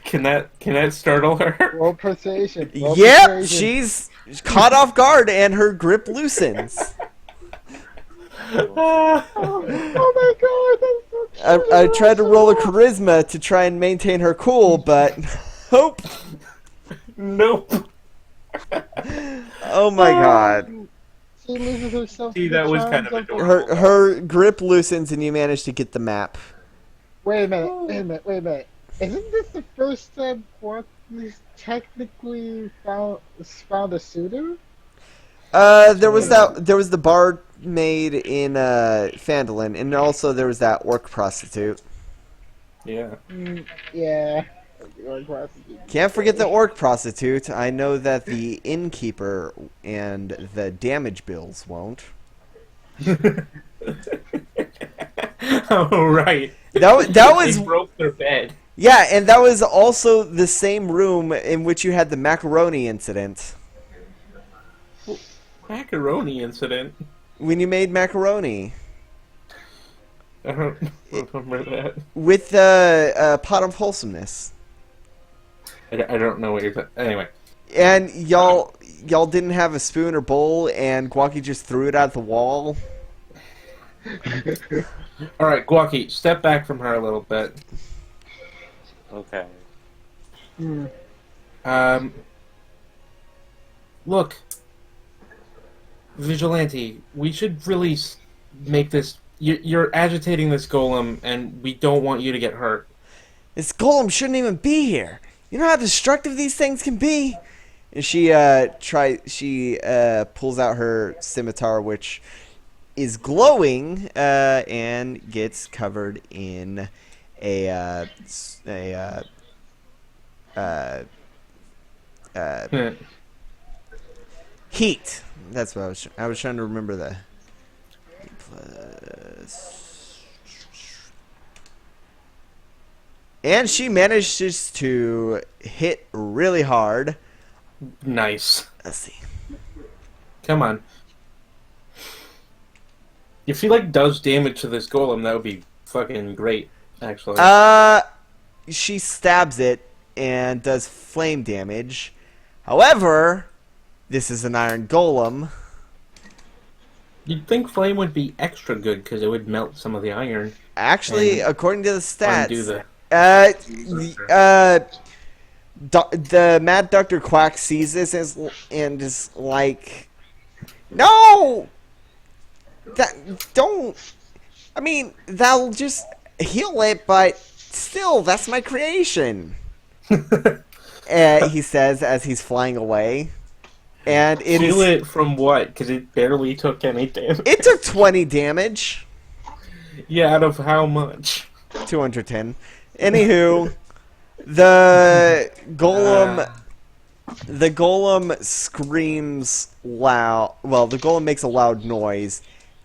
C: Can that startle her?
D: Roll persuasion. Roll
A: Yep,
D: persuasion.
A: she's caught off guard and her grip loosens.
D: Oh my god, that's so cute.
A: I tried to roll a charisma to try and maintain her cool, but nope.
C: Nope.
A: Oh my god.
D: She loses herself
C: See,
D: to the
C: that was kind
D: charms
C: of
D: the
C: adorable.
A: Her grip loosens and you manage to get the map.
D: Wait a minute. Isn't this the first time Quarky's technically found a suitor?
A: There was the barmaid in Phandalin, and also there was that orc prostitute.
C: Yeah.
D: Yeah.
A: Can't forget the orc prostitute. I know that the innkeeper and the damage bills won't.
C: Oh, right.
A: That was
C: They broke their bed.
A: yeah, and that was also the same room in which you had the macaroni incident.
C: Macaroni incident.
A: When you made macaroni
C: I don't remember that.
A: with the pot of wholesomeness.
C: I don't know what you're. Anyway.
A: And y'all didn't have a spoon or bowl, and Guaki just threw it out the wall.
C: All right, Guaki, step back from her a little bit.
B: Okay.
C: Look, Vigilante, we should really make this. You're agitating this golem, and we don't want you to get hurt.
A: This golem shouldn't even be here. You know how destructive these things can be? And she pulls out her scimitar, which is glowing, and gets covered in heat. That's what I was trying to remember the plus. And she manages to hit really hard.
C: Nice.
A: Let's see.
C: Come on. If she does damage to this golem, that would be fucking great. Actually.
A: She stabs it and does flame damage. However, this is an iron golem.
C: You'd think flame would be extra good because it would melt some of the iron.
A: Actually, according to the stats,
C: Undo the.
A: The Mad Dr. Quack sees this and is like, no! Don't. I mean, that'll just heal it, but still, that's my creation. He says as he's flying away. And
C: Heal it from what? Because it barely took any damage.
A: It took 20 damage.
C: Yeah, out of how much?
A: 210. Anywho, the golem screams loud. Well, the golem makes a loud noise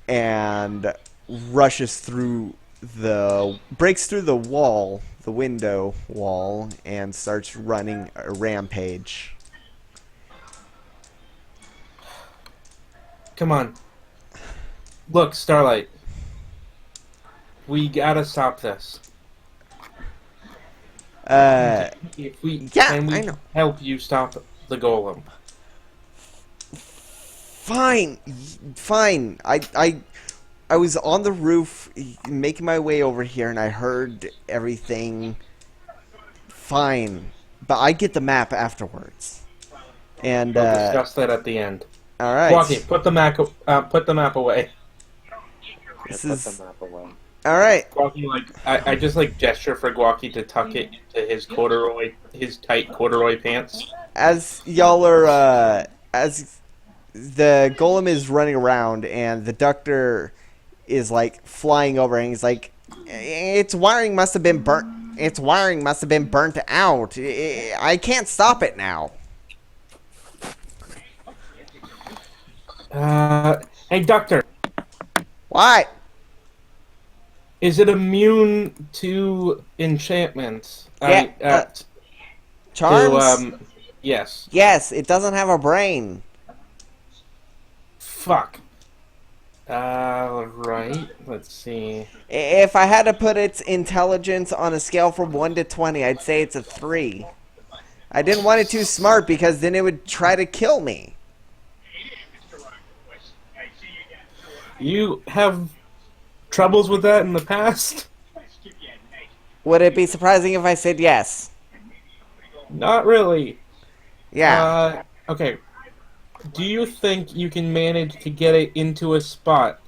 A: and rushes breaks through the wall, the window wall, and starts running a rampage.
C: Come on. Look, Starlight. We gotta stop this. If we can,
A: I know.
C: help you stop the golem.
A: Fine. I was on the roof making my way over here and I heard everything. Fine. But I get the map afterwards. And
C: We'll discuss that at the end.
A: all right.
C: Guaki, put the map away.
A: This
B: Put
A: is
B: the map away.
A: all right.
C: Guaki, I just gesture for Guaki to tuck it into his tight corduroy pants.
A: As y'all are as the golem is running around and the doctor is flying over and he's like, its wiring must have been burnt out. I can't stop it now.
C: Hey, Doctor,
A: What?
C: is it immune to enchantments?
A: Charms?
C: Yes.
A: Yes, it doesn't have a brain.
C: Fuck. Right. Let's see.
A: If I had to put its intelligence on a scale from 1 to 20, I'd say it's a 3. I didn't want it too smart because then it would try to kill me.
C: You have troubles with that in the past?
A: Would it be surprising if I said yes?
C: Not really.
A: Yeah.
C: Okay. Do you think you can manage to get it into a spot?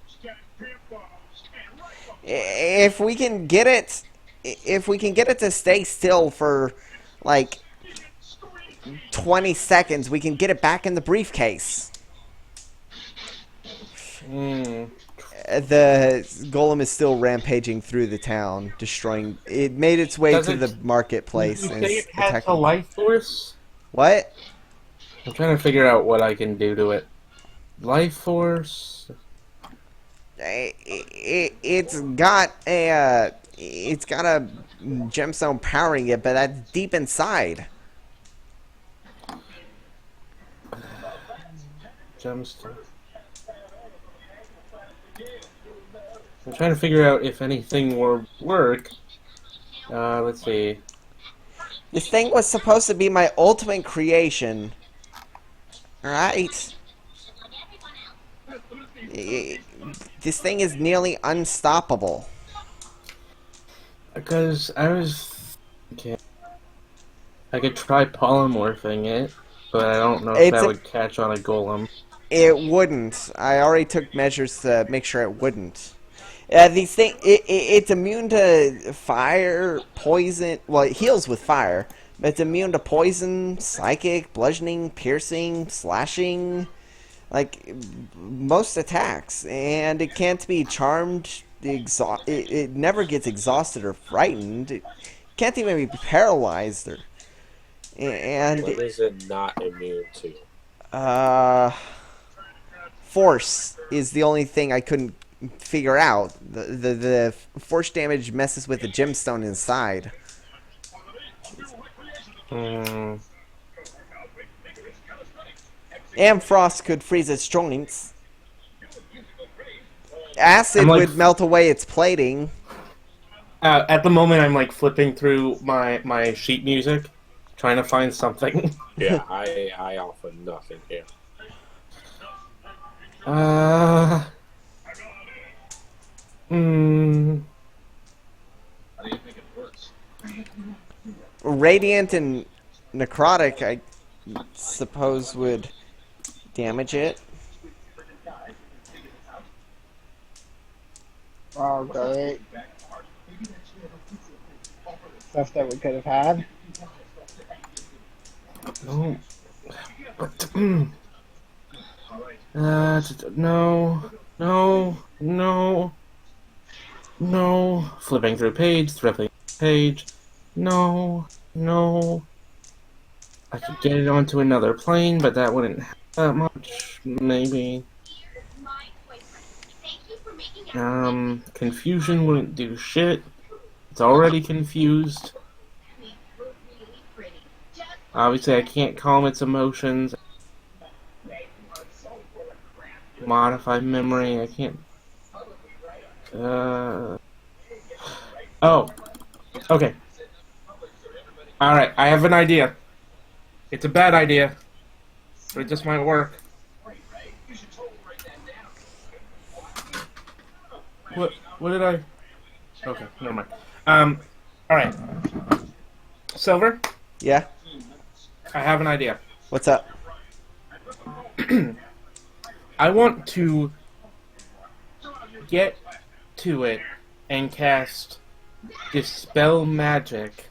A: If we can get it, to stay still for like 20 seconds, we can get it back in the briefcase. The golem is still rampaging through the town, destroying. It made its way to the marketplace.
C: You
A: And
C: say
A: is
C: it has a
A: attacking.
C: life force?
A: What?
C: I'm trying to figure out what I can do to it. Life force?
A: It's got a gemstone powering it, but that's deep inside.
C: Gemstone. I'm trying to figure out if anything will work. Let's see.
A: This thing was supposed to be my ultimate creation. Right? This thing is nearly unstoppable.
C: Because I was thinking I could try polymorphing it, but I don't know if that would catch on a golem.
A: It wouldn't. I already took measures to make sure it wouldn't. These things, it's immune to fire, poison. Well, it heals with fire, but it's immune to poison, psychic, bludgeoning, piercing, slashing, like most attacks. And it can't be charmed. It never gets exhausted or frightened. It can't even be paralyzed. And
F: what is it not immune to?
A: Force is the only thing I couldn't figure out. The force damage messes with the gemstone inside. And frost could freeze its joints. Acid would melt away its plating.
C: At the moment, I'm like flipping through my sheet music, trying to find something.
F: Yeah, I offer nothing here.
A: Radiant and necrotic, I suppose, would damage it.
D: Oh, great. Stuff that we could have had.
C: No. No. Flipping through page. No. I could get it onto another plane, but that wouldn't help that much. Maybe. Confusion wouldn't do shit. It's already confused. Obviously, I can't calm its emotions. Modify memory. I can't. Oh. Okay. Alright, I have an idea. It's a bad idea, but it just might work. What did I... Okay, never mind. Alright. Silver?
A: Yeah?
C: I have an idea.
A: What's up?
C: I want to get to it and cast Dispel Magic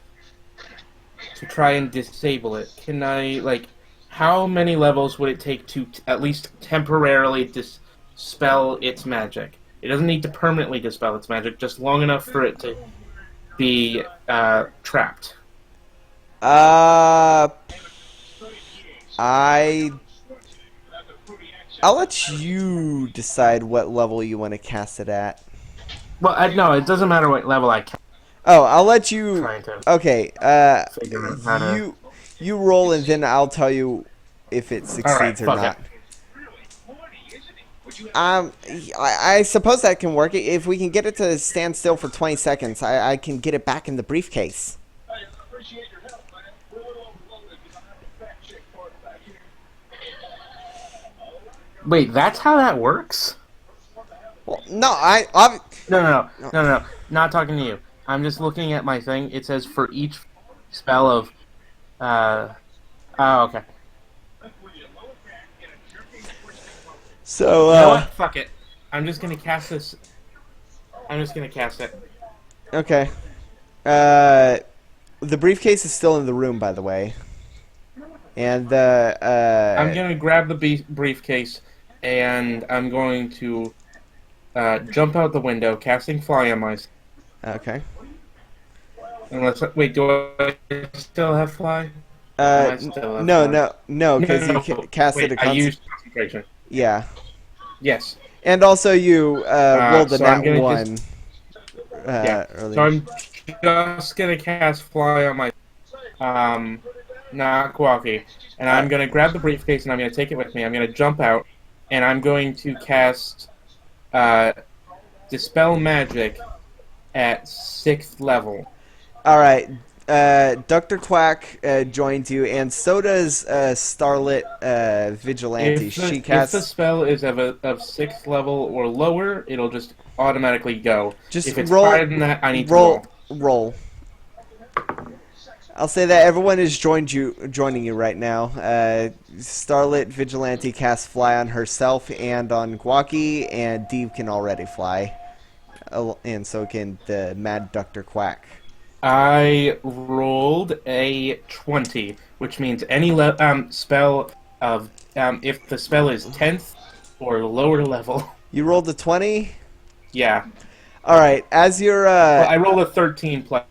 C: to try and disable it. Can I, like, how many levels would it take to at least temporarily dispel its magic? It doesn't need to permanently dispel its magic, just long enough for it to be trapped.
A: I'll let you decide what level you want to cast it at.
C: Well, no, it doesn't matter what level I cast.
A: Oh, I'll let you... Okay,
C: to...
A: you roll and then I'll tell you if it succeeds or not. I suppose that can work. If we can get it to stand still for 20 seconds, I can get it back in the briefcase.
C: Wait, that's how that works?
A: Well, no,
C: No. Not talking to you. I'm just looking at my thing. It says for each spell of. Oh, okay.
A: So,
C: You know what? Fuck it. I'm just gonna cast this. I'm just gonna cast it.
A: Okay. The briefcase is still in the room, by the way. And
C: I'm gonna grab the briefcase, and I'm going to jump out the window, casting fly on myself.
A: okay.
C: Wait, do I still have fly? I still have fly.
A: No, because you cast
C: wait,
A: it a
C: I used concentration.
A: Yeah.
C: Yes.
A: And also you rolled the
C: so
A: nat
C: I'm gonna
A: 1 earlier.
C: So I'm just gonna cast fly on my not Kwaki, and I'm gonna grab the briefcase and I'm gonna take it with me. I'm gonna jump out, and I'm going to cast dispel magic at 6th level.
A: All right. Dr. Quack joins you, and so does Starlit Vigilante.
C: If the spell is of 6th level or lower, it'll just automatically go.
A: Just
C: if it's
A: roll,
C: higher than that, I need to
A: roll. I'll say that everyone is joining you right now. Starlit Vigilante casts fly on herself and on Gwaki, and Deeb can already fly, and so can the Mad Dr. Quack.
C: I rolled a 20, which means any spell of if the spell is 10th or lower level.
A: You rolled a 20?
C: Yeah.
A: All right. As you're
C: Well, I rolled a 13 plus.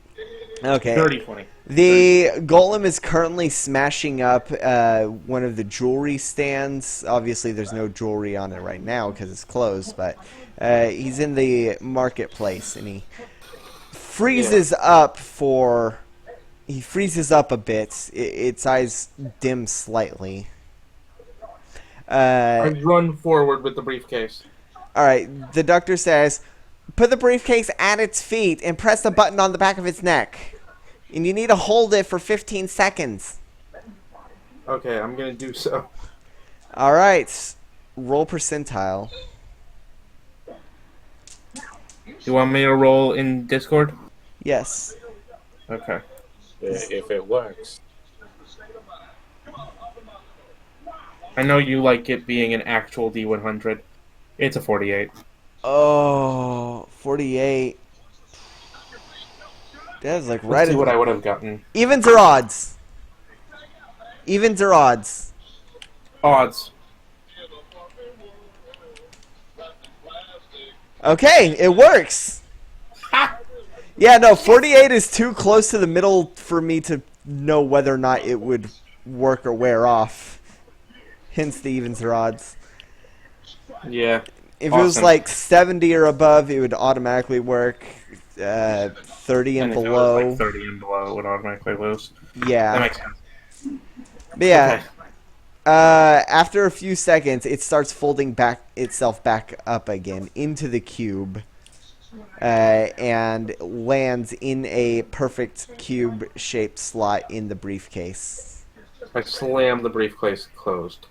A: Okay.
C: 30-20.
A: The golem is currently smashing up one of the jewelry stands. Obviously, there's no jewelry on it right now because it's closed, but he's in the marketplace, and he freezes up He freezes up a bit. Its eyes dim slightly.
C: I run forward with the briefcase.
A: All right. The doctor says, "Put the briefcase at its feet and press the button on the back of its neck. And you need to hold it for 15 seconds.
C: Okay, I'm going to do so.
A: All right. Roll percentile.
C: You want me to roll in Discord?
A: Yes.
C: Okay.
F: If it works.
C: I know you like it being an actual D100. It's a 48.
A: Oh, 48. That's like right.
C: Let's see what I would have gotten.
A: Evens or odds? Evens or odds?
C: Odds.
A: Okay, it works. Yeah, no, 48 is too close to the middle for me to know whether or not it would work or wear off. Hence the evens or odds.
C: Yeah.
A: If it was like 70 or above, it would automatically work. 30 and below.
C: If it was like 30 and below, it would automatically lose.
A: Yeah.
C: That makes sense.
A: But yeah.
C: Okay.
A: After a few seconds, it starts folding itself back up again into the cube, and lands in a perfect cube-shaped slot in the briefcase.
C: I slam the briefcase closed.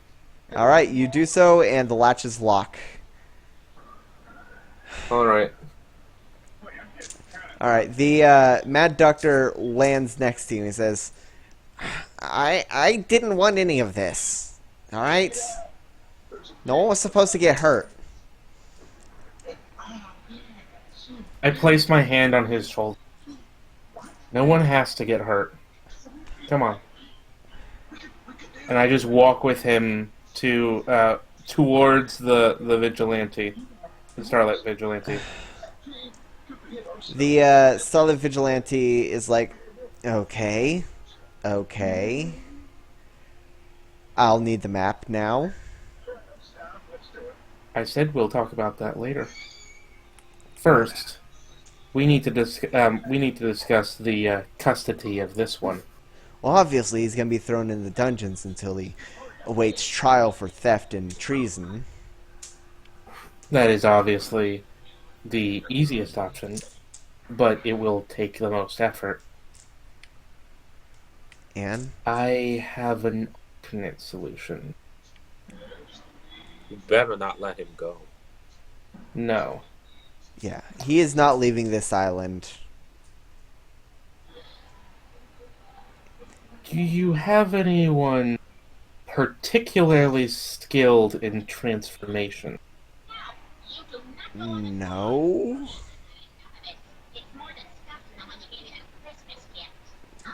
A: All right, you do so, and the latches lock.
C: All right.
A: All right, the Mad Doctor lands next to you and he says, I didn't want any of this. All right? No one was supposed to get hurt.
C: I place my hand on his shoulder. No one has to get hurt. Come on. And I just walk with him to towards the vigilante, the Starlight Vigilante.
A: The Starlight Vigilante is like, okay. I'll need the map now.
C: I said we'll talk about that later. First, we need to discuss the custody of this one.
A: Well, obviously he's going to be thrown in the dungeons until he awaits trial for theft and treason.
C: That is obviously the easiest option, but it will take the most effort.
A: And?
C: I have an alternate solution.
F: You better not let him go.
C: No.
A: Yeah, he is not leaving this island.
C: Do you have anyone particularly skilled in transformation?
A: No.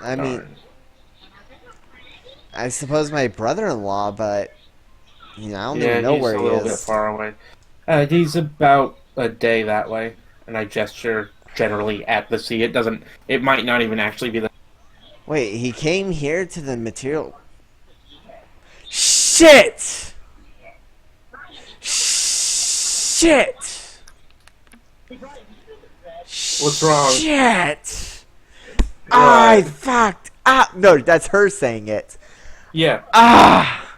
A: I mean,
C: Darn.
A: I suppose my brother-in-law, but I don't
C: Yeah,
A: even know
C: he's
A: where
C: a
A: he
C: little bit
A: is.
C: far away. He's about a day that way, and I gesture generally at the sea. It doesn't. It might not even actually be the.
A: Wait, he came here to the material. Shit! Shit!
C: What's wrong?
A: Shit! I fucked up. No, that's her saying it.
C: Yeah,
A: Ah!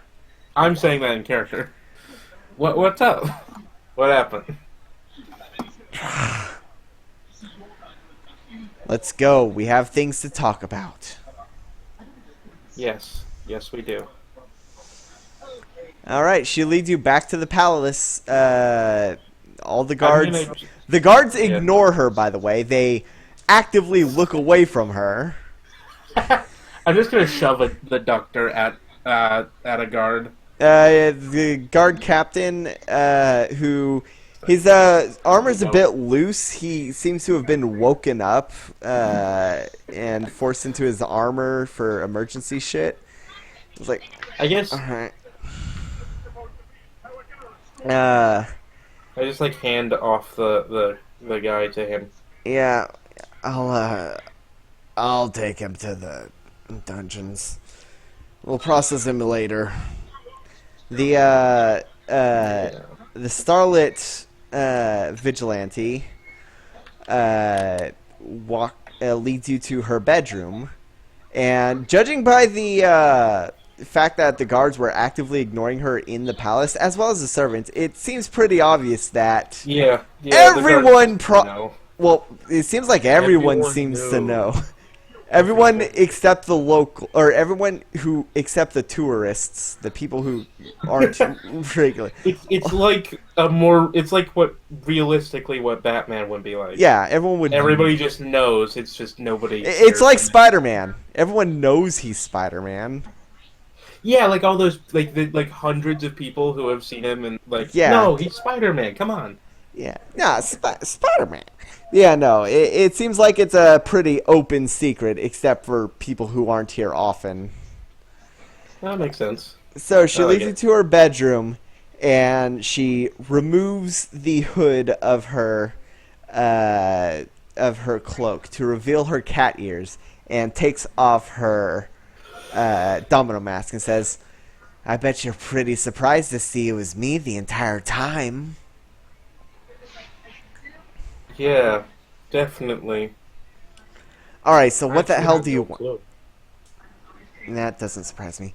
C: I'm saying that in character. What's up? What happened?
A: Let's go. We have things to talk about.
C: Yes, we do.
A: All right, she leads you back to the palace. All the
C: I'm
A: guards.
C: gonna-
A: The guards
C: Yeah.
A: ignore her. By the way, they actively look away from her.
C: I'm just gonna shove the doctor at a guard.
A: The guard captain, who his armor's a bit loose. He seems to have been woken up and forced into his armor for emergency shit. It's like,
C: I guess
A: all right.
C: I just like hand off the guy to him.
A: Yeah, I'll take him to the dungeons. We'll process him later. The starlit vigilante leads you to her bedroom, and judging by the fact that the guards were actively ignoring her in the palace, as well as the servants, it seems pretty obvious that
C: Yeah.
A: everyone
C: No.
A: well, it seems like everyone
C: Everyone
A: seems
C: knows.
A: to know. Everyone except the local, or everyone who except the tourists, the people who aren't regular.
C: It's like a more. It's like what realistically what Batman would be like.
A: Yeah, everyone would.
C: Everybody just knows. It's just nobody.
A: It's
C: cares.
A: like Spider-Man. Everyone knows he's Spider-Man.
C: Yeah, like all those like hundreds of people who have seen him and like.
A: Yeah.
C: No, he's Spider-Man. Come on.
A: Yeah, nah, Spider-Man. Yeah, no, it seems like it's a pretty open secret, except for people who aren't here often.
C: That makes sense.
A: So she
C: I like
A: leads you
C: it.
A: to her bedroom, and she removes the hood of her cloak to reveal her cat ears, and takes off her domino mask and says, "I bet you're pretty surprised to see it was me the entire time."
C: Yeah, definitely.
A: All right, so what the
F: Actually,
A: hell
F: I have
A: do you
F: no
A: want?
F: clue.
A: That doesn't surprise me.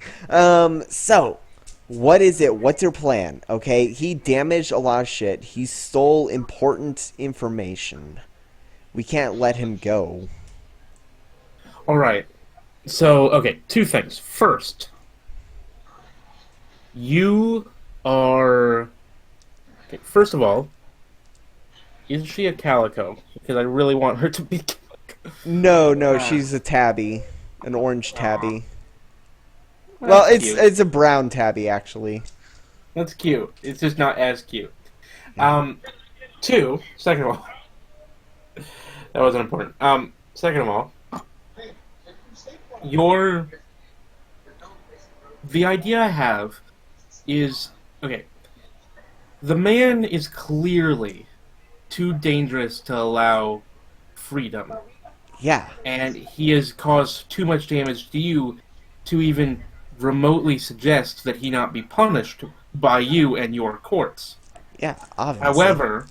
A: So, what is it? What's your plan? Okay, he damaged a lot of shit. He stole important information. We can't let him go.
C: All right. So, okay, two things. First, you are. Okay, first of all, is she a calico? Because I really want her to be calico.
A: No, she's a tabby, an orange tabby.
C: That's
A: Well,
C: cute.
A: it's a brown tabby actually.
C: That's cute. It's just not as cute. Second of all, that wasn't important. Second of all, the idea I have is, okay, the man is clearly too dangerous to allow freedom,
A: Yeah,
C: and he has caused too much damage to you to even remotely suggest that he not be punished by you and your courts.
A: yeah, obviously.
C: However,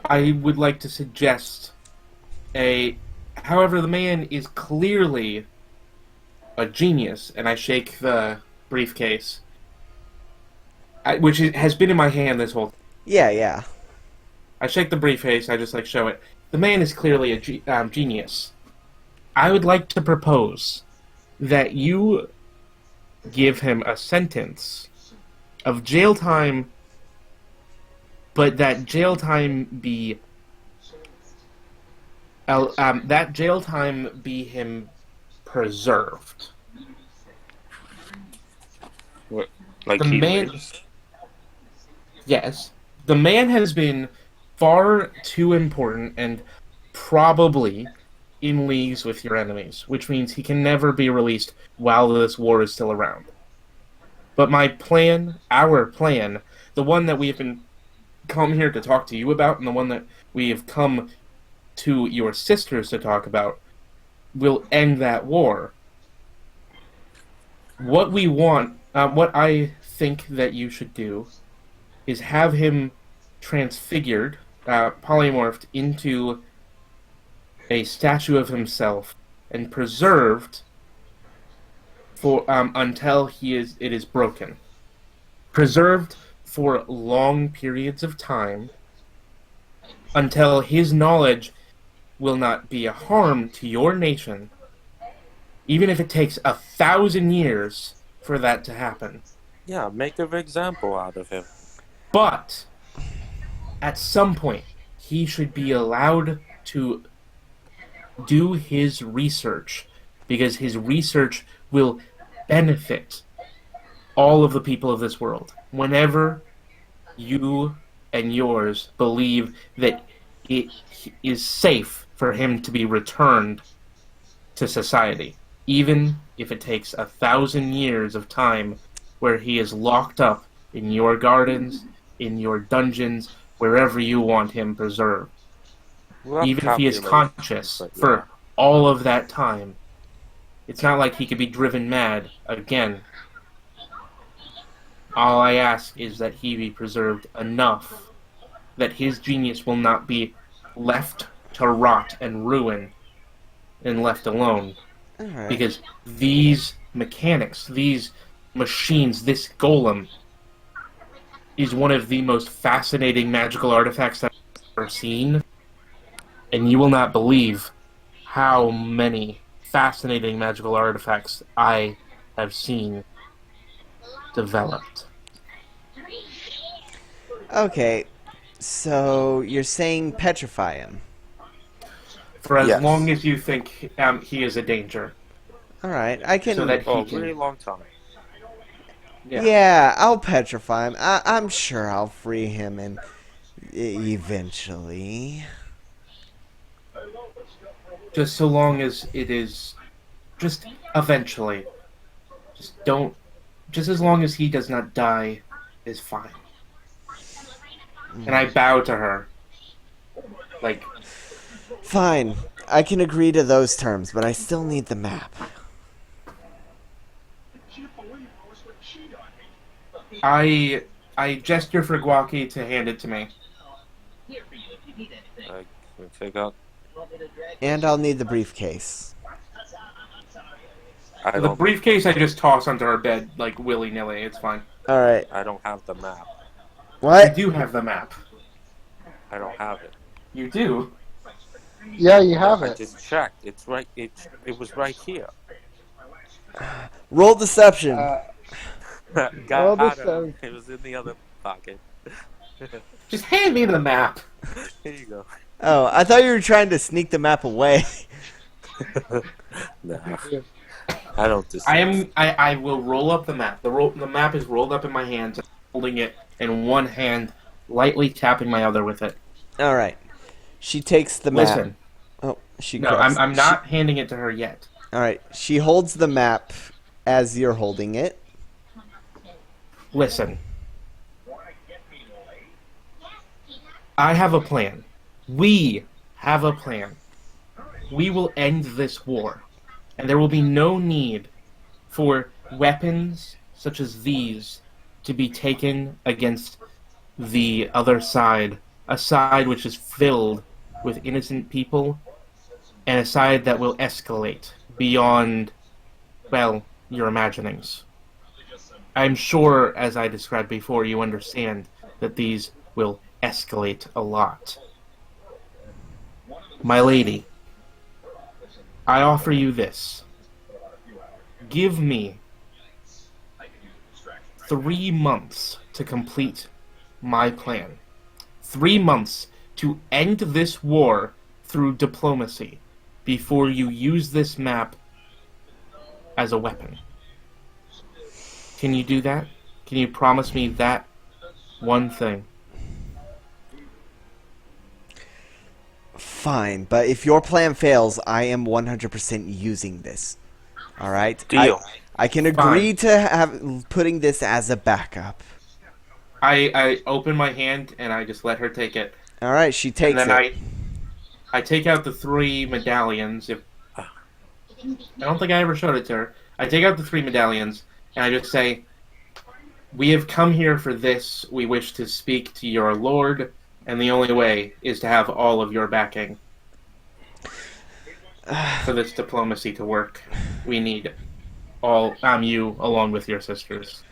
C: I would like to suggest however, the man is clearly a genius, and I shake the briefcase, which has been in my hand this whole.
A: Yeah.
C: I shake the briefcase. I just like show it. The man is clearly a genius. I would like to propose that you give him a sentence of jail time but that jail time be him preserved.
F: What, like
C: The
F: he
C: man-
F: lives?
C: Yes, the man has been far too important and probably in leagues with your enemies, which means he can never be released while this war is still around. But my plan, our plan, the one that we have been come here to talk to you about, and the one that we have come to your sisters to talk about, will end that war. What we want, what I think that you should do, is have him transfigured, polymorphed into a statue of himself and preserved for until it is broken. Preserved for long periods of time until his knowledge will not be a harm to your nation, even if it takes 1,000 years for that to happen.
F: Yeah, make an example out of him.
C: But at some point, he should be allowed to do his research, because his research will benefit all of the people of this world. Whenever you and yours believe that it is safe for him to be returned to society, even if it takes 1,000 years of time where he is locked up in your gardens, in your dungeons, wherever you want him preserved. Even if he is conscious for all of that time, it's not like he could be driven mad again. All I ask is that he be preserved enough that his genius will not be left to rot and ruin and left alone.
A: Alright.
C: Because these mechanics, these machines, this golem is one of the most fascinating magical artifacts that I've ever seen. And you will not believe how many fascinating magical artifacts I have seen developed.
A: Okay, so you're saying petrify him.
C: For as
F: Yes.
C: long as you think he is a danger.
A: Alright, I can...
C: So that he
F: Oh,
C: can...
F: really long time.
A: Yeah, I'll petrify him. I'm sure I'll free him and eventually.
C: Just so long as it is... Just eventually. Just don't... Just as long as he does not die is fine. And I bow to her. Like...
A: Fine, I can agree to those terms, but I still need the map.
C: I gesture for Guaki to hand it to me.
F: I can take out.
A: And I'll need the briefcase.
F: I
C: The
F: don't.
C: briefcase I just toss onto her bed, like, willy-nilly. It's fine.
A: Alright.
F: I don't have the map.
C: You
A: What?
C: do have the map.
F: I don't have it.
C: You do.
D: Yeah, you have
F: I
D: it.
F: just checked. It's right. It was right here.
A: Roll deception.
F: Got
D: this
F: it. It was in the other pocket.
C: Just hand me the map.
F: Here you go.
A: Oh, I thought you were trying to sneak the map away.
F: No, I don't.
C: I will roll up the map. The map is rolled up in my hands, holding it in one hand, lightly tapping my other with it.
A: Alright. She takes the map.
C: Listen.
A: Oh, she
C: No,
A: grabs...
C: I'm not handing it to her yet.
A: Alright, she holds the map as you're holding it.
C: Listen. I have a plan. We have a plan. We will end this war. And there will be no need for weapons such as these to be taken against the other side. A side which is filled with innocent people. And a side that will escalate beyond, well, your imaginings. I'm sure, as I described before, you understand that these will escalate a lot. My lady, I offer you this. Give me 3 months to complete my plan. 3 months to end this war through diplomacy before you use this map as a weapon. Can you do that? Can you promise me that one thing?
A: Fine, but if your plan fails, I am 100% using this. All right?
F: Deal.
A: I can agree to have putting this as a backup.
C: I open my hand and I just let her take it.
A: All right, she takes
C: And then
A: it.
C: I take out the 3 medallions. I don't think I ever showed it to her. I take out the 3 medallions and I just say, "We have come here for this. We wish to speak to your lord, and the only way is to have all of your backing. For this diplomacy to work, we need you along with your sisters."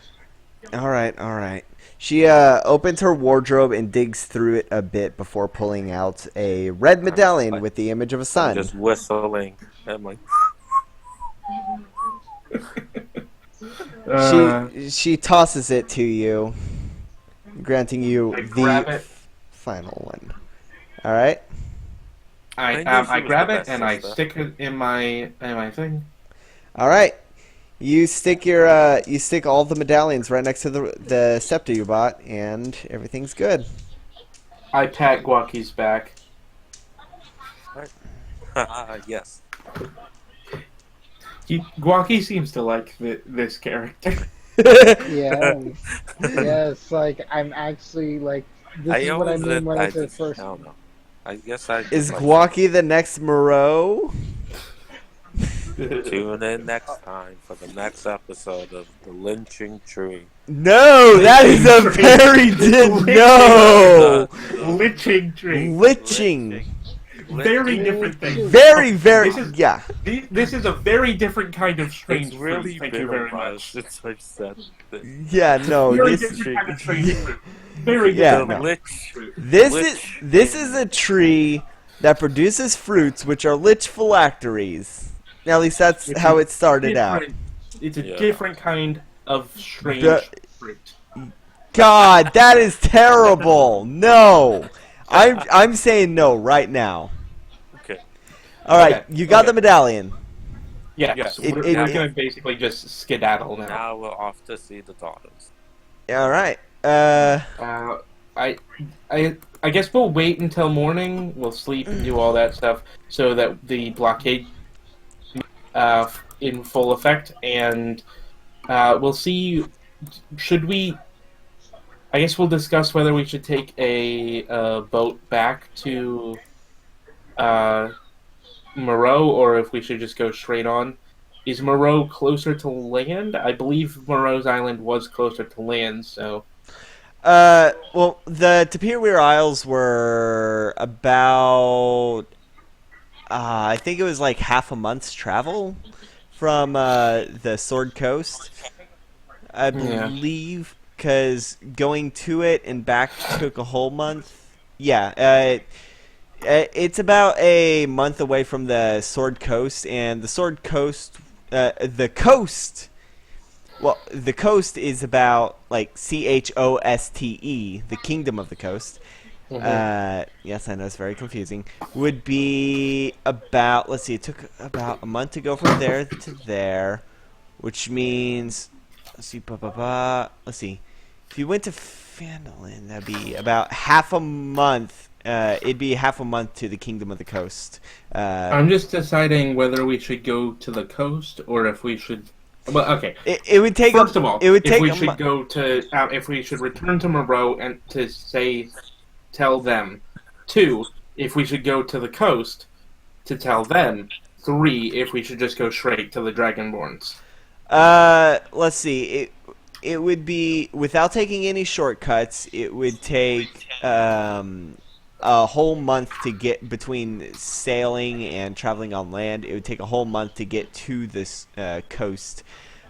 A: All right. She opens her wardrobe and digs through it a bit before pulling out a red medallion with the image of a sun.
F: Just whistling. I'm like,
A: She tosses it to you, granting you
C: I grab
A: the
C: it.
A: final one. All right.
C: I
F: knew she
C: I
F: was
C: grab
F: the
C: it
F: best
C: and I
F: sister.
C: stick it in my thing.
A: All right. You stick all the medallions right next to the scepter you bought, and everything's good.
C: I pat Guaki's back.
F: yes.
C: Guaki seems to like this character.
D: Yeah. Yes, like, I'm actually, like, this is what I mean when I said first.
F: I don't know. I guess I
A: Is
F: like
A: Guaki the next Moreau?
F: tune in next time for the next episode of the Lynching Tree.
A: No, that is a very no.
C: Liching tree.
A: Liching.
C: Very different thing.
A: Very
C: This is-
A: yeah.
C: This is a very different kind of strange
F: It's really
C: fruit. Thank
F: been
C: you very
F: a while
C: much.
F: since I've said this.
A: Yeah, no,
C: Very
A: this
C: different kind of strange fruit. Very
A: Yeah,
C: different
A: no.
C: kind of fruit.
A: This is a tree that produces fruits which are lich phylacteries. At least that's
C: It's
A: how
C: a
A: it started out.
C: It's a
F: Yeah.
C: different kind of strange fruit.
A: God, that is terrible. No. I'm saying no right now.
F: Okay.
A: All right,
C: Okay,
A: you got
C: okay.
A: the medallion.
C: Yes,
A: It-
C: we're
A: it-
C: gonna basically just skedaddle now.
F: Now we're off to see the daughters.
A: All right.
C: I guess we'll wait until morning. We'll sleep and do all that stuff so that the blockade in full effect, and we'll see. Should we? I guess we'll discuss whether we should take a boat back to Moreau, or if we should just go straight on. Is Moreau closer to land? I believe Moreau's island was closer to land, so.
A: Well, the Tapir Isles were about, I think it was like half a month's travel from the Sword Coast, I
C: Yeah.
A: believe, because going to it and back took a whole month. Yeah, it's about a month away from the Sword Coast, and the Sword Coast, the coast. Well, the coast is about like Choste, the kingdom of the coast. Yes, I know it's very confusing. Would be about, let's see, it took about a month to go from there to there, which means, let's see, let's see, if you went to Phandalin, that'd be about half a month. It'd be half a month to the kingdom of the coast.
C: I'm just deciding whether we should go to the coast or if we should. Well, okay.
A: It would take.
C: First of all,
A: it would take
C: if we
A: a
C: should go to, if we should return to Moreau and to tell them. 2, if we should go to the coast to tell them. 3, if we should just go straight to the Dragonborns.
A: Let's see. It would be, without taking any shortcuts, it would take a whole month to get between sailing and traveling on land. It would take a whole month to get to this coast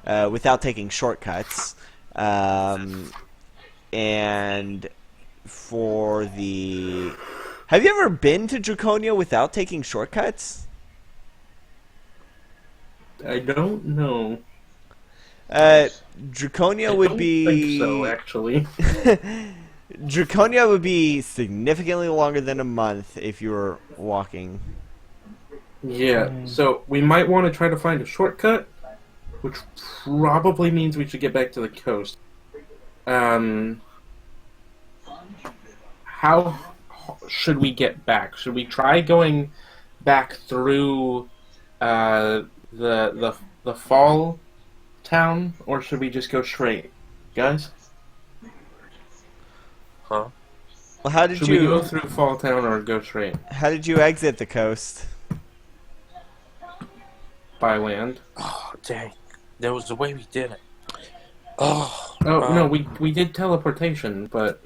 A: without taking shortcuts. And for the... Have you ever been to Draconia without taking shortcuts?
C: I don't know.
A: Draconia
C: I
A: would
C: don't
A: be...
C: think so, actually.
A: Draconia would be significantly longer than a month if you were walking.
C: Yeah, so we might want to try to find a shortcut, which probably means we should get back to the coast. How should we get back? Should we try going back through the fall town, or should we just go straight, guys?
F: Huh?
A: Well, how did
C: Should we go
A: you
C: through fall town or go straight
A: how did you exit the coast?
C: by land?
F: Oh, dang. There was a way we did it. Oh.
C: Oh no, we did teleportation, but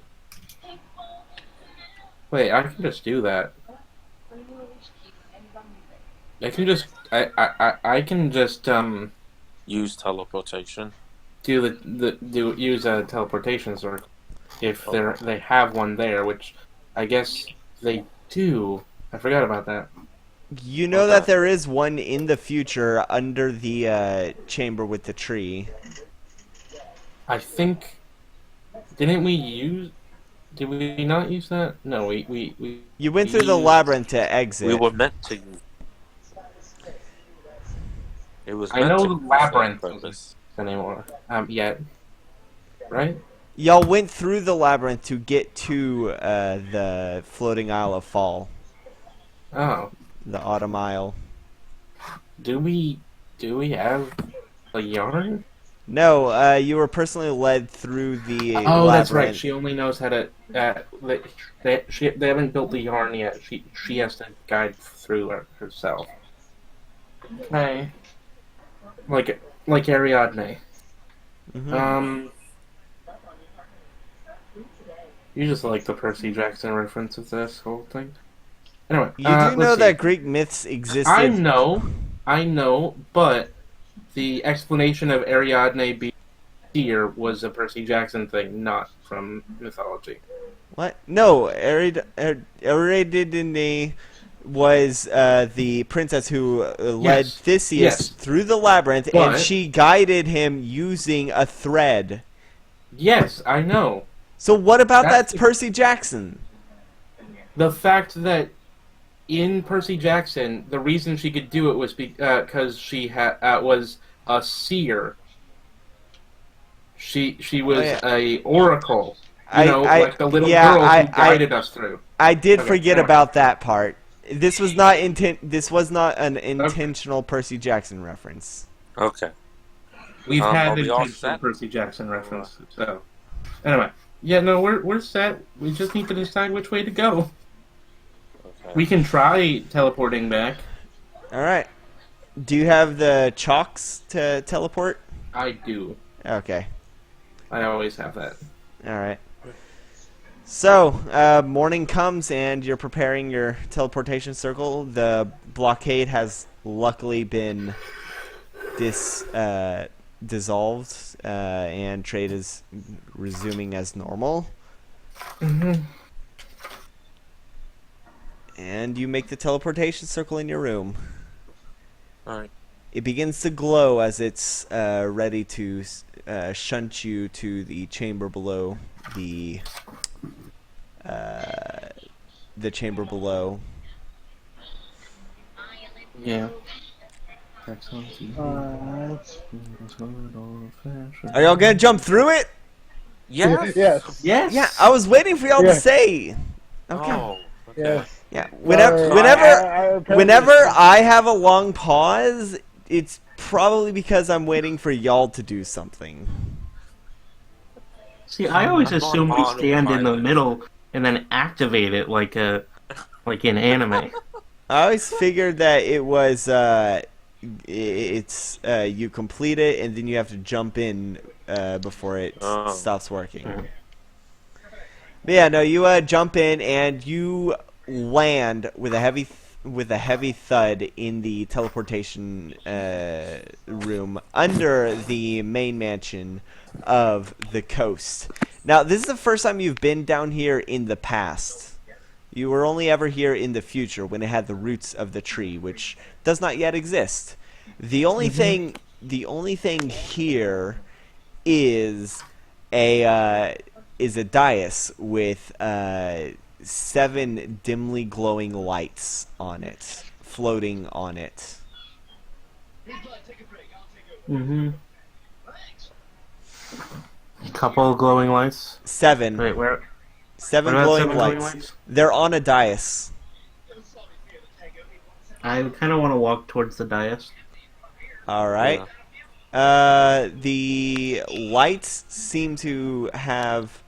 C: wait, I can just do that. I can just I can just
F: Use teleportation.
C: use a teleportation circle if they have one there, which I guess they do. I forgot about that.
A: You know that there is one in the future under the chamber with the tree.
C: I think did we not use that? No, we
A: You went through the
C: used-
A: labyrinth to exit.
F: We were meant to use. It was.
C: I
F: meant
C: know
F: to
C: the
F: use that
C: labyrinth
F: purpose.
C: anymore. Yet. Right?
A: Y'all went through the labyrinth to get to the floating Isle of Fall,
C: Oh.
A: the Autumn Isle.
C: Do we have a yarn?
A: No, you were personally led through the
C: Oh,
A: labyrinth.
C: that's right. She only knows how to. They haven't built the yarn yet. She has to guide through it herself. Okay. Like Ariadne.
A: Mhm.
C: You just like the Percy Jackson reference of this whole thing. Anyway,
A: You do
C: let's
A: know
C: see.
A: that Greek myths existed.
C: I know, but the explanation of Ariadne being here was a Percy Jackson thing, not from mythology.
A: What? No, Ariadne was the princess who led
C: Yes.
A: Theseus
C: Yes.
A: through the labyrinth,
C: But-
A: and she guided him using a thread.
C: Yes, I know.
A: So what about
C: That's-
A: that's Percy Jackson?
C: The fact that in Percy Jackson, the reason she could do it was because she was a seer. She was
A: yeah.
C: a oracle.
A: I-
C: like the little
A: yeah,
C: girl
A: I-
C: who guided us through.
A: I did
C: Okay,
A: forget
C: anyway.
A: about that part. This was not This was not an intentional Percy Jackson reference.
F: Okay.
C: We've
F: Are
C: had
F: we all
C: intentional
F: set?
C: Percy Jackson references. So anyway, yeah, no, we're set. We just need to decide which way to go.
F: Okay.
C: We can try teleporting back.
A: All right. Do you have the chalks to teleport?
C: I do.
A: Okay.
C: I always have that.
A: All right. So, morning comes and you're preparing your teleportation circle. The blockade has luckily been dissolved, and trade is resuming as normal.
C: Mm-hmm.
A: And you make the teleportation circle in your room.
F: Alright.
A: It begins to glow as it's ready to shunt you to the chamber below. The chamber below.
C: Yeah.
D: Alright.
A: Are y'all gonna jump through it?
F: Yes.
D: Yes.
C: Yes.
A: Yeah, I was waiting for y'all
D: Yeah.
A: to say. Okay.
F: Oh. Okay.
D: Yes.
A: Yeah. Whenever I have a long pause, it's probably because I'm waiting for y'all to do something.
C: See, I always
F: I'm
C: assume we
F: on
C: stand in the
F: autopilot.
C: middle and then activate it like in anime.
A: I always figured that it was you complete it and then you have to jump in before it
F: Oh.
A: stops working.
C: Mhm.
A: But yeah, no, you jump in and you land with a heavy thud in the teleportation room under the main mansion of the coast. Now, this is the first time you've been down here in the past. You were only ever here in the future when it had the roots of the tree, which does not yet exist. The only thing here is a is a dais with 7 dimly glowing lights on it, floating on it.
C: Mm-hmm. Couple glowing lights.
A: 7.
C: Wait, where?
A: 7
C: What about
A: glowing
C: 7
A: lights.
C: glowing lights?
A: They're on a dais.
C: I kind of want to walk towards the dais.
A: All right. The lights seem to have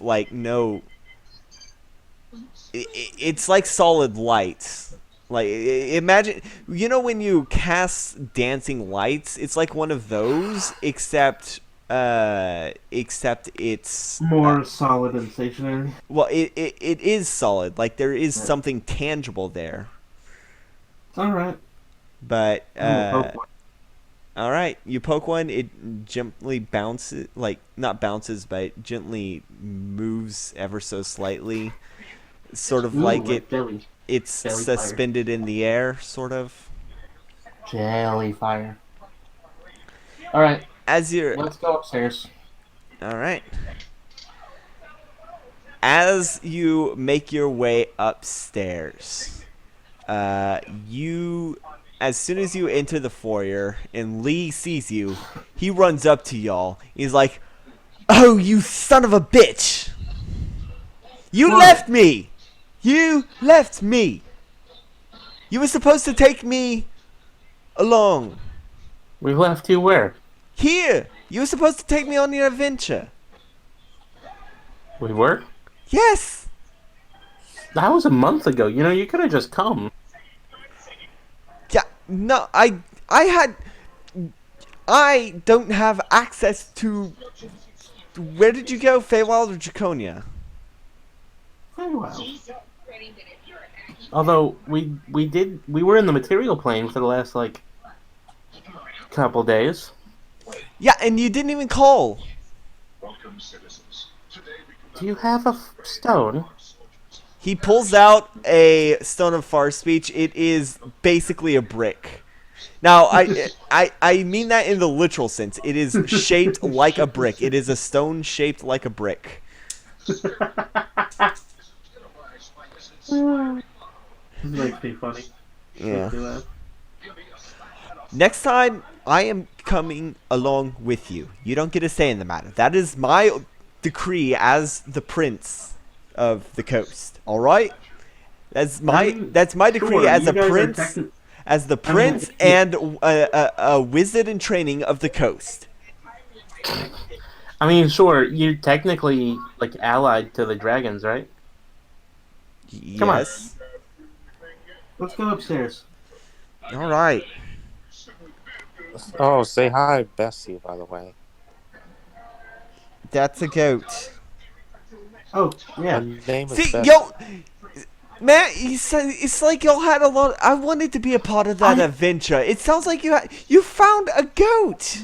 A: like no. It's like solid lights. Like imagine, when you cast dancing lights, it's like one of those, except it's
C: More solid and stationary.
A: well, it is solid. Like there is something tangible there.
C: All right.
A: But
C: Poke one.
A: all right, you poke one. It gently bounces, like not bounces, but gently moves ever so slightly, sort of like
C: jelly.
A: it's
C: Jelly
A: suspended in the air, sort of.
C: Jelly fire. All right,
A: As you're
C: let's go upstairs.
A: all right. As you make your way upstairs, as soon as you enter the foyer and Lee sees you, he runs up to y'all. He's like, "Oh, you son of a bitch! You left me! You left me! You were supposed to take me along.
C: We left you where?
A: Here! You were supposed to take me on your adventure.
C: We were?
A: Yes!
C: That was a month ago. You could have just come.
A: Yeah, no, I don't have access to... Where did you go? Feywild or Draconia?
C: Well. Although we were in the material plane for the last couple days.
A: Yeah, and you didn't even call.
C: Do you have a stone?
A: He pulls out a stone of far speech. It is basically a brick. Now, I mean that in the literal sense. It is shaped like a brick. It is a stone shaped like a brick.
C: This makes me funny.
A: Yeah. Next time, I am coming along with you. You don't get a say in the matter. That is my decree as the prince of the coast. All right? That's my decree as a prince, as the prince and a wizard in training of the coast.
C: I mean, sure, you're technically allied to the dragons, right? Come on.
A: Yes.
C: Let's go upstairs.
A: All right.
F: Oh, say hi, Bessie, by the way.
A: That's a goat.
C: Oh, yeah.
F: Her name is
A: See,
F: Bessie.
A: yo, Matt, it's like y'all had a lot. I wanted to be a part of that adventure. It sounds like you found a goat.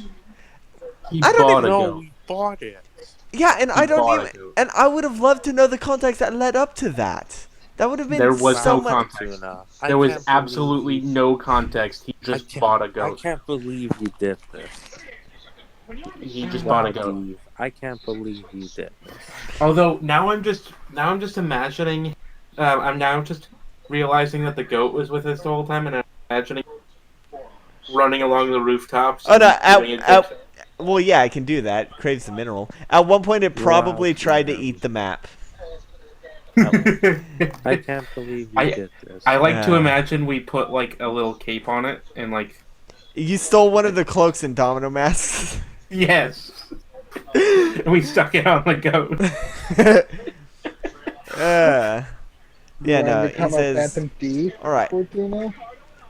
C: I don't even
F: No, we bought it.
A: Yeah, and I don't
C: bought
A: even.
C: it.
A: And I would have loved to know the context that led up to that. That would have been
C: There was
A: so
C: no
A: much.
C: context.
F: Tuna.
C: There was absolutely no context. He just bought a
F: I
C: goat.
F: can't believe you did this.
C: He just bought a goat.
F: I can't believe you did this.
C: Although now I'm just imagining. I'm now just realizing that the goat was with us the whole time, and I'm imagining running along the rooftops.
A: Oh no!
C: doing adventure.
A: Well, yeah, I can do that. Craves the mineral. At one point, it probably tried to eat the map.
F: I can't believe you did this.
C: I like to
A: Yeah.
C: imagine we put a little cape on it and
A: You stole one of the cloaks and domino masks.
C: yes, and we stuck it on the goat.
A: Yeah, no. He
D: Become a
A: says,
D: phantom thief.
A: "All right."
D: Fortuna?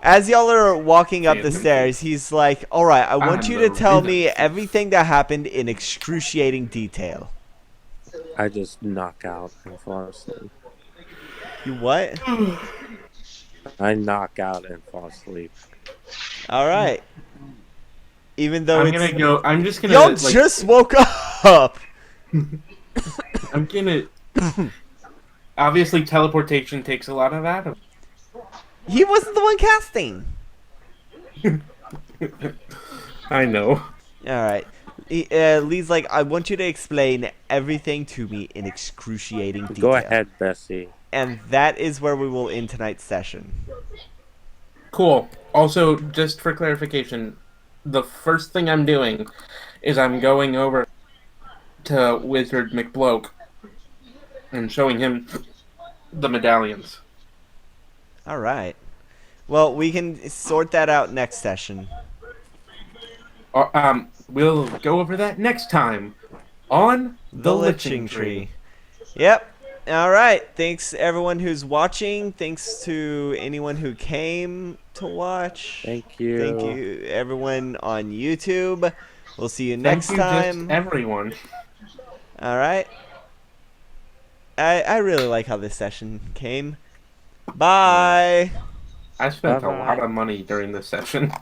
A: As y'all are walking up the stairs, he's like, "All right, I want you to tell me everything that happened in excruciating detail."
F: I just knock out and fall asleep.
A: You what?
F: I knock out and fall asleep.
A: All right. Even though
C: I'm just gonna.
A: y'all just woke up.
C: I'm gonna. Obviously, teleportation takes a lot of that.
A: He wasn't the one casting.
C: I know.
A: All right. Lee's like, I want you to explain everything to me in excruciating detail.
F: Go ahead, Bessie.
A: And that is where we will end tonight's session.
C: Cool. Also, just for clarification, the first thing I'm doing is I'm going over to Wizard McBloke and showing him the medallions.
A: All right. Well, we can sort that out next session.
C: We'll go over that next time on
A: The Liching Tree. Yep. All right. Thanks everyone who's watching. Thanks to anyone who came to watch.
F: Thank you.
A: Thank you everyone on YouTube. We'll see you next time.
C: Just everyone.
A: All right. I really like how this session came. Bye.
C: I spent a
F: Bye-bye.
C: lot of money during this session.